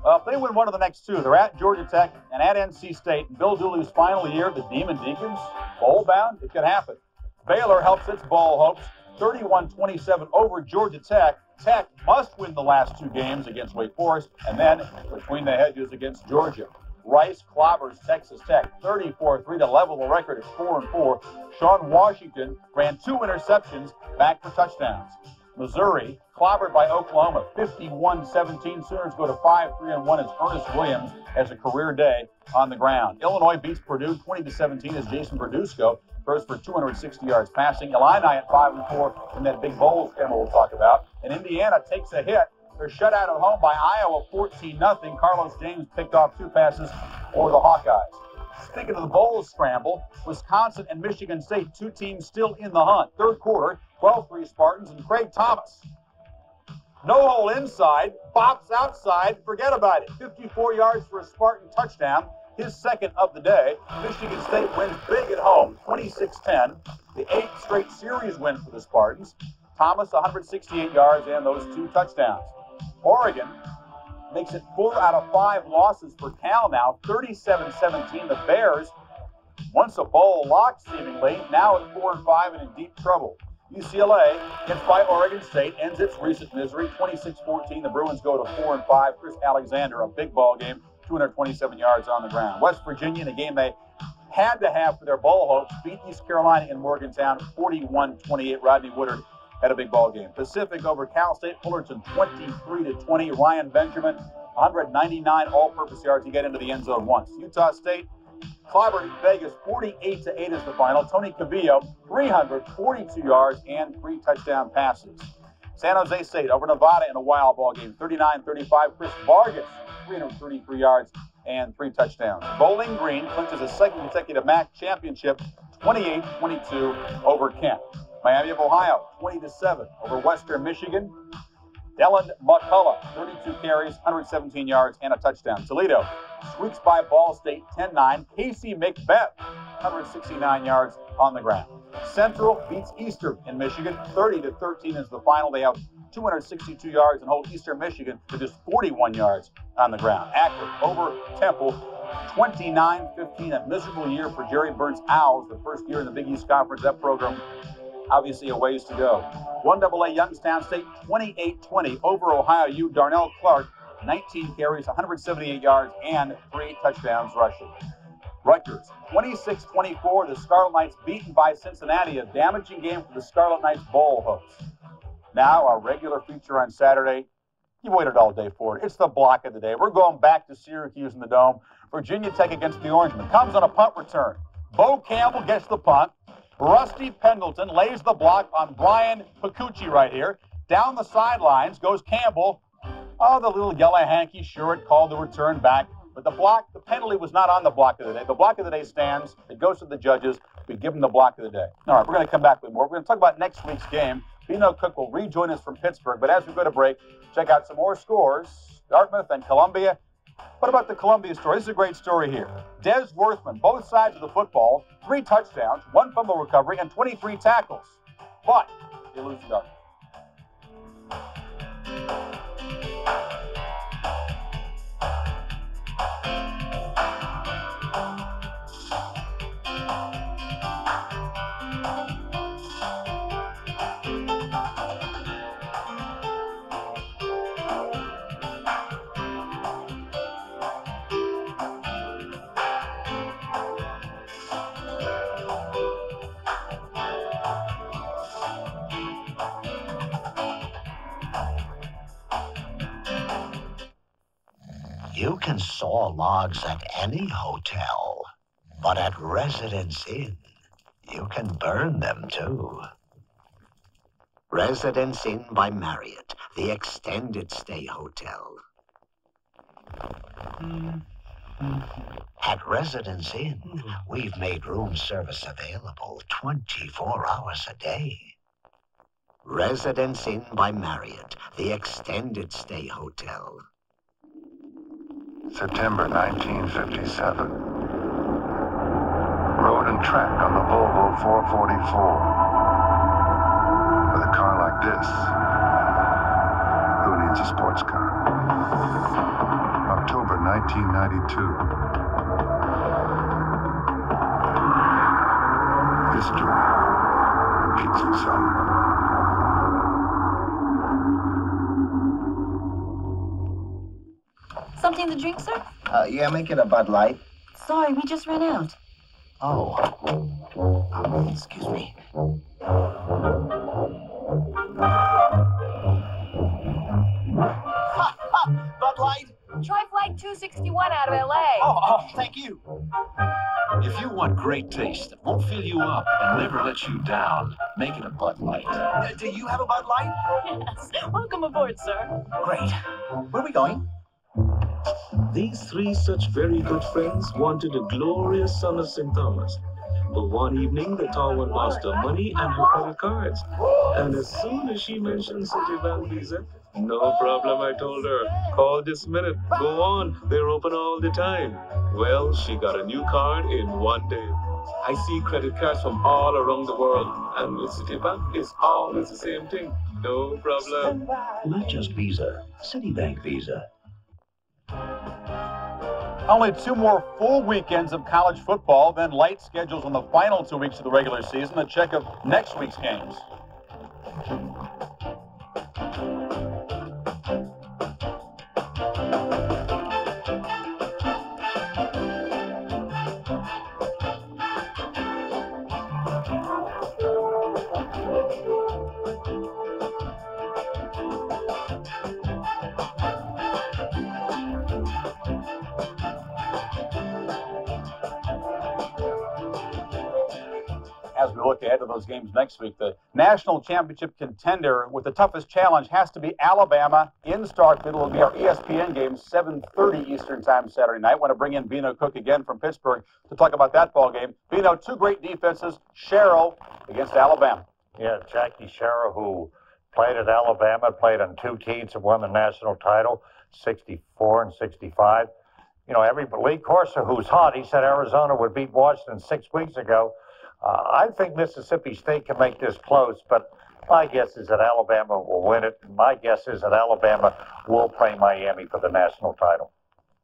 if they win one of the next 2, they're at Georgia Tech and at NC State. In Bill Dooley's final year, the Demon Deacons, bowl bound, it could happen. Baylor helps its bowl hopes, 31-27 over Georgia Tech. Tech must win the last 2 games against Wake Forest, and then between the hedges against Georgia. Rice clobbers Texas Tech 34-3 to level the record at 4-4. Sean Washington ran 2 interceptions back for touchdowns. Missouri clobbered by Oklahoma 51-17. Sooners go to 5-3-1 as Ernest Williams has a career day on the ground. Illinois beats Purdue 20-17 as Jason Berdusco throws for 260 yards passing. Illini at 5-4 in that big bowl scramble we'll talk about. And Indiana takes a hit. They're shut out at home by Iowa 14-0. Carlos James picked off 2 passes for the Hawkeyes. Speaking of the bowl scramble, Wisconsin and Michigan State, 2 teams still in the hunt. Third quarter, 12-3 Spartans and Craig Thomas. No hole inside, bops outside, forget about it. 54 yards for a Spartan touchdown, his second of the day. Michigan State wins big at home, 26-10. The 8th straight series win for the Spartans. Thomas, 168 yards and those 2 touchdowns. Oregon makes it 4 out of 5 losses for Cal now, 37-17. The Bears, once a bowl lock seemingly, now at 4-5 and in deep trouble. UCLA gets by Oregon State, ends its recent misery, 26-14. The Bruins go to 4-5. Chris Alexander, a big ball game, 227 yards on the ground. West Virginia, in a game they had to have for their bowl hopes, beat East Carolina in Morgantown, 41-28. Rodney Woodard had a big ball game. Pacific over Cal State Fullerton, 23-20. Ryan Benjamin, 199 all-purpose yards. He got into the end zone once. Utah State clobbered Vegas, 48-8 is the final. Tony Cavillo, 342 yards and 3 touchdown passes. San Jose State over Nevada in a wild ball game, 39-35. Chris Vargas, 333 yards and 3 touchdowns. Bowling Green clinches a second consecutive MAC championship, 28-22 over Kent. Miami of Ohio, 20-7 over Western Michigan. Dylan McCullough, 32 carries, 117 yards, and a touchdown. Toledo squeaks by Ball State, 10-9. Casey McBeth, 169 yards on the ground. Central beats Eastern in Michigan, 30-13 is the final. They have 262 yards and hold Eastern Michigan to just 41 yards on the ground. Akron over Temple, 29-15. A miserable year for Jerry Burns' Owls, the first year in the Big East Conference. That program obviously a ways to go. 1AA Youngstown State, 28-20 over Ohio U. Darnell Clark, 19 carries, 178 yards, and 3 touchdowns rushing. Rutgers, 26-24. The Scarlet Knights beaten by Cincinnati. A damaging game for the Scarlet Knights bowl hopes. Now, our regular feature on Saturday. You waited all day for it. It's the block of the day. We're going back to Syracuse in the Dome. Virginia Tech against the Orangemen. Comes on a punt return. Bo Campbell gets the punt. Rusty Pendleton lays the block on Brian Pacucci right here. Down the sidelines goes Campbell. Oh, the little yellow hanky shirt called the return back. But the penalty was not on the block of the day. The block of the day stands. It goes to the judges. We give them the block of the day. All right, we're going to come back with more. We're going to talk about next week's game. Bino Cook will rejoin us from Pittsburgh. But as we go to break, check out some more scores. Dartmouth and Columbia. What about the Columbia story? This is a great story here. Des Worthman, both sides of the football, 3 touchdowns, 1 fumble recovery, and 23 tackles. But they lose to Dartmouth. You can saw logs at any hotel, but at Residence Inn, you can burn them too. Residence Inn by Marriott, the extended stay hotel. At Residence Inn, we've made room service available 24 hours a day. Residence Inn by Marriott, the extended stay hotel. September 1957. Road and track on the Volvo 444. With a car like this, who needs a sports car? October 1992. History repeats itself. Something to drink, sir? Yeah, make it a Bud Light. Sorry, we just ran out. Oh. Excuse me. Bud Light? Try Flight 261 out of L.A. Oh, thank you. If you want great taste that won't fill you up and never let you down, make it a Bud Light. Do you have a Bud Light? Yes. Welcome aboard, sir. Great. Where are we going? These three such very good friends wanted a glorious summer St. Thomas. But one evening, the tall one lost her money and her credit cards. And as soon as she mentioned Citibank Visa, no problem, I told her. Call this minute. Go on. They're open all the time. Well, she got a new card in one day. I see credit cards from all around the world. And with Citibank, it's always the same thing. No problem. Not just Visa, Citibank Visa. Only 2 more full weekends of college football, then light schedules on the final 2 weeks of the regular season. A check of next week's games. As we look ahead to those games next week, the national championship contender with the toughest challenge has to be Alabama in Starkville. It'll be our ESPN game, 7:30 Eastern Time Saturday night. Want to bring in Bino Cook again from Pittsburgh to talk about that ball game. Bino, 2 great defenses. Sherrill against Alabama. Yeah, Jackie Sherrill, who played at Alabama, played on 2 teams and won the national title, 64 and 65. You know, Lee Corso, who's hot, he said Arizona would beat Washington 6 weeks ago. I think Mississippi State can make this close, but my guess is that Alabama will win it. My guess is that Alabama will play Miami for the national title.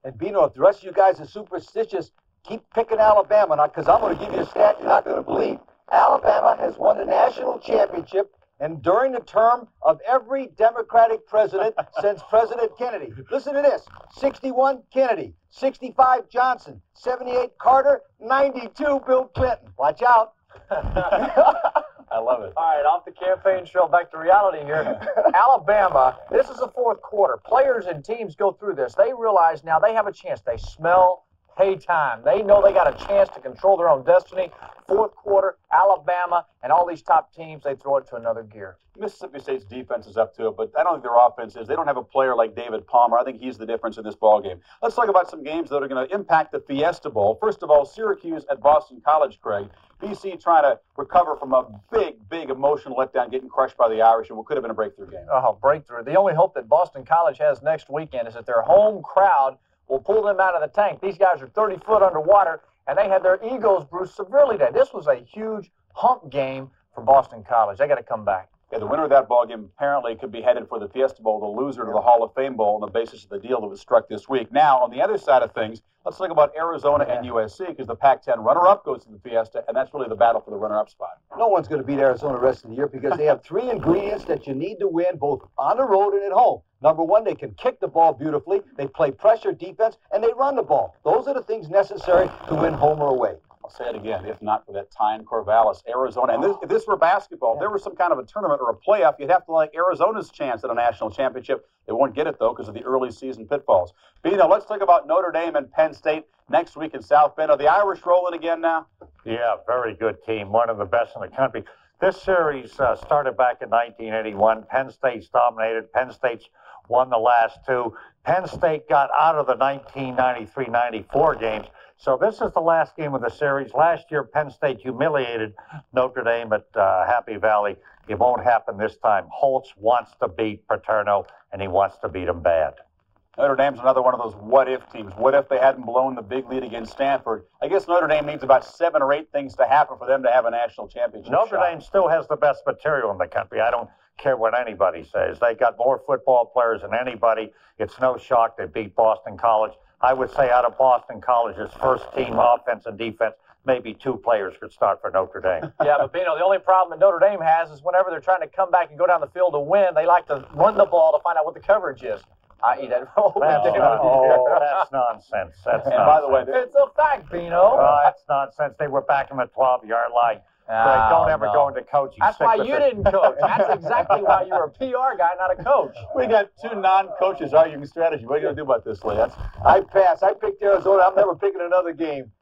And Bino, if the rest of you guys are superstitious, keep picking Alabama, because I'm going to give you a stat you're not going to believe. Alabama has won the national championship, and during the term of every Democratic president since President Kennedy. Listen to this: 61 Kennedy, 65 Johnson, 78 Carter, 92 Bill Clinton. Watch out. I love it. All right, off the campaign trail, back to reality here. Alabama, this is the 4th quarter. Players and teams go through this. They realize now they have a chance. They smell hay time. They know they got a chance to control their own destiny. 4th quarter, Alabama and all these top teams, they throw it to another gear. Mississippi State's defense is up to it, but I don't think their offense is. They don't have a player like David Palmer. I think he's the difference in this ball game. Let's talk about some games that are going to impact the Fiesta Bowl. First of all, Syracuse at Boston College, Craig. BC trying to recover from a big emotional letdown, getting crushed by the Irish, and what could have been a breakthrough game. Oh, breakthrough. The only hope that Boston College has next weekend is that their home crowd will pull them out of the tank. These guys are 30 foot underwater, and they had their egos bruised severely today. This was a huge hump game for Boston College. They got to come back. Yeah, the winner of that ball game apparently could be headed for the Fiesta Bowl, the loser to the Hall of Fame Bowl on the basis of the deal that was struck this week. Now, on the other side of things, let's talk about Arizona and USC, because the Pac-10 runner-up goes to the Fiesta, and that's really the battle for the runner-up spot. No one's going to beat Arizona the rest of the year because they have 3 ingredients that you need to win both on the road and at home. Number 1, they can kick the ball beautifully, they play pressure defense, and they run the ball. Those are the things necessary to win home or away. I'll say it again, if not for that Tyne Corvallis, Arizona. And if this were basketball, if there was some kind of a tournament or a playoff, you'd have to like Arizona's chance at a national championship. They won't get it, though, because of the early season pitfalls. Bino, let's talk about Notre Dame and Penn State next week in South Bend. Are the Irish rolling again now? Yeah, very good team, one of the best in the country. This series started back in 1981. Penn State's dominated. Penn State's won the last 2. Penn State got out of the 1993-94 games. So this is the last game of the series. Last year, Penn State humiliated Notre Dame at Happy Valley. It won't happen this time. Holtz wants to beat Paterno, and he wants to beat him bad. Notre Dame's another one of those what-if teams. What if they hadn't blown the big lead against Stanford? I guess Notre Dame needs about 7 or 8 things to happen for them to have a national championship Notre Dame still has the best material in the country. I don't care what anybody says. They got more football players than anybody. It's no shock they beat Boston College. I would say out of Boston College's first-team offense and defense, maybe 2 players could start for Notre Dame. Yeah, but Bino, the only problem that Notre Dame has is whenever they're trying to come back and go down the field to win, they like to run the ball to find out what the coverage is. I.e. that roll. That's nonsense. That's nonsense. By the way, it's a fact, Bino. That's nonsense. They were back in the 12-yard line. Don't ever go into coaching. That's why you didn't coach. That's exactly why you're a PR guy, not a coach. We got 2 non-coaches arguing strategy. What are you going to do about this, Lee? I pass. I picked Arizona. I'm never picking another game.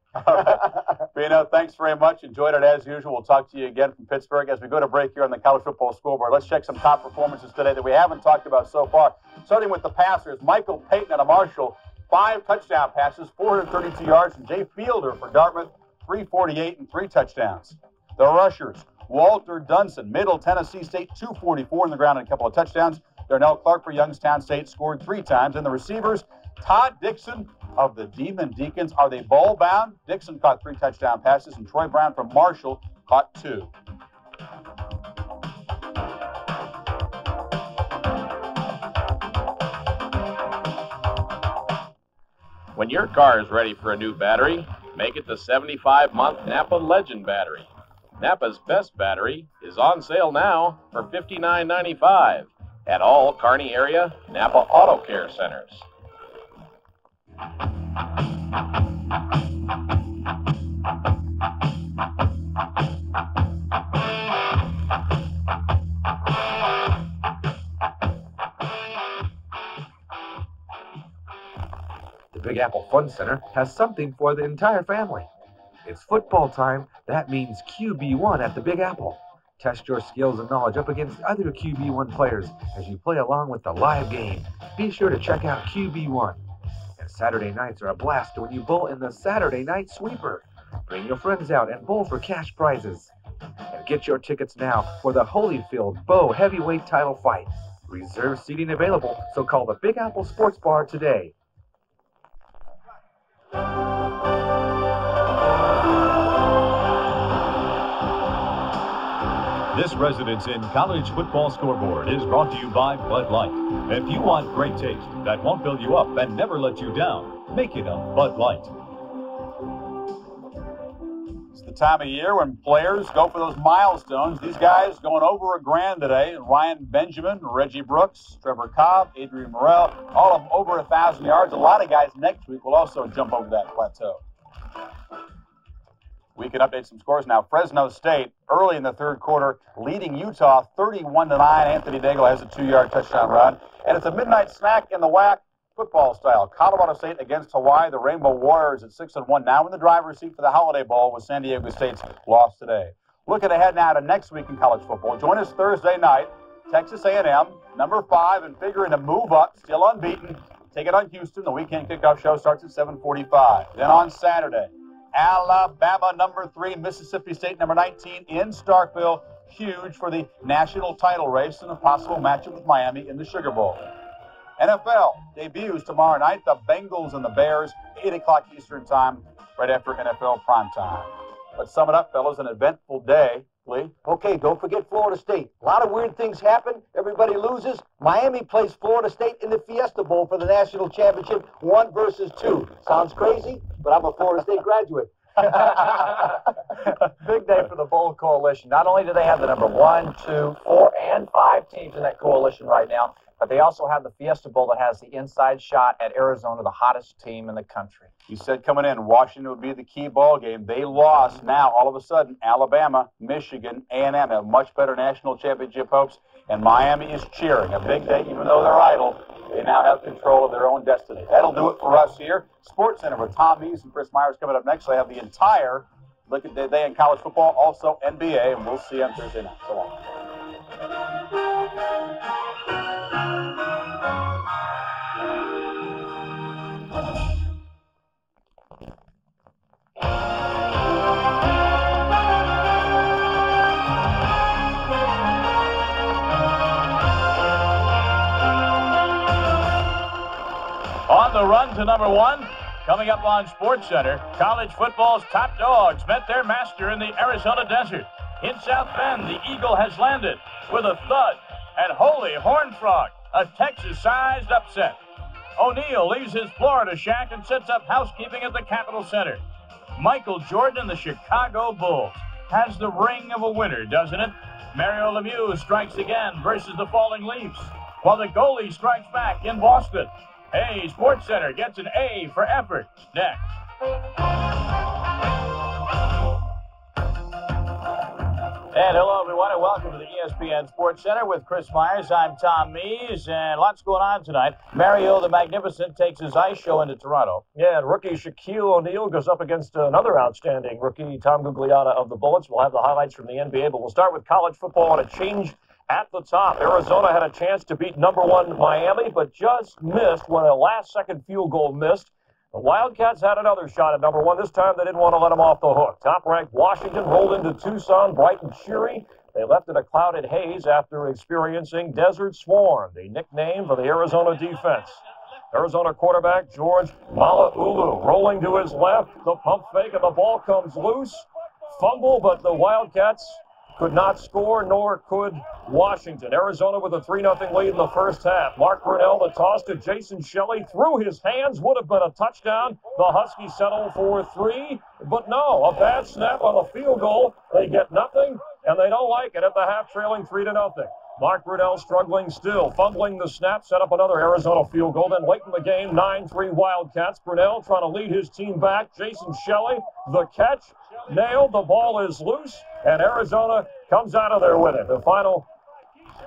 Bino, thanks very much. Enjoyed it as usual. We'll talk to you again from Pittsburgh as we go to break here on the College Football Scoreboard. Let's check some top performances today that we haven't talked about so far. Starting with the passers, Michael Payton out of Marshall, 5 touchdown passes, 432 yards, and Jay Fielder for Dartmouth, 348 and 3 touchdowns. The rushers, Walter Dunson, Middle Tennessee State, 244 on the ground and a couple of touchdowns. Darnell Clark for Youngstown State scored 3 times. And the receivers, Todd Dixon of the Demon Deacons. Are they ball bound? Dixon caught 3 touchdown passes, and Troy Brown from Marshall caught 2. When your car is ready for a new battery, make it the 75-month Napa Legend battery. Napa's best battery is on sale now for $59.95 at all Kearney area Napa Auto Care centers. The Big Apple Fun Center has something for the entire family. It's football time. That means QB1 at the Big Apple. Test your skills and knowledge up against other QB1 players as you play along with the live game. Be sure to check out QB1. And Saturday nights are a blast when you bowl in the Saturday Night Sweeper. Bring your friends out and bowl for cash prizes. And get your tickets now for the Holyfield Bow Heavyweight title fight. Reserve seating available, so call the Big Apple Sports Bar today. This Residence Inn College Football Scoreboard is brought to you by Bud Light. If you want great taste that won't fill you up and never let you down, make it a Bud Light. It's the time of year when players go for those milestones. These guys going over $1,000 today. Ryan Benjamin, Reggie Brooks, Trevor Cobb, Adrian Morrell, all of them over 1,000 yards. A lot of guys next week will also jump over that plateau. We can update some scores now. Fresno State, early in the third quarter, leading Utah 31-9. Anthony Daigle has a 2-yard touchdown run. And it's a midnight snack in the WAC football style. Colorado State against Hawaii. The Rainbow Warriors at 6-1. Now in the driver's seat for the Holiday Bowl with San Diego State's loss today. Looking ahead now to next week in college football. Join us Thursday night. Texas A&M, number 5, and figuring to move up, still unbeaten. Take it on Houston. The weekend kickoff show starts at 7:45. Then on Saturday, Alabama, number 3, Mississippi State, number 19, in Starkville. Huge for the national title race and a possible matchup with Miami in the Sugar Bowl. NFL debuts tomorrow night. The Bengals and the Bears, 8 o'clock Eastern time, right after NFL primetime. Let's sum it up, fellas. An eventful day. Lee? Okay, don't forget Florida State. A lot of weird things happen. Everybody loses. Miami plays Florida State in the Fiesta Bowl for the national championship, 1 versus 2. Sounds crazy, but I'm a Florida State graduate. Big day for the Bowl Coalition. Not only do they have the number 1, 2, 4, and 5 teams in that coalition right now, but they also have the Fiesta Bowl that has the inside shot at Arizona, the hottest team in the country. You said coming in, Washington would be the key ball game. They lost. Now, all of a sudden, Alabama, Michigan, A&M have much better national championship hopes, and Miami is cheering. A big day, even though they're idle. They now have control of their own destiny. That'll do it for us here. Sports Center with Tom Mees and Chris Myers coming up next. They have the entire look at the day in college football, also NBA, and we'll see you on Thursday night. So long. On the run to number 1, coming up on Sports Center, college football's top dogs met their master in the Arizona desert. In South Bend, the Eagle has landed with a thud, and holy horned frog, a Texas-sized upset. O'Neal leaves his Florida shack and sets up housekeeping at the Capitol Center. Michael Jordan and the Chicago Bulls has the ring of a winner, doesn't it? Mario Lemieux strikes again versus the Falling Leafs, while the goalie strikes back in Boston. Hey, Sports Center gets an A for effort. Next. And hello, everyone, and welcome to the ESPN Sports Center with Chris Myers. I'm Tom Mees, and lots going on tonight. Mario the Magnificent takes his ice show into Toronto. Yeah, and rookie Shaquille O'Neal goes up against another outstanding rookie, Tom Gugliotta of the Bullets. We'll have the highlights from the NBA, but we'll start with college football and a change at the top. Arizona had a chance to beat #1 Miami, but just missed when a last-second field goal missed. The Wildcats had another shot at #1. This time they didn't want to let them off the hook. Top-ranked Washington rolled into Tucson, bright and cheery. They left in a clouded haze after experiencing Desert Swarm, the nickname for the Arizona defense. Arizona quarterback George Malaulu rolling to his left. The pump fake and the ball comes loose. Fumble, but the Wildcats could not score, nor could Washington. Arizona with a 3-0 lead in the first half. Mark Brunell, the toss to Jason Shelley, through his hands, would have been a touchdown. The Huskies settle for 3, but no, a bad snap on the field goal. They get nothing, and they don't like it at the half, trailing 3-0. Mark Brunell struggling still, fumbling the snap, set up another Arizona field goal. Then late in the game, 9-3 Wildcats. Brunell trying to lead his team back. Jason Shelley, the catch, nailed. The ball is loose, and Arizona comes out of there with it. The final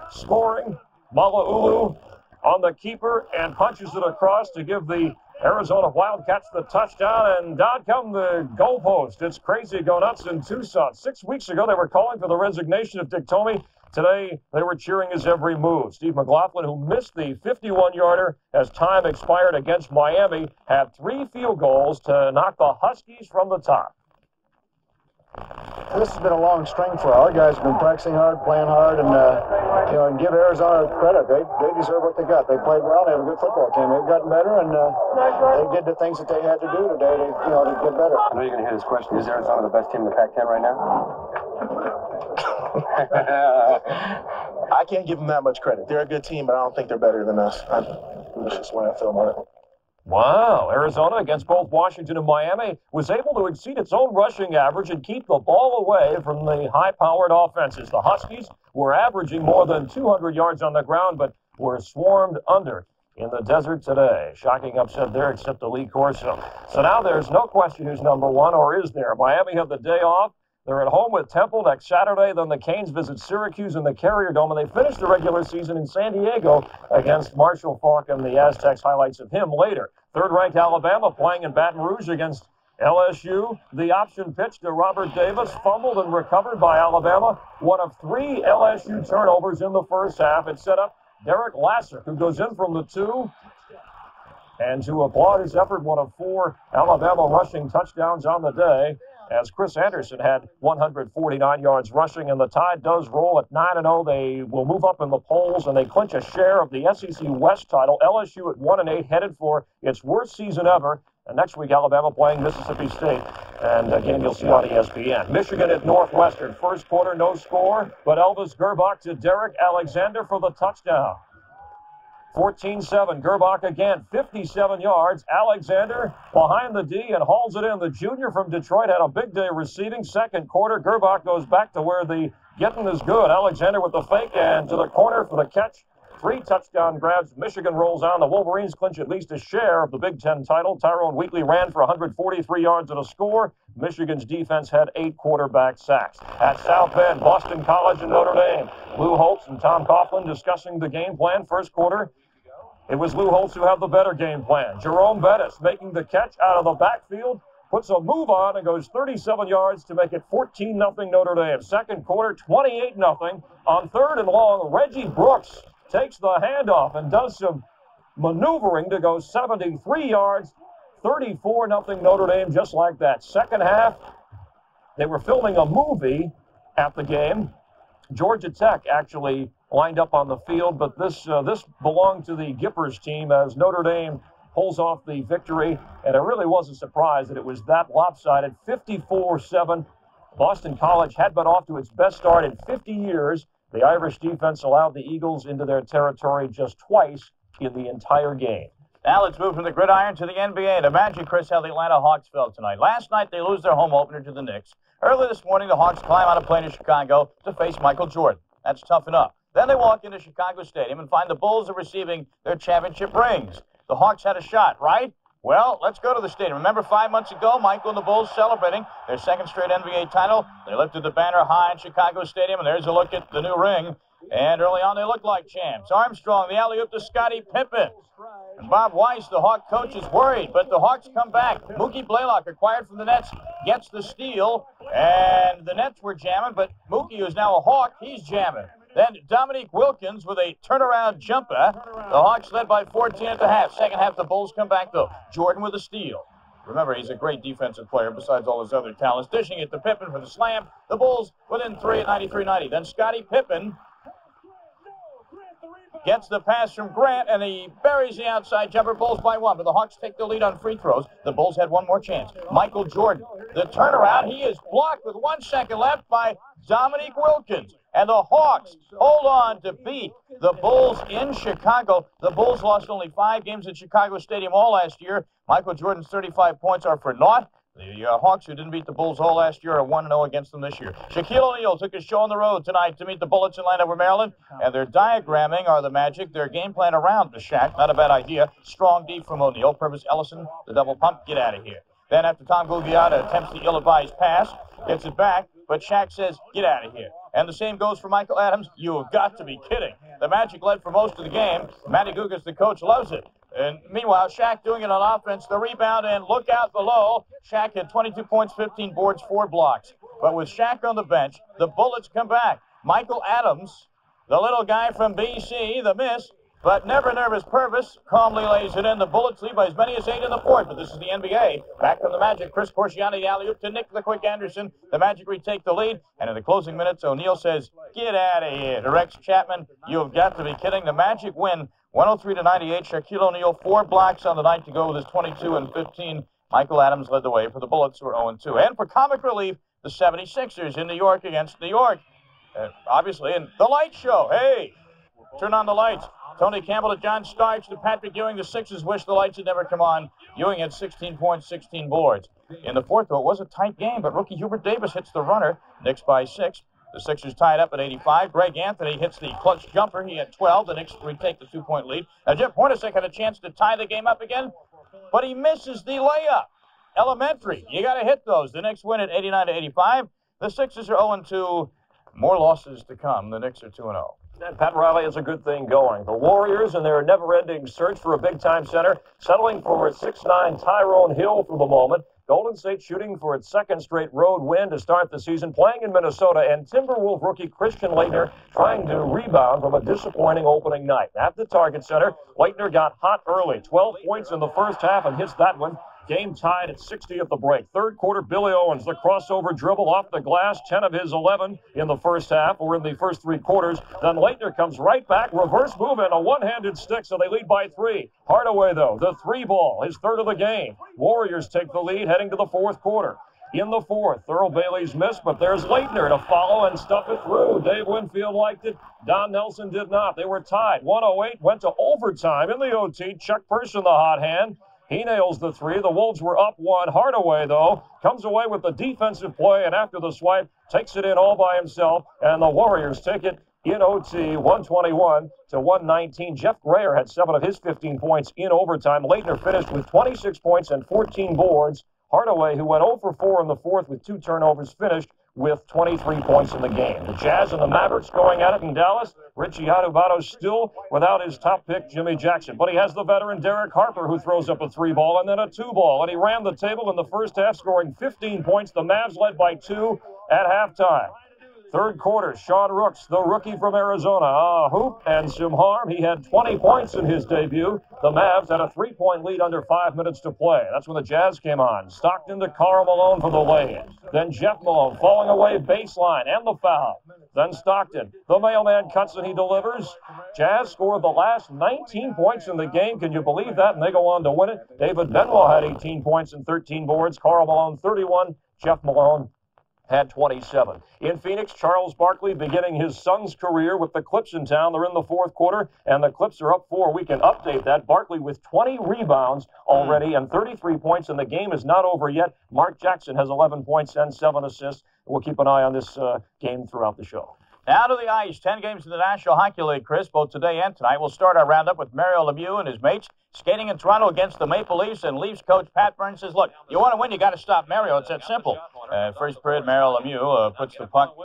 scoring, Malaulu on the keeper and punches it across to give the Arizona Wildcats the touchdown, and down come the goalpost. It's crazy, go nuts in Tucson. 6 weeks ago, they were calling for the resignation of Dick Tommie. Today, they were cheering his every move. Steve McLaughlin, who missed the 51-yarder as time expired against Miami, had 3 field goals to knock the Huskies from the top. This has been a long string for our guys. Have been practicing hard, playing hard, and and give Arizona credit. They deserve what they got. They played well. They have a good football team. They've gotten better, and they did the things that they had to do today to get better. I know you're going to hear this question. Is Arizona the best team in the Pac-10 right now? I can't give them that much credit. They're a good team, but I don't think they're better than us. That's just the way I feel about it. Wow, Arizona against both Washington and Miami was able to exceed its own rushing average and keep the ball away from the high-powered offenses. The Huskies were averaging more than 200 yards on the ground, but were swarmed under in the desert today. Shocking upset there, except the Lee Corso. So now there's no question who's #1, or is there? Miami have the day off. They're at home with Temple next Saturday. Then the Canes visit Syracuse in the Carrier Dome, and they finish the regular season in San Diego against Marshall Faulk and the Aztecs. Highlights of him later. Third-ranked Alabama playing in Baton Rouge against LSU. The option pitch to Robert Davis, fumbled and recovered by Alabama. One of 3 LSU turnovers in the first half. It set up Derek Lasser, who goes in from the 2. And to applaud his effort, one of 4 Alabama rushing touchdowns on the day, as Chris Anderson had 149 yards rushing, and the Tide does roll at 9-0. They will move up in the polls, and they clinch a share of the SEC West title. LSU at 1-8, headed for its worst season ever. And next week, Alabama playing Mississippi State. And again, you'll see on ESPN. Michigan at Northwestern. First quarter, no score, but Elvis Gerbach to Derek Alexander for the touchdown. 14-7, Gerbach again, 57 yards. Alexander behind the D and hauls it in. The junior from Detroit had a big day receiving. Second quarter, Gerbach goes back to where the getting is good. Alexander with the fake and to the corner for the catch. 3 touchdown grabs. Michigan rolls on. The Wolverines clinch at least a share of the Big Ten title. Tyrone Wheatley ran for 143 yards and a score. Michigan's defense had 8 quarterback sacks. At South Bend, Boston College and Notre Dame. Lou Holtz and Tom Coughlin discussing the game plan. First quarter, it was Lou Holtz who had the better game plan. Jerome Bettis making the catch out of the backfield, puts a move on and goes 37 yards to make it 14-0 Notre Dame. Second quarter, 28-0. On third and long, Reggie Brooks takes the handoff and does some maneuvering to go 73 yards, 34-0 Notre Dame, just like that. Second half, they were filming a movie at the game. Georgia Tech actually lined up on the field, but this belonged to the Gippers team as Notre Dame pulls off the victory, and it really was a surprise that it was that lopsided, 54-7. Boston College had been off to its best start in 50 years. The Irish defense allowed the Eagles into their territory just twice in the entire game. Now let's move from the gridiron to the NBA. Imagine, Chris, how the Atlanta Hawks felt tonight. Last night, they lose their home opener to the Knicks. Early this morning, the Hawks climb on a plane to Chicago to face Michael Jordan. That's tough enough. Then they walk into Chicago Stadium and find the Bulls are receiving their championship rings. The Hawks had a shot, right? Well, let's go to the stadium. Remember 5 months ago, Michael and the Bulls celebrating their second straight NBA title. They lifted the banner high in Chicago Stadium, and there's a look at the new ring. And early on, they looked like champs. Armstrong, the alley-oop to Scottie Pippen. And Bob Weiss, the Hawk coach, is worried, but the Hawks come back. Mookie Blaylock, acquired from the Nets, gets the steal, and the Nets were jamming, but Mookie, who's now a Hawk, he's jamming. Then Dominique Wilkins with a turnaround jumper. The Hawks led by 14 at the half. Second half, the Bulls come back, though. Jordan with a steal. Remember, he's a great defensive player besides all his other talents. Dishing it to Pippen for the slam. The Bulls within 3 at 93-90. Then Scottie Pippen gets the pass from Grant, and he buries the outside jumper. Bulls by 1, but the Hawks take the lead on free throws. The Bulls had one more chance. Michael Jordan, the turnaround. He is blocked with 1 second left by Dominique Wilkins. And the Hawks hold on to beat the Bulls in Chicago. The Bulls lost only 5 games at Chicago Stadium all last year. Michael Jordan's 35 points are for naught. The Hawks, who didn't beat the Bulls all last year, are 1-0 against them this year. Shaquille O'Neal took a show on the road tonight to meet the Bullets in Landover, Maryland. And they're diagramming are the Magic. Their game plan around the Shaq. Not a bad idea. Strong D from O'Neal. Purvis Ellison, the double pump. Get out of here. Then after Tom Gugliotta attempts the ill-advised pass, gets it back, but Shaq says, get out of here. And the same goes for Michael Adams. You have got to be kidding. The Magic led for most of the game. Matty Gugas, the coach, loves it. And meanwhile, Shaq doing it on offense. The rebound, and look out below. Shaq had 22 points, 15 boards, 4 blocks. But with Shaq on the bench, the Bullets come back. Michael Adams, the little guy from BC, the miss, but never nervous Purvis calmly lays it in. The Bullets lead by as many as 8 in the fourth, but this is the NBA. Back from the Magic, Chris Corciani, the alley-oop to Nick the Quick Anderson. The Magic retake the lead, and in the closing minutes, O'Neal says, get out of here. To Rex Chapman, you have got to be kidding. The Magic win 103-98. Shaquille O'Neal, 4 blocks on the night to go with his 22 and 15. Michael Adams led the way for the Bullets, who are 0-2. And for comic relief, the 76ers in New York against New York. Obviously, in the light show. Hey, turn on the lights. Tony Campbell to John Starks to Patrick Ewing. The Sixers wish the lights had never come on. Ewing had 16 points, 16 boards. In the fourth, though, it was a tight game, but rookie Hubert Davis hits the runner. Knicks by 6. The Sixers tied up at 85. Greg Anthony hits the clutch jumper. He had 12. The Knicks retake the 2-point lead. Now, Jeff Hornacek had a chance to tie the game up again, but he misses the layup. Elementary. You got to hit those. The Knicks win at 89-85. The Sixers are 0-2. More losses to come. The Knicks are 2-0. And Pat Riley has a good thing going. The Warriors, in their never-ending search for a big-time center, settling for 6'9" Tyrone Hill for the moment. Golden State shooting for its second straight road win to start the season, playing in Minnesota, and Timberwolves rookie Christian Laettner trying to rebound from a disappointing opening night. At the Target Center, Laettner got hot early, 12 points in the first half, and hits that one. Game tied at 60 at the break. Third quarter, Billy Owens, the crossover dribble off the glass, 10 of his 11 in the first half, or in the first 3 quarters. Then Laettner comes right back, reverse move, and a one-handed stick, so they lead by 3. Hardaway, though, the 3 ball, his third of the game. Warriors take the lead heading to the fourth quarter. In the fourth, Thurl Bailey's missed, but there's Laettner to follow and stuff it through. Dave Winfield liked it. Don Nelson did not. They were tied. 108 went to overtime in the OT. Chuck Person, the hot hand. He nails the 3. The Wolves were up 1. Hardaway, though, comes away with the defensive play, and after the swipe, takes it in all by himself, and the Warriors take it in OT, 121-119. Jeff Grayer had 7 of his 15 points in overtime. Laettner finished with 26 points and 14 boards. Hardaway, who went 0 for 4 in the fourth with 2 turnovers, finished with 23 points in the game. The Jazz and the Mavericks going at it in Dallas. Richie Adubato still without his top pick, Jimmy Jackson. But he has the veteran Derek Harper, who throws up a 3 ball and then a 2 ball. And he ran the table in the first half, scoring 15 points. The Mavs led by 2 at halftime. Third quarter, Sean Rooks, the rookie from Arizona, a hoop and some harm. He had 20 points in his debut. The Mavs had a 3-point lead under 5 minutes to play. That's when the Jazz came on. Stockton to Karl Malone for the lay. Then Jeff Malone falling away baseline and the foul. Then Stockton, the mailman cuts and he delivers. Jazz scored the last 19 points in the game. Can you believe that? And they go on to win it. David Benoit had 18 points and 13 boards. Karl Malone 31. Jeff Malone had 27. In Phoenix, Charles Barkley beginning his son's career with the Clips in town. They're in the fourth quarter, and the Clips are up 4. We can update that. Barkley with 20 rebounds already and 33 points, and the game is not over yet. Mark Jackson has 11 points and 7 assists. We'll keep an eye on this game throughout the show. Now to the ice. 10 games in the National Hockey League, Chris, both today and tonight. We'll start our roundup with Mario Lemieux and his mates skating in Toronto against the Maple Leafs, and Leafs coach Pat Burns says, look, you want to win, you got to stop Mario. It's that simple. First period, Mario Lemieux puts the puck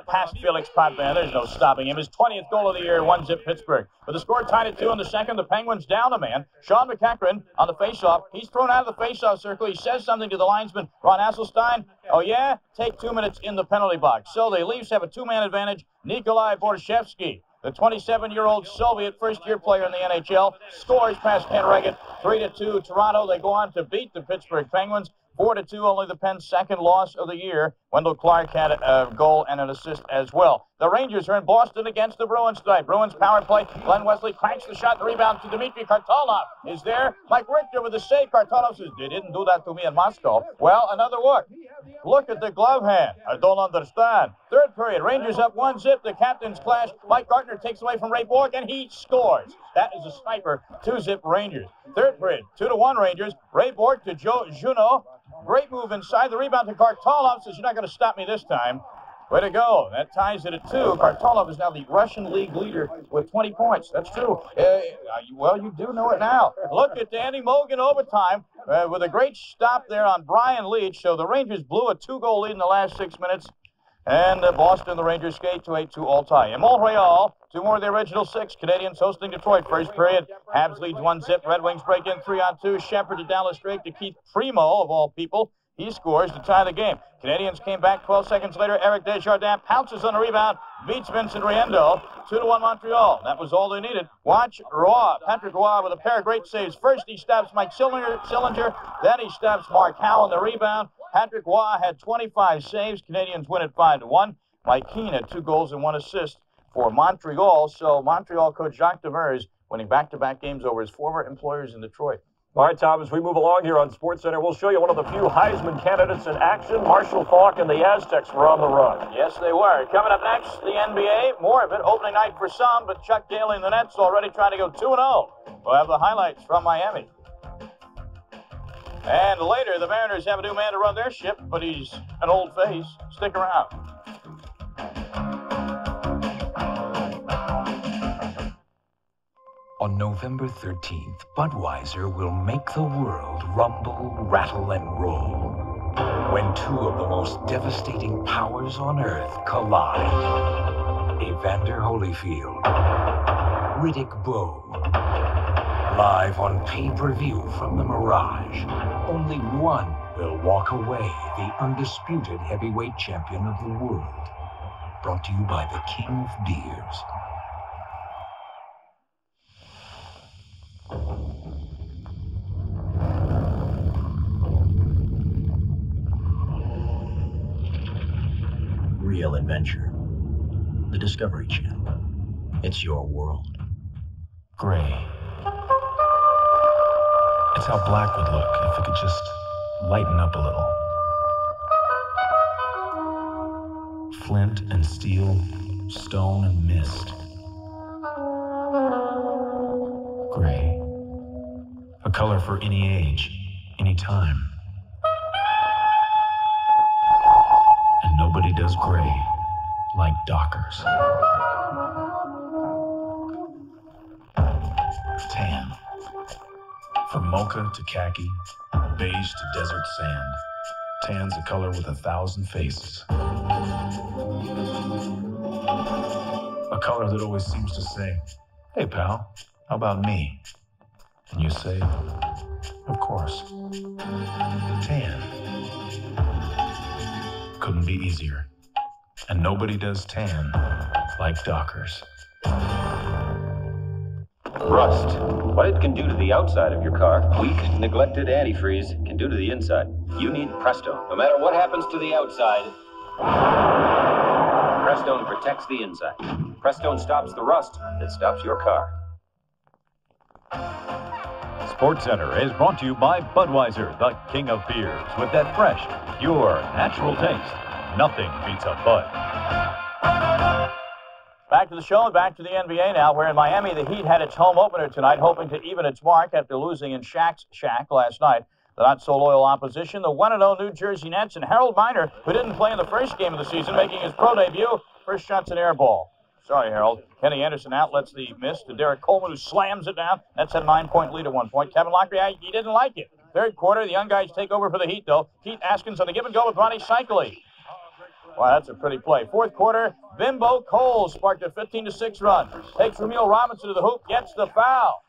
past Felix Potvin. There's no stopping him. His 20th goal of the year, 1-0 Pittsburgh. With the score tied at 2 in the second, the Penguins down a man. Sean McEachran on the faceoff. He's thrown out of the faceoff circle. He says something to the linesman, Ron Hasselstein. Oh, yeah? Take 2 minutes in the penalty box. So the Leafs have a 2-man advantage. Nikolai Borshevsky, the 27-year-old Soviet first-year player in the NHL, scores past Ken Regan. 3-2 Toronto. They go on to beat the Pittsburgh Penguins. 4-2, only the Pens' second loss of the year. Wendell Clark had a goal and an assist as well. The Rangers are in Boston against the Bruins tonight. Bruins power play. Glen Wesley cranks the shot. The rebound to Dmitry Kartalov is there. Mike Richter with the save. Kartalov says, they didn't do that to me in Moscow. Well, another look. Look at the glove hand. I don't understand. Third period. Rangers up 1-0. The captain's clash. Mike Gardner takes away from Ray Borg, and he scores. That is a sniper. 2-0 Rangers. Third period. 2-1 Rangers. Ray Borg to Joe Juneau. Great move inside. The rebound to Kartalov. Says, you're not going to stop me this time. Way to go. That ties it at 2. Kartalov is now the Russian league leader with 20 points. That's true. Well, you do know it now. Look at Danny Mogan overtime with a great stop there on Brian Leach. So the Rangers blew a 2-goal lead in the last 6 minutes. And Boston, the Rangers skate to 8-2 all tie. In Montreal, 2 more of the original 6. Canadians hosting Detroit. First period, Habs leads 1-0. Red Wings break in 3-on-2. Shepard to Dallas Drake to Keith Primo, of all people. He scores to tie the game. Canadians came back 12 seconds later. Eric Desjardins pounces on a rebound, beats Vincent Riendo. 2-1 Montreal. That was all they needed. Watch Roy, Patrick Roy with a pair of great saves. First he stops Mike Sillinger. Then he stops Mark Howe on the rebound. Patrick Roy had 25 saves. Canadians win it 5-1. Mike Keane had 2 goals and 1 assist for Montreal. So Montreal coach Jacques Demers winning back-to-back games over his former employers in Detroit. All right, Tom, as we move along here on SportsCenter, we'll show you one of the few Heisman candidates in action. Marshall Faulk and the Aztecs were on the run. Yes, they were. Coming up next, the NBA. More of it. Opening night for some, but Chuck Daly and the Nets already trying to go 2-0. We'll have the highlights from Miami. And later, the Mariners have a new man to run their ship, but he's an old face. Stick around. On November 13th, Budweiser will make the world rumble, rattle, and roll when 2 of the most devastating powers on Earth collide. Evander Holyfield, Riddick Bowe. Live on pay-per-view from the Mirage, only one will walk away the undisputed heavyweight champion of the world. Brought to you by the King of Beers. Real adventure. The Discovery Channel. It's your world. Gray. It's how black would look if it could just lighten up a little. Flint and steel, stone and mist. Gray. A color for any age, any time. And nobody does gray like Dockers. Tan. From mocha to khaki, beige to desert sand, tan's a color with 1,000 faces. A color that always seems to say, hey pal, how about me? And you say, of course. Tan. Couldn't be easier. And nobody does tan like Dockers. Rust. What it can do to the outside of your car, weak, neglected antifreeze can do to the inside. You need Presto. No matter what happens to the outside, Prestone protects the inside. Prestone stops the rust that stops your car. SportsCenter is brought to you by Budweiser, the king of beers, with that fresh, pure, natural taste. Nothing beats a Bud. Back to the show and back to the NBA now, where in Miami the Heat had its home opener tonight, hoping to even its mark after losing in Shaq's shack last night. The not-so-loyal opposition, the 1-0 New Jersey Nets, and Harold Miner, who didn't play in the first game of the season, making his pro debut. First shot's an air ball. Sorry, Harold. Kenny Anderson outlets the miss to Derek Coleman, who slams it down. That's a 9-point lead at one point. Kevin Lockery, he didn't like it. Third quarter, the young guys take over for the Heat, though. Heat Askins on the give and go with Ronnie Cycli. Wow, that's a pretty play. Fourth quarter, Bimbo Cole sparked a 15-6 run. Takes Ramil Robinson to the hoop, gets the foul.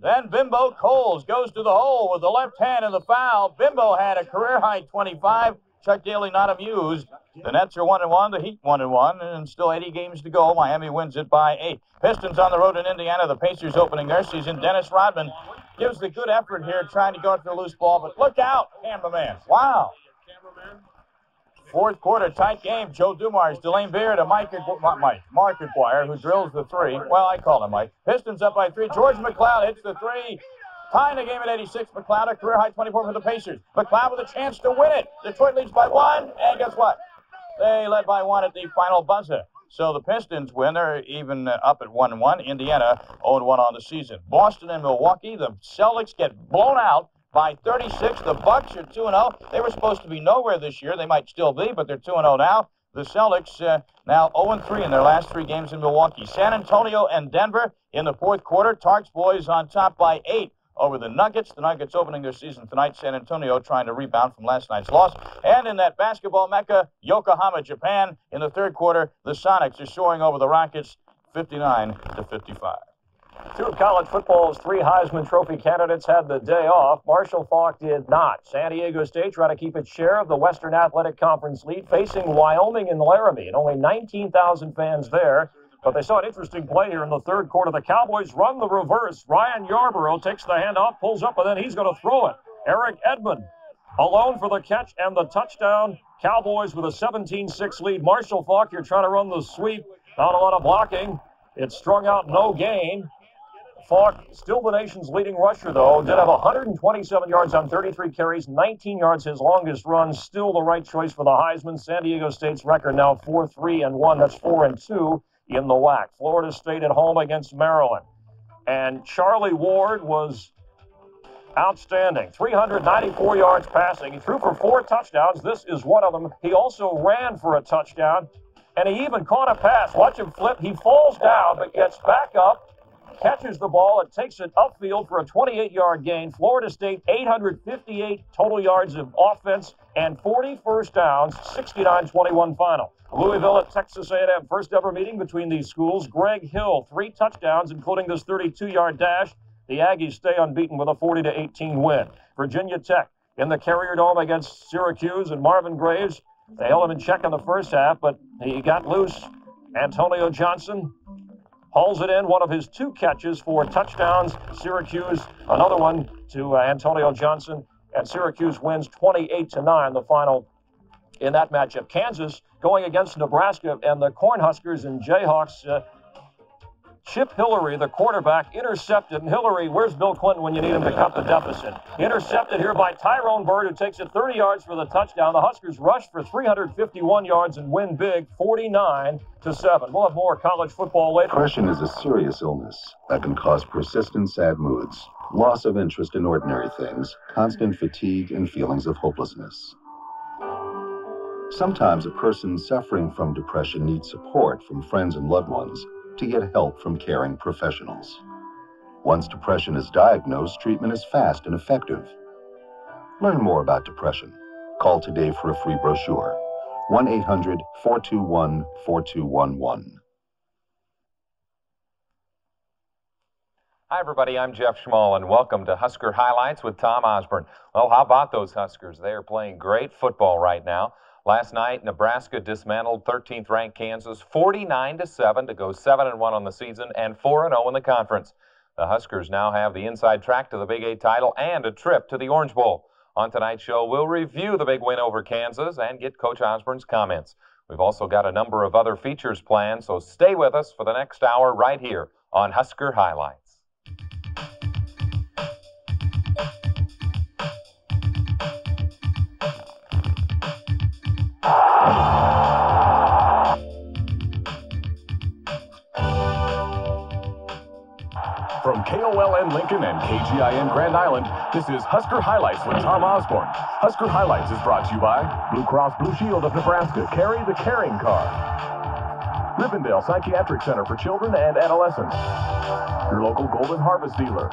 Then Bimbo Coles goes to the hole with the left hand and the foul. Bimbo had a career-high 25. Chuck Daly not amused. The Nets are 1-1, the Heat 1-1, and still 80 games to go. Miami wins it by 8. Pistons on the road in Indiana. The Pacers opening their season. Dennis Rodman gives the good effort here trying to go after the loose ball, but look out, cameraman. Wow. Fourth quarter, tight game. Joe Dumars, Delane Beard, and Mark McGuire, who drills the three. Well, I call him Mike. Pistons up by 3. George McLeod hits the 3. Tying the game at 86. McLeod, a career high 24 for the Pacers. McLeod with a chance to win it. Detroit leads by 1, and guess what? They led by 1 at the final buzzer. So the Pistons win. They're even up at 1-1. Indiana 0-1 on the season. Boston and Milwaukee, the Celtics get blown out by 36. The Bucks are 2-0. They were supposed to be nowhere this year. They might still be, but they're 2-0 now. The Celtics now 0-3 in their last 3 games in Milwaukee. San Antonio and Denver in the fourth quarter. Tarks boys on top by 8 over the Nuggets. The Nuggets opening their season tonight. San Antonio trying to rebound from last night's loss. And in that basketball mecca, Yokohama, Japan, in the third quarter, the Sonics are soaring over the Rockets 59-55. 2 of college football's 3 Heisman Trophy candidates had the day off. Marshall Faulk did not. San Diego State trying to keep its share of the Western Athletic Conference lead, facing Wyoming and Laramie, and only 19,000 fans there. But they saw an interesting play here in the third quarter. The Cowboys run the reverse. Ryan Yarborough takes the handoff, pulls up, and then he's going to throw it. Eric Edmond alone for the catch and the touchdown. Cowboys with a 17-6 lead. Marshall Faulk, you're trying to run the sweep. Not a lot of blocking. It's strung out, no gain. Faulk, still the nation's leading rusher, though, did have 127 yards on 33 carries, 19 yards his longest run. Still the right choice for the Heisman. San Diego State's record now 4-3-1. That's 4-2 in the WAC. Florida State at home against Maryland. And Charlie Ward was outstanding. 394 yards passing. He threw for 4 touchdowns. This is one of them. He also ran for a touchdown, and he even caught a pass. Watch him flip. He falls down, but gets back up, catches the ball, and takes it upfield for a 28-yard gain. Florida State, 858 total yards of offense and 40 first downs, 69-21 final. Louisville at Texas A&M, first ever meeting between these schools. Greg Hill, 3 touchdowns, including this 32-yard dash. The Aggies stay unbeaten with a 40-18 win. Virginia Tech in the Carrier Dome against Syracuse, and Marvin Graves, they held him in check in the first half, but he got loose. Antonio Johnson hauls it in, one of his 2 catches for touchdowns. Syracuse, another one to Antonio Johnson, and Syracuse wins 28-9, the final in that matchup. Kansas going against Nebraska, and the Cornhuskers and Jayhawks. Chip Hillary, the quarterback, intercepted. And Hillary, where's Bill Clinton when you need him to cut the deficit? Intercepted here by Tyrone Bird, who takes it 30 yards for the touchdown. The Huskers rush for 351 yards and win big, 49-7. We'll have more college football later. Depression is a serious illness that can cause persistent sad moods, loss of interest in ordinary things, constant fatigue, and feelings of hopelessness. Sometimes a person suffering from depression needs support from friends and loved ones to get help from caring professionals. Once depression is diagnosed, treatment is fast and effective. Learn more about depression. Call today for a free brochure. 1-800-421-4211. Hi, everybody. I'm Jeff Schmall, and welcome to Husker Highlights with Tom Osborne. Well, how about those Huskers? They are playing great football right now. Last night, Nebraska dismantled 13th-ranked Kansas 49-7 to go 7-1 on the season and 4-0 in the conference. The Huskers now have the inside track to the Big 8 title and a trip to the Orange Bowl. On tonight's show, we'll review the big win over Kansas and get Coach Osborne's comments. We've also got a number of other features planned, so stay with us for the next hour right here on Husker Highlights. From KOLN Lincoln and KGIN Grand Island, this is Husker Highlights with Tom Osborne. Husker Highlights is brought to you by Blue Cross Blue Shield of Nebraska. Carry the caring car. Rivendell Psychiatric Center for Children and Adolescents. Your local Golden Harvest dealer.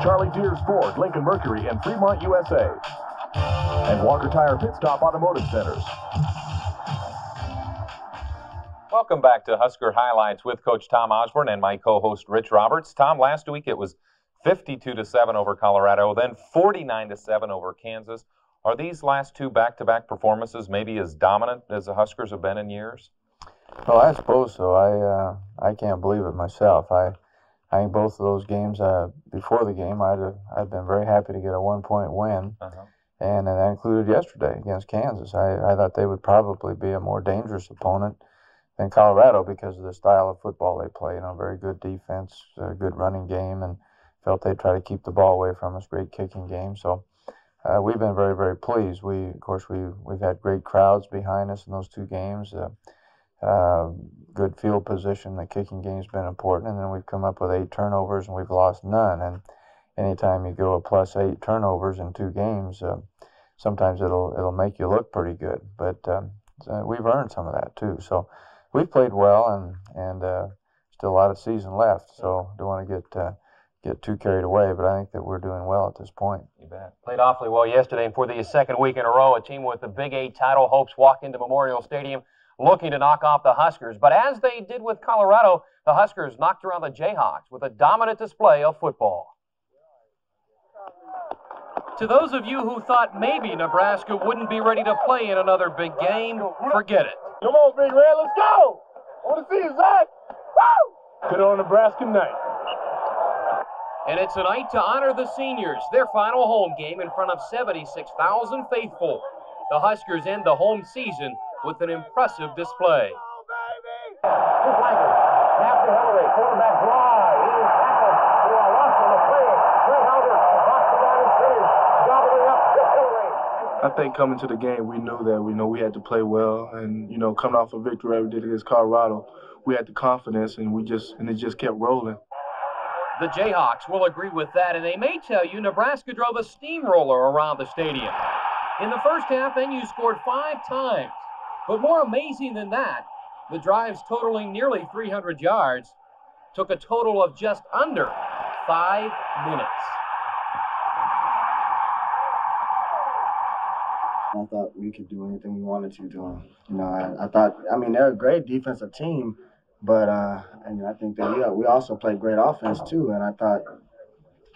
Charlie Deers Ford, Lincoln Mercury, and Fremont, USA. And Walker Tire Pit Stop Automotive Centers. Welcome back to Husker Highlights with Coach Tom Osborne and my co-host Rich Roberts. Tom, last week it was 52-7 over Colorado, then 49-7 over Kansas. Are these last two back-to-back performances maybe as dominant as the Huskers have been in years? Well, I suppose so. I can't believe it myself. I think both of those games, before the game, I'd been very happy to get a 1-point win. And that included yesterday against Kansas. I thought they would probably be a more dangerous opponent than Colorado because of the style of football they play. You know, very good defense, good running game, and felt they'd try to keep the ball away from us. Great kicking game. So we've been very, very pleased. Of course, we've had great crowds behind us in those two games. Good field position. The kicking game's been important, and then we've come up with 8 turnovers and we've lost none. And anytime you go a +8 turnovers in 2 games, sometimes it'll make you look pretty good. But we've earned some of that too. So we've played well, and still a lot of season left. So don't want to get too carried away, but I think that we're doing well at this point. You bet. Played awfully well yesterday, and for the second week in a row, a team with the Big 8 title hopes walked into Memorial Stadium looking to knock off the Huskers. But as they did with Colorado, the Huskers knocked around the Jayhawks with a dominant display of football. To those of you who thought maybe Nebraska wouldn't be ready to play in another big game, forget it. Come on, Big Red, let's go! I want to see you, Zach! Woo! Good old Nebraska night. And it's a night to honor the seniors, their final home game in front of 76,000 faithful. The Huskers end the home season with an impressive display. Snap to Hillary, quarterback draw. He's tackled for a loss on the play. Greg Albert knocks it down his finish, gobbling up to Hillary. I think coming to the game, we knew we had to play well, and coming off a victory we did against Colorado, we had the confidence, and it just kept rolling. The Jayhawks will agree with that, and they may tell you Nebraska drove a steamroller around the stadium. In the first half, NU scored 5 times. But more amazing than that, the drives totaling nearly 300 yards took a total of just under 5 minutes. I thought we could do anything we wanted to them. I thought, they're a great defensive team, but and I think that we also played great offense too. And I thought,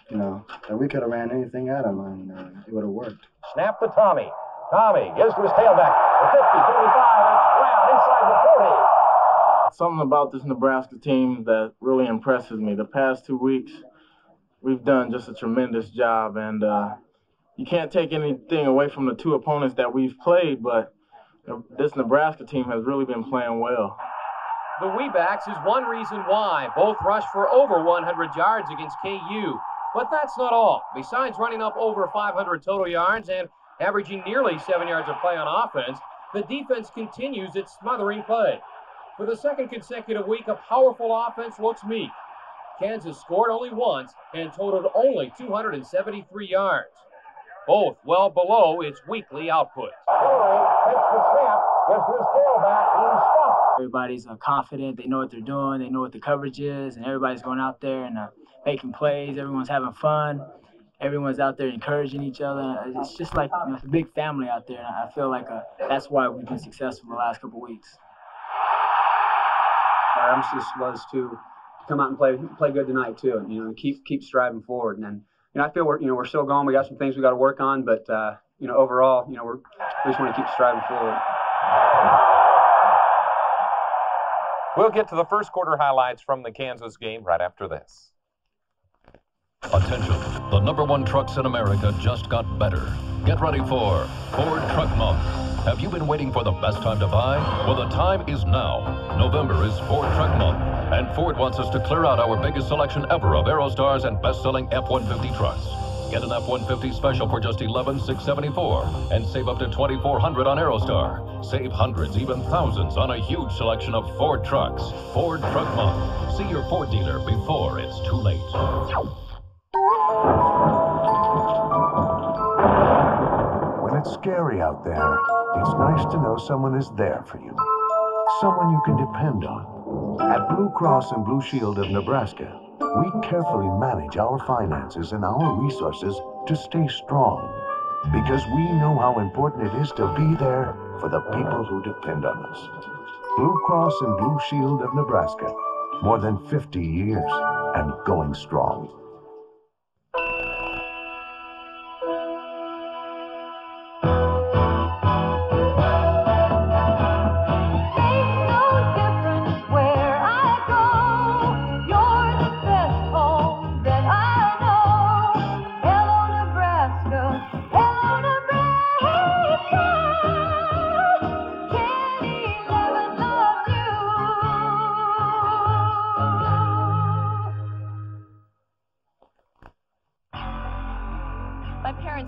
that we could have ran anything at them and it would have worked. Snap to Tommie. Tommie gives to his tailback. The 50, 35, and it's round inside the 40. Something about this Nebraska team that really impresses me. The past 2 weeks, we've done just a tremendous job, and you can't take anything away from the 2 opponents that we've played, but this Nebraska team has really been playing well. The Weebacks is one reason why both rushed for over 100 yards against KU. But that's not all. Besides running up over 500 total yards and averaging nearly 7 yards of play on offense, the defense continues its smothering play. For the second consecutive week, a powerful offense looks meek. Kansas scored only once and totaled only 273 yards. Both well below its weekly output. Everybody's confident. They know what they're doing. They know what the coverage is, and everybody's going out there and making plays. Everyone's having fun. Everyone's out there encouraging each other. It's just like it's a big family out there, and I feel like that's why we've been successful the last couple of weeks. Our emphasis was to come out and play good tonight too. Keep striving forward. And I feel we're still going. We got some things we got to work on, but overall, we just want to keep striving forward. We'll get to the first quarter highlights from the Kansas game right after this. Attention, the #1 trucks in America just got better. Get ready for Ford Truck Month. Have you been waiting for the best time to buy? Well, the time is now. November is Ford Truck Month, and Ford wants us to clear out our biggest selection ever of Aerostars and best-selling F-150 trucks. Get an F-150 special for just $11,674 and save up to $2,400 on Aerostar. Save hundreds, even thousands on a huge selection of Ford trucks. Ford Truck Month. See your Ford dealer before it's too late. When it's scary out there, it's nice to know someone is there for you. someone you can depend on. At Blue Cross and Blue Shield of Nebraska, we carefully manage our finances and our resources to stay strong, because we know how important it is to be there for the people who depend on us. Blue Cross and Blue Shield of Nebraska, more than 50 years and going strong.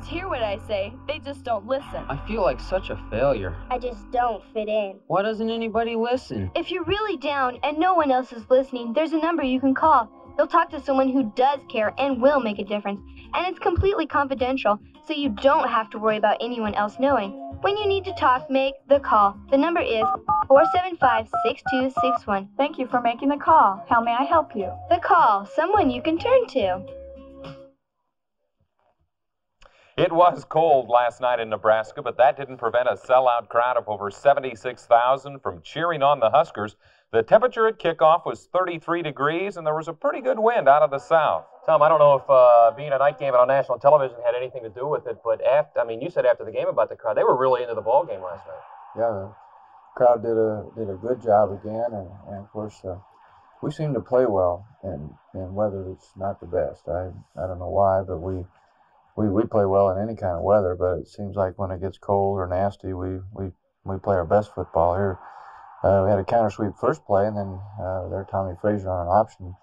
Hear what I say, they just don't listen. I feel like such a failure. I just don't fit in. Why doesn't anybody listen? If you're really down and no one else is listening, there's a number you can call. You'll talk to someone who does care and will make a difference. And it's completely confidential, so you don't have to worry about anyone else knowing. When you need to talk, make the call. The number is 475-6261. Thank you for making the call. How may I help you? The call, someone you can turn to. It was cold last night in Nebraska, but that didn't prevent a sellout crowd of over 76,000 from cheering on the Huskers. The temperature at kickoff was 33 degrees, and there was a pretty good wind out of the south. Tom, I don't know if being a night game on national television had anything to do with it, but you said after the game about the crowd, they were really into the ball game last night. Yeah, the crowd did a good job again, and of course we seem to play well in weather that's not the best. I don't know why, but we play well in any kind of weather, but it seems like when it gets cold or nasty, we play our best football here. We had a counter sweep first play, and then their Tommie Frazier on an option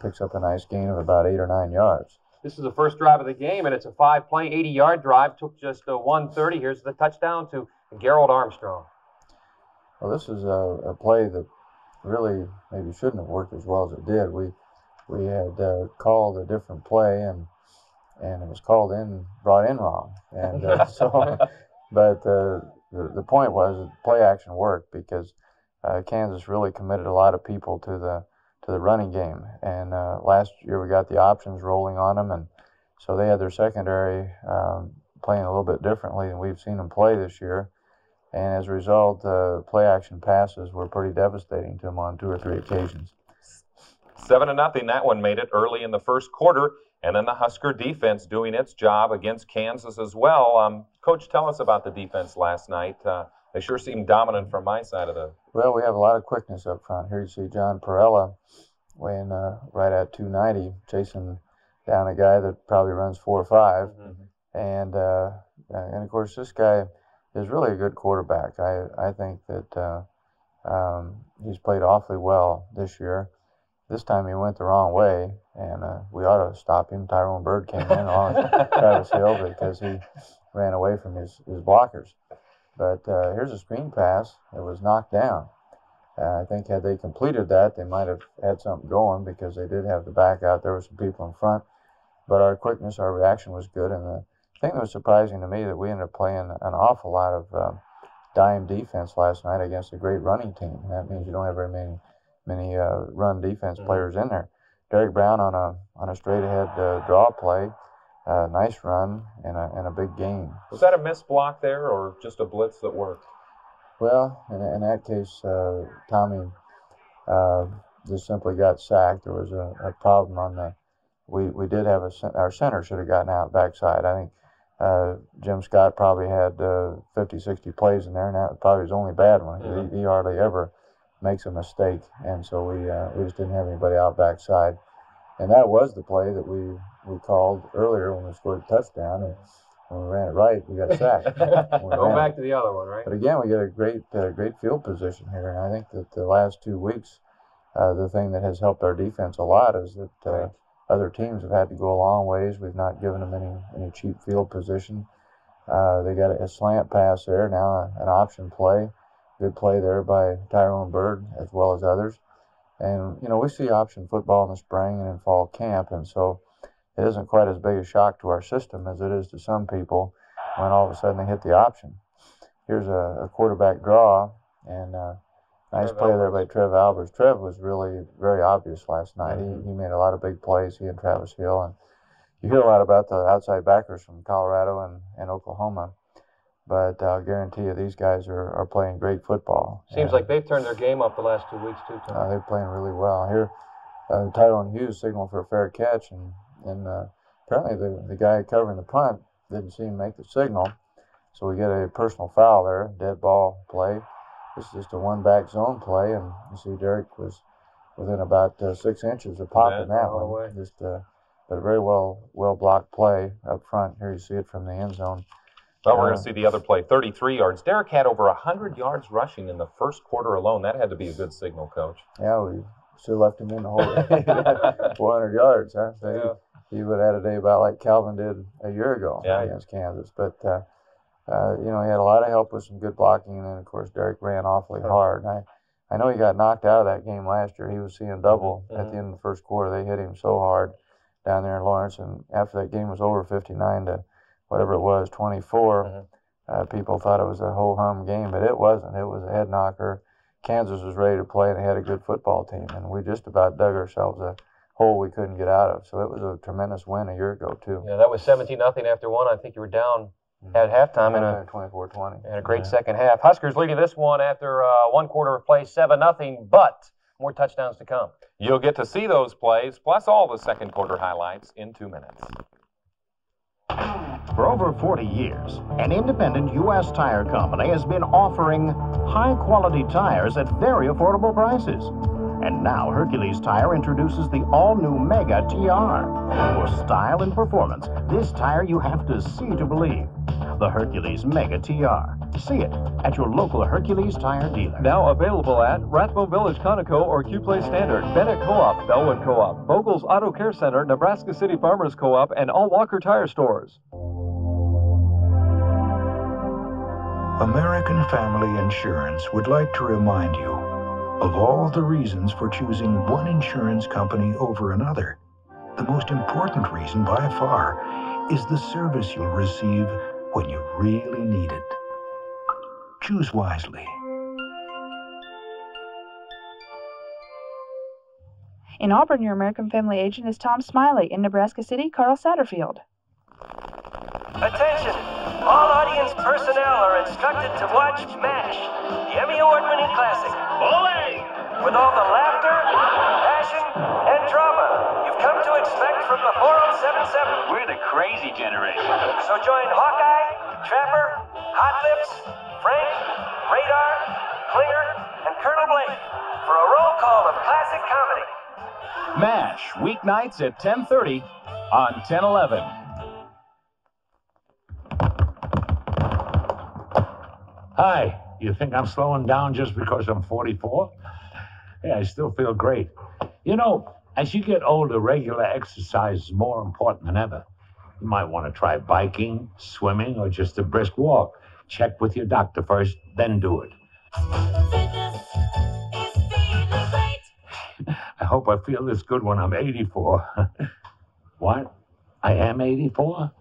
picks up a nice gain of about 8 or 9 yards. This is the first drive of the game, and it's a 5-play, 80-yard drive. Took just 1:30. Here's the touchdown to Gerald Armstrong. Well, this is a play that really maybe shouldn't have worked as well as it did. We had called a different play, and it was brought in wrong. And but the point was that play action worked because Kansas really committed a lot of people to the running game. And last year we got the options rolling on them, and so they had their secondary playing a little bit differently than we've seen them play this year. And as a result, play action passes were pretty devastating to them on 2 or 3 occasions. 7-0, that one made it early in the first quarter. And then the Husker defense doing its job against Kansas as well. Coach, tell us about the defense last night. They sure seemed dominant from my side of the... Well, we have a lot of quickness up front. Here you see John Perella weighing right at 290, chasing down a guy that probably runs 4 or 5. Mm-hmm. And of course, this guy is really a good quarterback. I think that he's played awfully well this year. This time he went the wrong way, and we ought to stop him. Tyrone Bird came in on Travis Hill because he ran away from his blockers. But here's a screen pass that was knocked down. I think had they completed that, they might have had something going because they did have the back out. There were some people in front. But our quickness, our reaction was good. And the thing that was surprising to me that we ended up playing an awful lot of dime defense last night against a great running team. And that means you don't have very many run defense players in there. Derek Brown on a straight ahead draw play, nice run and a big gain. Was that a missed block there or just a blitz that worked? Well, in that case, Tommie just simply got sacked. There was a problem on the. We did have our center should have gotten out backside. I think Jim Scott probably had 50, 60 plays in there, and that was probably his only bad one. Mm-hmm. He hardly ever makes a mistake, and so we just didn't have anybody out backside. And that was the play that we called earlier when we scored a touchdown, and when we ran it right, we got sacked. Go back to the other one, right? But again, we get a great field position here, and I think that the last 2 weeks, the thing that has helped our defense a lot is that other teams have had to go a long ways. We've not given them any cheap field position. They got a slant pass there, now an option play. Good play there by Tyrone Bird as well as others. And, we see option football in the spring and in fall camp, and so it isn't quite as big a shock to our system as it is to some people when all of a sudden they hit the option. Here's a quarterback draw, and Nice play there by Trev Albers. Trev was really very obvious last night. He made a lot of big plays, he and Travis Hill. And you hear a lot about the outside backers from Colorado and Oklahoma. But I'll guarantee you these guys are playing great football. Seems like they've turned their game up the last 2 weeks, too, Tom. They're playing really well. Here, Tyrone Hughes signaled for a fair catch, and apparently the guy covering the punt didn't see him make the signal. So we get a personal foul there, dead ball play. This is just a one-back zone play, and you see Derek was within about 6 inches of popping that one. But a very well blocked play up front. Here you see it from the end zone. Well, we're going to see the other play, 33 yards. Derek had over 100 yards rushing in the first quarter alone. That had to be a good signal, Coach. Yeah, we should have left him in the whole 400 yards. Huh? So he would have had a day about like Calvin did a year ago against Kansas. But, he had a lot of help with some good blocking. And then, of course, Derek ran awfully hard. I know he got knocked out of that game last year. He was seeing double at the end of the first quarter. They hit him so hard down there in Lawrence. And after that game was over, 59 to whatever it was, 24, people thought it was a ho-hum game, but it wasn't. It was a head knocker. Kansas was ready to play, and they had a good football team, and we just about dug ourselves a hole we couldn't get out of. So it was a tremendous win a year ago, too. Yeah, that was 17-0 after one. I think you were down at halftime in a 24-20. And a great second half. Huskers leading this one after 1 quarter of play, 7-0, but more touchdowns to come. You'll get to see those plays, plus all the second quarter highlights in 2 minutes. For over 40 years, an independent U.S. tire company has been offering high-quality tires at very affordable prices. And now Hercules Tire introduces the all-new Mega TR. For style and performance, this tire you have to see to believe. The Hercules Mega TR. See it at your local Hercules Tire dealer. Now available at Rathbone Village Conoco or Q-Play Standard, Bennett Co-op, Bellwood Co-op, Vogel's Auto Care Center, Nebraska City Farmers Co-op, and all Walker Tire stores. American Family Insurance would like to remind you of all the reasons for choosing one insurance company over another. The most important reason by far is the service you'll receive when you really need it. Choose wisely. In Auburn, your American Family agent is Tom Smiley. In Nebraska City, Carl Satterfield. Attention! All audience personnel are instructed to watch MASH, the Emmy Award-winning classic. Olé! With all the laughter, passion, and drama you've come to expect from the 4077. We're the crazy generation. So join Hawkeye, Trapper, Hot Lips, Frank, Radar, Klinger, and Colonel Blake for a roll call of classic comedy. MASH, weeknights at 10:30 on 10/11. Hi, you think I'm slowing down just because I'm 44? Hey, I still feel great. You know, as you get older, regular exercise is more important than ever. You might want to try biking, swimming, or just a brisk walk. Check with your doctor first, then do it. I hope I feel this good when I'm 84. What? I am 84?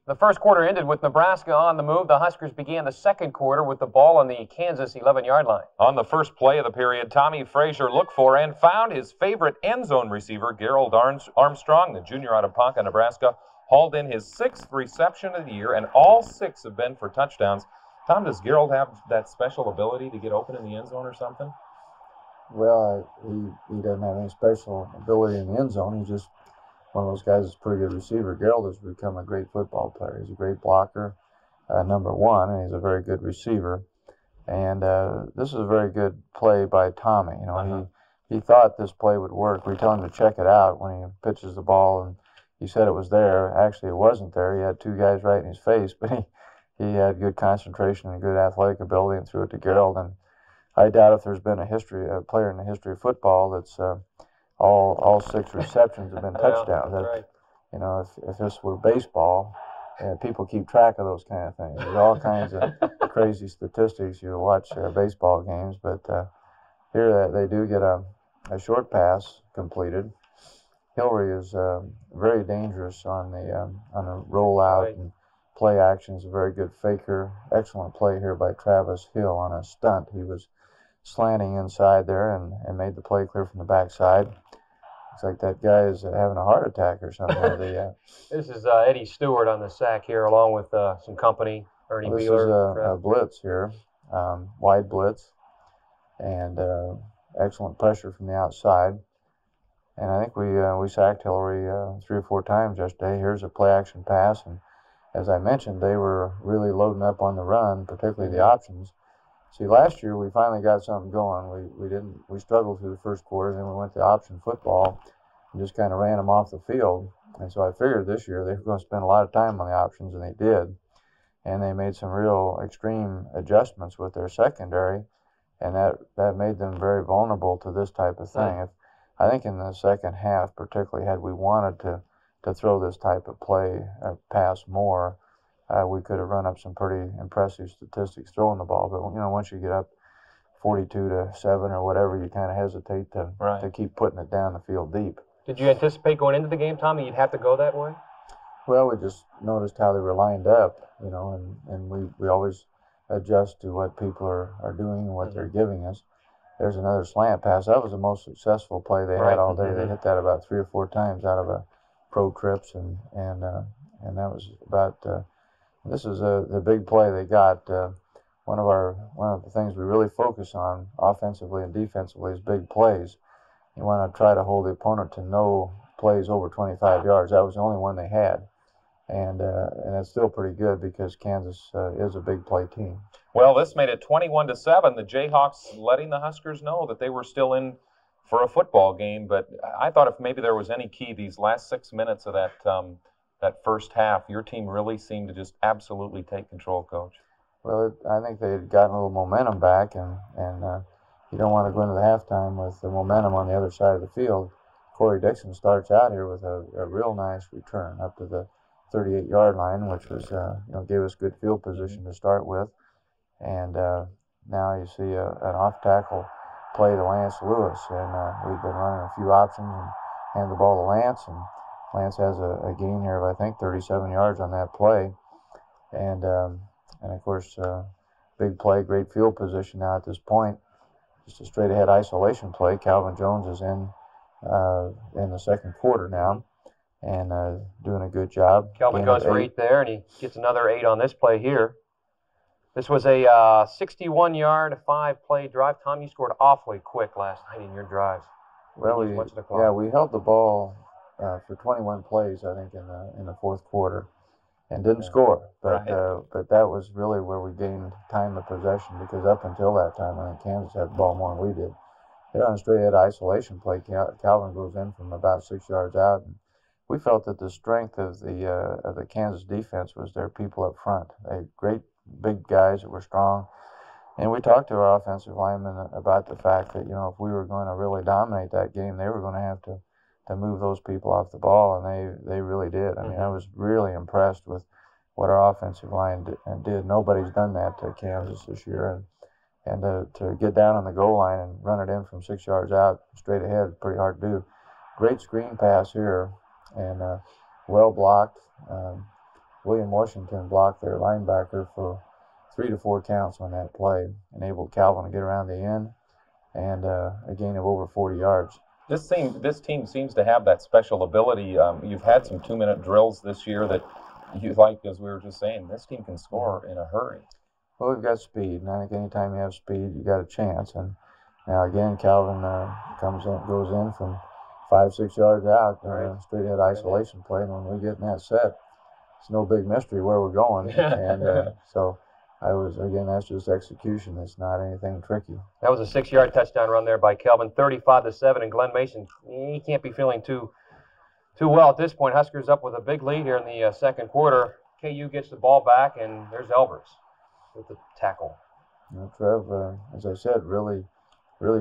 The first quarter ended with Nebraska on the move. The Huskers began the second quarter with the ball on the Kansas 11-yard line. On the first play of the period, Tommie Frazier looked for and found his favorite end zone receiver, Gerald Armstrong, the junior out of Ponca, Nebraska, hauled in his 6th reception of the year, and all 6 have been for touchdowns. Tom, does Gerald have that special ability to get open in the end zone or something? Well, he doesn't have any special ability in the end zone. He's just one of those guys that's a pretty good receiver. Gerald has become a great football player. He's a great blocker, number one, and he's a very good receiver. And this is a very good play by Tommie. You know, he thought this play would work. We tell him to check it out when he pitches the ball, and he said it was there. Actually, it wasn't there. He had 2 guys right in his face, but he had good concentration and good athletic ability and threw it to Gerald. And I doubt if there's been a player in the history of football that's all 6 receptions have been touchdowns. That's right. You know, if this were baseball, people keep track of those kind of things. There's all kinds of crazy statistics. You watch baseball games, but here they do get a short pass completed. Hillary is very dangerous on the rollout and play action. He's a very good faker. Excellent play here by Travis Hill on a stunt. He was slanting inside there and made the play clear from the backside. Looks like that guy is having a heart attack or something. This is Eddie Stewart on the sack here, along with some company. Ernie This Beeler. is a blitz here, wide blitz, and excellent pressure from the outside. And I think we sacked Hillary 3 or 4 times yesterday. Here's a play-action pass, and as I mentioned, they were really loading up on the run, particularly the options. See, last year we finally got something going. We struggled through the first quarter, then we went to option football and just kind of ran them off the field. And so I figured this year they were going to spend a lot of time on the options, and they did. And they made some real extreme adjustments with their secondary, and that made them very vulnerable to this type of thing. I think in the second half, particularly, had we wanted to throw this type of play or pass more, we could have run up some pretty impressive statistics throwing the ball. But once you get up 42-7 or whatever, you kind of hesitate to keep putting it down the field deep. Did you anticipate going into the game, Tommy, you'd have to go that way? Well, we just noticed how they were lined up, and we always adjust to what people are doing and what they're giving us. There's another slant pass. That was the most successful play they had all day. They hit that about 3 or 4 times out of a pro trips, and that was about. This is the big play they got. One of the things we really focus on offensively and defensively is big plays. You want to try to hold the opponent to no plays over 25 yards. That was the only one they had, and it's still pretty good because Kansas is a big play team. Well, this made it 21-7. The Jayhawks letting the Huskers know that they were still in for a football game. But I thought if maybe there was any key, these last 6 minutes of that first half, your team really seemed to just absolutely take control, Coach. Well, I think they had gotten a little momentum back, and you don't want to go into the halftime with the momentum on the other side of the field. Corey Dixon starts out here with a real nice return up to the 38-yard line, which was gave us good field position to start with. And now you see an off-tackle play to Lance Lewis, and we've been running a few options and hand the ball to Lance, and Lance has a gain here of I think 37 yards on that play, and of course big play, great field position now at this point. Just a straight ahead isolation play. Calvin Jones is in the second quarter now, and doing a good job. Calvin goes for 8 there, and he gets another 8 on this play here. This was a 61-yard, 5-play drive. Tom, you scored awfully quick last night in your drives. Well, we held the ball for 21 plays, I think, in the fourth quarter, and didn't score. But that was really where we gained time of possession, because up until that time, I think Kansas had the ball more than we did. They're on a straight-ahead isolation play. Calvin goes in from about 6 yards out, and we felt that the strength of the Kansas defense was their people up front. They had great big guys that were strong, and we talked to our offensive linemen about the fact that if we were going to really dominate that game, they were going to have to move those people off the ball, and they really did. I mean, I was really impressed with what our offensive line did. Nobody's done that to Kansas this year, and to get down on the goal line and run it in from 6 yards out straight ahead, pretty hard to do. Great screen pass here, and well blocked. William Washington blocked their linebacker for 3 to 4 counts on that play, enabled Calvin to get around the end, and a gain of over 40 yards. This team seems to have that special ability. You've had some 2-minute drills this year that you like, as we were just saying. This team can score in a hurry. Well, we've got speed, and I think anytime you have speed, you got a chance. And now again, Calvin goes in from 5-6 yards out, straight ahead isolation play, and when we get in that set, it's no big mystery where we're going. And so that's just execution. It's not anything tricky. That was a 6-yard touchdown run there by Kelvin, 35-7, and Glen Mason, he can't be feeling too well at this point. Huskers up with a big lead here in the second quarter. KU gets the ball back, and there's Elvers with the tackle. Trev, as I said, really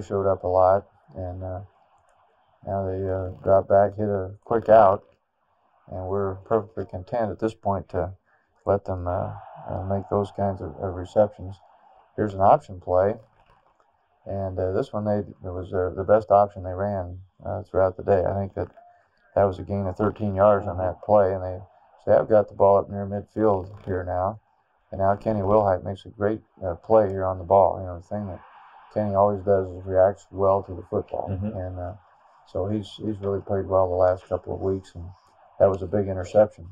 showed up a lot, and now they drop back, hit a quick out, and we're perfectly content at this point to let them make those kinds of receptions. Here's an option play, and this one it was the best option they ran throughout the day. I think that was a gain of 13 yards on that play, and they have got the ball up near midfield here now, and now Kenny Wilhite makes a great play here on the ball. The thing that Kenny always does is reacts well to the football, and so he's really played well the last couple of weeks, and that was a big interception.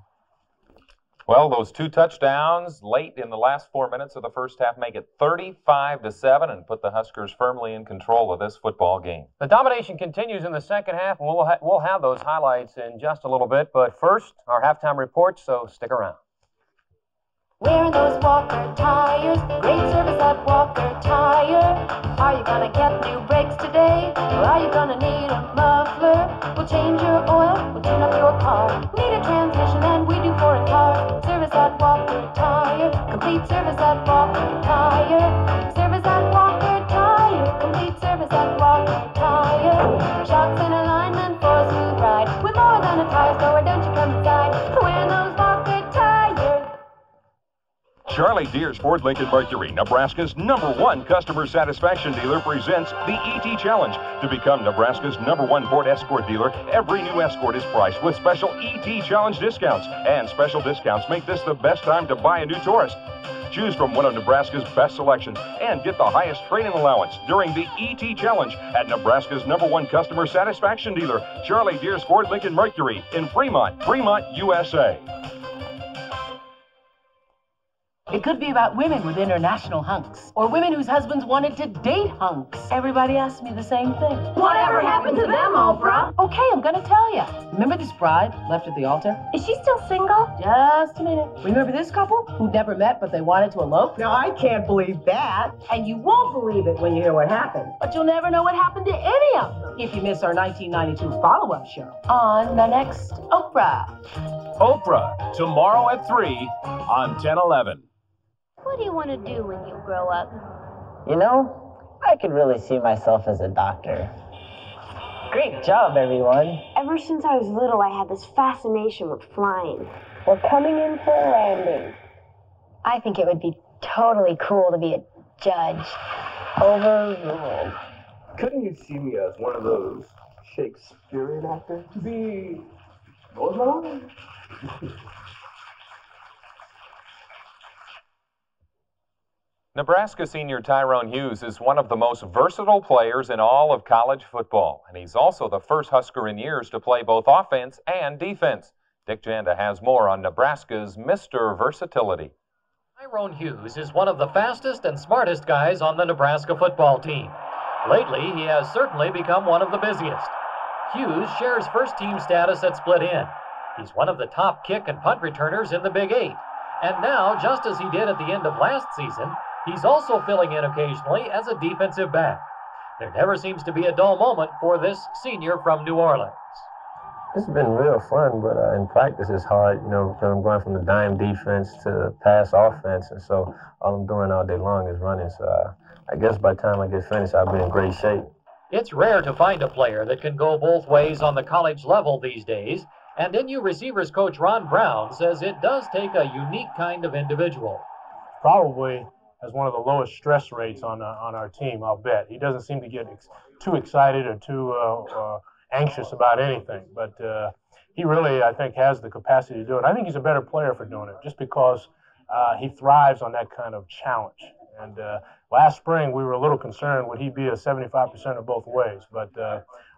Well, those 2 touchdowns late in the last 4 minutes of the first half make it 35-7 and put the Huskers firmly in control of this football game. The domination continues in the second half, and we'll have those highlights in just a little bit. But first, our halftime report, so stick around. Wearing those Walker tires, great service at Walker Tire. Are you gonna get new brakes today, or are you gonna need a muffler? We'll change your oil, we'll tune up your car. Need a transmission, and we do foreign cars. Service at Walker Tire, complete service at Walker Tire. Service at Walker Tire, complete service at Walker Tire. Shocks and alignment for a smooth ride. We're more than a tire store, don't you come inside. Wearing those Walker tires. Charlie Deere's Ford Lincoln Mercury, Nebraska's #1 customer satisfaction dealer, presents the ET Challenge. To become Nebraska's #1 Ford Escort dealer, every new Escort is priced with special ET Challenge discounts. And special discounts make this the best time to buy a new Taurus. Choose from one of Nebraska's best selections and get the highest trade-in allowance during the ET Challenge at Nebraska's #1 customer satisfaction dealer, Charlie Deere's Ford Lincoln Mercury in Fremont, USA. It could be about women with international hunks, or women whose husbands wanted to date hunks. Everybody asks me the same thing. Whatever happened to them, Oprah? Okay, I'm gonna tell you. Remember this bride left at the altar? Is she still single? Just a minute. Remember this couple who never met but they wanted to elope? Now, I can't believe that. And you won't believe it when you hear what happened. But you'll never know what happened to any of them if you miss our 1992 follow-up show on the next Oprah. Oprah, tomorrow at 3 on 10/11. What do you want to do when you grow up? You know, I could really see myself as a doctor. Great job, everyone. Ever since I was little, I had this fascination with flying. We're coming in for a landing. I think it would be totally cool to be a judge. Overruled. Couldn't you see me as one of those Shakespearean actors? To be Rosamund? Nebraska senior Tyrone Hughes is one of the most versatile players in all of college football, and he's also the first Husker in years to play both offense and defense. Dick Janda has more on Nebraska's Mr. Versatility. Tyrone Hughes is one of the fastest and smartest guys on the Nebraska football team. Lately, he has certainly become one of the busiest. Hughes shares first-team status at split end. He's one of the top kick and punt returners in the Big 8. And now, just as he did at the end of last season, he's also filling in occasionally as a defensive back. There never seems to be a dull moment for this senior from New Orleans. It's been real fun, but in practice it's hard, you know, because I'm going from the dime defense to pass offense, and so all I'm doing all day long is running. So I guess by the time I get finished, I'll be in great shape. It's rare to find a player that can go both ways on the college level these days, and NU receivers coach Ron Brown says it does take a unique kind of individual. Probably has one of the lowest stress rates on our team, I'll bet. He doesn't seem to get too excited or too anxious about anything, but he really, I think, has the capacity to do it. I think he's a better player for doing it, just because he thrives on that kind of challenge. And last spring, we were a little concerned, would he be a 75% of both ways? But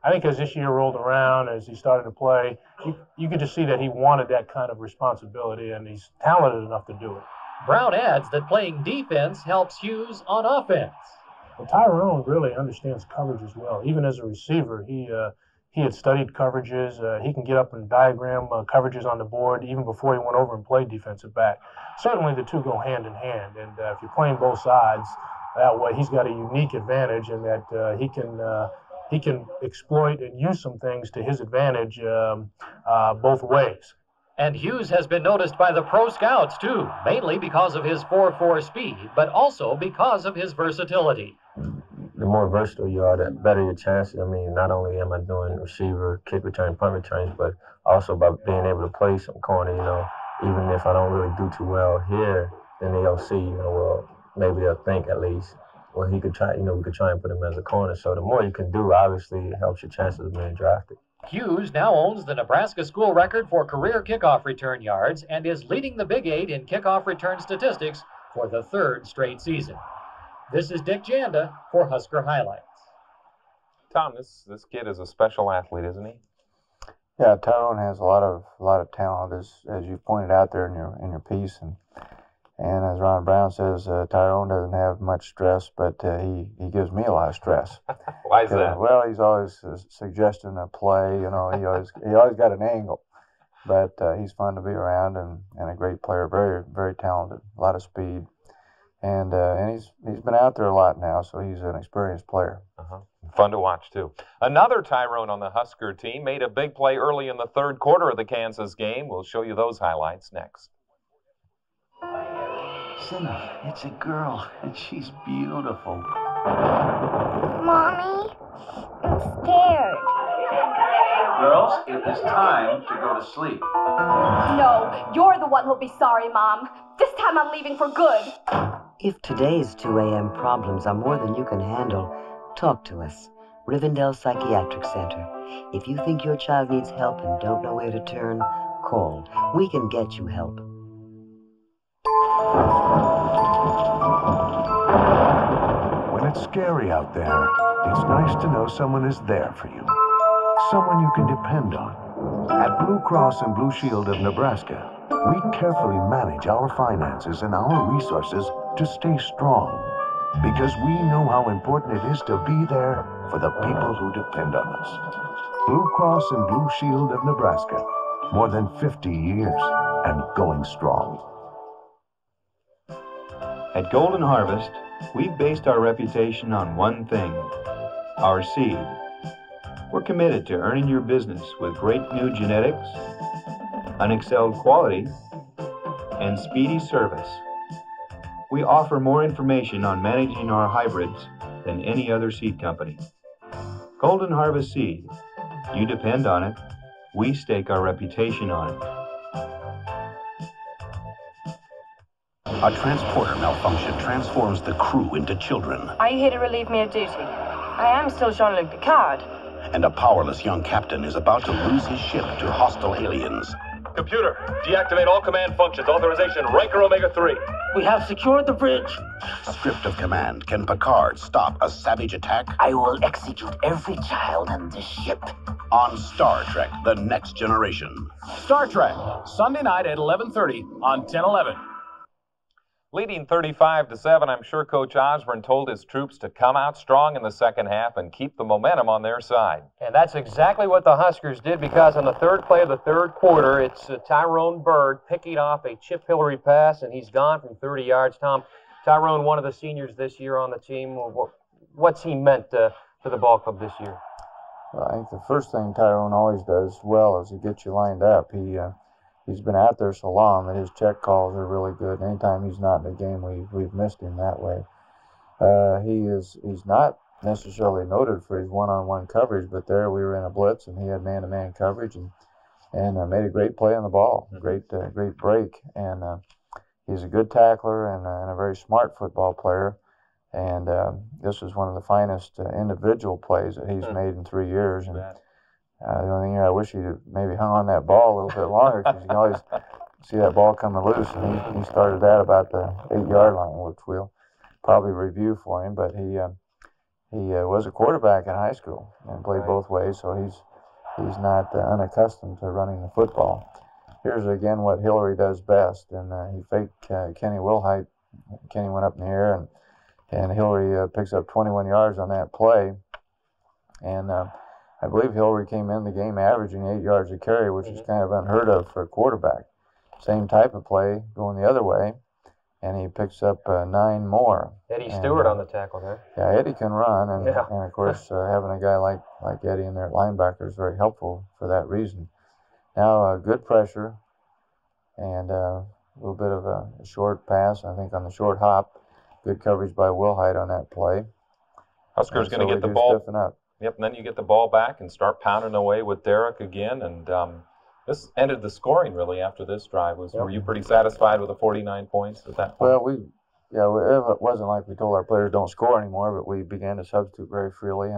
I think as this year rolled around, as he started to play, you could just see that he wanted that kind of responsibility, and he's talented enough to do it. Brown adds that playing defense helps Hughes on offense. Well, Tyrone really understands coverage as well. Even as a receiver, he had studied coverages. He can get up and diagram coverages on the board even before he went over and played defensive back. Certainly the two go hand in hand, and if you're playing both sides that way, he's got a unique advantage in that he can exploit and use some things to his advantage both ways. And Hughes has been noticed by the pro scouts, too, mainly because of his 4.4 speed, but also because of his versatility. The more versatile you are, the better your chances. I mean, not only am I doing receiver, kick return, punt returns, but also by being able to play some corner, you know, even if I don't really do too well here, then they'll see, you know, well, maybe they'll think at least, well, he could try, you know, we could try and put him as a corner. So the more you can do, obviously, it helps your chances of being drafted. Hughes now owns the Nebraska school record for career kickoff return yards and is leading the Big 8 in kickoff return statistics for the third straight season. This is Dick Janda for Husker Highlights. Tom, this kid is a special athlete, isn't he? Yeah, Tyrone has a lot of talent, as you pointed out there in your piece, and as Ron Brown says, Tyrone doesn't have much stress, but he gives me a lot of stress. Why is that? Well, he's always suggesting a play. You know, he always got an angle, but he's fun to be around and a great player, very very talented, a lot of speed, and he's been out there a lot now, so he's an experienced player. Fun to watch, too. Another Tyrone on the Husker team made a big play early in the third quarter of the Kansas game. We'll show you those highlights next. Cindy, it's a girl, and she's beautiful. Mommy, I'm scared. Girls, it is time to go to sleep. No, you're the one who'll be sorry, Mom. This time I'm leaving for good. If today's 2 a.m. problems are more than you can handle, talk to us. Rivendell Psychiatric Center. If you think your child needs help and don't know where to turn, call. We can get you help. When it's scary out there, it's nice to know someone is there for you. Someone you can depend on. At Blue Cross and Blue Shield of Nebraska, we carefully manage our finances and our resources to stay strong, because we know how important it is to be there for the people who depend on us. Blue Cross and Blue Shield of Nebraska, more than 50 years and going strong. At Golden Harvest, we've based our reputation on one thing, our seed. We're committed to earning your business with great new genetics, unexcelled quality, and speedy service. We offer more information on managing our hybrids than any other seed company. Golden Harvest Seed. You depend on it. We stake our reputation on it. A transporter malfunction transforms the crew into children. Are you here to relieve me of duty? I am still Jean-Luc Picard. And a powerless young captain is about to lose his ship to hostile aliens. Computer, deactivate all command functions. Authorization, Riker Omega-3. We have secured the bridge. Stripped of command, can Picard stop a savage attack? I will execute every child on this ship. On Star Trek, The Next Generation. Star Trek, Sunday night at 11:30 on 10/11. Leading 35-7, I'm sure Coach Osborne told his troops to come out strong in the second half and keep the momentum on their side. And that's exactly what the Huskers did, because on the third play of the third quarter, it's Tyrone Bird picking off a Chip Hillary pass, and he's gone from 30 yards. Tom, Tyrone, one of the seniors this year on the team, what's he meant to the ball club this year? Well, I think the first thing Tyrone always does well is he gets you lined up. He's been out there so long that his check calls are really good. Anytime he's not in the game, we've missed him that way. He's not necessarily noted for his one-on-one coverage, but there we were in a blitz and he had man-to-man coverage and made a great play on the ball. Great break, and he's a good tackler and a very smart football player. And this is one of the finest individual plays that he's made in 3 years. And the only thing here, I wish he'd maybe hung on that ball a little bit longer, because you can always see that ball coming loose. And he started that about the 8-yard line, which we'll probably review for him. But he was a quarterback in high school and played both ways, so he's not unaccustomed to running the football. Here's again what Hillary does best, and he faked Kenny Wilhite. Kenny went up in the air, and Hillary picks up 21 yards on that play, and I believe Hillary came in the game averaging 8 yards a carry, which is kind of unheard of for a quarterback. Same type of play going the other way, and he picks up 9 more. Eddie Stewart on the tackle there. Yeah, Eddie can run, and of course having a guy like Eddie in there at linebacker is very helpful for that reason. Now good pressure, and a little bit of a short pass, I think on the short hop. Good coverage by Wilhite on that play. Huskers going to get the ball. Yep, and then you get the ball back and start pounding away with Derek again. And this ended the scoring really after this drive. Were you pretty satisfied with the 49 points at that point? Well, it wasn't like we told our players don't score anymore, but we began to substitute very freely.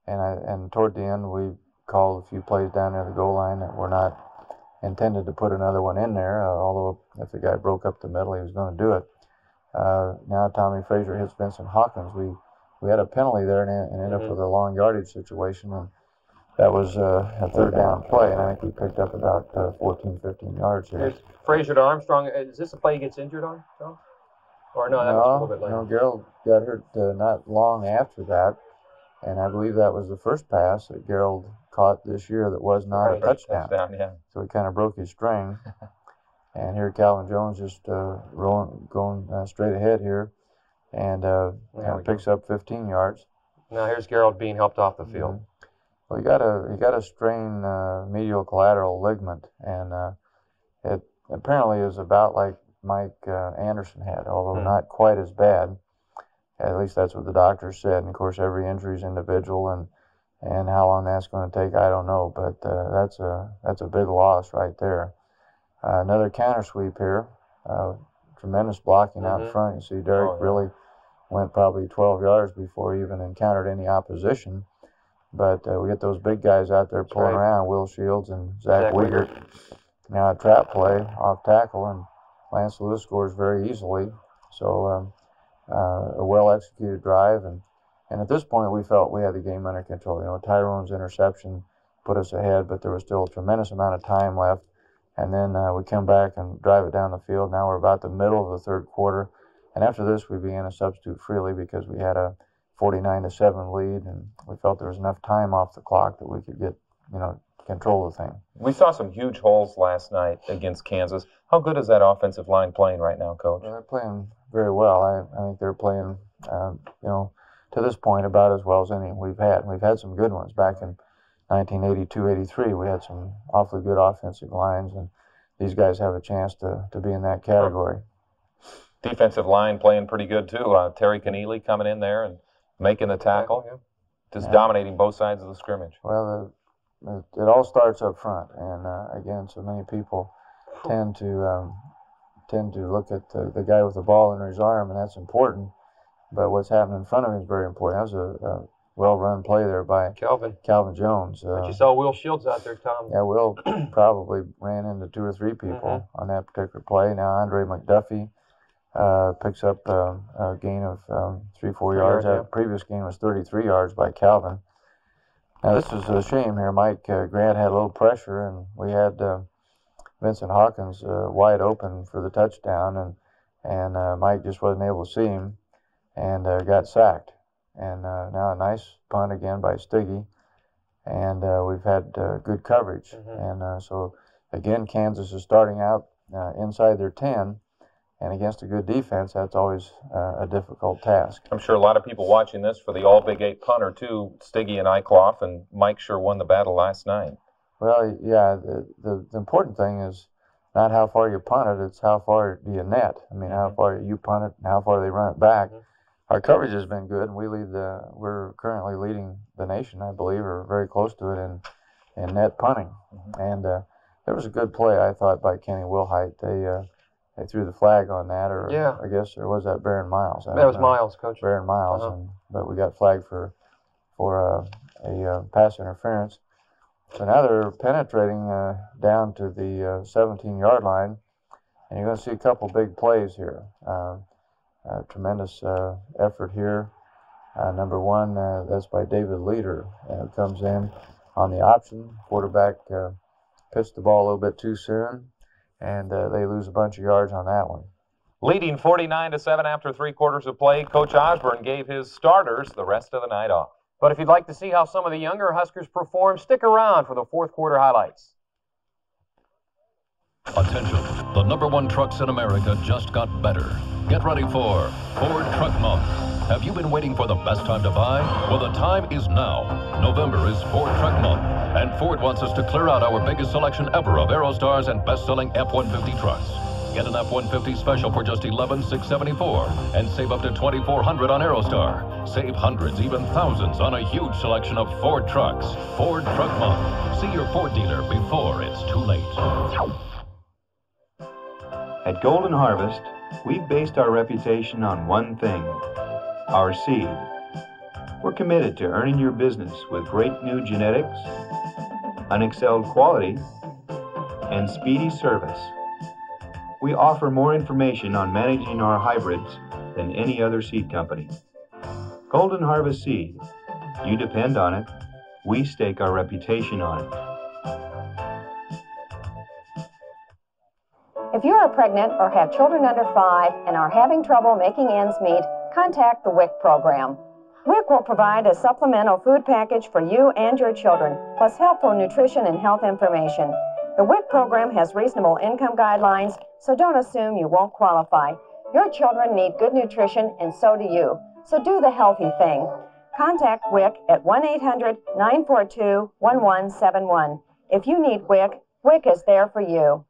And toward the end, we called a few plays down near the goal line that were not intended to put another one in there, although if the guy broke up the middle, he was going to do it. Now Tommie Frazier hits Vincent Hawkins. We had a penalty there and ended up with a long yardage situation, and that was a third down play, and I think we picked up about 14, 15 yards here. Here's Frazier to Armstrong. Is this the play he gets injured on, Tom? Or no, that was a little bit later. No, Gerald got hurt not long after that, and I believe that was the first pass that Gerald caught this year that was not a touchdown. Yeah. So he kind of broke his string. And here Calvin Jones just going straight ahead here, and picks up 15 yards. Now here's Gerald being helped off the field. Well, he got a strained medial collateral ligament, and it apparently is about like Mike Anderson had, although not quite as bad. At least that's what the doctor said. And of course, every injury is individual, and how long that's going to take, I don't know. But that's a big loss right there. Another counter sweep here. Tremendous blocking out front. You see Derek really went probably 12 yards before he even encountered any opposition. But we get those big guys out there pulling around, Will Shields and Zach Wiegert. Now a trap play off tackle, and Lance Lewis scores very easily. So a well-executed drive. And at this point, we felt we had the game under control. You know, Tyrone's interception put us ahead, but there was still a tremendous amount of time left. And then we come back and drive it down the field. Now we're about the middle of the third quarter. And after this, we began to substitute freely because we had a 49-7 lead, and we felt there was enough time off the clock that we could get, control the thing. We saw some huge holes last night against Kansas. How good is that offensive line playing right now, Coach? Well, they're playing very well. I think they're playing, to this point about as well as any we've had. We've had some good ones back in 1982-83. We had some awfully good offensive lines, and these guys have a chance to be in that category. Defensive line playing pretty good too. Terry Keneally coming in there and making the tackle, just dominating both sides of the scrimmage. Well, it all starts up front, and again, so many people tend to look at the guy with the ball under his arm, and that's important. But what's happening in front of him is very important. That was a well-run play there by Calvin Jones. But you saw Will Shields out there, Tom. Yeah, Will probably ran into 2 or 3 people on that particular play. Now Andre McDuffie picks up a gain of 3-4 yards. That previous gain was 33 yards by Calvin. Now this is a shame here. Mike Grant had a little pressure, and we had Vincent Hawkins wide open for the touchdown, and Mike just wasn't able to see him, and got sacked. And now a nice punt again by Stiggy, and we've had good coverage. And so again, Kansas is starting out inside their 10, and against a good defense, that's always a difficult task. I'm sure a lot of people watching this for the All Big 8 punter too, Stiggy and Eichloff, and Mike sure won the battle last night. Well, yeah, the important thing is not how far you punt it, it's how far do you net. I mean, how far you punt it and how far they run it back. Our coverage has been good, and we're currently leading the nation, I believe, or very close to it in net punting. And there was a good play, I thought, by Kenny Wilhite. They threw the flag on that, or I guess, or was that Baron Miles? That was Miles, Coach. Baron Miles, but we got flagged for a pass interference. So now they're penetrating down to the 17-yard line, and you're going to see a couple big plays here. Tremendous effort here. Number one, that's by David Leader, who comes in on the option. Quarterback pitched the ball a little bit too soon, and they lose a bunch of yards on that one. Leading 49-7 after 3 quarters of play, Coach Osborne gave his starters the rest of the night off. But if you'd like to see how some of the younger Huskers perform, stick around for the fourth quarter highlights. Attention, the #1 trucks in America just got better. Get ready for Ford Truck Month. Have you been waiting for the best time to buy? Well, the time is now. November is Ford Truck Month, and Ford wants us to clear out our biggest selection ever of Aerostars and best-selling F-150 trucks. Get an F-150 special for just $11,674 and save up to $2,400 on Aerostar. Save hundreds, even thousands on a huge selection of Ford trucks. Ford Truck Month. See your Ford dealer before it's too late. At Golden Harvest, we've based our reputation on one thing, our seed. We're committed to earning your business with great new genetics, unexcelled quality, and speedy service. We offer more information on managing our hybrids than any other seed company. Golden Harvest Seed. You depend on it. We stake our reputation on it. If you are pregnant or have children under 5 and are having trouble making ends meet, contact the WIC program. WIC will provide a supplemental food package for you and your children, plus helpful nutrition and health information. The WIC program has reasonable income guidelines, so don't assume you won't qualify. Your children need good nutrition, and so do you. So do the healthy thing. Contact WIC at 1-800-942-1171. If you need WIC, WIC is there for you.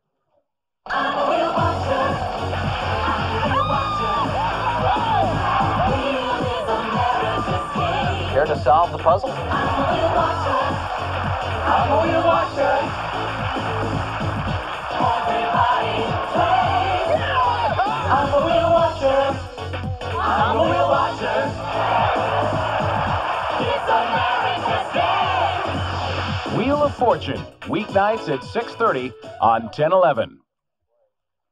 Care to solve the puzzle? I'm a wheel watcher. Everybody play. I'm a wheel watcher. I'm a wheel watcher. It's America's game. Wheel of Fortune, weeknights at 6:30 on 10/11.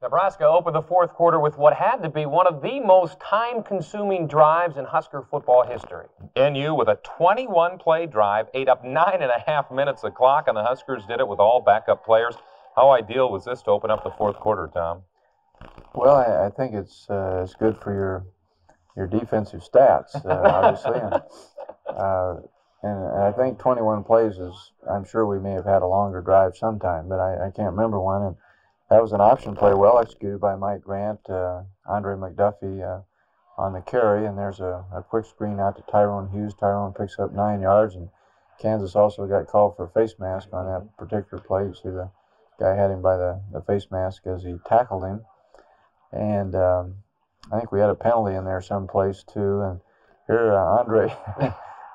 Nebraska opened the fourth quarter with what had to be one of the most time-consuming drives in Husker football history. NU with a 21-play drive ate up 9.5 minutes of clock, and the Huskers did it with all backup players. How ideal was this to open up the fourth quarter, Tom? Well, I think it's good for your defensive stats, obviously, and I think 21 plays is. I'm sure we may have had a longer drive sometime, but I can't remember one. And that was an option play well executed by Mike Grant, Andre McDuffie on the carry, and there's a quick screen out to Tyrone Hughes. Tyrone picks up 9 yards, and Kansas also got called for a face mask on that particular play. You see the guy had him by the face mask as he tackled him, and I think we had a penalty in there someplace too. And here Andre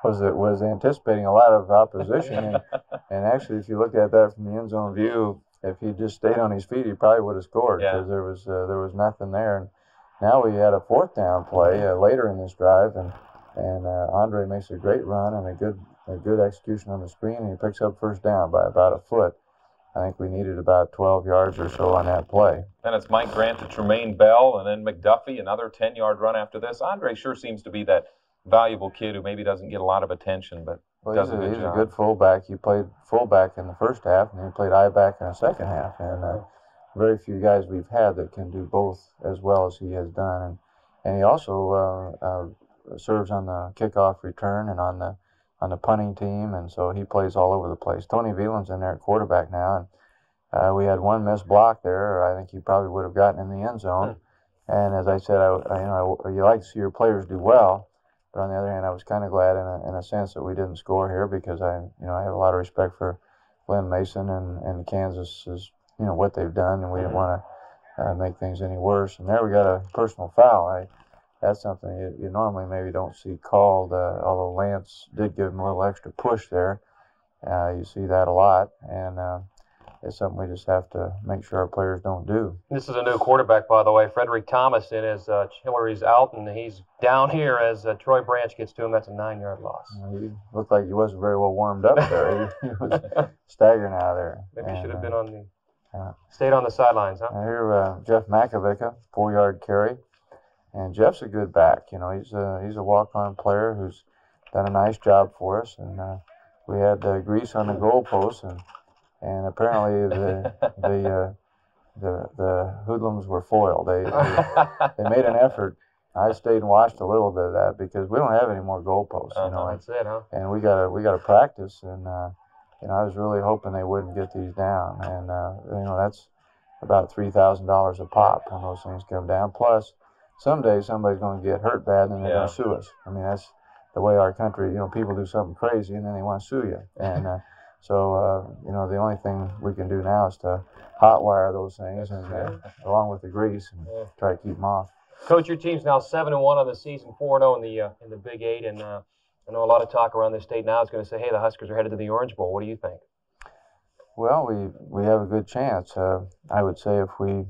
was anticipating a lot of opposition, and actually, if you look at that from the end zone view, if he just stayed on his feet, he probably would have scored because there was nothing there. And now we had a fourth down play later in this drive, and Andre makes a great run and a good execution on the screen, and he picks up first down by about a foot. I think we needed about 12 yards or so on that play. Then it's Mike Grant to Tremaine Bell, and then McDuffie, another 10-yard run after this. Andre sure seems to be that valuable kid who maybe doesn't get a lot of attention, but does a good job. He's a good fullback. He played fullback in the first half, and then he played I-back in the second half. And very few guys we've had that can do both as well as he has done. And he also serves on the kickoff return and on the punting team, and so he plays all over the place. Tony Veland's in there at quarterback now, and we had one missed block there. I think he probably would have gotten in the end zone. And as I said, you like to see your players do well. But on the other hand, I was kind of glad in a sense that we didn't score here because I have a lot of respect for Glen Mason and Kansas's, what they've done, and we didn't want to make things any worse. And there we got a personal foul. That's something you normally maybe don't see called, although Lance did give him a little extra push there. You see that a lot, and it's something we just have to make sure our players don't do. This is a new quarterback, by the way, Frederick Thomas, in as Hillary's out, and he's down here as Troy Branch gets to him. That's a 9-yard loss. He looked like he wasn't very well warmed up there. He was staggering out of there. Maybe he should have been stayed on the sidelines, huh? Here, Jeff Makovica, 4-yard carry. And Jeff's a good back. He's a walk-on player who's done a nice job for us. And we had grease on the goalpost, and apparently the hoodlums were foiled. They made an effort. I stayed and watched a little bit of that because we don't have any more goalposts. That's it, huh? And we got to practice. And I was really hoping they wouldn't get these down. And that's about $3,000 a pop when those things come down. Plus, someday somebody's going to get hurt bad and they're going to sue us. I mean, that's the way our country, people do something crazy and then they want to sue you. And so, the only thing we can do now is to hotwire those things and along with the grease and try to keep them off. Coach, your team's now 7-1 on the season, 4-0 in the Big 8, and I know a lot of talk around the state now is going to say, hey, the Huskers are headed to the Orange Bowl. What do you think? Well, we have a good chance. I would say if we're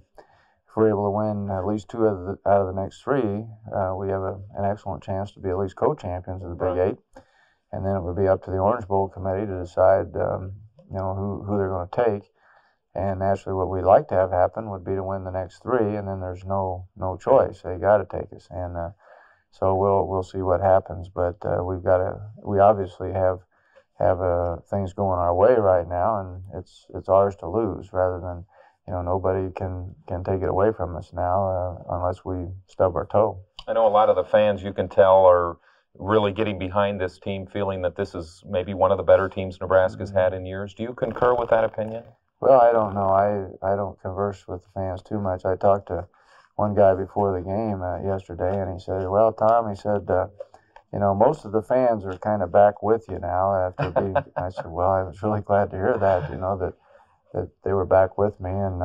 able to win at least 2 out of the next 3, we have an excellent chance to be at least co-champions of the Big 8. And then it would be up to the Orange Bowl committee to decide, who they're going to take. And naturally, what we'd like to have happen would be to win the next 3, and then there's no choice. They got to take us, and so we'll see what happens. But we obviously have things going our way right now, and it's ours to lose rather than, nobody can take it away from us now unless we stub our toe. I know a lot of the fans, you can tell, are really getting behind this team, feeling that this is maybe one of the better teams Nebraska's had in years. Do you concur with that opinion? Well, I don't know. I don't converse with the fans too much. I talked to one guy before the game yesterday, and he said, "Well, Tom," he said, most of the fans are kind of back with you now after being." I said, "Well, I was really glad to hear that. That they were back with me, and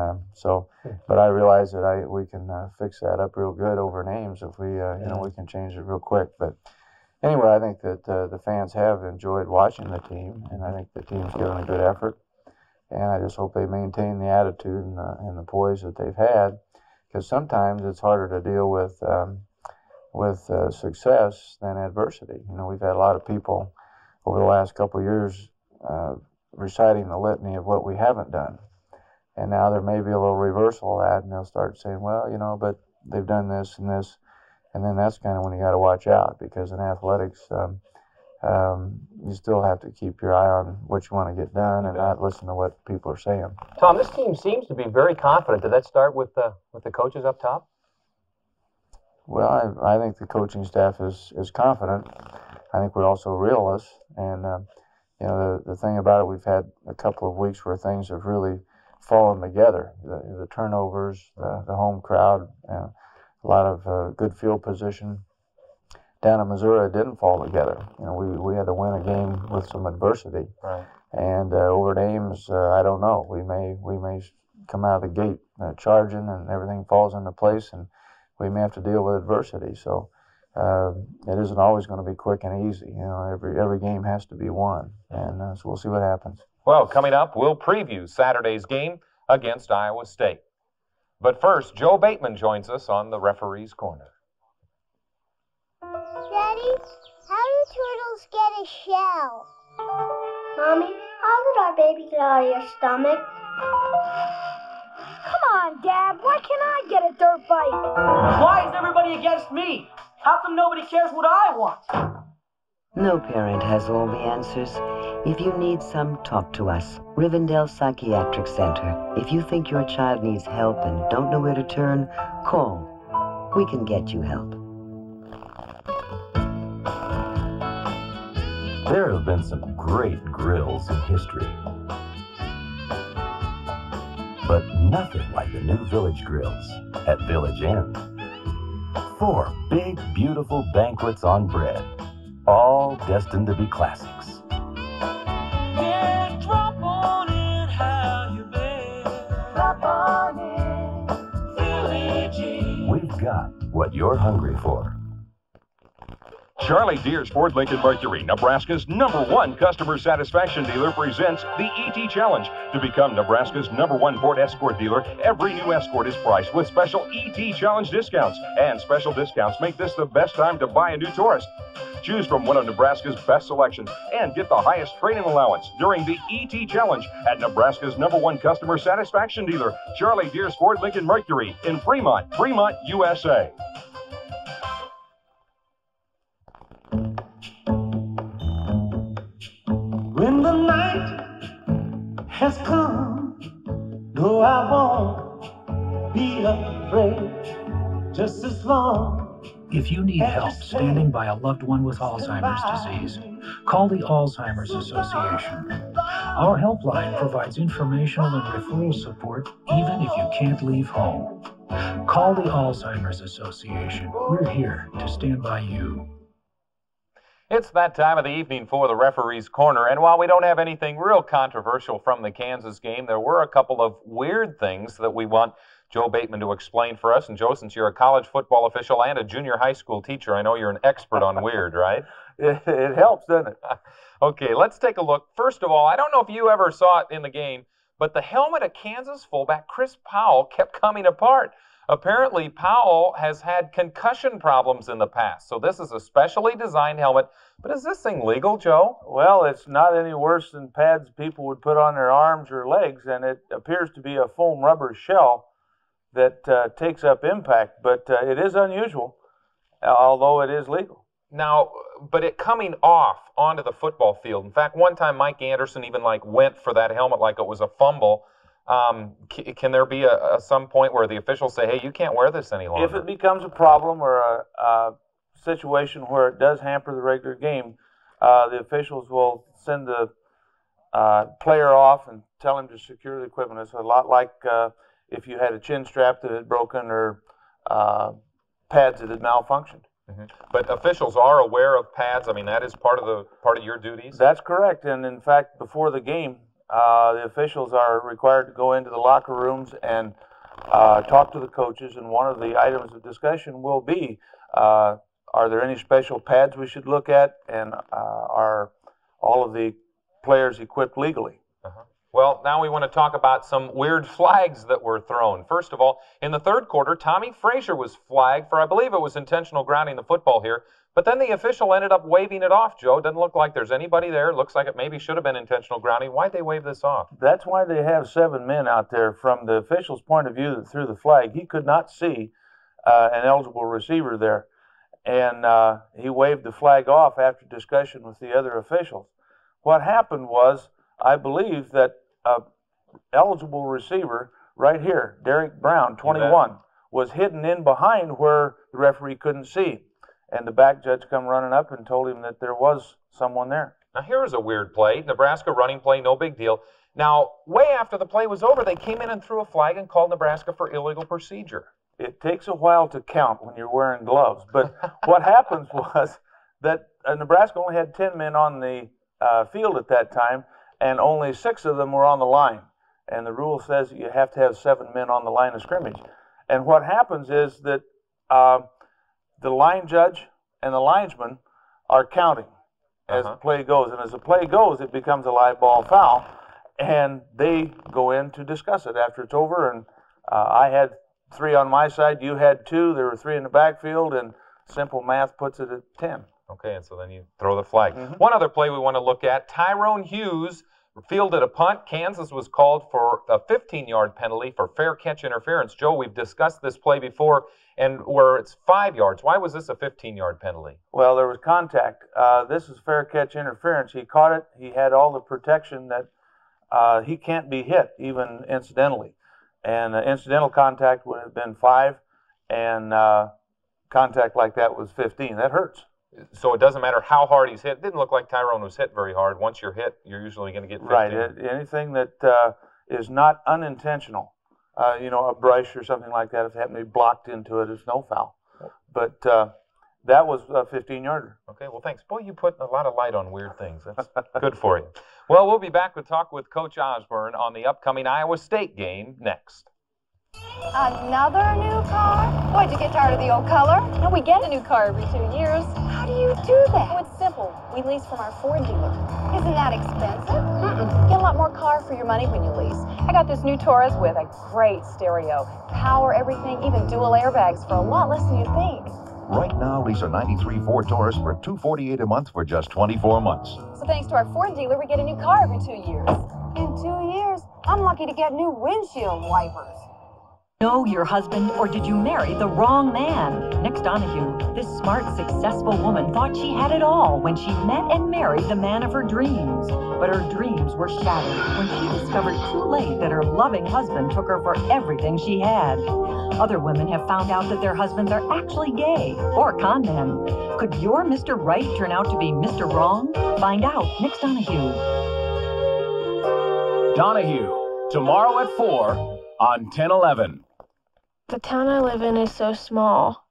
but I realized that we can fix that up real good over names if we we can change it real quick. But anyway, I think that the fans have enjoyed watching the team, and I think the team's given a good effort. And I just hope they maintain the attitude and the poise that they've had, because sometimes it's harder to deal with success than adversity. We've had a lot of people over the last couple of years reciting the litany of what we haven't done, and now there may be a little reversal of that, and they'll start saying, "Well, but they've done this and this," and then that's kind of when you got to watch out, because in athletics, you still have to keep your eye on what you want to get done and not listen to what people are saying. Tom, this team seems to be very confident. Did that start with the coaches up top? Well, I think the coaching staff is confident. I think we're also realists, and the thing about it, we've had a couple of weeks where things have really fallen together. The turnovers, the home crowd, a lot of good field position. Down in Missouri, it didn't fall together. We had to win a game with some adversity. Right. And over at Ames, I don't know. We may come out of the gate charging, and everything falls into place, and we may have to deal with adversity. So it isn't always going to be quick and easy. Every game has to be won, and so we'll see what happens. Well, coming up, we'll preview Saturday's game against Iowa State. But first, Joe Bateman joins us on the Referee's Corner. Daddy, how do turtles get a shell? Mommy, how did our baby get out of your stomach? Come on, Dad, why can't I get a dirt bike? Why is everybody against me? How come nobody cares what I want? No parent has all the answers. If you need some, talk to us. Rivendell Psychiatric Center. If you think your child needs help and don't know where to turn, call. We can get you help. There have been some great grills in history, but nothing like the new Village Grills at Village Inn. 4 big, beautiful banquets on bread, all destined to be classics. Yeah, drop on in, how you been? Drop on in, Village Inn. We've got what you're hungry for. Charlie Deere's Ford Lincoln Mercury, Nebraska's #1 customer satisfaction dealer, presents the ET Challenge. To become Nebraska's #1 Ford Escort dealer, every new Escort is priced with special ET Challenge discounts. And special discounts make this the best time to buy a new Taurus. Choose from one of Nebraska's best selections and get the highest trade-in allowance during the ET Challenge at Nebraska's #1 customer satisfaction dealer, Charlie Deere's Ford Lincoln Mercury in Fremont, USA. When the night has come, no, I won't be afraid just as long. If you need help standing by a loved one with Alzheimer's disease, call the Alzheimer's Association. Our helpline provides informational and referral support even if you can't leave home. Call the Alzheimer's Association. We're here to stand by you. It's that time of the evening for the Referee's Corner, and while we don't have anything real controversial from the Kansas game, there were a couple of weird things that we want Joe Bateman to explain for us. And Joe, since you're a college football official and a junior high school teacher, I know you're an expert on weird, right? It helps, doesn't it? Okay, let's take a look. First of all, I don't know if you ever saw it in the game, but the helmet of Kansas fullback Chris Powell kept coming apart. Apparently, Powell has had concussion problems in the past, so this is a specially designed helmet. But is this thing legal, Joe? Well, it's not any worse than pads people would put on their arms or legs, and it appears to be a foam rubber shell that takes up impact, but it is unusual, although it is legal. Now, but it coming off onto the football field. In fact, one time Mike Anderson even went for that helmet like it was a fumble. Can there be some point where the officials say, hey, you can't wear this any longer? If it becomes a problem or a situation where it does hamper the regular game, the officials will send the player off and tell him to secure the equipment. It's a lot like if you had a chin strap that had broken or pads that had malfunctioned. Mm-hmm. But officials are aware of pads. I mean, that is part of your duties. That's correct. And in fact, before the game, the officials are required to go into the locker rooms and talk to the coaches. And one of the items of discussion will be, are there any special pads we should look at? And are all of the players equipped legally? Uh-huh. Well, now we want to talk about some weird flags that were thrown. First of all, in the third quarter, Tommie Frazier was flagged for, I believe it was intentional grounding the football here. But then the official ended up waving it off, Joe. Doesn't look like there's anybody there. Looks like it maybe should have been intentional grounding. Why'd they wave this off? That's why they have 7 men out there. From the official's point of view that threw the flag, he could not see an eligible receiver there. And he waved the flag off after discussion with the other officials. What happened was, I believe that eligible receiver right here, Derek Brown, 21, was hidden in behind where the referee couldn't see. And the back judge come running up and told him that there was someone there. Now here's a weird play. Nebraska running play, no big deal. Now, way after the play was over, they came in and threw a flag and called Nebraska for illegal procedure. It takes a while to count when you're wearing gloves. But what happens was that Nebraska only had 10 men on the field at that time, and only 6 of them were on the line. And the rule says you have to have 7 men on the line of scrimmage. And what happens is that the line judge and the linesman are counting as the play goes. And as the play goes, it becomes a live ball foul. And they go in to discuss it after it's over. And I had 3 on my side. You had 2. There were 3 in the backfield. And simple math puts it at 10. Okay, and so then you throw the flag. Mm-hmm. One other play we want to look at, Tyrone Hughes fielded a punt. Kansas was called for a 15-yard penalty for fair catch interference. Joe, we've discussed this play before, and where it's 5 yards. Why was this a 15-yard penalty? Well, there was contact. This is fair catch interference. He caught it. He had all the protection that he can't be hit, even incidentally. And incidental contact would have been 5, and contact like that was 15. That hurts. So it doesn't matter how hard he's hit. It didn't look like Tyrone was hit very hard. Once you're hit, you're usually going to get 15. Right. Anything that is not unintentional, a brush or something like that, if it happened to be blocked into it, it's no foul. But that was a 15-yarder. Okay, well, thanks. Boy, you put a lot of light on weird things. That's good for you. Well, we'll be back with talk with Coach Osborne on the upcoming Iowa State game next. Another new car? Boy, did you get tired of the old color? No, we get a new car every 2 years. How do you do that? Oh, it's simple. We lease from our Ford dealer. Isn't that expensive? Get a lot more car for your money when you lease. I got this new Taurus with a great stereo, power, everything, even dual airbags for a lot less than you think. Right now, lease a 93 Ford Taurus for $248 a month for just 24 months. So thanks to our Ford dealer, we get a new car every 2 years. In 2 years, I'm lucky to get new windshield wipers. Know your husband, or did you marry the wrong man? Nick Donahue, this smart, successful woman thought she had it all when she met and married the man of her dreams. But her dreams were shattered when she discovered too late that her loving husband took her for everything she had. Other women have found out that their husbands are actually gay or con men. Could your Mr. Right turn out to be Mr. Wrong? Find out next Donahue. Donahue, tomorrow at 4 on 1011. The town I live in is so small.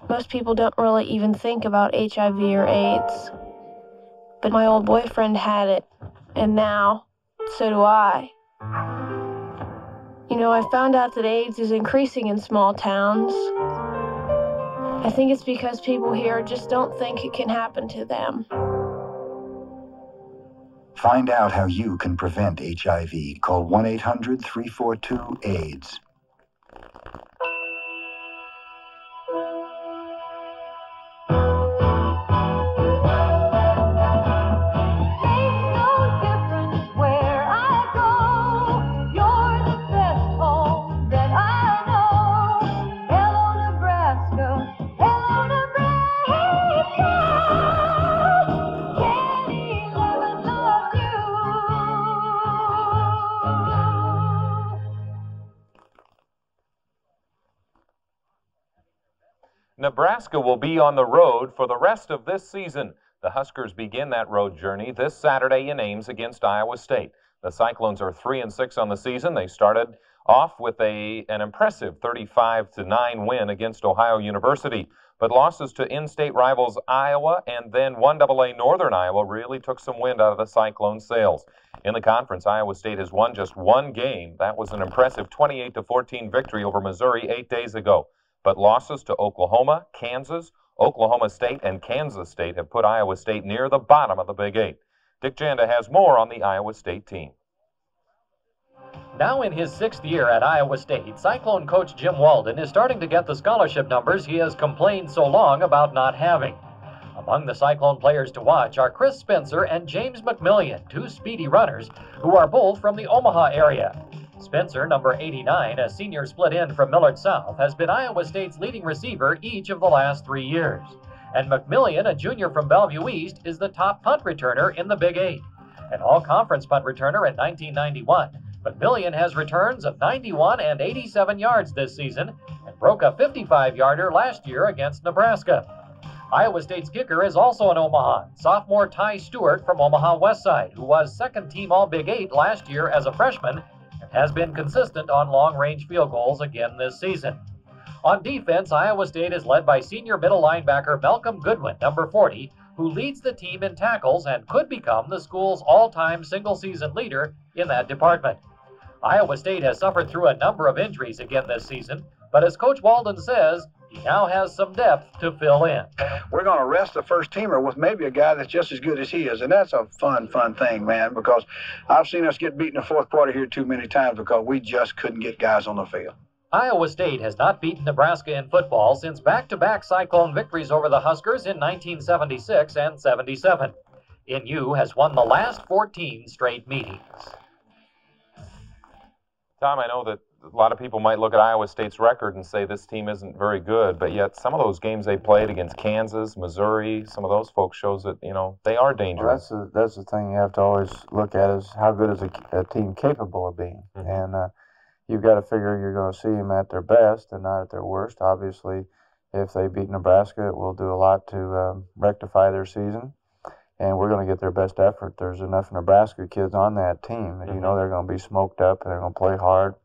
Most people don't really even think about HIV or AIDS. But my old boyfriend had it, and now, so do I. You know, I found out that AIDS is increasing in small towns. I think it's because people here just don't think it can happen to them. Find out how you can prevent HIV. Call 1-800-342-AIDS. Nebraska will be on the road for the rest of this season. The Huskers begin that road journey this Saturday in Ames against Iowa State. The Cyclones are 3-6 on the season. They started off with an impressive 35-9 win against Ohio University, but losses to in-state rivals Iowa and then 1AA Northern Iowa really took some wind out of the Cyclone sails. In the conference, Iowa State has won just one game. That was an impressive 28-14 victory over Missouri 8 days ago. But losses to Oklahoma, Kansas, Oklahoma State, and Kansas State have put Iowa State near the bottom of the Big Eight. Dick Janda has more on the Iowa State team. Now in his 6th year at Iowa State, Cyclone coach Jim Walden is starting to get the scholarship numbers he has complained so long about not having. Among the Cyclone players to watch are Chris Spencer and James McMillian, two speedy runners who are both from the Omaha area. Spencer, number 89, a senior split end from Millard South, has been Iowa State's leading receiver each of the last 3 years. And McMillian, a junior from Bellevue East, is the top punt returner in the Big Eight. An all-conference punt returner in 1991, McMillian has returns of 91 and 87 yards this season and broke a 55-yarder last year against Nebraska. Iowa State's kicker is also an Omahan, sophomore Ty Stewart from Omaha Westside, who was second-team All-Big Eight last year as a freshman and has been consistent on long-range field goals again this season. On defense, Iowa State is led by senior middle linebacker Malcolm Goodwin, number 40, who leads the team in tackles and could become the school's all-time single-season leader in that department. Iowa State has suffered through a number of injuries again this season, but as Coach Walden says, he now has some depth to fill in. We're going to rest a first-teamer with maybe a guy that's just as good as he is, and that's a fun thing, man, because I've seen us get beat in the fourth quarter here too many times because we just couldn't get guys on the field. Iowa State has not beaten Nebraska in football since back-to-back Cyclone victories over the Huskers in 1976 and 77. NU has won the last 14 straight meetings. Tom, I know that a lot of people might look at Iowa State's record and say this team isn't very good, but yet some of those games they played against Kansas, Missouri, some of those folks shows that, you know, they are dangerous. Well, that's the thing you have to always look at is how good is a team capable of being. Mm-hmm. And you've got to figure you're going to see them at their best and not at their worst. Obviously, if they beat Nebraska, it will do a lot to rectify their season. And we're going to get their best effort. There's enough Nebraska kids on that team that you know they're going to be smoked up and they're going to play hard.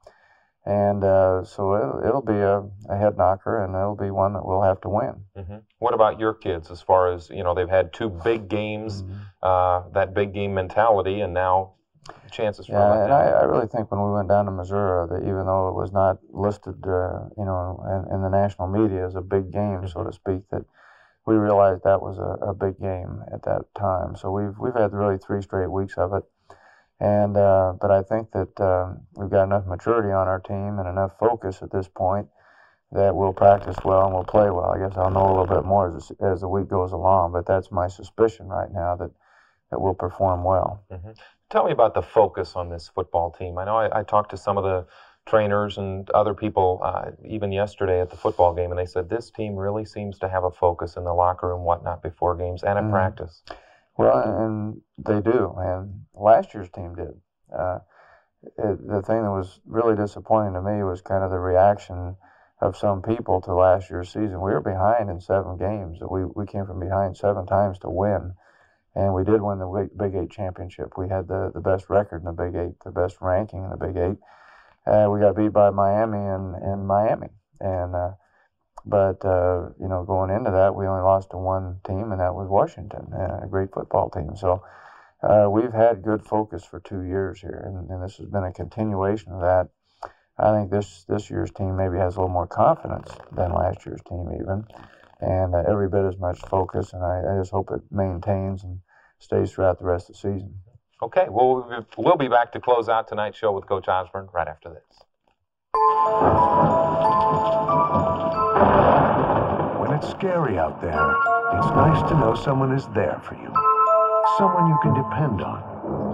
And so it'll be a head knocker, and it'll be one that we'll have to win. Mm-hmm. What about your kids as far as, you know, they've had two big games, that big game mentality, and now chances for them? And I really think when we went down to Missouri, that even though it was not listed, you know, in the national media as a big game, so to speak, that we realized that was a big game at that time. So we've had really 3 straight weeks of it. And but I think that we've got enough maturity on our team and enough focus at this point that we'll practice well and we'll play well. I guess I'll know a little bit more as the week goes along, but that's my suspicion right now, that we'll perform well. Mm-hmm. Tell me about the focus on this football team. I know I talked to some of the trainers and other people even yesterday at the football game, and they said this team really seems to have a focus in the locker room, whatnot, before games and in practice. Well, and they do, and last year's team did. The thing that was really disappointing to me was kind of the reaction of some people to last year's season. We were behind in 7 games. We came from behind 7 times to win, and we did win the Big 8 championship. We had the best record in the Big 8, the best ranking in the Big 8. We got beat by Miami in Miami, and but you know, going into that, we only lost to one team, and that was Washington, a great football team. So we've had good focus for 2 years here, and this has been a continuation of that. I think this year's team maybe has a little more confidence than last year's team even, and every bit as much focus, and I just hope it maintains and stays throughout the rest of the season. Okay, well, we'll be back to close out tonight's show with Coach Osborne right after this. When it's scary out there, it's nice to know someone is there for you. Someone you can depend on.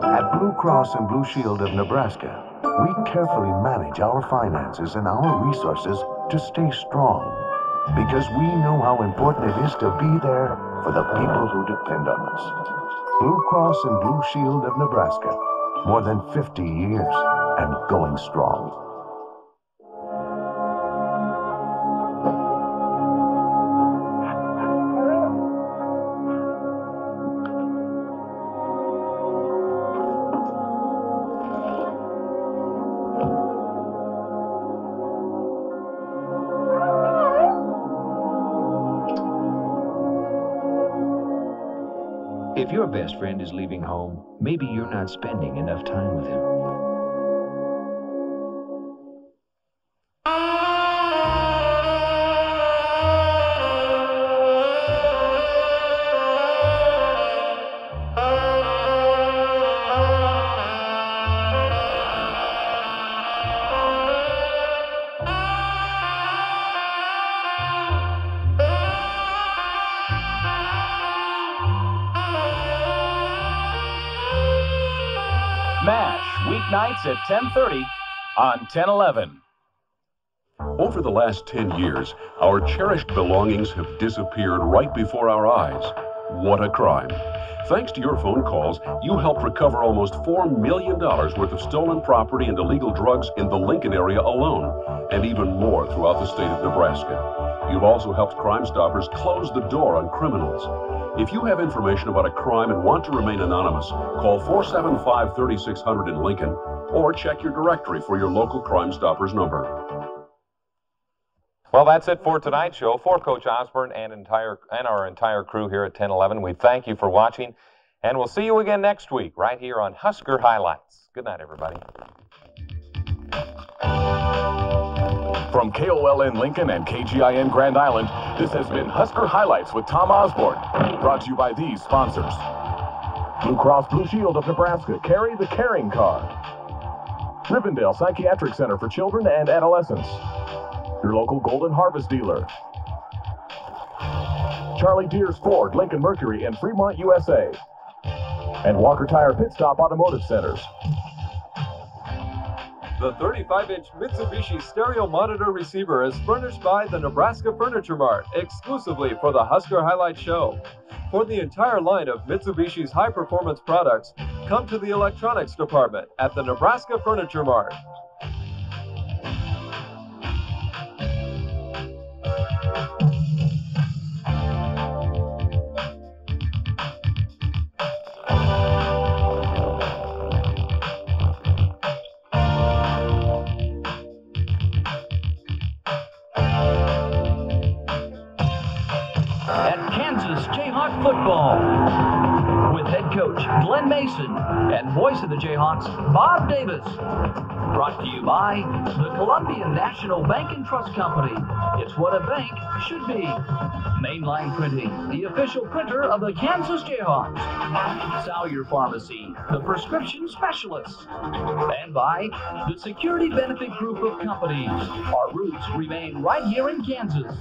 At Blue Cross and Blue Shield of Nebraska, we carefully manage our finances and our resources to stay strong, because we know how important it is to be there for the people who depend on us. Blue Cross and Blue Shield of Nebraska, more than 50 years and going strong. If your best friend is leaving home, maybe you're not spending enough time with him. Weeknights at 10:30 on 1011. Over the last 10 years, our cherished belongings have disappeared right before our eyes. What a crime. Thanks to your phone calls, you helped recover almost $4 million worth of stolen property and illegal drugs in the Lincoln area alone, and even more throughout the state of Nebraska. You've also helped Crime Stoppers close the door on criminals. If you have information about a crime and want to remain anonymous, call 475-3600 in Lincoln or check your directory for your local Crime Stoppers number. Well, that's it for tonight's show. For Coach Osborne and our entire crew here at 1011, we thank you for watching, and we'll see you again next week right here on Husker Highlights. Good night, everybody. From KOLN Lincoln and KGIN Grand Island, this has been Husker Highlights with Tom Osborne, brought to you by these sponsors. Blue Cross Blue Shield of Nebraska, carry the caring card. Rivendell Psychiatric Center for Children and Adolescents. Your local Golden Harvest dealer. Charlie Deers Ford, Lincoln Mercury, and Fremont, USA. And Walker Tire Pit Stop Automotive Centers. The 35-inch Mitsubishi stereo monitor receiver is furnished by the Nebraska Furniture Mart, exclusively for the Husker Highlight Show. For the entire line of Mitsubishi's high-performance products, come to the electronics department at the Nebraska Furniture Mart. Football with head coach Glen Mason and voice of the Jayhawks, Bob Davis. Brought to you by the Columbian National Bank and Trust Company. It's what a bank should be. Mainline Printing, the official printer of the Kansas Jayhawks. Salyer Pharmacy, the prescription specialists. And by the Security Benefit Group of Companies. Our roots remain right here in Kansas.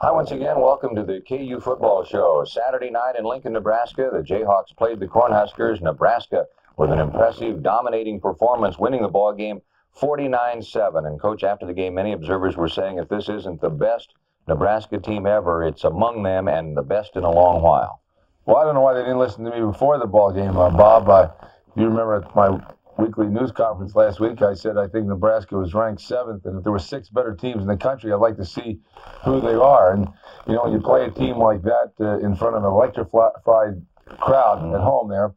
Hi, once again, welcome to the KU Football Show. Saturday night in Lincoln, Nebraska, the Jayhawks played the Cornhuskers. Nebraska with an impressive, dominating performance, winning the ball game 49-7. And, Coach, after the game, many observers were saying if this isn't the best Nebraska team ever, it's among them and the best in a long while. Well, I don't know why they didn't listen to me before the ball game, Bob. You remember at my weekly news conference last week, I said I think Nebraska was ranked 7th, and if there were 6 better teams in the country, I'd like to see who they are. And, you know, when you play a team like that in front of an electrified crowd at home there,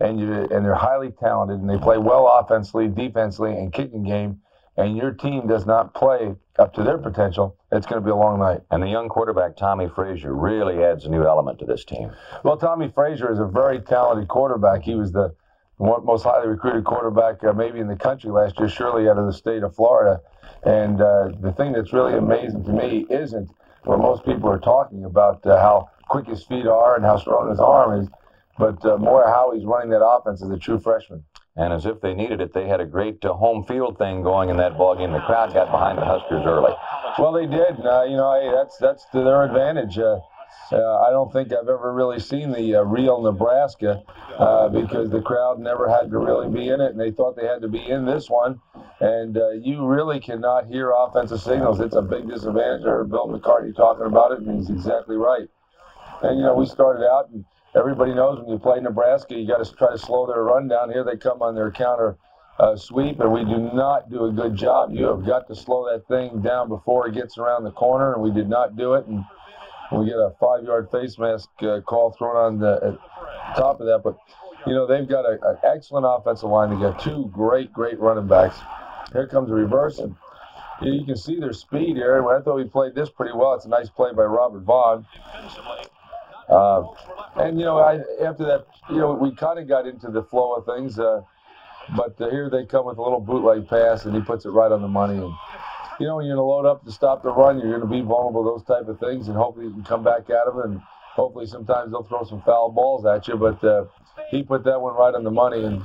and they're highly talented, and they play well offensively, defensively, and kicking game, and your team does not play up to their potential, it's going to be a long night. And the young quarterback, Tommie Frazier, really adds a new element to this team. Well, Tommie Frazier is a very talented quarterback. He was the most highly recruited quarterback maybe in the country last year, surely out of the state of Florida. And the thing that's really amazing to me isn't what most people are talking about, how quick his feet are and how strong his arm is, but more how he's running that offense as a true freshman. And as if they needed it, they had a great home field thing going in that ball game. The crowd got behind the Huskers early. Well, they did. That's to their advantage. I don't think I've ever really seen the real Nebraska because the crowd never had to really be in it, and they thought they had to be in this one. And you really cannot hear offensive signals. It's a big disadvantage. I heard Bill McCartney talking about it, and he's exactly right. And, we started out, and everybody knows when you play Nebraska, you got to try to slow their run down. Here they come on their counter sweep, and we do not do a good job. You have got to slow that thing down before it gets around the corner, and we did not do it. And we get a 5-yard face mask call thrown on the top of that. But, they've got an excellent offensive line. They got two great running backs. Here comes a reverse, and you can see their speed here. I thought we played this pretty well. It's a nice play by Robert Vaughn. After that, we kind of got into the flow of things. But here they come with a little bootleg pass, and he puts it right on the money. And, when you're going to load up to stop the run, you're going to be vulnerable to those type of things, and hopefully you can come back at them, and hopefully sometimes they'll throw some foul balls at you. But he put that one right on the money, and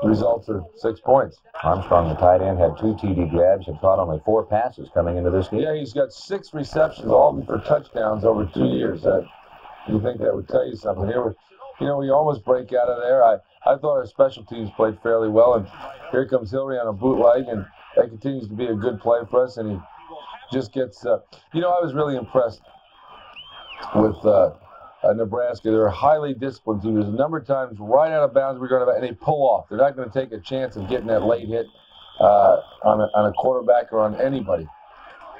the results are 6 points. Armstrong, the tight end, had 2 TD grabs and caught only 4 passes coming into this game. Yeah, he's got 6 receptions, all for touchdowns over 2 years. You think that would tell you something? Here, we almost break out of there. I thought our special teams played fairly well, and here comes Hillary on a bootleg, and that continues to be a good play for us, and he just gets, I was really impressed with Nebraska. They're a highly disciplined team. There's a number of times right out of bounds we're going to, and they pull off. They're not going to take a chance of getting that late hit on a quarterback or on anybody.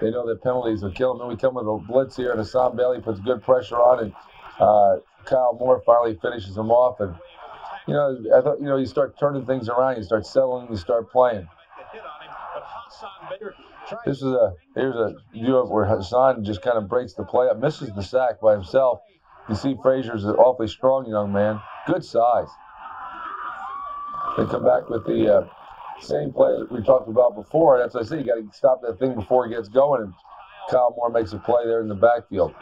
They know that penalties will kill them. Then we come with a blitz here, and Hassan Bailey puts good pressure on, and Kyle Moore finally finishes them off. And, I thought, you start turning things around. You start settling. You start playing. Here's a view of where Hassan just kind of breaks the play up, misses the sack by himself. You see Frazier's an awfully strong young man, good size. They come back with the same play that we talked about before. That's what I say, you got to stop that thing before it gets going, and Kyle Moore makes a play there in the backfield.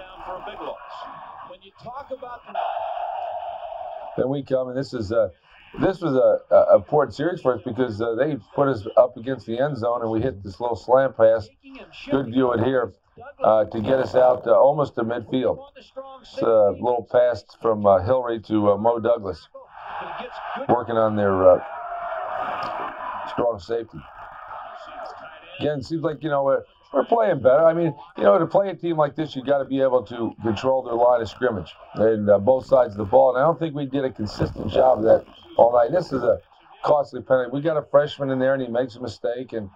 Then we come, and this was a important series for us because they put us up against the end zone, and we hit this little slant pass. Good view it here to get us out almost to midfield. It's a little pass from Hillary to Mo Douglas, working on their strong safety. Again, it seems like, we're playing better. I mean, to play a team like this, you got to be able to control their line of scrimmage and both sides of the ball. And I don't think we did a consistent job of that all night. This is a costly penalty. We got a freshman in there, and he makes a mistake, and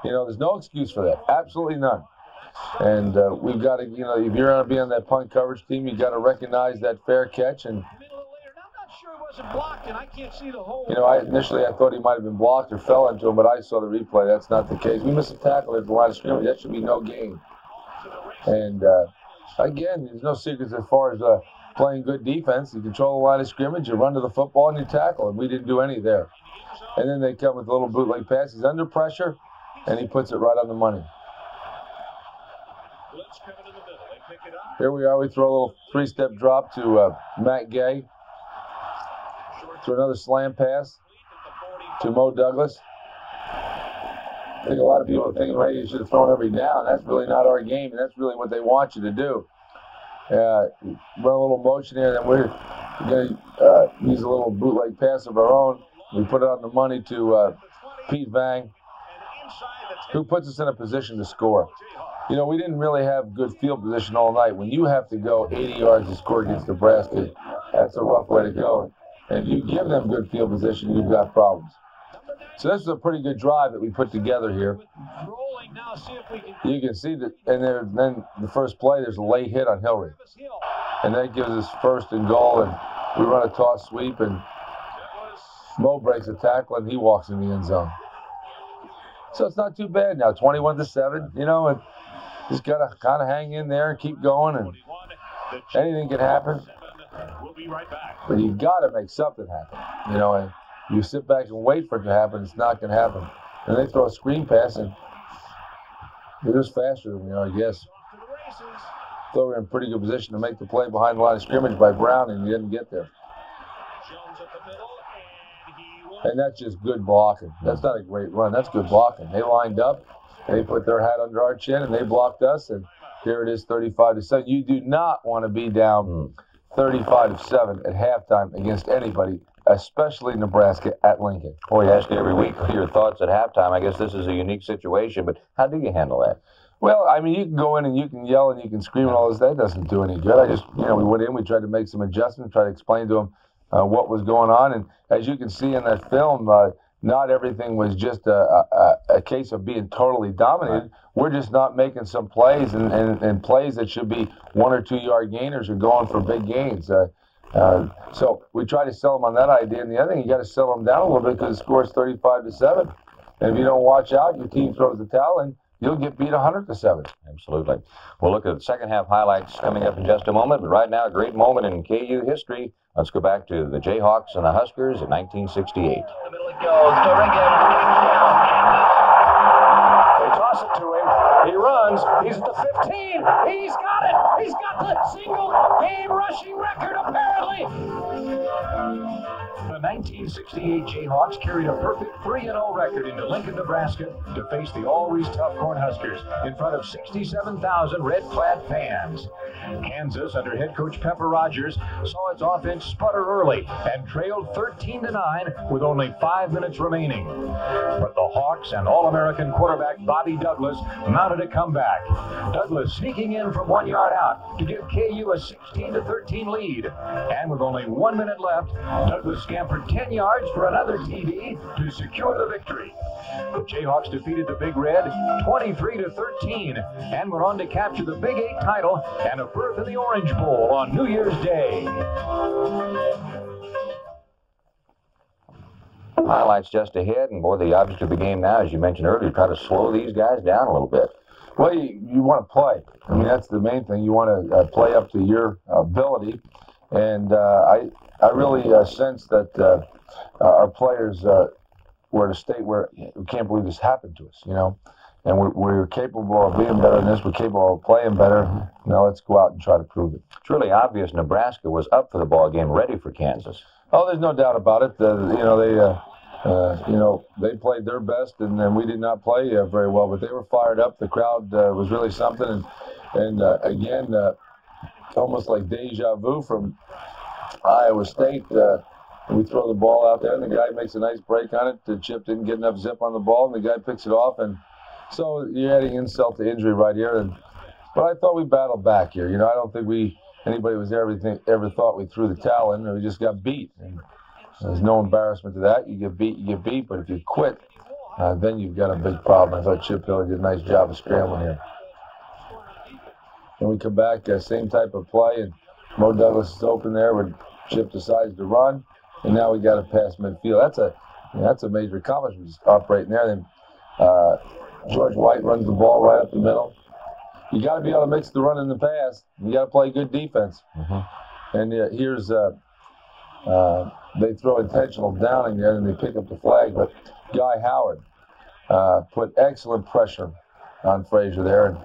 there's no excuse for that. Absolutely none. And we've got to, if you're going to be on that punt coverage team, you got to recognize that fair catch. And initially I thought he might have been blocked or fell into him, but I saw the replay. That's not the case. We missed a tackle at the line of scrimmage. That should be no gain. And again, there's no secrets as far as playing good defense. You control the line of scrimmage, you run to the football, and you tackle. And we didn't do any there. And then they come with a little bootleg pass. He's under pressure, and he puts it right on the money. Here we are. We throw a little 3-step drop to Matt Gay. To another slam pass to Mo Douglas. I think a lot of people are thinking, well, you should have thrown every down. That's really not our game, and that's really what they want you to do. Run a little motion here, and then we're going to use a little bootleg pass of our own. We put it on the money to Pete Vang, who puts us in a position to score. We didn't really have good field position all night. When you have to go 80 yards to score against Nebraska, that's a rough way to go. And if you give them good field position, you've got problems. So this is a pretty good drive that we put together here. You can see that, and then the first play, there's a late hit on Hillary. And that gives us 1st and goal, and we run a toss sweep, and Mo breaks a tackle, and he walks in the end zone. So it's not too bad now, 21-7, you know, and just got to kind of hang in there and keep going, and anything can happen. But you got to make something happen, you know, and you sit back and wait for it to happen, it's not going to happen. And they throw a screen pass, and they're just faster than we are, I guess. So we're in pretty good position to make the play behind the line of scrimmage by Brown, and he didn't get there. And that's just good blocking. That's not a great run. That's good blocking. They lined up, they put their hat under our chin, and they blocked us, and here it is, 35-7. You do not want to be down 35-7 at halftime against anybody, especially Nebraska at Lincoln. Well, you ask you every week for your thoughts at halftime. I guess this is a unique situation, but how do you handle that? Well, I mean, you can go in and you can yell and you can scream and all this. That doesn't do any good. I just, you know, we went in, we tried to make some adjustments, tried to explain to them what was going on. And as you can see in that film, not everything was just a case of being totally dominated. Right. We're just not making some plays and plays that should be 1 or 2 yard gainers are going for big gains. So we try to sell them on that idea. And the other thing, you got to sell them down a little bit because the score is 35-7. And if you don't watch out, your team throws the towel in, you'll get beat 100-7. Absolutely. We'll look at the second half highlights coming up in just a moment. But right now, a great moment in KU history. Let's go back to the Jayhawks and the Huskers in 1968. The middle it goes to Ringham. They toss it to him. He runs. He's at the 15. He's got it. He's got the single game rushing record, apparently. The 1968 Jayhawks carried a perfect 3-0 record into Lincoln, Nebraska to face the always tough Cornhuskers in front of 67,000 red-clad fans. Kansas, under head coach Pepper Rogers, saw its offense sputter early and trailed 13-9 with only 5 minutes remaining. But the Hawks and All-American quarterback Bobby Douglas mounted a comeback. Douglas sneaking in from 1 yard out to give KU a 16-13 lead. And with only 1 minute left, Douglas scampered 10 yards for another TD to secure the victory. The Jayhawks defeated the Big Red 23-13 and went on to capture the Big 8 title and a berth in the Orange Bowl on New Year's Day. Highlights just ahead, and boy, the object of the game now, as you mentioned earlier, try to slow these guys down a little bit. Well, you want to play. I mean, that's the main thing. You want to play up to your ability. And I really sense that our players were at a state where we can't believe this happened to us, you know. And we're capable of being better than this. We're capable of playing better. Now let's go out and try to prove it. It's really obvious Nebraska was up for the ball game, ready for Kansas. Oh, there's no doubt about it. They played their best, and then we did not play very well. But they were fired up. The crowd was really something. And again, almost like deja vu from Iowa State. We throw the ball out there, and the guy makes a nice break on it. The chip didn't get enough zip on the ball, and the guy picks it off. And so you're adding insult to injury right here. But I thought we battled back here. You know, I don't think anybody was ever thought we threw the towel in. We just got beat. And there's no embarrassment to that. You get beat. But if you quit, then you've got a big problem. I thought Chip Hill did a nice job of scrambling here. Then we come back, same type of play, and Mo Douglas is open there when Chip decides to run. And now we got to pass midfield. That's a major accomplishment. Just operating there. Then George White runs the ball right up the middle. You got to be able to mix the run and the pass. You got to play good defense. Mm-hmm. And here's they throw intentional downing there, and they pick up the flag. But Guy Howard put excellent pressure on Frazier there. And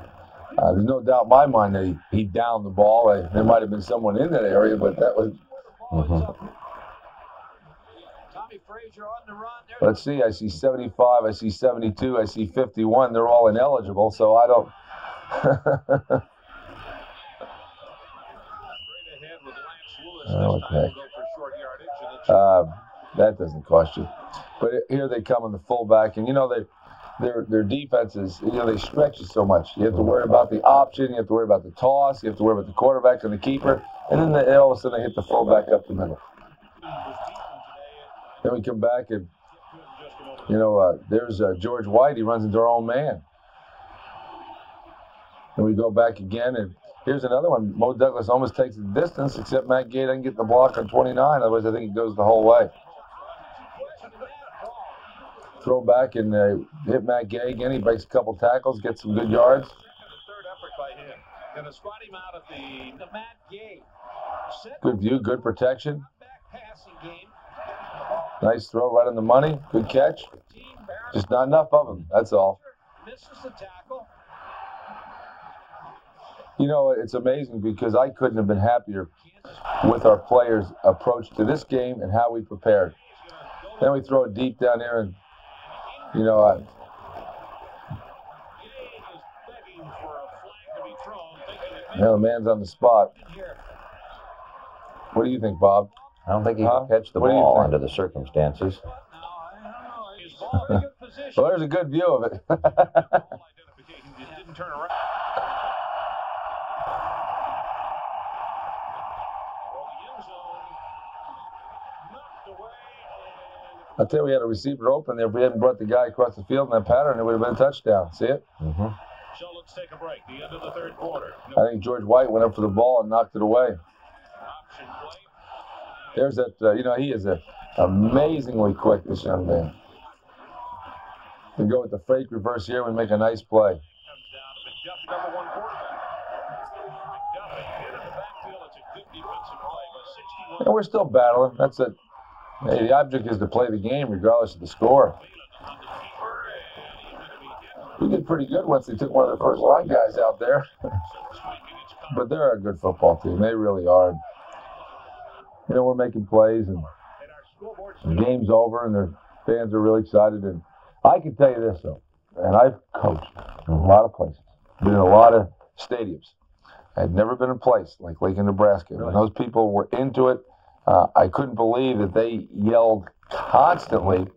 there's no doubt in my mind that he downed the ball. There might have been someone in that area, but that was. Mm-hmm. Let's see, I see 75, I see 72, I see 51. They're all ineligible, so I don't. Okay. That doesn't cost you. But here they come on the fullback, and you know their defenses, you know, they stretch you so much. You have to worry about the option, you have to worry about the toss, you have to worry about the quarterback and the keeper, and then all of a sudden they hit the fullback up the middle. Then we come back and, you know, there's George White. He runs into our own man. And we go back again, and here's another one. Mo Douglas almost takes the distance, except Matt Gay doesn't get the block on 29. Otherwise, I think it goes the whole way. throw back and hit Matt Gay again. He breaks a couple tackles, gets some good yards. Good view, good protection. Nice throw right on the money. Good catch. Just not enough of them, that's all. You know, it's amazing because I couldn't have been happier with our players' approach to this game and how we prepared. Then we throw it deep down there and, you know, the man's on the spot. What do you think, Bob? I don't think he can catch the ball under the circumstances. Well, there's a good view of it. I'll tell you, we had a receiver open there. If we hadn't brought the guy across the field in that pattern, it would have been a touchdown. See it? Mm-hmm. So let's take a break. The end of the third quarter. I think George White went up for the ball and knocked it away. There's that, you know, he is amazingly quick, this young man. We go with the fake reverse here, we make a nice play. And we're still battling. That's it. Hey, the object is to play the game regardless of the score. We did pretty good once they took one of the first line guys out there. But they're a good football team. They really are. You know, we're making plays, and the game's over, and their fans are really excited. And I can tell you this, though, and I've coached in a lot of places, been in a lot of stadiums. I'd never been in a place like Lincoln, Nebraska. When those people were into it, I couldn't believe that they yelled constantly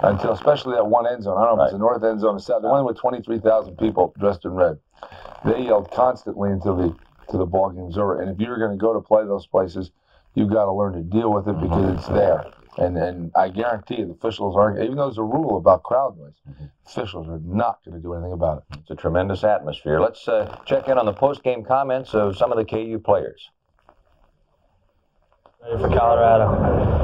until, especially that one end zone. I don't know if it's the north end zone or south. The one with 23,000 people dressed in red. They yelled constantly until the ball game's over. And if you're going to go to play those places, you've got to learn to deal with it because it's there. And I guarantee you, the officials aren't, even though there's a rule about crowd noise, officials are not going to do anything about it. It's a tremendous atmosphere. Let's check in on the post-game comments of some of the KU players. Ready for Colorado.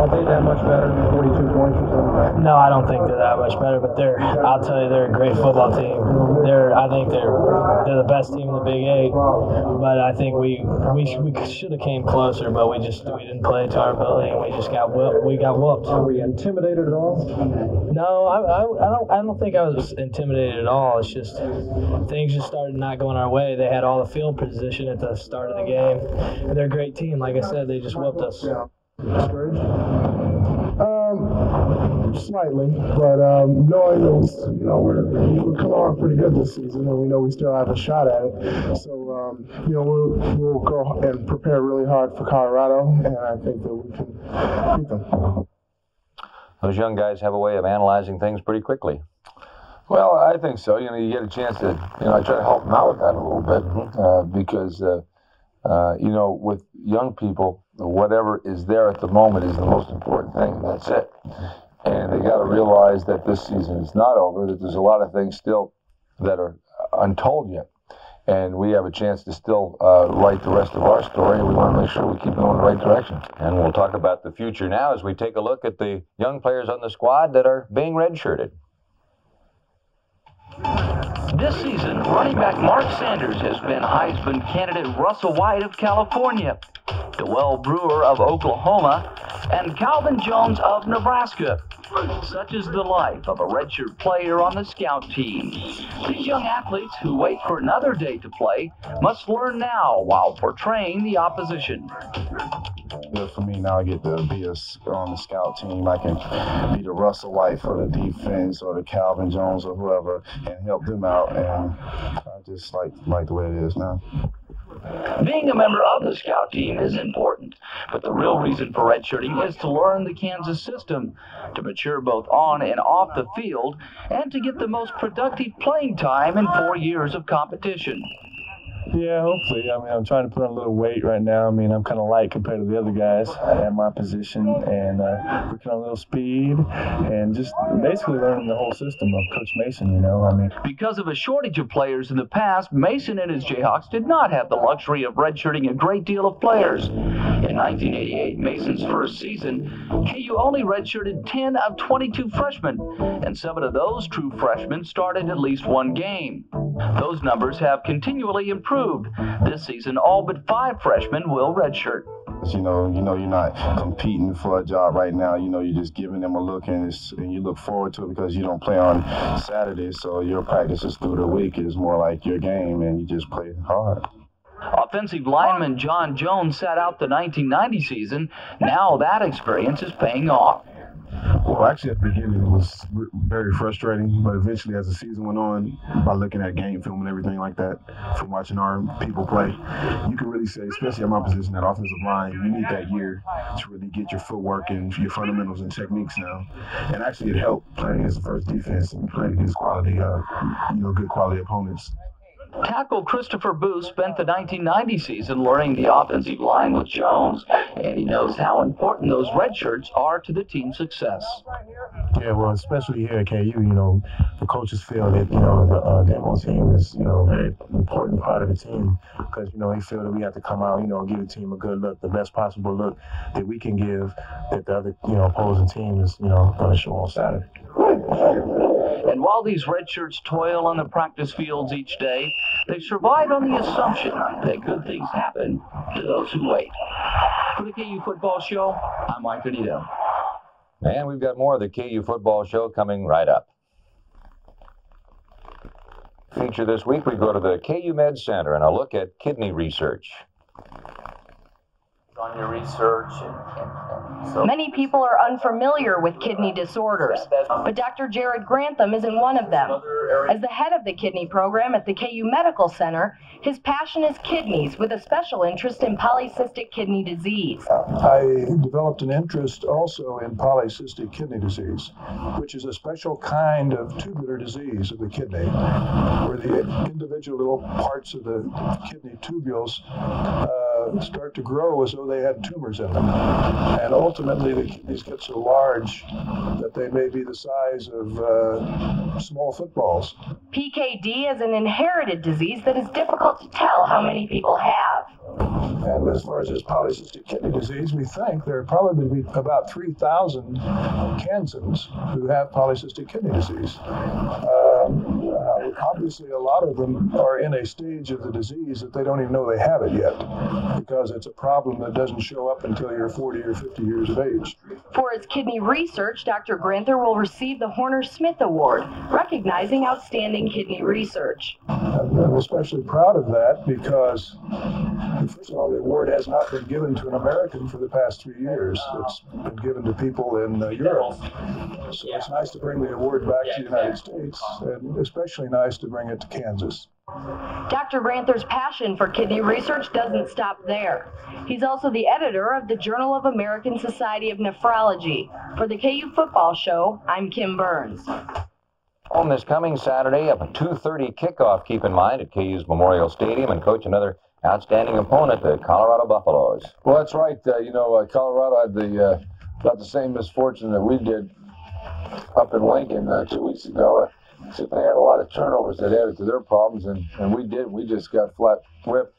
Are they that much better than 42 points or something? No, I don't think they're that much better, but I'll tell you, they're a great football team. I think they're the best team in the Big 8, but I think we should have came closer, but we didn't play to our ability, and we got whooped. Are we intimidated at all? No, I don't think I was intimidated at all. It's just things just started not going our way. They had all the field position at the start of the game, and they're a great team. Like I said, they just whooped us. Discouraged? Slightly, but knowing that we're coming on pretty good this season, and we know we still have a shot at it. So we'll go and prepare really hard for Colorado, and I think that we can beat them. Those young guys have a way of analyzing things pretty quickly. Well, I think so. You get a chance to, I try to help them out with that a little bit because, with young people, whatever is there at the moment is the most important thing, and that's it. And they got to realize that this season is not over, that there's a lot of things still that are untold yet. And we have a chance to still write the rest of our story, and we want to make sure we keep going in the right direction. And we'll talk about the future now as we take a look at the young players on the squad that are being redshirted. This season, running back Mark Sanders has been Heisman candidate Russell White of California, Dewell Brewer of Oklahoma, and Calvin Jones of Nebraska. Such is the life of a redshirt player on the scout team. These young athletes who wait for another day to play must learn now while portraying the opposition. For me, now I get to be on the scout team. I can be the Russell White for the defense or the Calvin Jones or whoever and help them out. And I just like the way it is now. Being a member of the scout team is important, but the real reason for redshirting is to learn the Kansas system, to mature both on and off the field, and to get the most productive playing time in 4 years of competition. Yeah, hopefully. I'm trying to put on a little weight right now. I'm kind of light compared to the other guys at my position, and working on a little speed and just basically learning the whole system of Coach Mason, Because of a shortage of players in the past, Mason and his Jayhawks did not have the luxury of redshirting a great deal of players. In In 1988, Mason's first season, KU only redshirted 10 of 22 freshmen, and 7 of those true freshmen started at least one game. Those numbers have continually improved. This season, all but 5 freshmen will redshirt. You know, you're not competing for a job right now. You know, you're just giving them a look, and you look forward to it because you don't play on Saturdays, so your practices through the week is more like your game, and you just play hard. Offensive lineman John Jones sat out the 1990 season. Now that experience is paying off. Well, actually, at the beginning, it was very frustrating, but eventually, as the season went on, by looking at game film and everything like that, from watching our people play, you can really say, especially at my position, that offensive line, you need that year to really get your footwork and your fundamentals and techniques now. And actually, it helped playing as the first defense and playing against quality, good quality opponents. Tackle Christopher Booth spent the 1990 season learning the offensive line with Jones, and he knows how important those red shirts are to the team's success. Yeah, well, especially here at KU, the coaches feel that, the demo team is, a very important part of the team because, they feel that we have to come out, give the team a good look, the best possible look that we can give that the other, opposing team is, going to show on Saturday. And while these red shirts toil on the practice fields each day, they survive on the assumption that good things happen to those who wait. For the KU Football Show, I'm Mike Benito. And we've got more of the KU Football Show coming right up. Feature this week, we go to the KU Med Center and a look at kidney research. On your research so many people are unfamiliar with kidney disorders, but Dr. Gerald Armstrong isn't one of them. As the head of the kidney program at the KU Medical Center, his passion is kidneys with a special interest in polycystic kidney disease. I developed an interest also in polycystic kidney disease, which is a special kind of tubular disease of the kidney, where the individual little parts of the kidney tubules start to grow as though they had tumors in them. And ultimately, the kidneys get so large that they may be the size of small footballs. PKD is an inherited disease that is difficult to tell how many people have. And as far as this polycystic kidney disease, we think there are probably about 3,000 Kansans who have polycystic kidney disease. Obviously, a lot of them are in a stage of the disease that they don't even know they have it yet, because it's a problem that doesn't show up until you're 40 or 50 years of age. For his kidney research, Dr. Armstrong will receive the Horner-Smith Award, recognizing outstanding kidney research. I'm especially proud of that because, first of all, the award has not been given to an American for the past 3 years. It's been given to people in Europe. So it's nice to bring the award back to the United States, and especially nice to bring it to Kansas. Dr. Armstrong's passion for kidney research doesn't stop there. He's also the editor of the Journal of American Society of Nephrology. For the KU Football Show, I'm Kim Burns. On this coming Saturday, up at 2:30 kickoff, keep in mind, at KU's Memorial Stadium, and coach another outstanding opponent, the Colorado Buffaloes. Well, that's right. Colorado had about the same misfortune that we did up in Lincoln 2 weeks ago. Except they had a lot of turnovers that added to their problems, and we did. We just got flat whipped.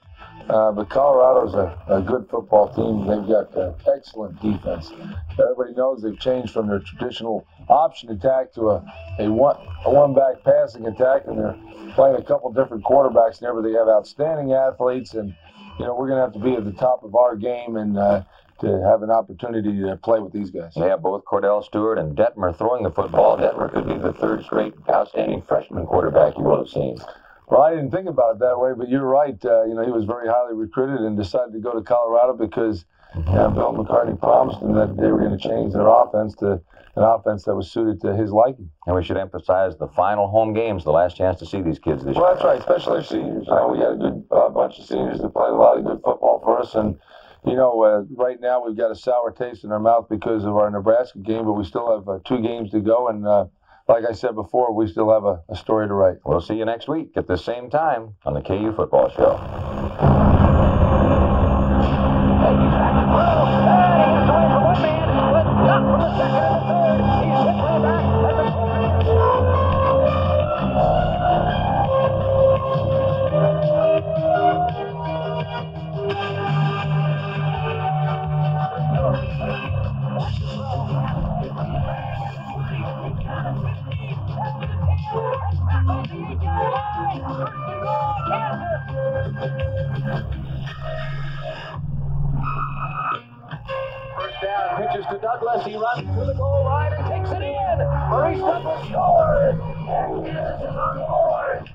But Colorado's a good football team. They've got excellent defense. Everybody knows they've changed from their traditional option attack to a one-back passing attack, and they're playing a couple different quarterbacks there, but they have outstanding athletes, and we're going to have to be at the top of our game and to have an opportunity to play with these guys. They have both Cordell Stewart and Detmer throwing the football. Detmer could be the third straight outstanding freshman quarterback you will have seen. Well, I didn't think about it that way, but you're right. He was very highly recruited and decided to go to Colorado because Bill McCartney promised him that they were going to change their offense to an offense that was suited to his liking. And we should emphasize the final home games, the last chance to see these kids this year. Well, that's right, especially our seniors. We had a good bunch of seniors that played a lot of good football for us, and right now we've got a sour taste in our mouth because of our Nebraska game, but we still have 2 games to go, and like I said before, we still have a story to write. We'll see you next week at the same time on the KU Football Show. Hurries up and scores. And this is on board.